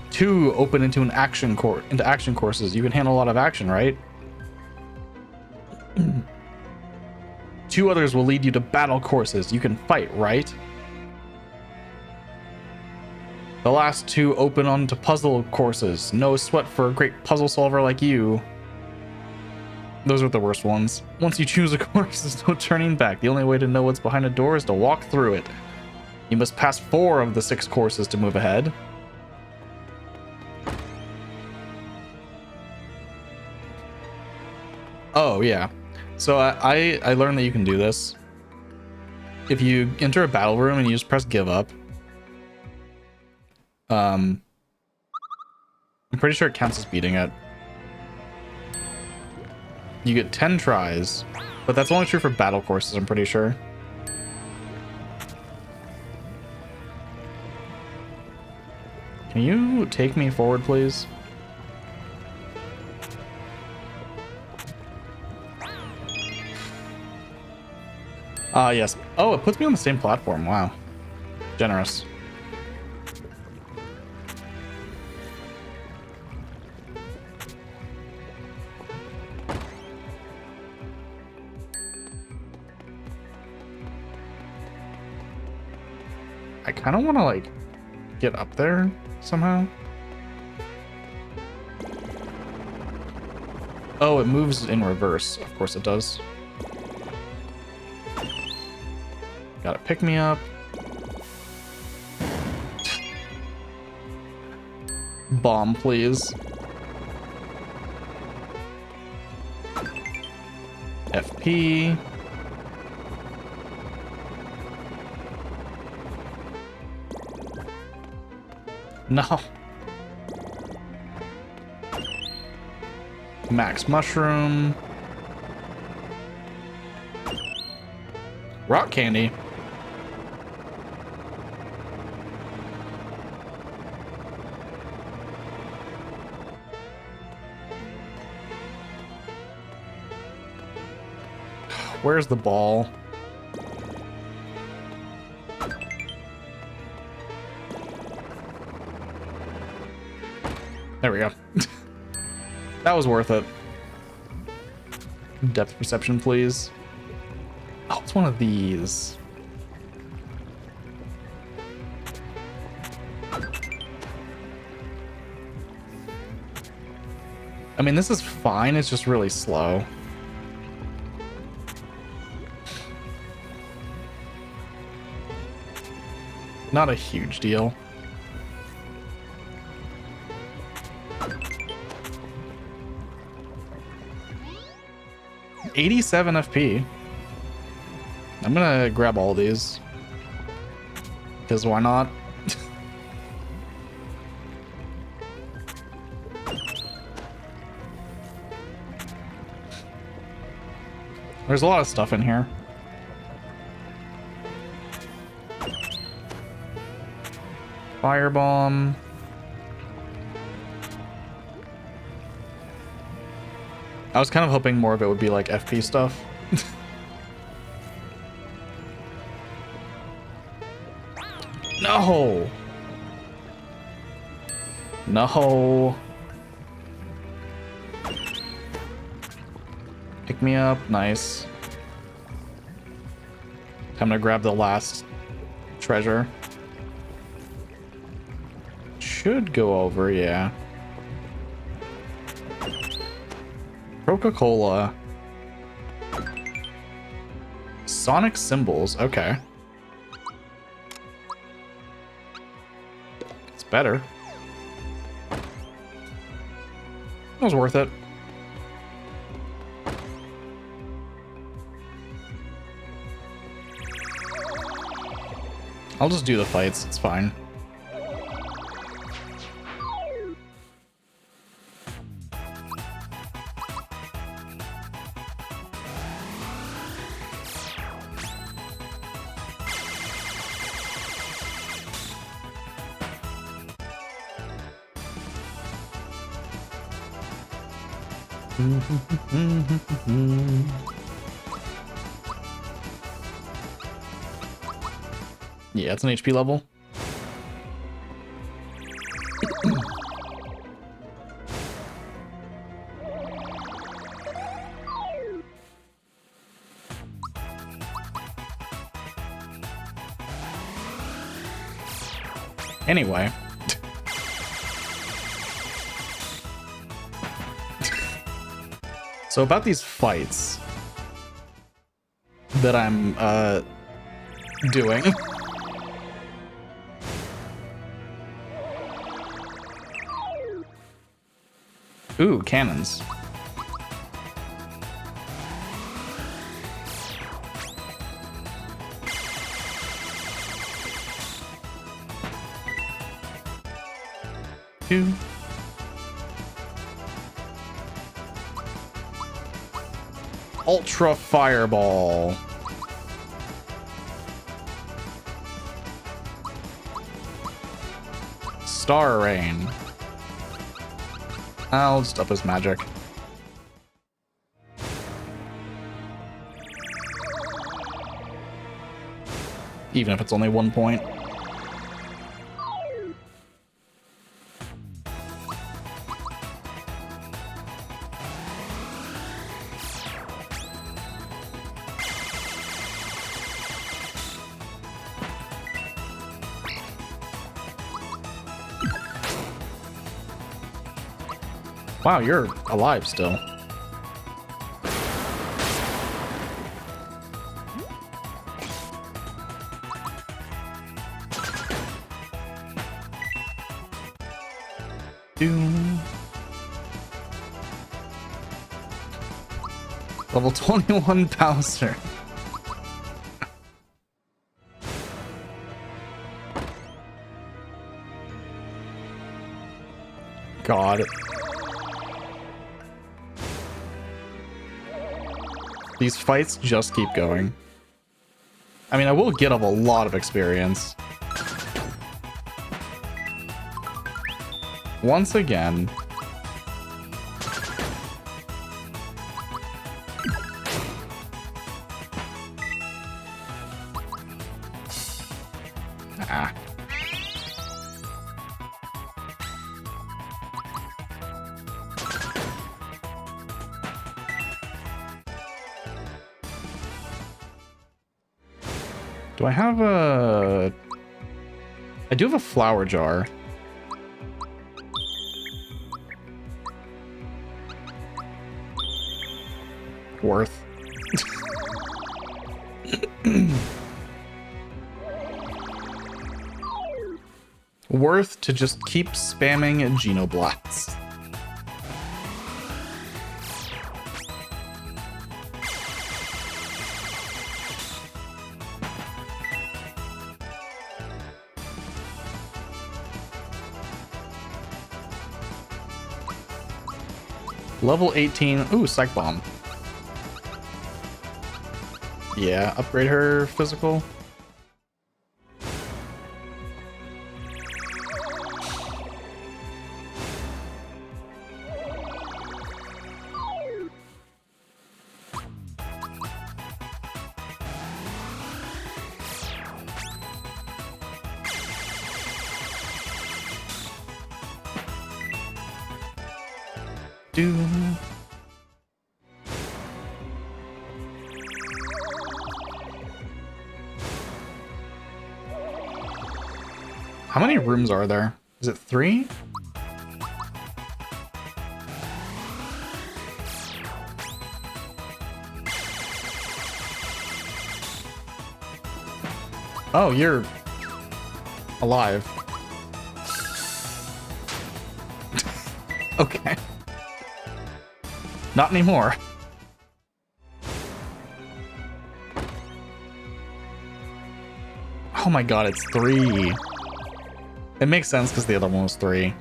[SPEAKER 1] 2 open into action courses. You can handle a lot of action, right? 2 others will lead you to battle courses. You can fight, right? The last 2 open onto puzzle courses. No sweat for a great puzzle solver like you. Those are the worst ones. Once you choose a course, there's no turning back. The only way to know what's behind a door is to walk through it. You must pass 4 of the 6 courses to move ahead. Oh, yeah. So I learned that you can do this. If you enter a battle room and you just press give up, I'm pretty sure it counts as beating it. You get 10 tries, but that's only true for battle courses, I'm pretty sure. Can you take me forward, please? Yes. Oh, it puts me on the same platform. Wow. Generous. I kind of want to, like, get up there somehow. Oh, it moves in reverse. Of course it does. Gotta pick me up. Bomb, please. FP. No. Max mushroom. Rock candy. Where's the ball? There we go. That was worth it. Depth perception, please. Oh, it's one of these. I mean, this is fine. It's just really slow. Not a huge deal. $87 FP. I'm gonna grab all these. Because why not? There's a lot of stuff in here. Firebomb. I was kind of hoping more of it would be like FP stuff. No! No. Pick me up. Nice. Time to grab the last treasure. Should go over, yeah. Coca-Cola. Sonic symbols. Okay. It's better. It was worth it. I'll just do the fights. It's fine. Yeah, it's an HP level. Anyway. So about these fights that I'm doing. Ooh, cannons. Two. Ultra Fireball. Star Rain. I'll just up his magic. Even if it's only 1 point. Wow, you're alive still. Doom. Level 21 Bowser. God. These fights just keep going. I mean, I will get up a lot of experience. Once again. Ah. Do I have a... I do have a flower jar. Worth. Worth to just keep spamming Genoblasts. Level 18. Ooh, Psych Bomb. Yeah, upgrade her physical. do. How many rooms are there? Is it 3? Oh, you're alive. Okay. Not anymore. Oh my god, it's 3. It makes sense because the other one was 3.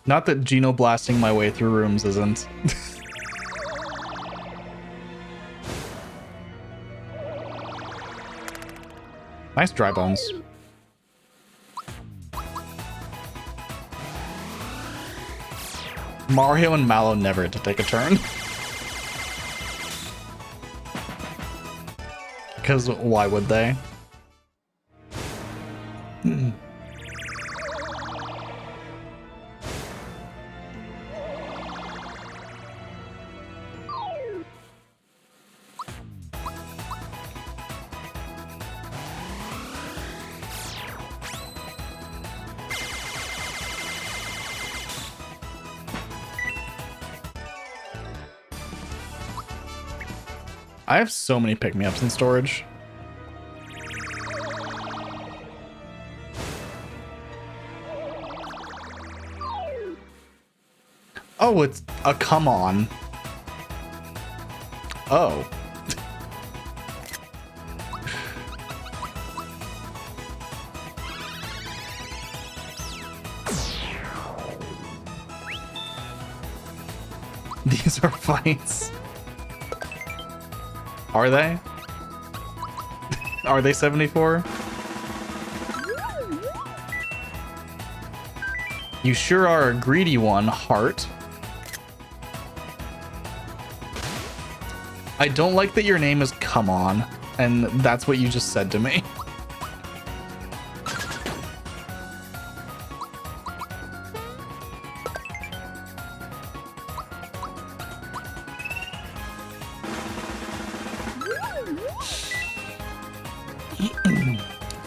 [SPEAKER 1] Not that Geno blasting my way through rooms isn't. Nice dry bones. Mario and Mallow never had to take a turn. Because why would they? I have so many pick-me-ups in storage. Oh, it's a come on. Oh. These are fights. Are they? Are they 74? You sure are a greedy one, heart. I don't like that your name is Come On, and that's what you just said to me.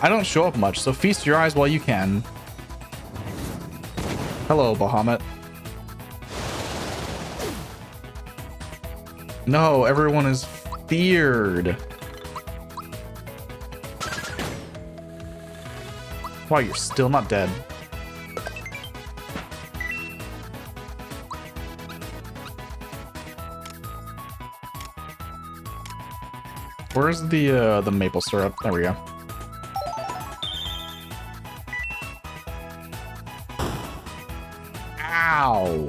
[SPEAKER 1] I don't show up much, so feast your eyes while you can. Hello, Bahamut. No, everyone is feared. Wow, you're still not dead. Where's the maple syrup? There we go. Ow.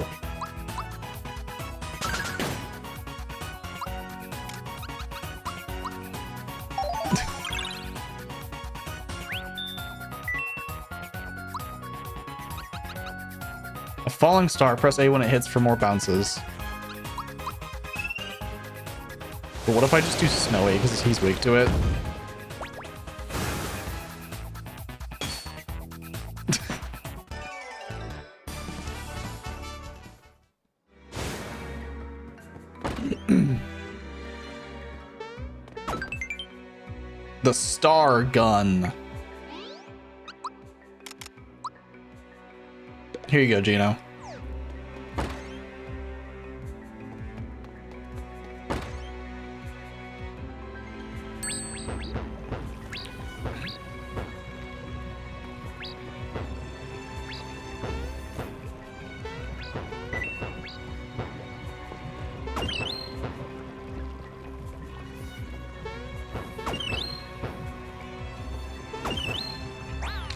[SPEAKER 1] A falling star. Press A when it hits for more bounces. But what if I just do Snowy because he's weak to it? The star gun. Here you go, Geno.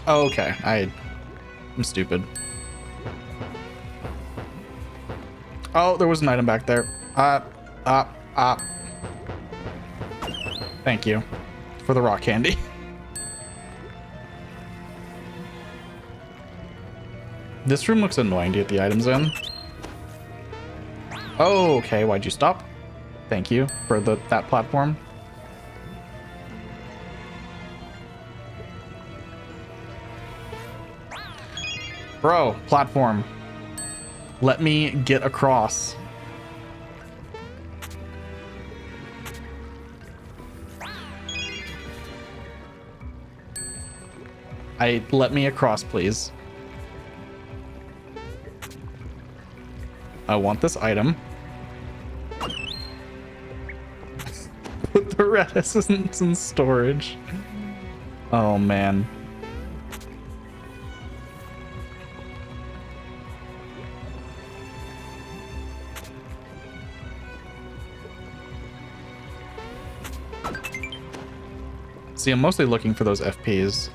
[SPEAKER 1] Oh, okay. I'm stupid. Oh, there was an item back there. Thank you for the rock candy. This room looks annoying to get the items in. Oh, okay. Why'd you stop? Thank you for that platform. Bro, platform. Let me get across. Let me across, please. I want this item. Put the red essence in storage. Oh, man. See, I'm mostly looking for those FPs.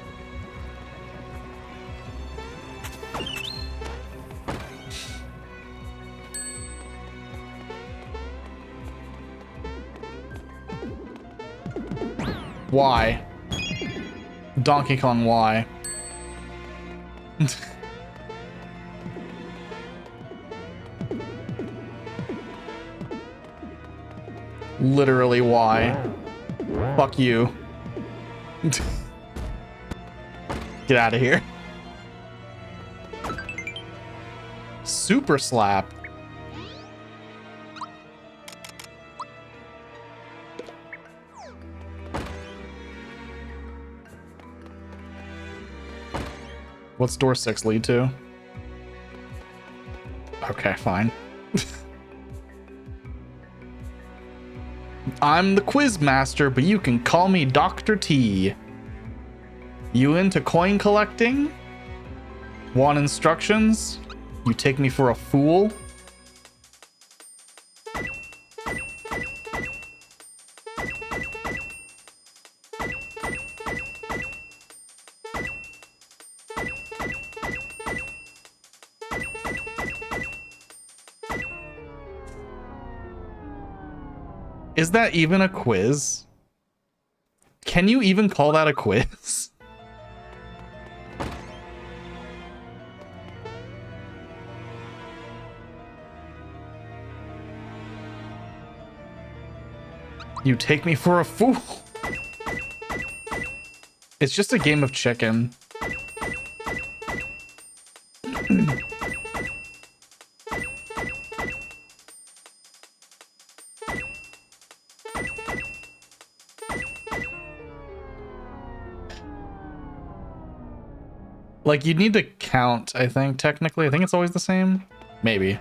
[SPEAKER 1] Why? Donkey Kong, why? Literally, why? Fuck you. Get out of here. Super slap. What's door 6 lead to? Okay, fine. I'm the quiz master, but you can call me Dr. T. You into coin collecting? Want instructions? You take me for a fool? Is that even a quiz? Can you even call that a quiz? You take me for a fool. It's just a game of chicken. Like, you'd need to count, I think, technically. I think it's always the same. Maybe.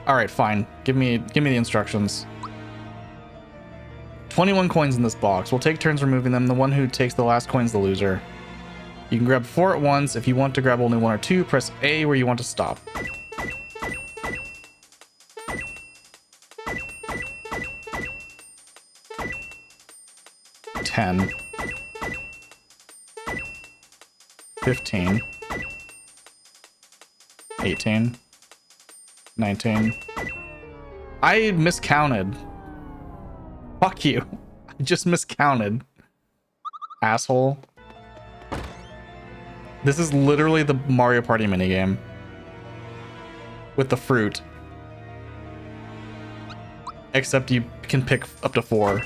[SPEAKER 1] All right, fine. Give me the instructions. 21 coins in this box. We'll take turns removing them. The one who takes the last coin is the loser. You can grab 4 at once. If you want to grab only 1 or 2, press A where you want to stop. $10. 15. 18. 19. I miscounted. Fuck you. I just miscounted. Asshole. This is literally the Mario Party minigame. With the fruit. Except you can pick up to 4.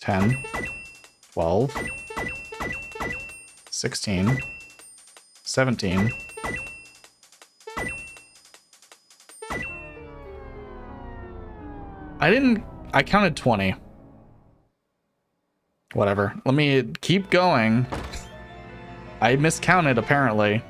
[SPEAKER 1] $10. 12. 16. 17. I counted 20. Whatever. Let me keep going. I miscounted, apparently.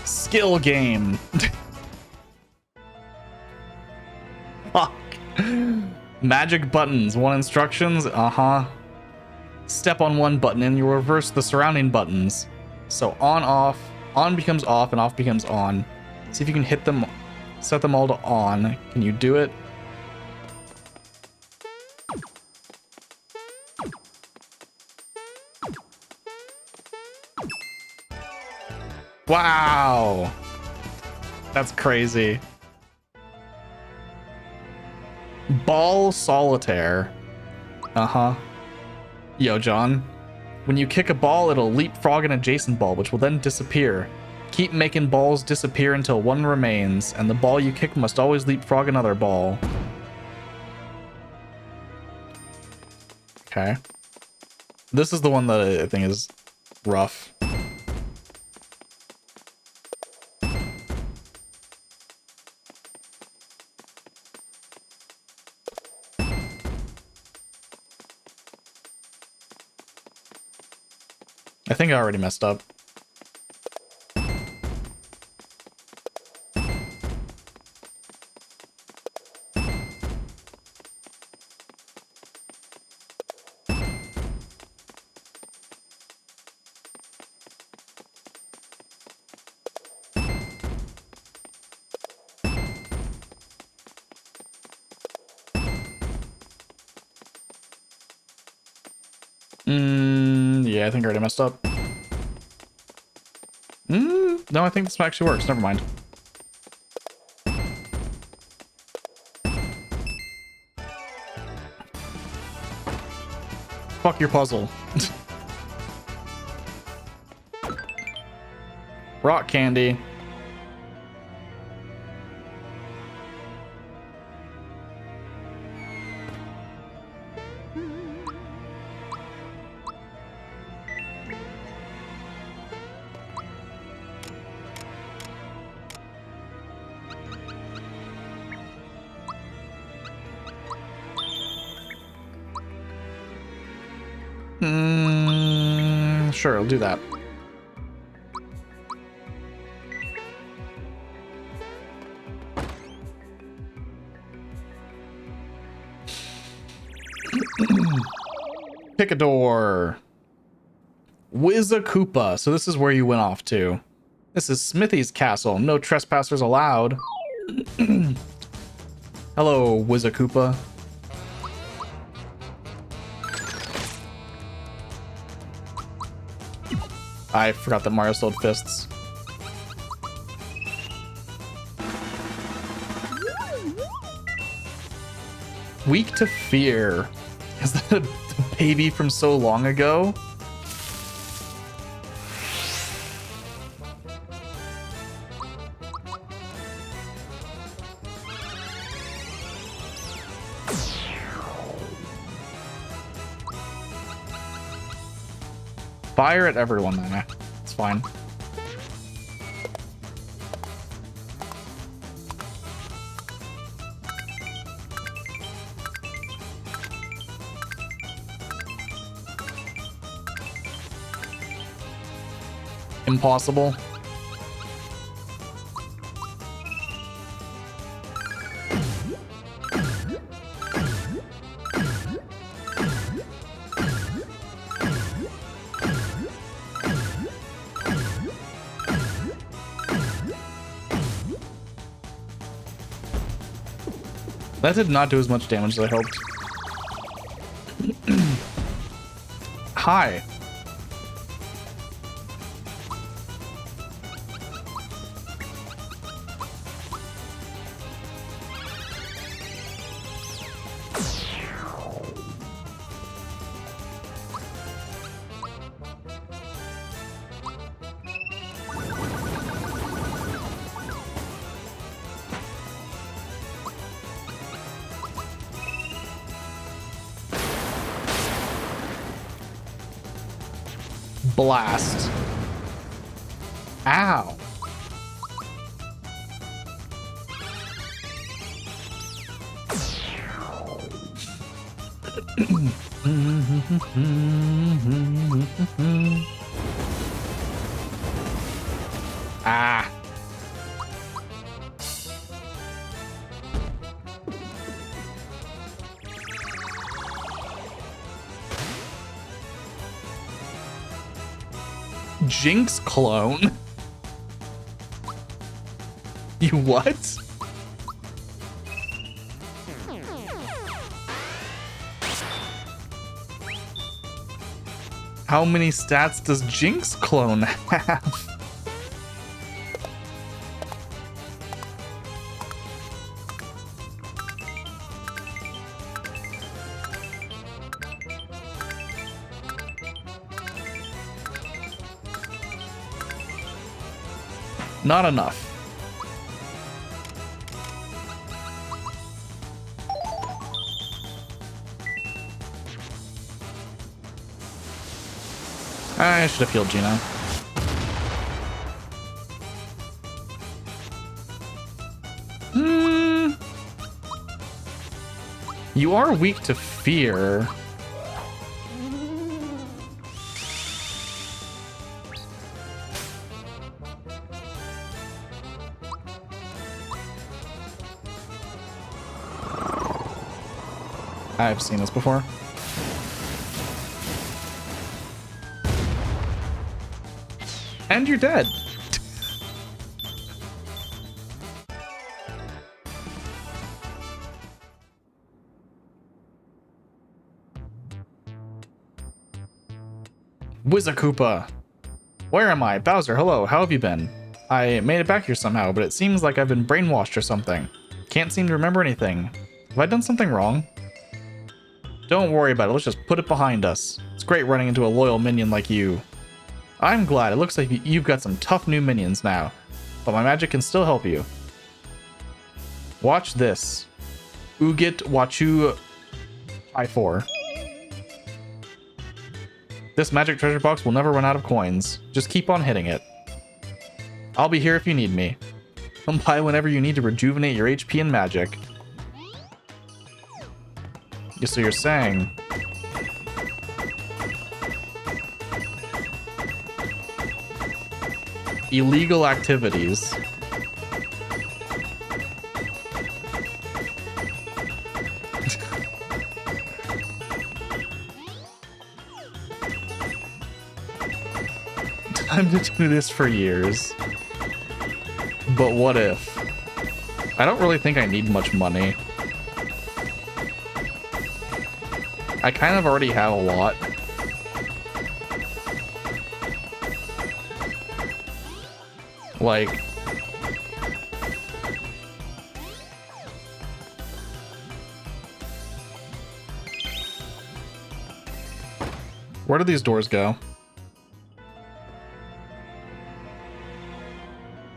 [SPEAKER 1] Skill game. Fuck. Magic buttons. 1 instructions. Uh-huh. Step on 1 button and you reverse the surrounding buttons. So on, off, on becomes off, and off becomes on. See if you can hit them, set them all to on. Can you do it? Wow. That's crazy. Ball solitaire. Uh-huh. Yo, John. When you kick a ball, it'll leapfrog an adjacent ball, which will then disappear. Keep making balls disappear until one remains, and the ball you kick must always leapfrog another ball. Okay. This is the one that I think is rough. I think I already messed up. Yeah, I think I already messed up. No, I think this actually works. Never mind. Fuck your puzzle. Rock candy. Sure, I'll do that. Pick a door. Wizakoopa. So this is where you went off to. This is Smithy's castle. No trespassers allowed. Hello, Wizakoopa. I forgot that Mario still had fists. Weak to fear. Is that a baby from so long ago? Fire at everyone, then. It's fine. Impossible. That did not do as much damage as I hoped. Hi. Blast. Ow. Ah. Jinx clone? You what? How many stats does Jinx clone have? Not enough. I should have healed Gina. You are weak to fear. I've seen this before. And you're dead. Wizakoopa. Where am I? Bowser, hello, how have you been? I made it back here somehow, but it seems like I've been brainwashed or something. Can't seem to remember anything. Have I done something wrong? Don't worry about it, let's just put it behind us. It's great running into a loyal minion like you. I'm glad, it looks like you've got some tough new minions now, but my magic can still help you. Watch this. Ugit Wachu I4. This magic treasure box will never run out of coins. Just keep on hitting it. I'll be here if you need me. Come by whenever you need to rejuvenate your HP and magic. So you're saying... illegal activities. Time to do this for years. But what if? I don't really think I need much money. I kind of already have a lot. Like... where do these doors go?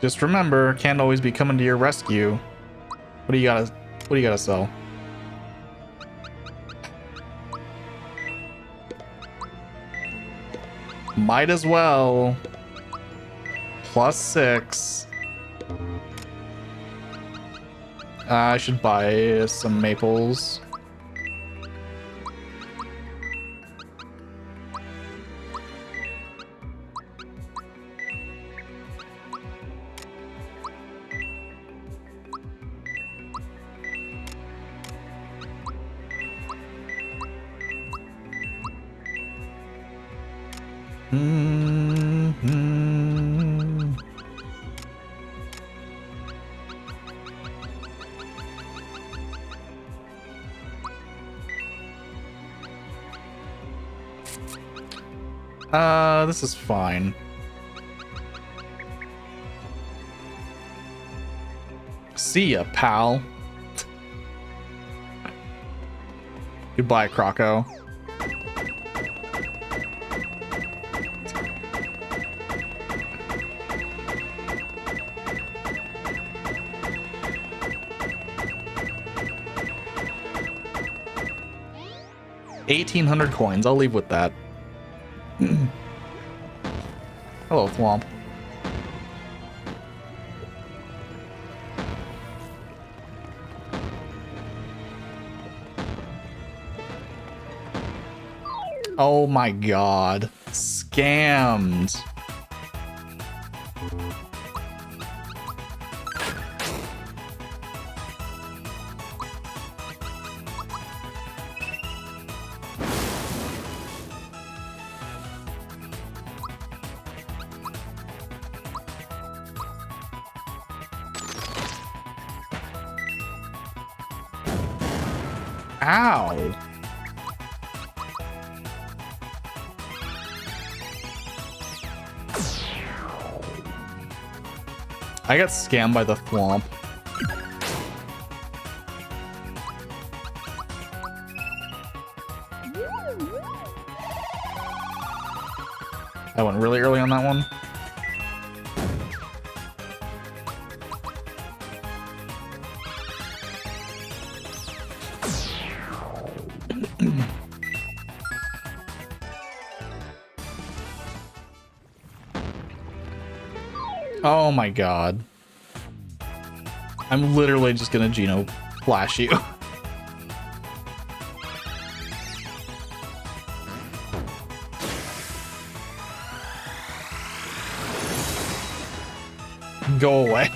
[SPEAKER 1] Just remember, can't always be coming to your rescue. What do you gotta sell? Might as well. +6. I should buy some maples. This is fine. See ya, pal. Goodbye, Croco. $1,800 coins. I'll leave with that. Hello, Thwomp. Oh my god. Scammed. Ow. I got scammed by the thwomp. I went really early on that one. Oh my god. I'm literally just gonna Geno flash you. Go away.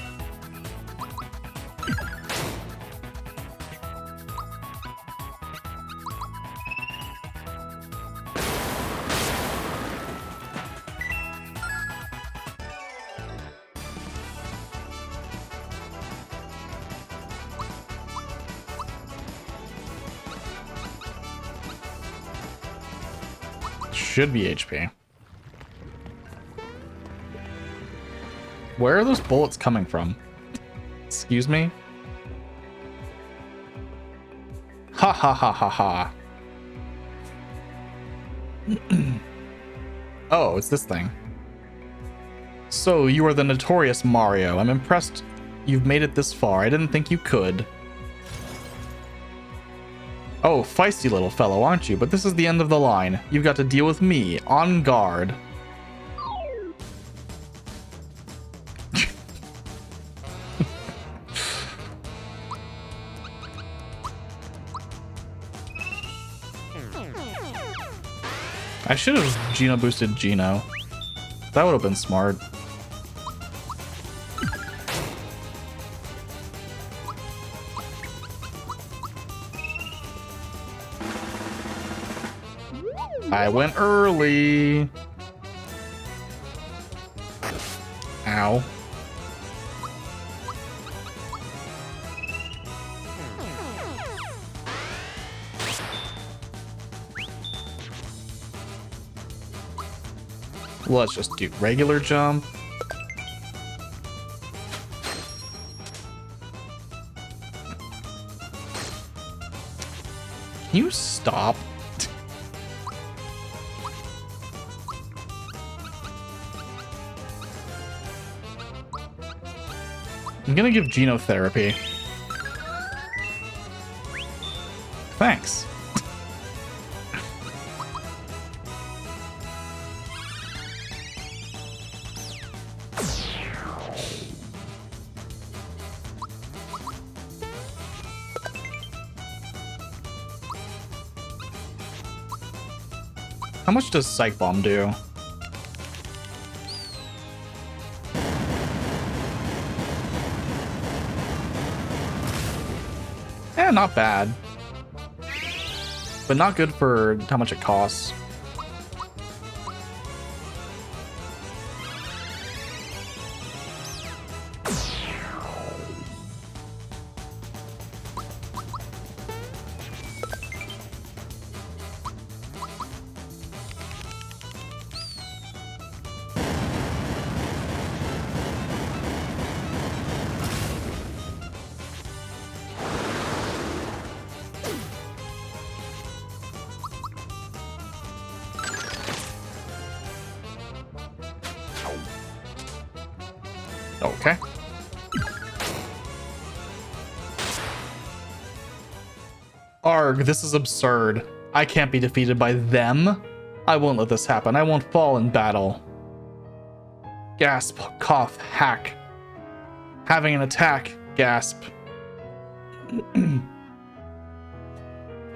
[SPEAKER 1] Should be HP. Where are those bullets coming from? Excuse me? Ha ha ha ha ha. Oh, it's this thing. So, you are the notorious Mario. I'm impressed you've made it this far. I didn't think you could. Oh, feisty little fellow, aren't you? But this is the end of the line. You've got to deal with me. On guard. I should have Geno boosted Geno. That would have been smart. I went early. Ow. Let's just do regular jump. Can you stop? I'm gonna give Geno therapy. Thanks. How much does Psych Bomb do? Eh, not bad. But not good for how much it costs. Okay. Arg, this is absurd. I can't be defeated by them. I won't let this happen. I won't fall in battle. Gasp, cough, hack. Having an attack, gasp.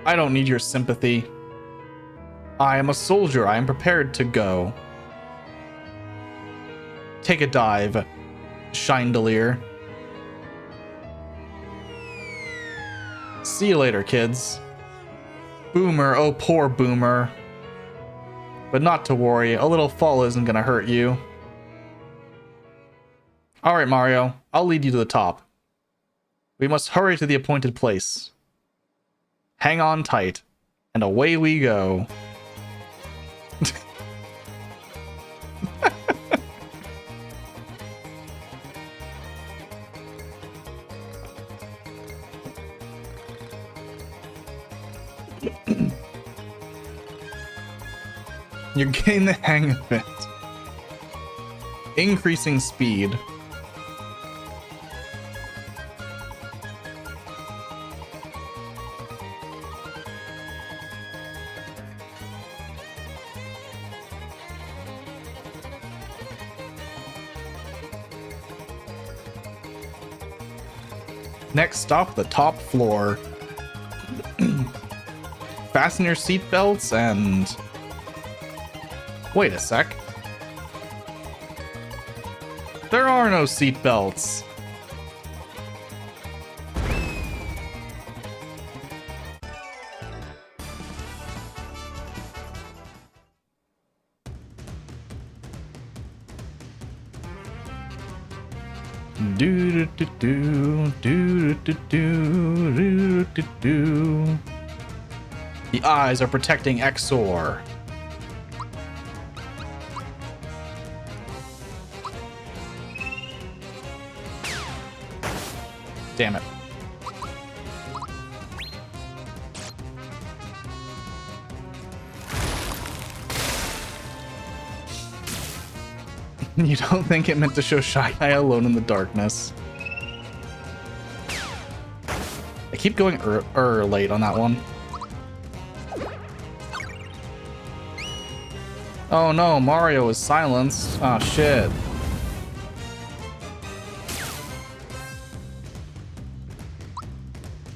[SPEAKER 1] I don't need your sympathy. I am a soldier. I am prepared to go. Take a dive, Chandelier. See you later, kids. Boomer, oh poor Boomer. But not to worry, a little fall isn't gonna hurt you. Alright, Mario, I'll lead you to the top. We must hurry to the appointed place. Hang on tight. And away we go. You're getting the hang of it. Increasing speed. Next stop, the top floor. Fasten your seatbelts and... Wait a sec. There are no seatbelts. Do do do do do do do do do. The eyes are protecting Exor. Damn it. You don't think it meant to show Shy Guy alone in the darkness? I keep going late on that one. Oh no, Mario is silenced. Oh shit.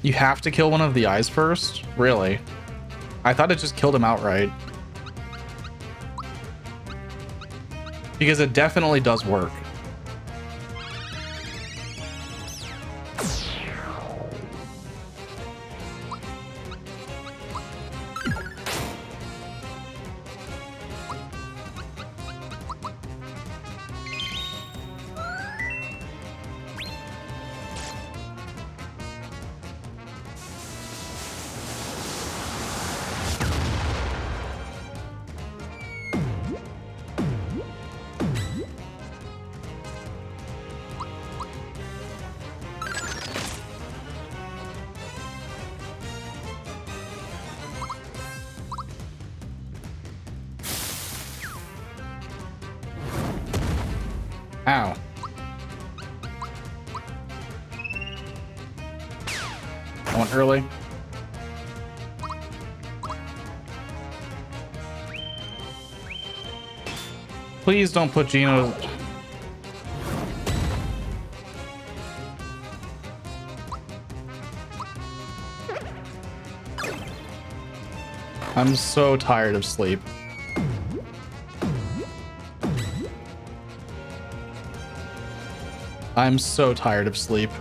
[SPEAKER 1] You have to kill one of the eyes first? Really? I thought it just killed him outright. Because it definitely does work. Ow. I went early. Please don't put Gino. I'm so tired of sleep. I'm so tired of sleep.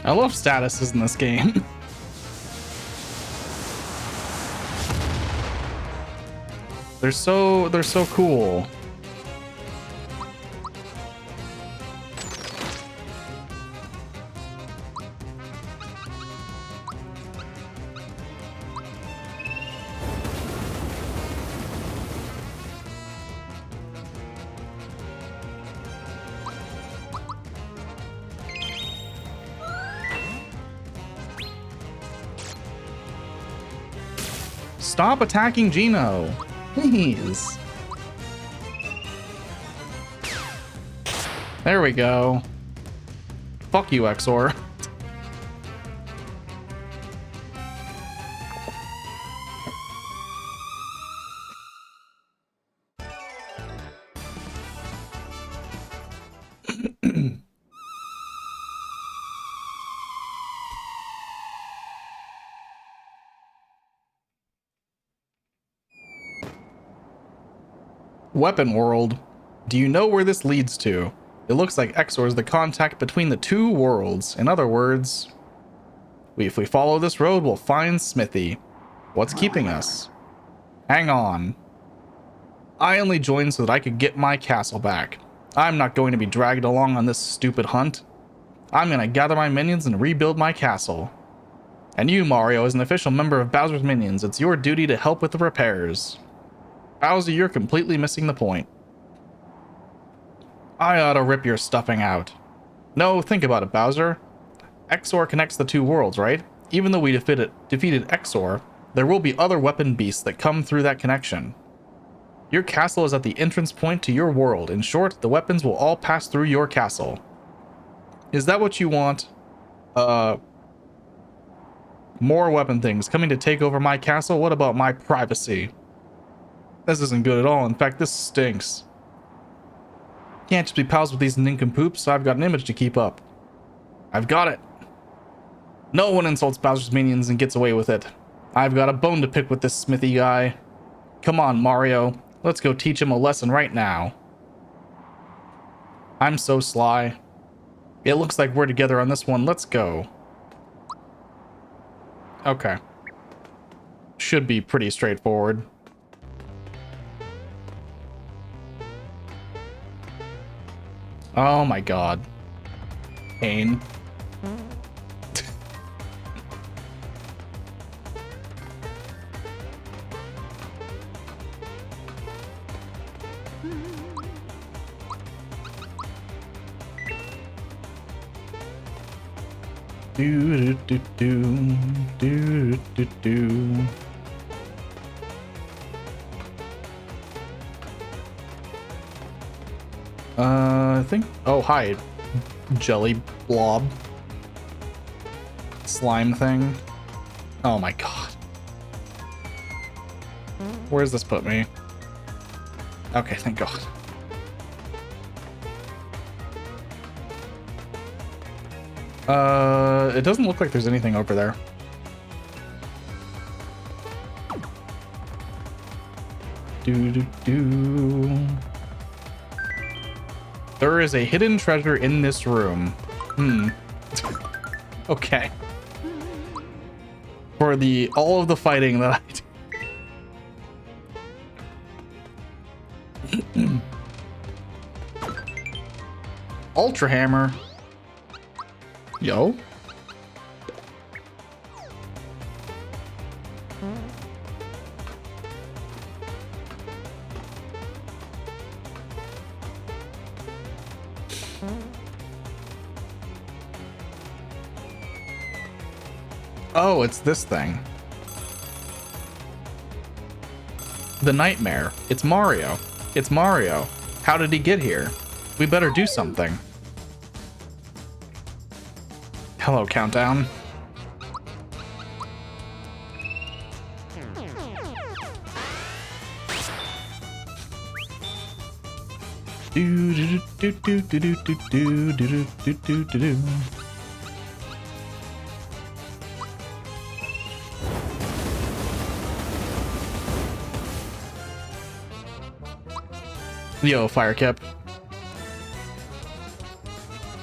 [SPEAKER 1] I love statuses in this game. They're so cool. Stop attacking Gino. Please. There we go. Fuck you, Exor. Weapon World. Do you know where this leads to? It looks like Exor is the contact between the two worlds. In other words, if we follow this road, we'll find Smithy. What's keeping us? Hang on. I only joined so that I could get my castle back. I'm not going to be dragged along on this stupid hunt. I'm going to gather my minions and rebuild my castle. And you, Mario, as an official member of Bowser's Minions, it's your duty to help with the repairs. Bowser, you're completely missing the point. I ought to rip your stuffing out. No, think about it, Bowser. Exor connects the two worlds, right? Even though we defeated Exor, there will be other weapon beasts that come through that connection. Your castle is at the entrance point to your world. In short, the weapons will all pass through your castle. Is that what you want? More weapon things coming to take over my castle? What about my privacy? This isn't good at all. In fact, this stinks. Can't just be pals with these nincompoops, so I've got an image to keep up. I've got it. No one insults Bowser's minions and gets away with it. I've got a bone to pick with this Smithy guy. Come on, Mario. Let's go teach him a lesson right now. I'm so sly. It looks like we're together on this one. Let's go. Okay. Should be pretty straightforward. Oh my god. Pain. Do do do do do do. I think. Oh, hi, jelly blob, slime thing. Oh my god. Where does this put me? Okay, thank god. It doesn't look like there's anything over there. Do do do. There is a hidden treasure in this room. Okay. For all of the fighting that I do. Ultra Hammer. Yo. Oh, it's this thing. The nightmare. It's Mario. It's Mario. How did he get here? We better do something. Hello, Countdown. Do do do do do do do do do do do do do. Yo, Firekip.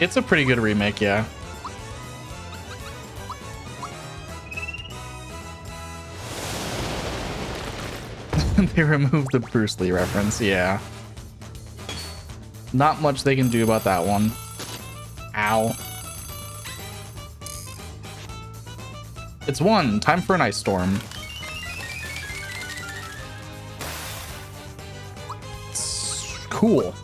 [SPEAKER 1] It's a pretty good remake, yeah. They removed the Bruce Lee reference, yeah. Not much they can do about that one. Ow. It's one. Time for an ice storm. Cool.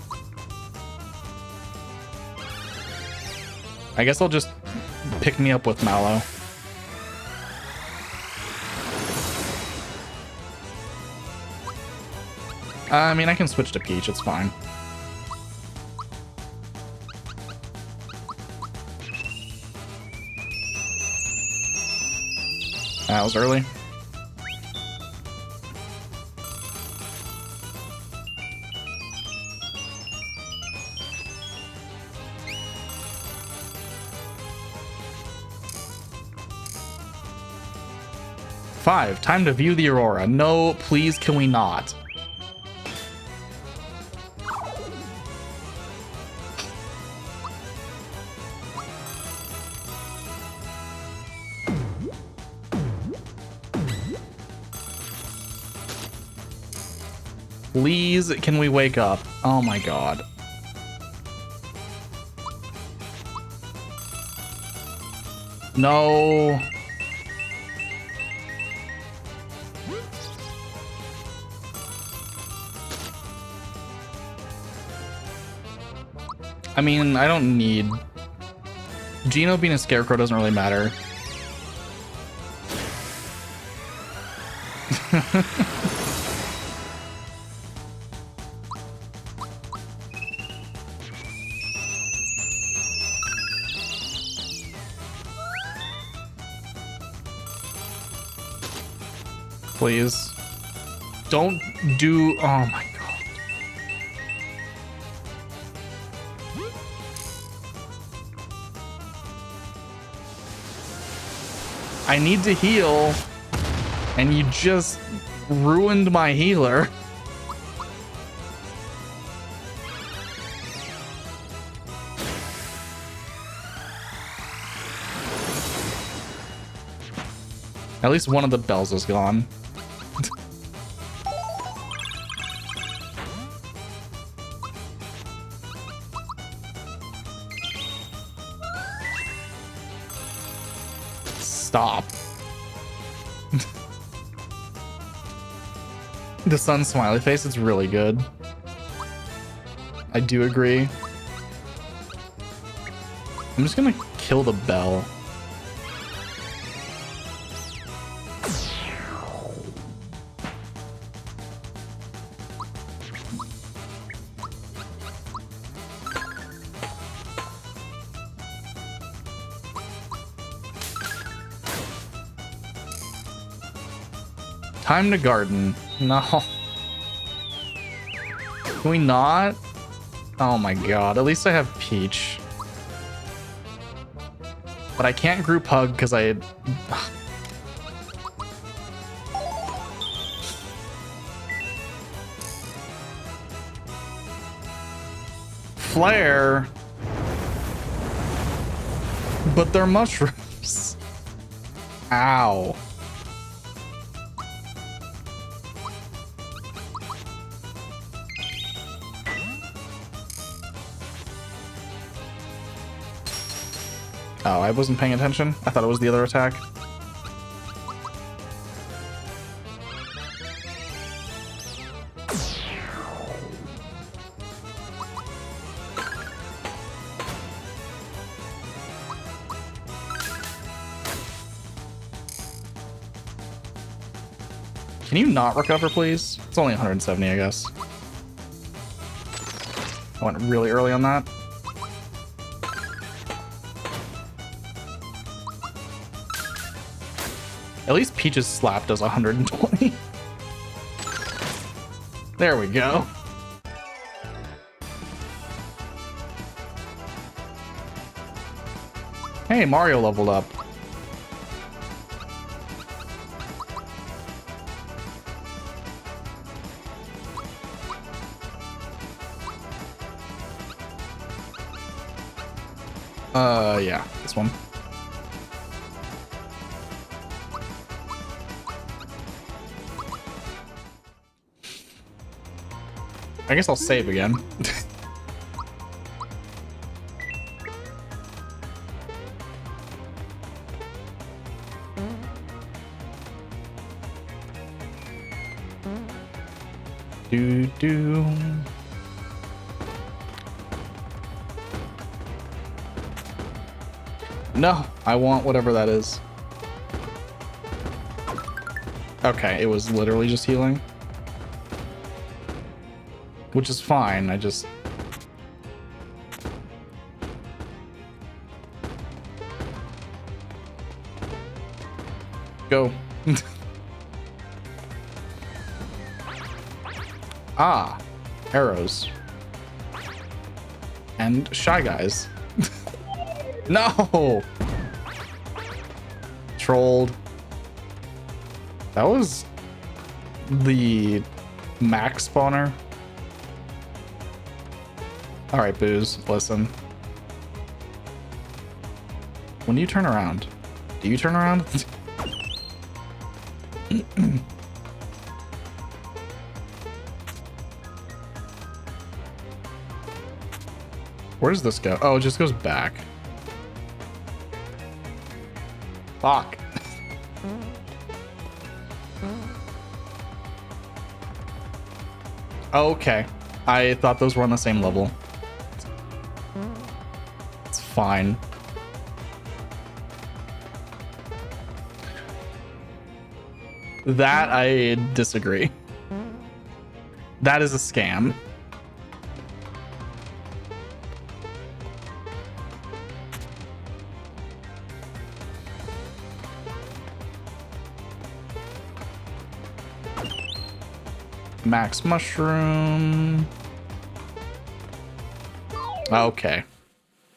[SPEAKER 1] I guess I'll just pick me up with Mallow. I mean, I can switch to Peach, it's fine. That was early. Five, time to view the Aurora. No, please, can we not? Please, can we wake up? Oh my god. No. I mean, I don't need... Gino being a scarecrow doesn't really matter. Please. Don't do... Oh my god. I need to heal, and you just ruined my healer. At least one of the bells is gone. Stop. The sun smiley face, it's really good. I do agree. I'm just gonna kill the bell. Time to garden. No. Can we not? Oh my god. At least I have Peach. But I can't group hug because I... Flare. But they're mushrooms. Ow. Oh, I wasn't paying attention. I thought it was the other attack. Can you not recover, please? It's only 170, I guess. I went really early on that. At least Peach's slap does 120. There we go. Hey, Mario leveled up. Yeah, this one. I guess I'll save again. Do. No, I want whatever that is. Okay, it was literally just healing. Which is fine, I just... Go. Ah, arrows. And Shy Guys. No! Trolled. That was the max spawner. Alright, Booze, listen. When you turn around, do you turn around? Where does this go? Oh, it just goes back. Fuck. Okay. I thought those were on the same level. It's fine. That I disagree. That is a scam. Max mushroom. Okay.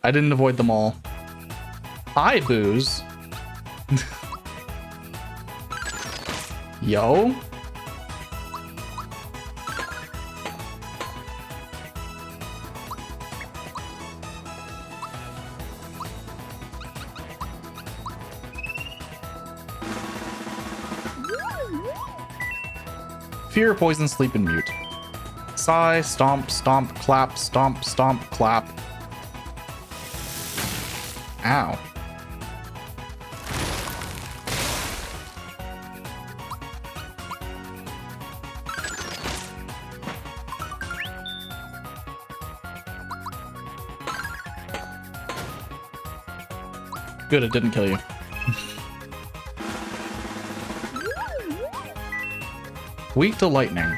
[SPEAKER 1] I didn't avoid them all. Hi, booze. Yo. Fear, poison, sleep, and mute. Sigh, stomp, stomp, clap, stomp, stomp, clap. Ow. Good, it didn't kill you. Weak to lightning.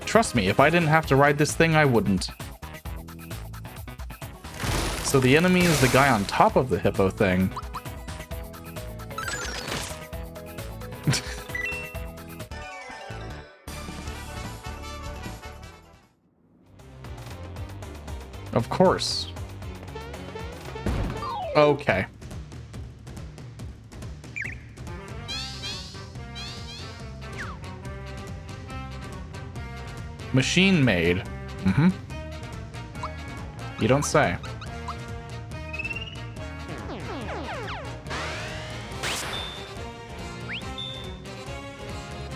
[SPEAKER 1] Trust me, if I didn't have to ride this thing, I wouldn't. So the enemy is the guy on top of the hippo thing. Of course. Okay. Machine made. Mm-hmm. You don't say.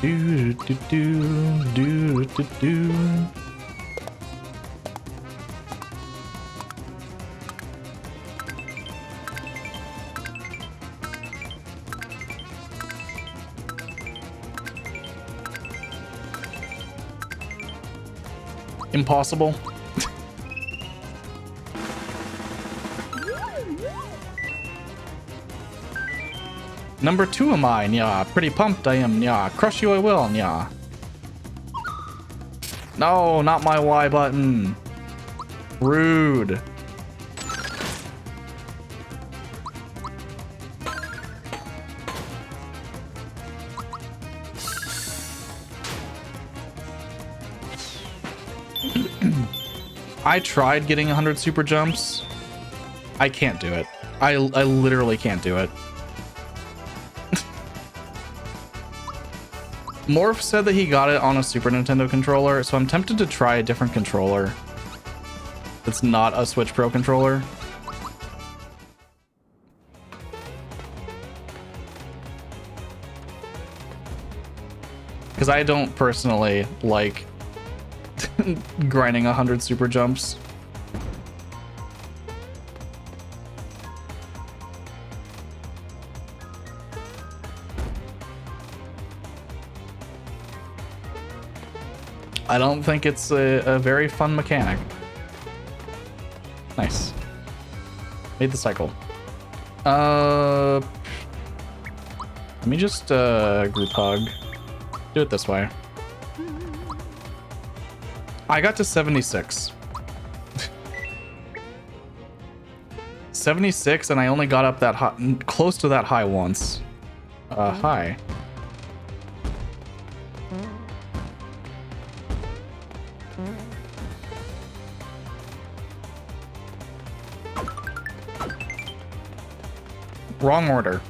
[SPEAKER 1] Do do do do do do. Impossible. Number 2 am I, nya. Pretty pumped I am, nya. Crush you I will, nya. No, not my Y button. Rude. I tried getting 100 super jumps. I can't do it. I literally can't do it. Morph said that he got it on a Super Nintendo controller, so I'm tempted to try a different controller that's not a Switch Pro controller. Because I don't personally like grinding 100 super jumps. I don't think it's a very fun mechanic. Nice. Made the cycle. Let me just group hug. Do it this way. I got to 76. 76, and I only got up that high, close to that high once. Hi. Wrong order.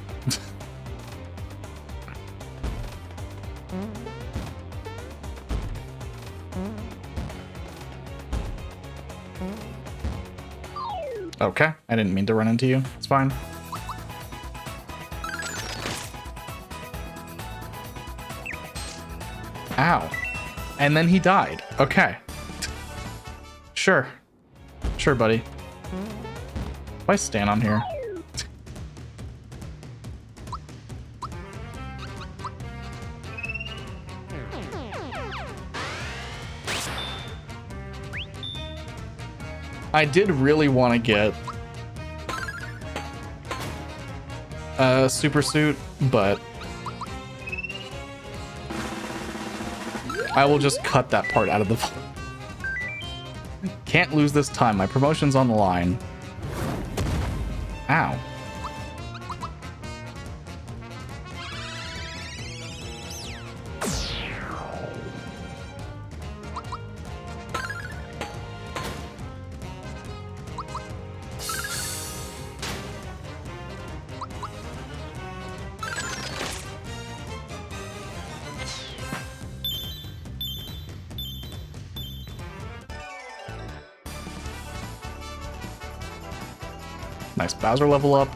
[SPEAKER 1] Okay, I didn't mean to run into you. It's fine. Ow. And then he died. Okay. Sure. Sure, buddy. If I stand on here. I did really want to get a super suit, but I will just cut that part out of the Can't lose this time. My promotion's on the line. Ow. Nice Bowser level up.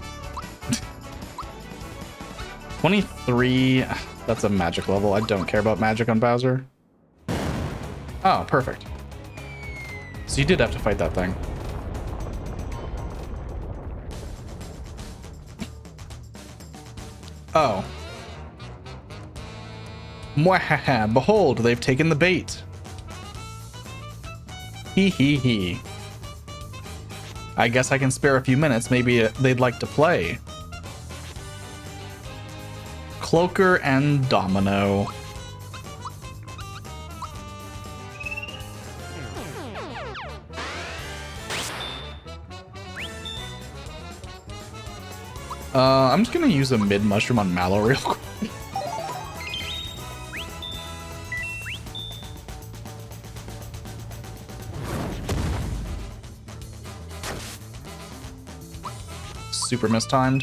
[SPEAKER 1] 23. That's a magic level. I don't care about magic on Bowser. Oh, perfect. So you did have to fight that thing. Oh. Mwahaha, behold, they've taken the bait. Hee hee hee. I guess I can spare a few minutes. Maybe they'd like to play. Cloaker and Domino. I'm just gonna use a mid mushroom on Mallow real quick. Super mistimed.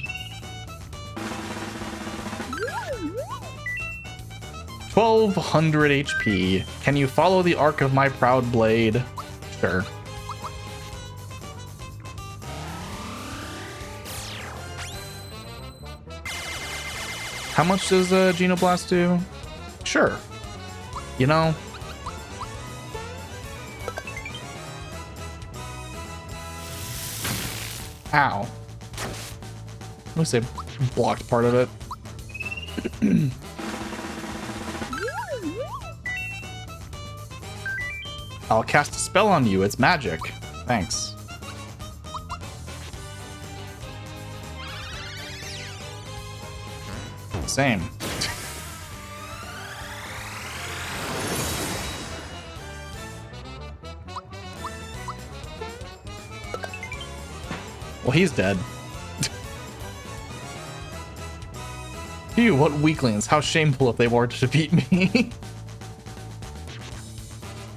[SPEAKER 1] 1200 HP. Can you follow the arc of my proud blade? Sure. How much does Genoblast do? Sure. You know. Ow. At least I blocked part of it. I'll cast a spell on you. It's magic. Thanks. Same. Well, he's dead. Phew, what weaklings. How shameful if they were to defeat me.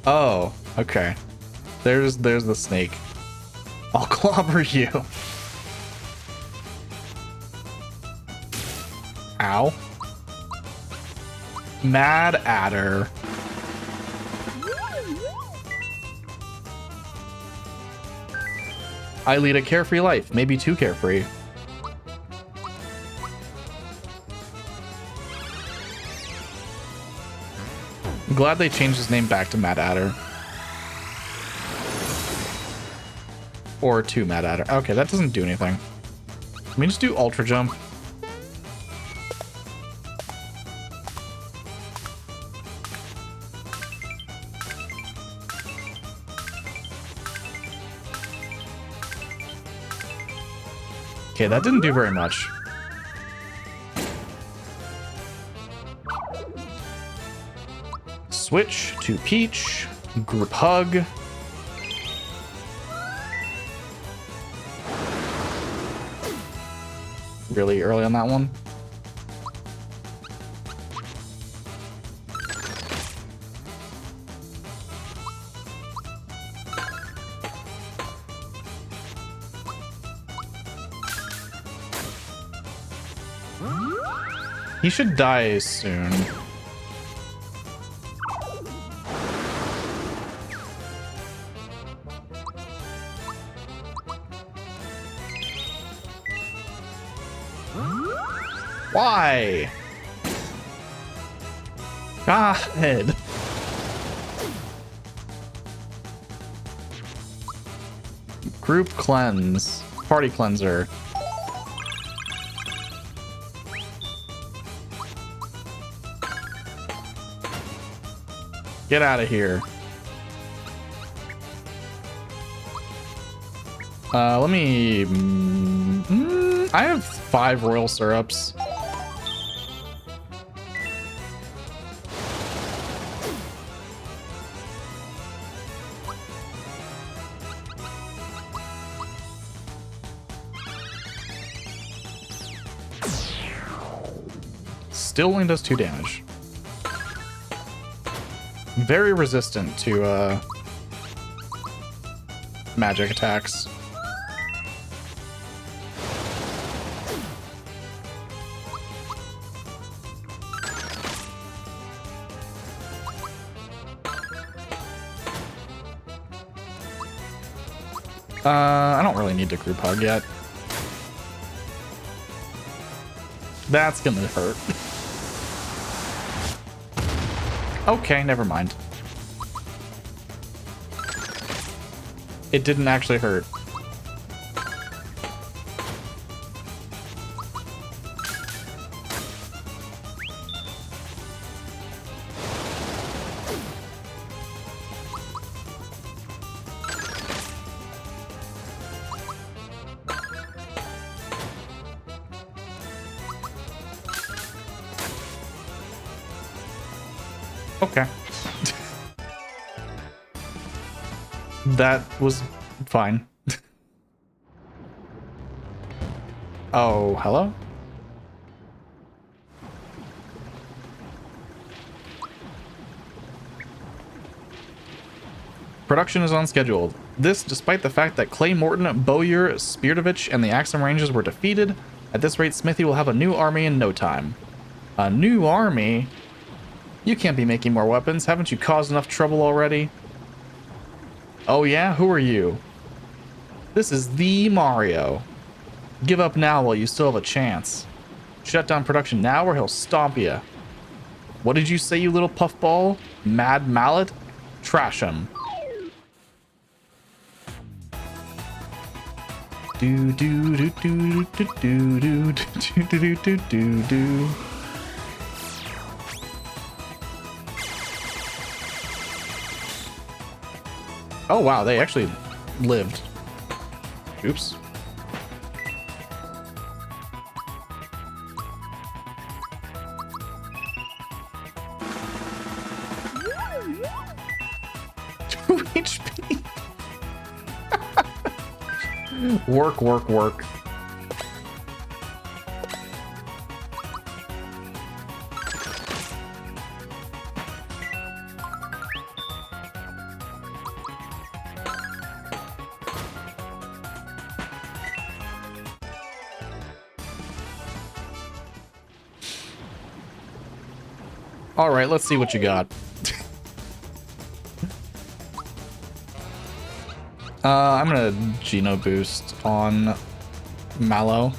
[SPEAKER 1] Oh, okay. There's the snake. I'll clobber you. Ow. Mad Adder. I lead a carefree life, maybe too carefree. I'm glad they changed his name back to Mad Adder. Or to Mad Adder. Okay, that doesn't do anything. Let me just do Ultra Jump. Okay, that didn't do very much. Switch to Peach. Group Hug. Really early on that one. He should die soon. Why? God. Group cleanse. Party cleanser. Get out of here. Let me... I have 5 royal syrups. Still only does 2 damage. Very resistant to magic attacks. I don't really need to group hug yet. That's gonna hurt. Okay, never mind. It didn't actually hurt. Okay. That was fine. Oh, hello? Production is unscheduled. This despite the fact that Clay Morton, Bowyer, Spiridovich, and the Axum Rangers were defeated. At this rate, Smithy will have a new army in no time. A new army? You can't be making more weapons. Haven't you caused enough trouble already? Oh yeah? Who are you? This is the Mario. Give up now while you still have a chance. Shut down production now or he'll stomp you. What did you say, you little puffball? Mad mallet? Trash him. Do do do do do do do do do do do do. Oh wow, they actually lived. Oops. Two HP. Work, work, work. All right, let's see what you got. I'm gonna Geno boost on Mallow.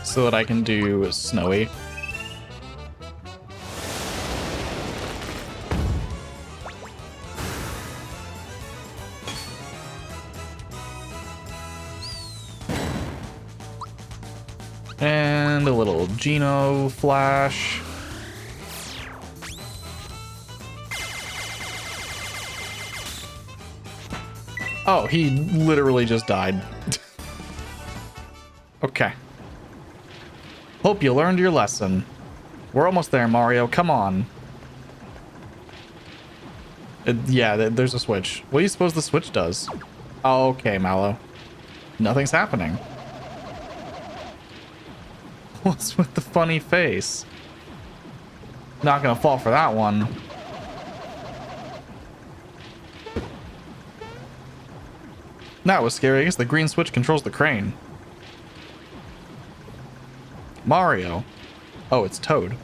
[SPEAKER 1] So that I can do Snowy. And a little Geno flash. Oh, he literally just died. Okay. Hope you learned your lesson. We're almost there, Mario. Come on. Yeah, there's a switch. What do you suppose the switch does? Oh, okay, Mallow. Nothing's happening. What's with the funny face? Not gonna fall for that one. That was scary. I guess the green switch controls the crane. Mario. Oh, it's Toad.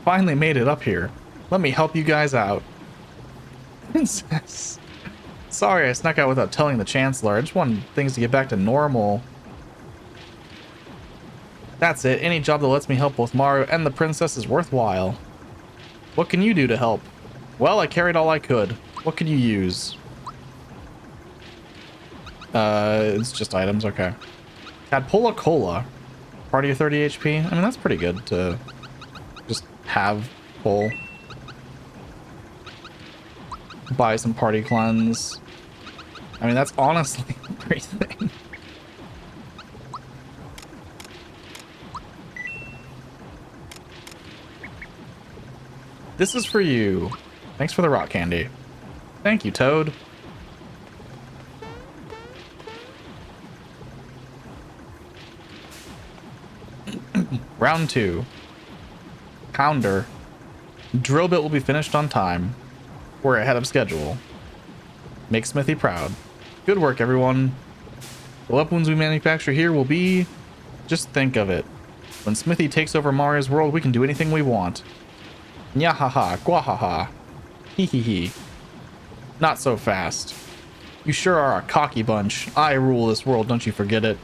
[SPEAKER 1] Finally made it up here. Let me help you guys out. Princess. Sorry, I snuck out without telling the Chancellor. I just wanted things to get back to normal. That's it. Any job that lets me help both Mario and the princess is worthwhile. What can you do to help? Well, I carried all I could. What can you use? It's just items. Okay. Tadpola Cola. Party of 30 HP. I mean, that's pretty good to just have full. Buy some party cleanse. I mean, that's honestly everything. This is for you. Thanks for the rock candy. Thank you, Toad. Round 2. Pounder. Drill bit will be finished on time. We're ahead of schedule. Make Smithy proud. Good work, everyone. The weapons we manufacture here will be... Just think of it. When Smithy takes over Mario's world, we can do anything we want. Nyahaha, gwahaha. Hee hee hee. Not so fast. You sure are a cocky bunch. I rule this world, don't you forget it.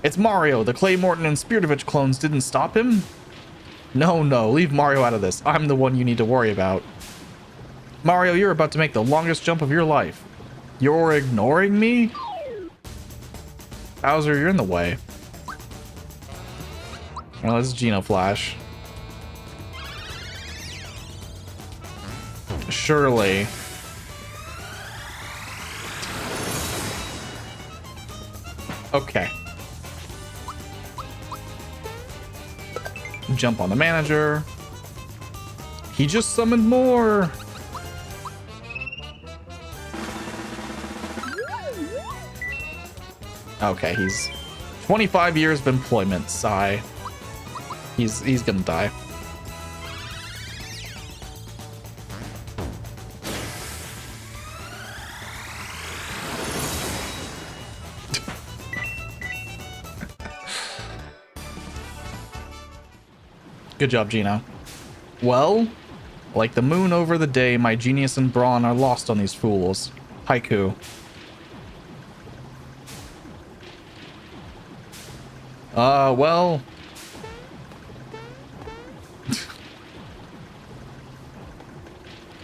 [SPEAKER 1] It's Mario. The Clay Morton and Spiritovich clones didn't stop him? No, leave Mario out of this. I'm the one you need to worry about. Mario, you're about to make the longest jump of your life. You're ignoring me? Bowser, you're in the way. Well, this is Geno Flash. Surely. Okay. Jump on the manager. He just summoned more. Okay, he's 25 years of employment. Sigh. He's gonna die. Good job, Geno. Well, like the moon over the day, my genius and brawn are lost on these fools. Haiku. Well.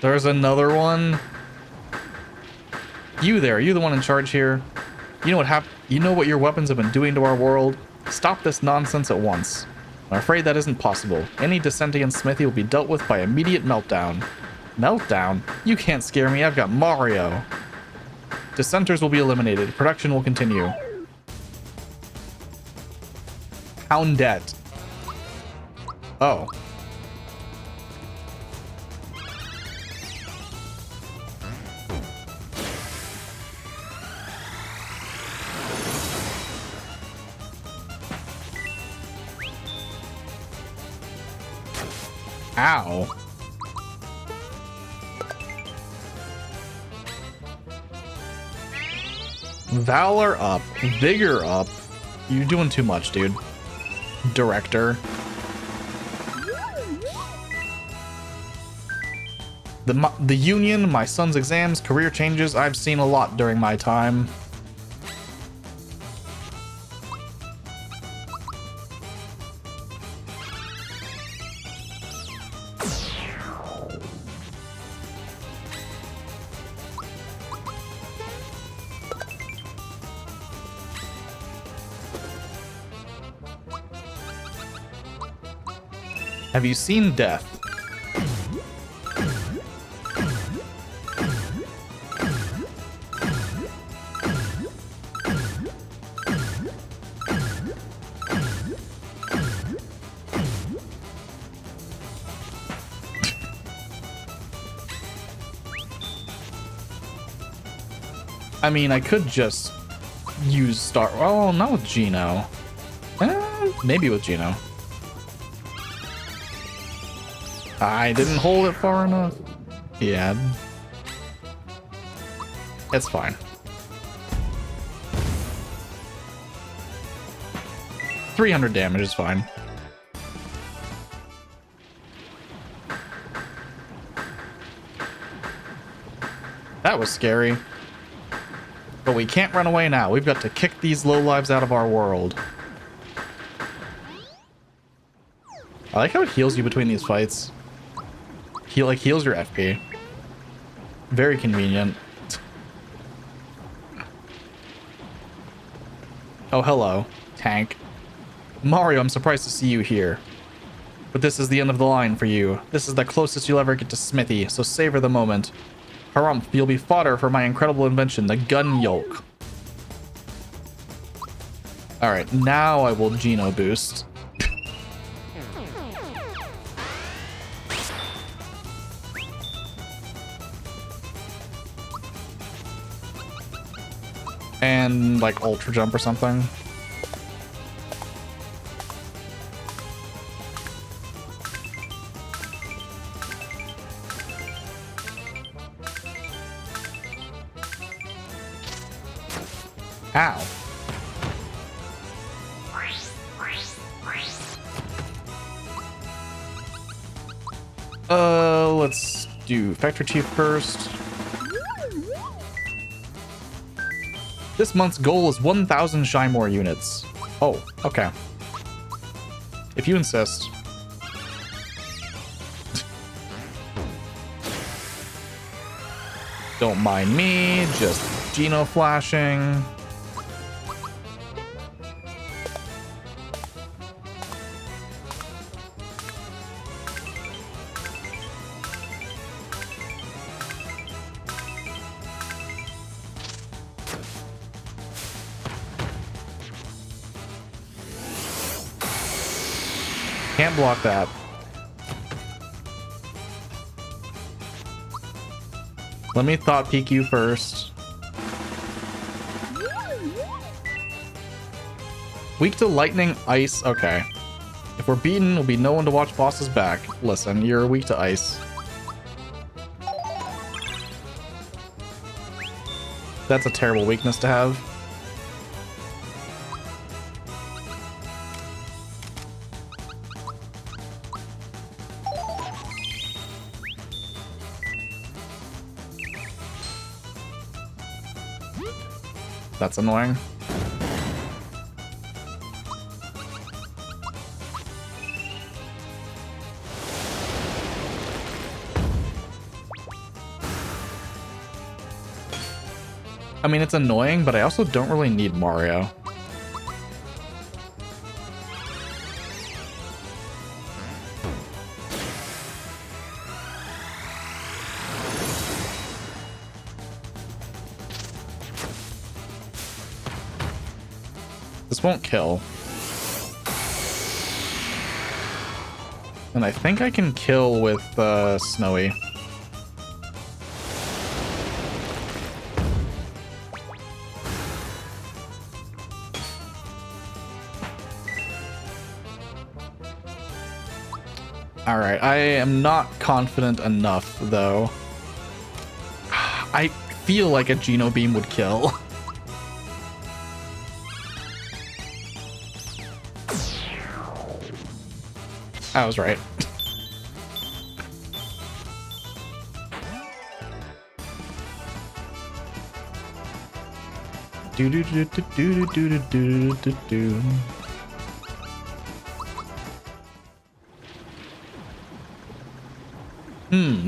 [SPEAKER 1] There's another one. You there, you the one in charge here. You know what your weapons have been doing to our world? Stop this nonsense at once. I'm afraid that isn't possible. Any dissenting in Smithy will be dealt with by immediate meltdown. Meltdown? You can't scare me, I've got Mario. Dissenters will be eliminated. Production will continue. Poundette. Oh. Ow. Valor up. Vigor up. You're doing too much, dude. Director. The union, my son's exams, career changes. I've seen a lot during my time. Have you seen death? I mean, I could just use Star... Oh, not with Geno. Maybe with Geno. I didn't hold it far enough. Yeah. It's fine. $300 damage is fine. That was scary. But we can't run away now. We've got to kick these lowlives out of our world. I like how it heals you between these fights. Heals your FP. Very convenient. Oh, hello, tank. Mario, I'm surprised to see you here. But this is the end of the line for you. This is the closest you'll ever get to Smithy, so savor the moment. Harumph, you'll be fodder for my incredible invention, the gun yoke. Alright, now I will Geno boost. And, like, ultra jump or something. Ow. Let's do Factory Chief first. This month's goal is 1,000 Shymore units. Oh, okay. If you insist. Don't mind me, just Geno flashing. Can't block that. Let me thought peek you first. Weak to lightning, ice. Okay. If we're beaten, there'll be no one to watch bosses back. Listen, you're weak to ice. That's a terrible weakness to have. That's annoying. I mean, it's annoying, but I also don't really need Mario. This won't kill. And I think I can kill with Snowy. Alright, I am not confident enough, though. I feel like a Geno Beam would kill. I was right. Do do do do do do do do do.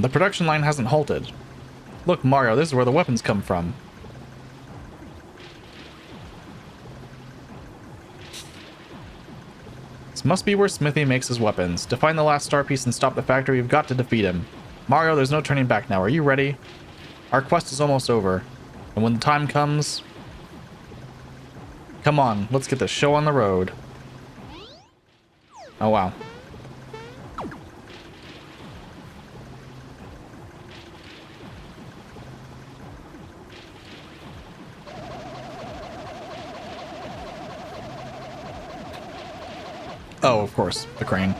[SPEAKER 1] The production line hasn't halted. Look, Mario, this is where the weapons come from. This must be where Smithy makes his weapons. To find the last star piece and stop the factory, we've got to defeat him. Mario, there's no turning back now. Are you ready? Our quest is almost over. And when the time comes... Come on, let's get the show on the road. Oh, wow. Oh, of course, the crane.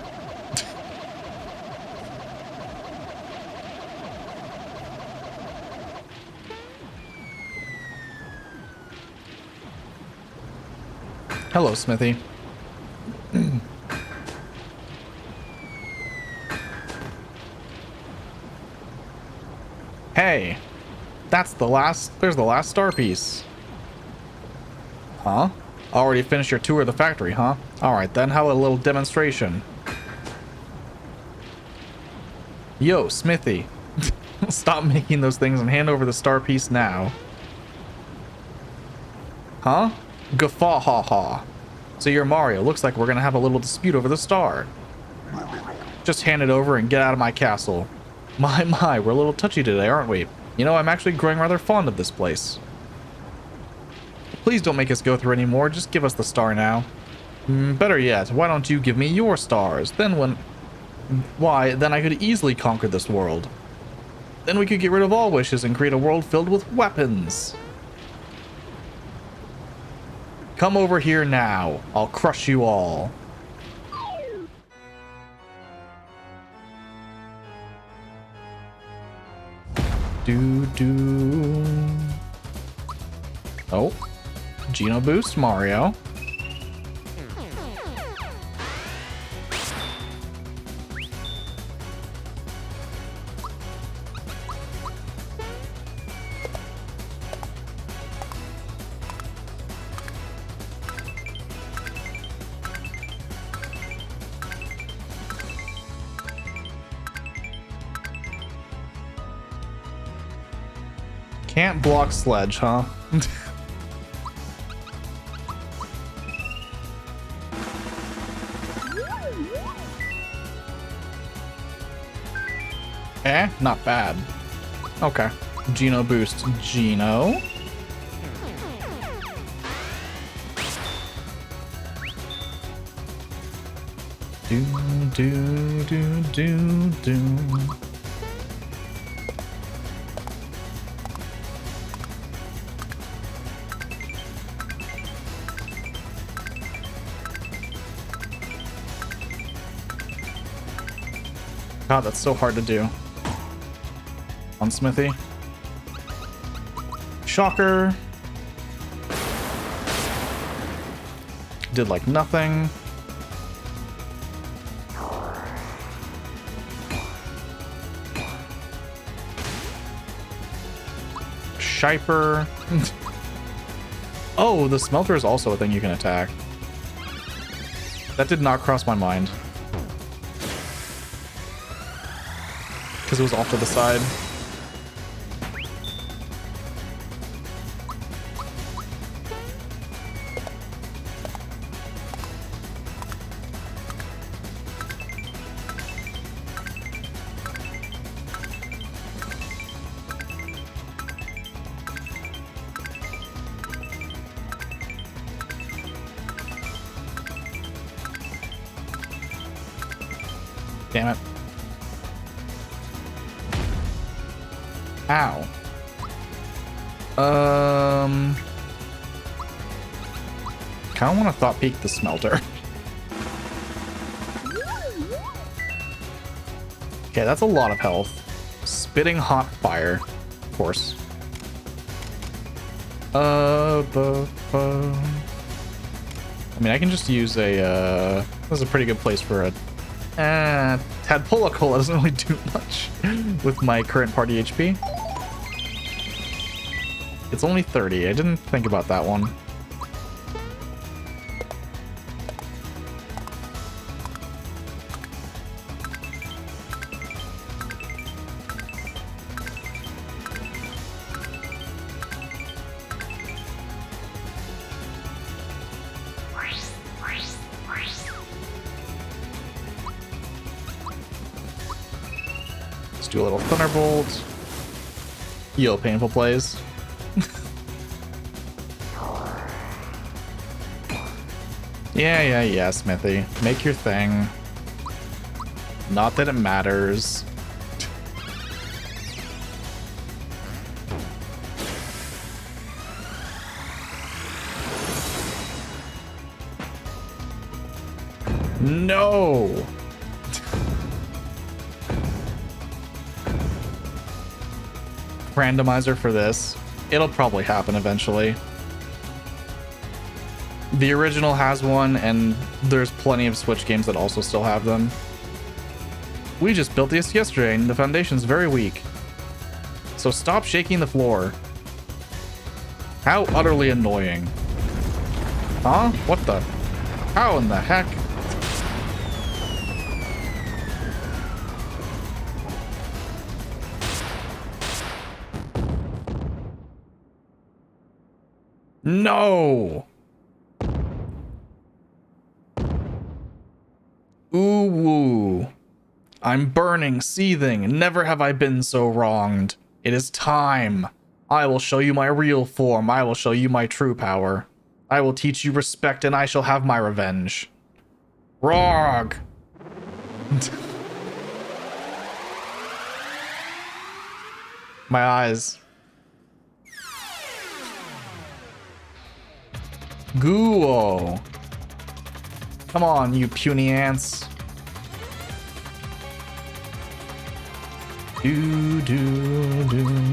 [SPEAKER 1] Hello, Smithy. Hey. There's the last star piece. Huh? Already finished your tour of the factory, huh? Alright then, how about a little demonstration? Yo, Smithy. Stop making those things and hand over the star piece now. Huh? Guffaw ha ha. So you're Mario. Looks like we're gonna have a little dispute over the star. Just hand it over and get out of my castle. My, we're a little touchy today, aren't we? You know, I'm actually growing rather fond of this place. Please don't make us go through any more. Just give us the star now. Better yet, why don't you give me your stars? Then I could easily conquer this world. Then we could get rid of all wishes and create a world filled with weapons. Come over here now. I'll crush you all. Oh. Geno boost, Mario. Can't block sledge, huh? Not bad. Okay. Geno boost. Geno. Do. God, that's so hard to do. On Smithy. Shocker. Did like nothing. Shiper. Oh, the smelter is also a thing you can attack. That did not cross my mind. Because it was off to the side. Damn it. Ow. Kinda wanna thought peek the smelter. Okay, that's a lot of health. Spitting hot fire, of course. I mean, I can just use a, this is a pretty good place for a, Tadpola Cola doesn't really do much with my current party HP. It's only 30. I didn't think about that one. Let's do a little Thunderbolt. Yo, painful plays. Yeah, Smithy. Make your thing. Not that it matters. No! Randomizer for this. It'll probably happen eventually. The original has one, and there's plenty of Switch games that also still have them. We just built this yesterday, and the foundation's very weak. So stop shaking the floor. How utterly annoying. Huh? What the? How in the heck? No! Ooh woo. I'm burning, seething. Never have I been so wronged. It is time. I will show you my real form. I will show you my true power. I will teach you respect and I shall have my revenge. Rog! My eyes. Guo. Come on, you puny ants. Do do do.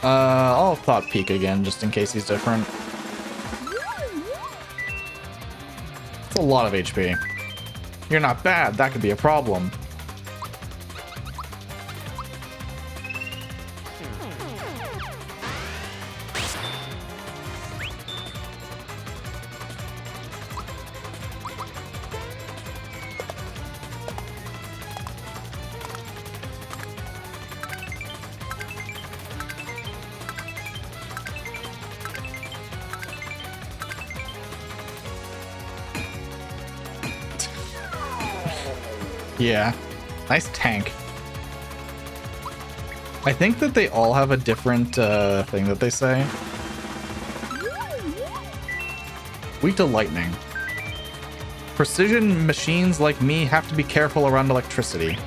[SPEAKER 1] I'll thought peek again just in case he's different. It's a lot of HP. You're not bad. That could be a problem. Yeah, nice tank. I think that they all have a different thing that they say. Weak to lightning. Precision machines like me have to be careful around electricity.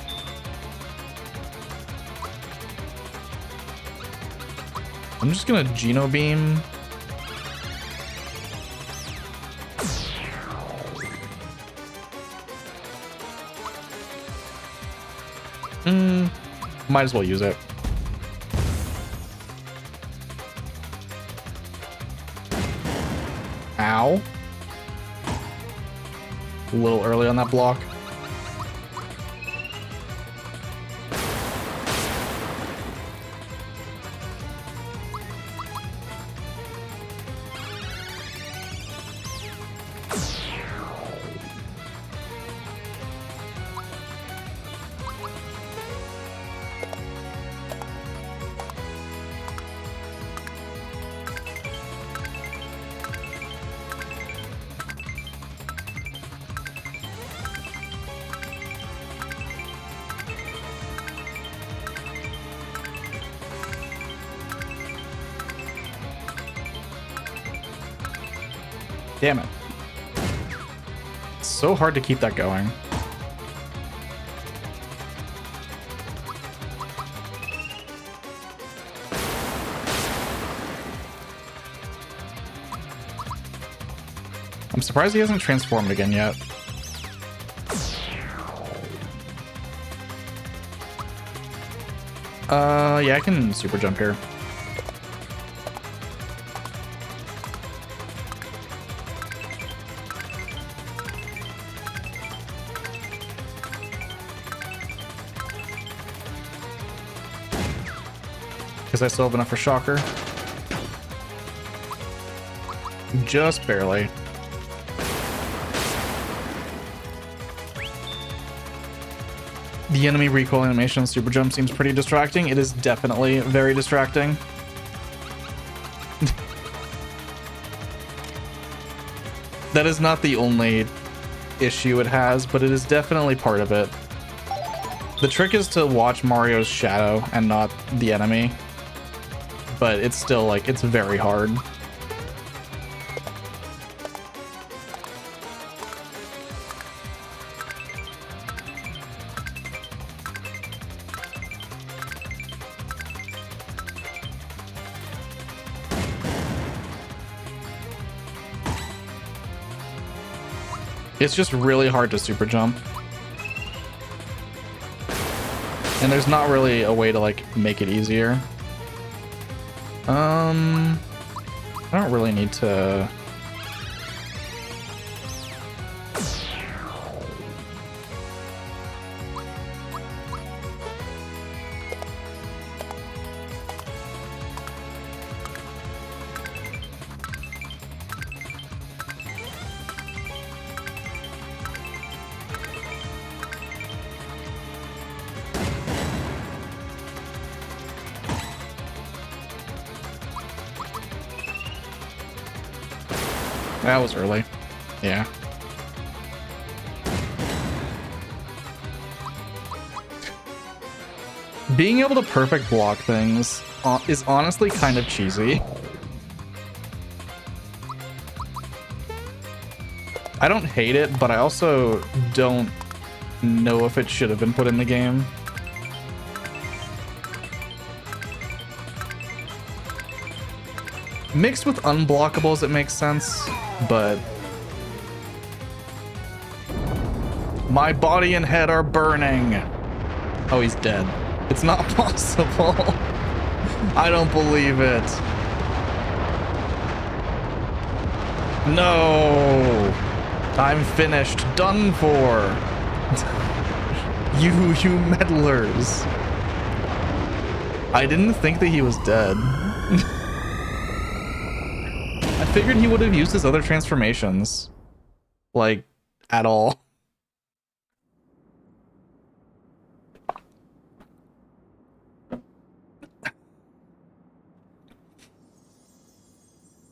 [SPEAKER 1] I'm just gonna Geno Beam. Might as well use it. Ow. A little early on that block. Damn it. It's so hard to keep that going. I'm surprised he hasn't transformed again yet. Yeah, I can super jump here. Because I still have enough for Shocker. Just barely. The enemy recoil animation on Super Jump seems pretty distracting. It is definitely very distracting. That is not the only issue it has, but it is definitely part of it. The trick is to watch Mario's shadow and not the enemy. But it's still, like, it's very hard. It's just really hard to super jump. And there's not really a way to, like, make it easier. I don't really need to... That was early. Yeah. Being able to perfect block things is honestly kind of cheesy. I don't hate it, but I also don't know if it should have been put in the game. Mixed with unblockables, it makes sense, but my body and head are burning. Oh, he's dead. It's not possible. I don't believe it. No. I'm finished. Done for. you meddlers. I didn't think that he was dead. I figured he would have used his other transformations. Like, at all.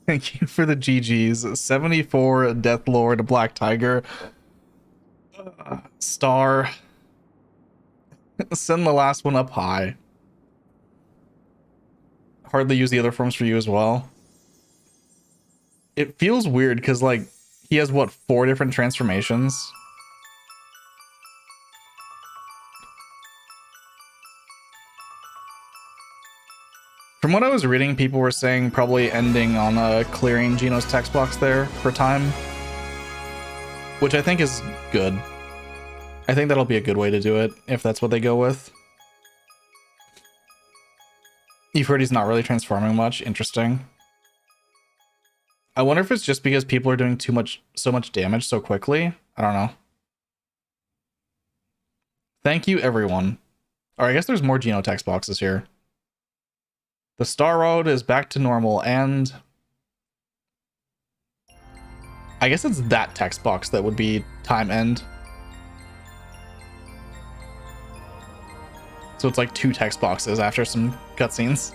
[SPEAKER 1] Thank you for the GGs. 74, Death Lord, Black Tiger, Star. Send the last one up high. Hardly use the other forms for you as well. It feels weird because, like, he has, what, 4 different transformations? From what I was reading, people were saying probably ending on clearing Gino's text box there for time, which I think is good. I think that'll be a good way to do it, if that's what they go with. You've heard he's not really transforming much. Interesting. I wonder if it's just because people are doing so much damage so quickly. I don't know. Thank you, everyone. Or I guess there's more Geno text boxes here. The Star Road is back to normal, and I guess it's that text box that would be time end. So it's like 2 text boxes after some cutscenes.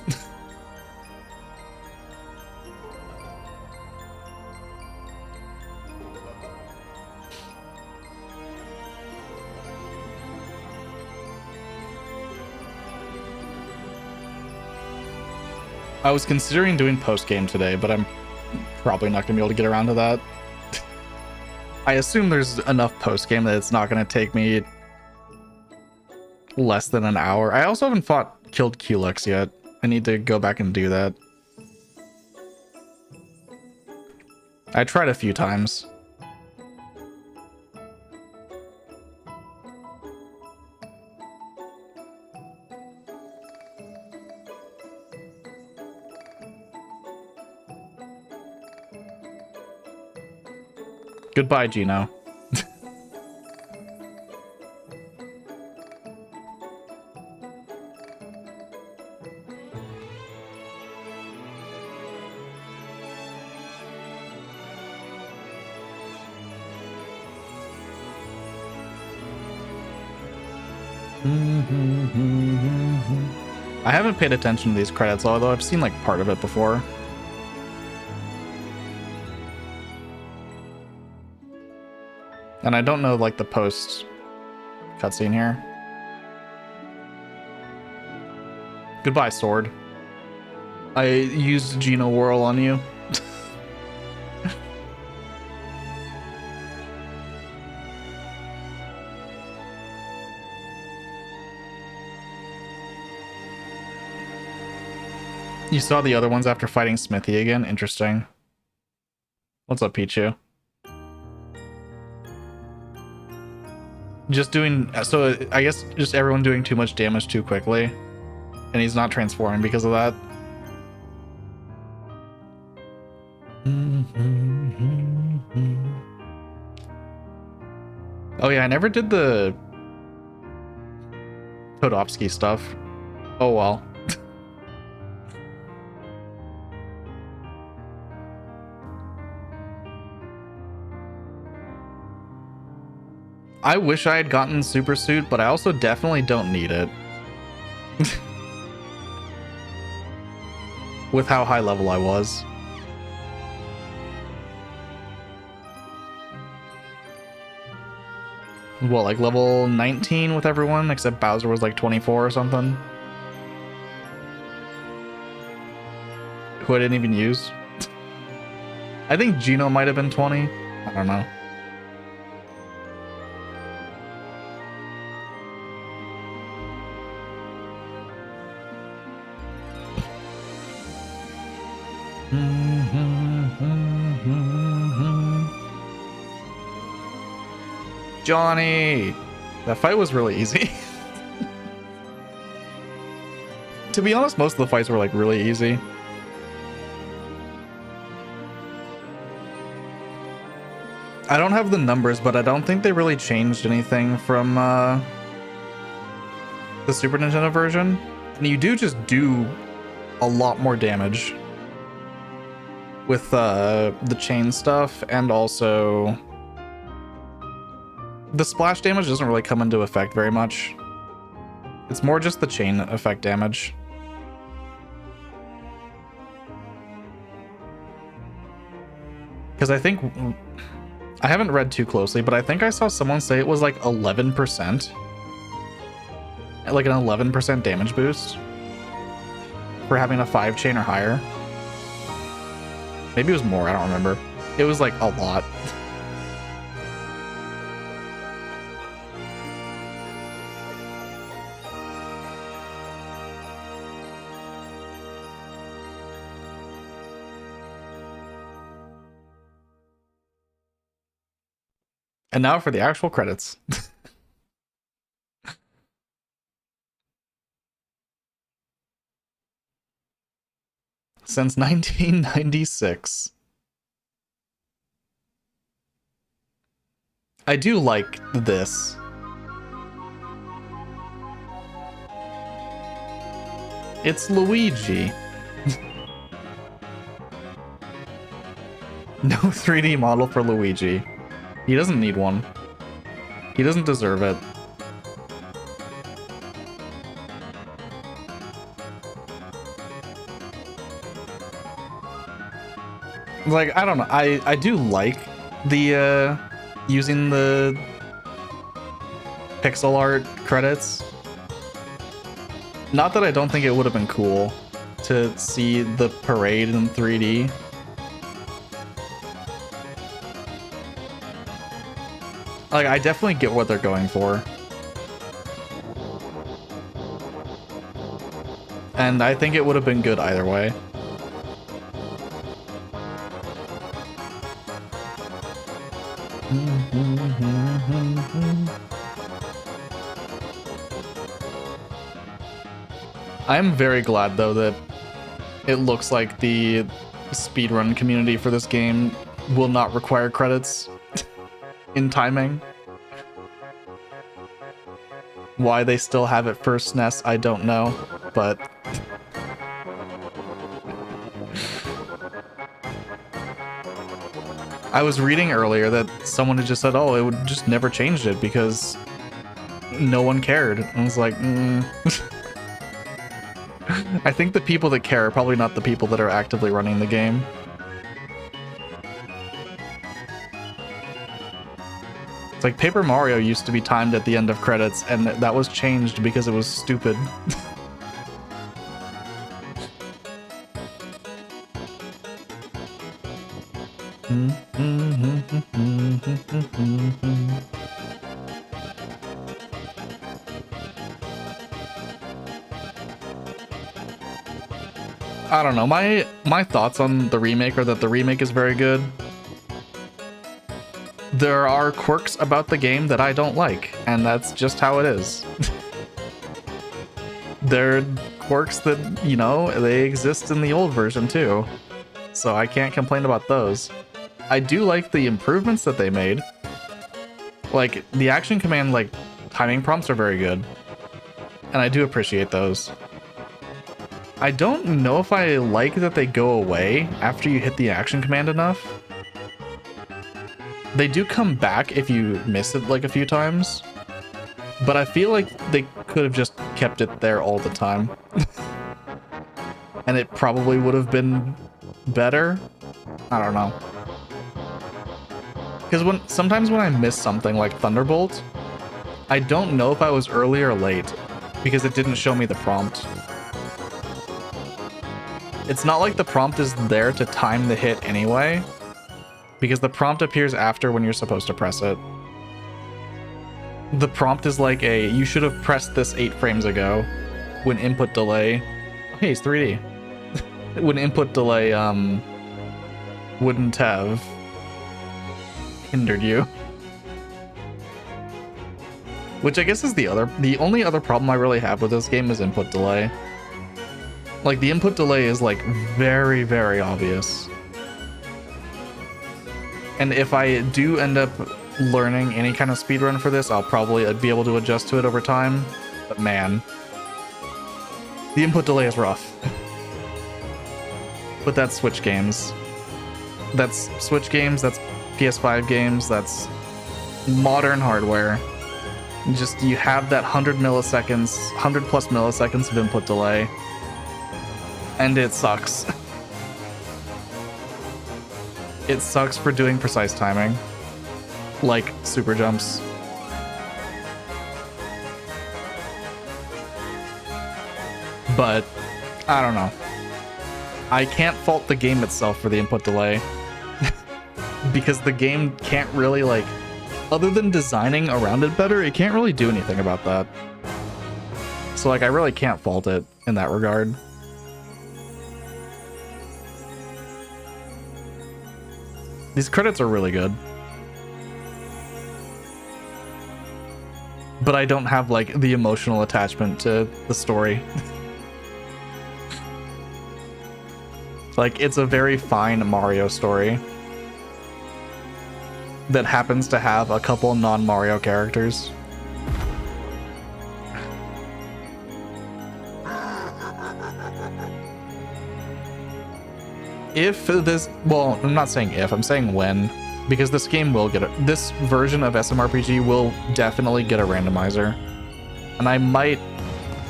[SPEAKER 1] I was considering doing post-game today, but I'm probably not going to be able to get around to that. I assume there's enough post-game that it's not going to take me less than an hour. I also haven't killed Culex yet. I need to go back and do that. I tried a few times. Goodbye, Gino. I haven't paid attention to these credits, although I've seen like part of it before. And I don't know like the post cutscene here. Goodbye, sword. I used Geno Whirl on you. You saw the other ones after fighting Smithy again? Interesting. What's up, Pichu? Just doing... So, I guess just everyone doing too much damage too quickly. And he's not transforming because of that. Oh yeah, I never did the Todovsky stuff. Oh well. I wish I had gotten Super Suit, but I also definitely don't need it. With how high level I was. What, like level 19 with everyone, except Bowser was like 24 or something? Who I didn't even use. I think Gino might have been 20. I don't know. Johnny! That fight was really easy. To be honest, most of the fights were like really easy. I don't have the numbers, but I don't think they really changed anything from the Super Nintendo version. And you do just do a lot more damage with the chain stuff, and also the splash damage doesn't really come into effect very much. It's more just the chain effect damage. Because I think, I haven't read too closely, but I think I saw someone say it was like 11%. Like an 11% damage boost for having a 5 chain or higher. Maybe it was more, I don't remember. It was like a lot. And now for the actual credits. Since 1996. I do like this. It's Luigi. No 3D model for Luigi. He doesn't need one. He doesn't deserve it. Like, I don't know. I do like the using the pixel art credits. Not that I don't think it would have been cool to see the parade in 3D. Like, I definitely get what they're going for. And I think it would have been good either way. I'm very glad, though, that it looks like the speedrun community for this game will not require credits in timing. Why they still have it for SNES, I don't know, but I was reading earlier that someone had just said, oh, it would just never changed it because no one cared. I was like, I think the people that care are probably not the people that are actively running the game. It's like Paper Mario used to be timed at the end of credits, and that was changed because it was stupid. I don't know. My thoughts on the remake are that the remake is very good. There are quirks about the game that I don't like, and that's just how it is. There are quirks that, you know, they exist in the old version too. So I can't complain about those. I do like the improvements that they made. Like, the action command, like, timing prompts are very good. And I do appreciate those. I don't know if I like that they go away after you hit the action command enough. They do come back if you miss it, like, a few times. But I feel like they could have just kept it there all the time. And it probably would have been better. I don't know. Because sometimes when I miss something like Thunderbolt, I don't know if I was early or late because it didn't show me the prompt. It's not like the prompt is there to time the hit anyway, because the prompt appears after when you're supposed to press it. The prompt is like you should have pressed this 8 frames ago when input delay. Oh, hey, it's 3D. When input delay wouldn't have hindered you. Which I guess is the only other problem I really have with this game is input delay. Like, the input delay is like very, very obvious. And if I do end up learning any kind of speedrun for this, I'll probably be able to adjust to it over time. But man, the input delay is rough. But that's Switch games. That's Switch games, that's PS5 games, that's modern hardware. Just, you have that 100 milliseconds, 100 plus milliseconds of input delay. And it sucks. It sucks for doing precise timing. Like super jumps. But I don't know. I can't fault the game itself for the input delay. Because the game can't really, like, other than designing around it better, it can't really do anything about that. So, like, I really can't fault it in that regard. These credits are really good. But I don't have, like, the emotional attachment to the story. Like, it's a very fine Mario story that happens to have a couple non-Mario characters. If this, well, I'm not saying if, I'm saying when, because this game will get this version of SMRPG will definitely get a randomizer, and I might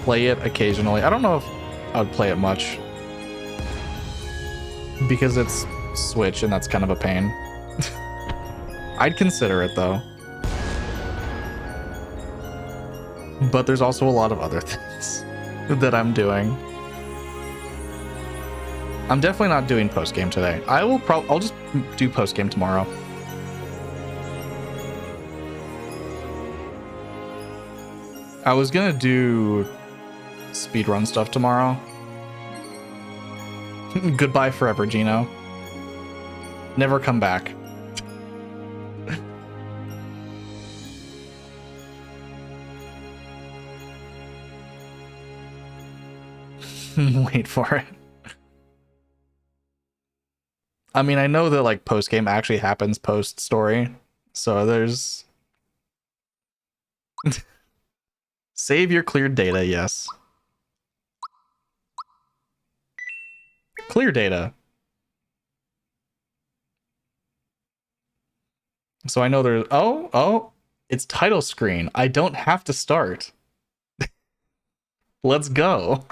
[SPEAKER 1] play it occasionally. I don't know if I would play it much because it's Switch and that's kind of a pain. I'd consider it though, but there's also a lot of other things that I'm doing. I'm definitely not doing post-game today. I'll just do post-game tomorrow. I was gonna do speedrun stuff tomorrow. Goodbye forever, Gino. Never come back. Wait for it. I mean, I know that, like, post-game actually happens post-story, so there's... Save your cleared data, yes. Clear data. So I know there's... Oh, it's title screen. I don't have to start. Let's go.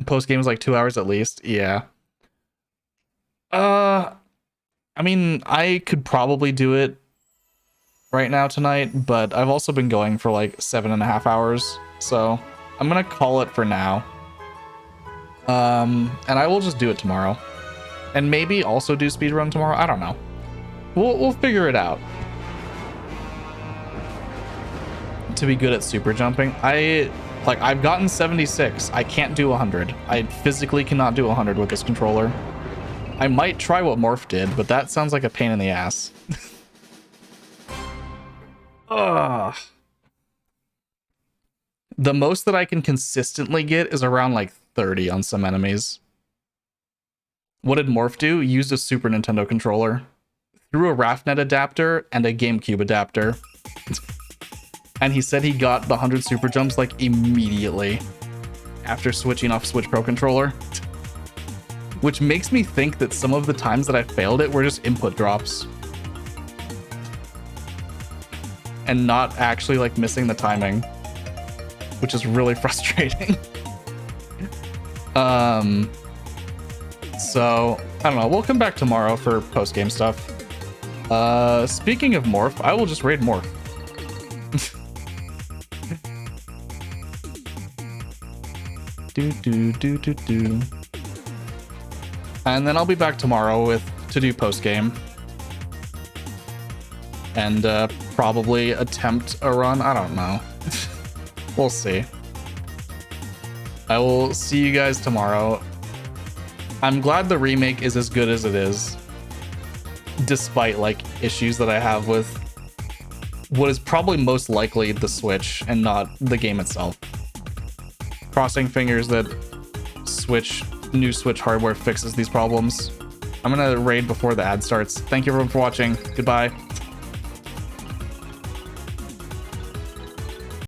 [SPEAKER 1] Post-game is like 2 hours at least, yeah. I mean, I could probably do it right now tonight, but I've also been going for like 7.5 hours, so I'm gonna call it for now. And I will just do it tomorrow, and maybe also do speedrun tomorrow. I don't know. We'll figure it out. To be good at super jumping, I've gotten 76. I can't do 100. I physically cannot do 100 with this controller. I might try what Morph did, but that sounds like a pain in the ass. Ugh. The most that I can consistently get is around like 30 on some enemies. What did Morph do? Used a Super Nintendo controller. through a RAFnet adapter and a GameCube adapter. And he said he got the 100 super jumps like immediately after switching off Switch Pro Controller. Which makes me think that some of the times that I failed it were just input drops. And not actually like missing the timing. Which is really frustrating. So, I don't know. We'll come back tomorrow for post-game stuff. Speaking of Morph, I will just raid Morph. do. And then I'll be back tomorrow to do post-game. And probably attempt a run. I don't know. We'll see. I will see you guys tomorrow. I'm glad the remake is as good as it is, despite like issues that I have with what is probably most likely the Switch and not the game itself. Crossing fingers that new Switch hardware fixes these problems. I'm gonna raid before the ad starts. Thank you everyone for watching. Goodbye.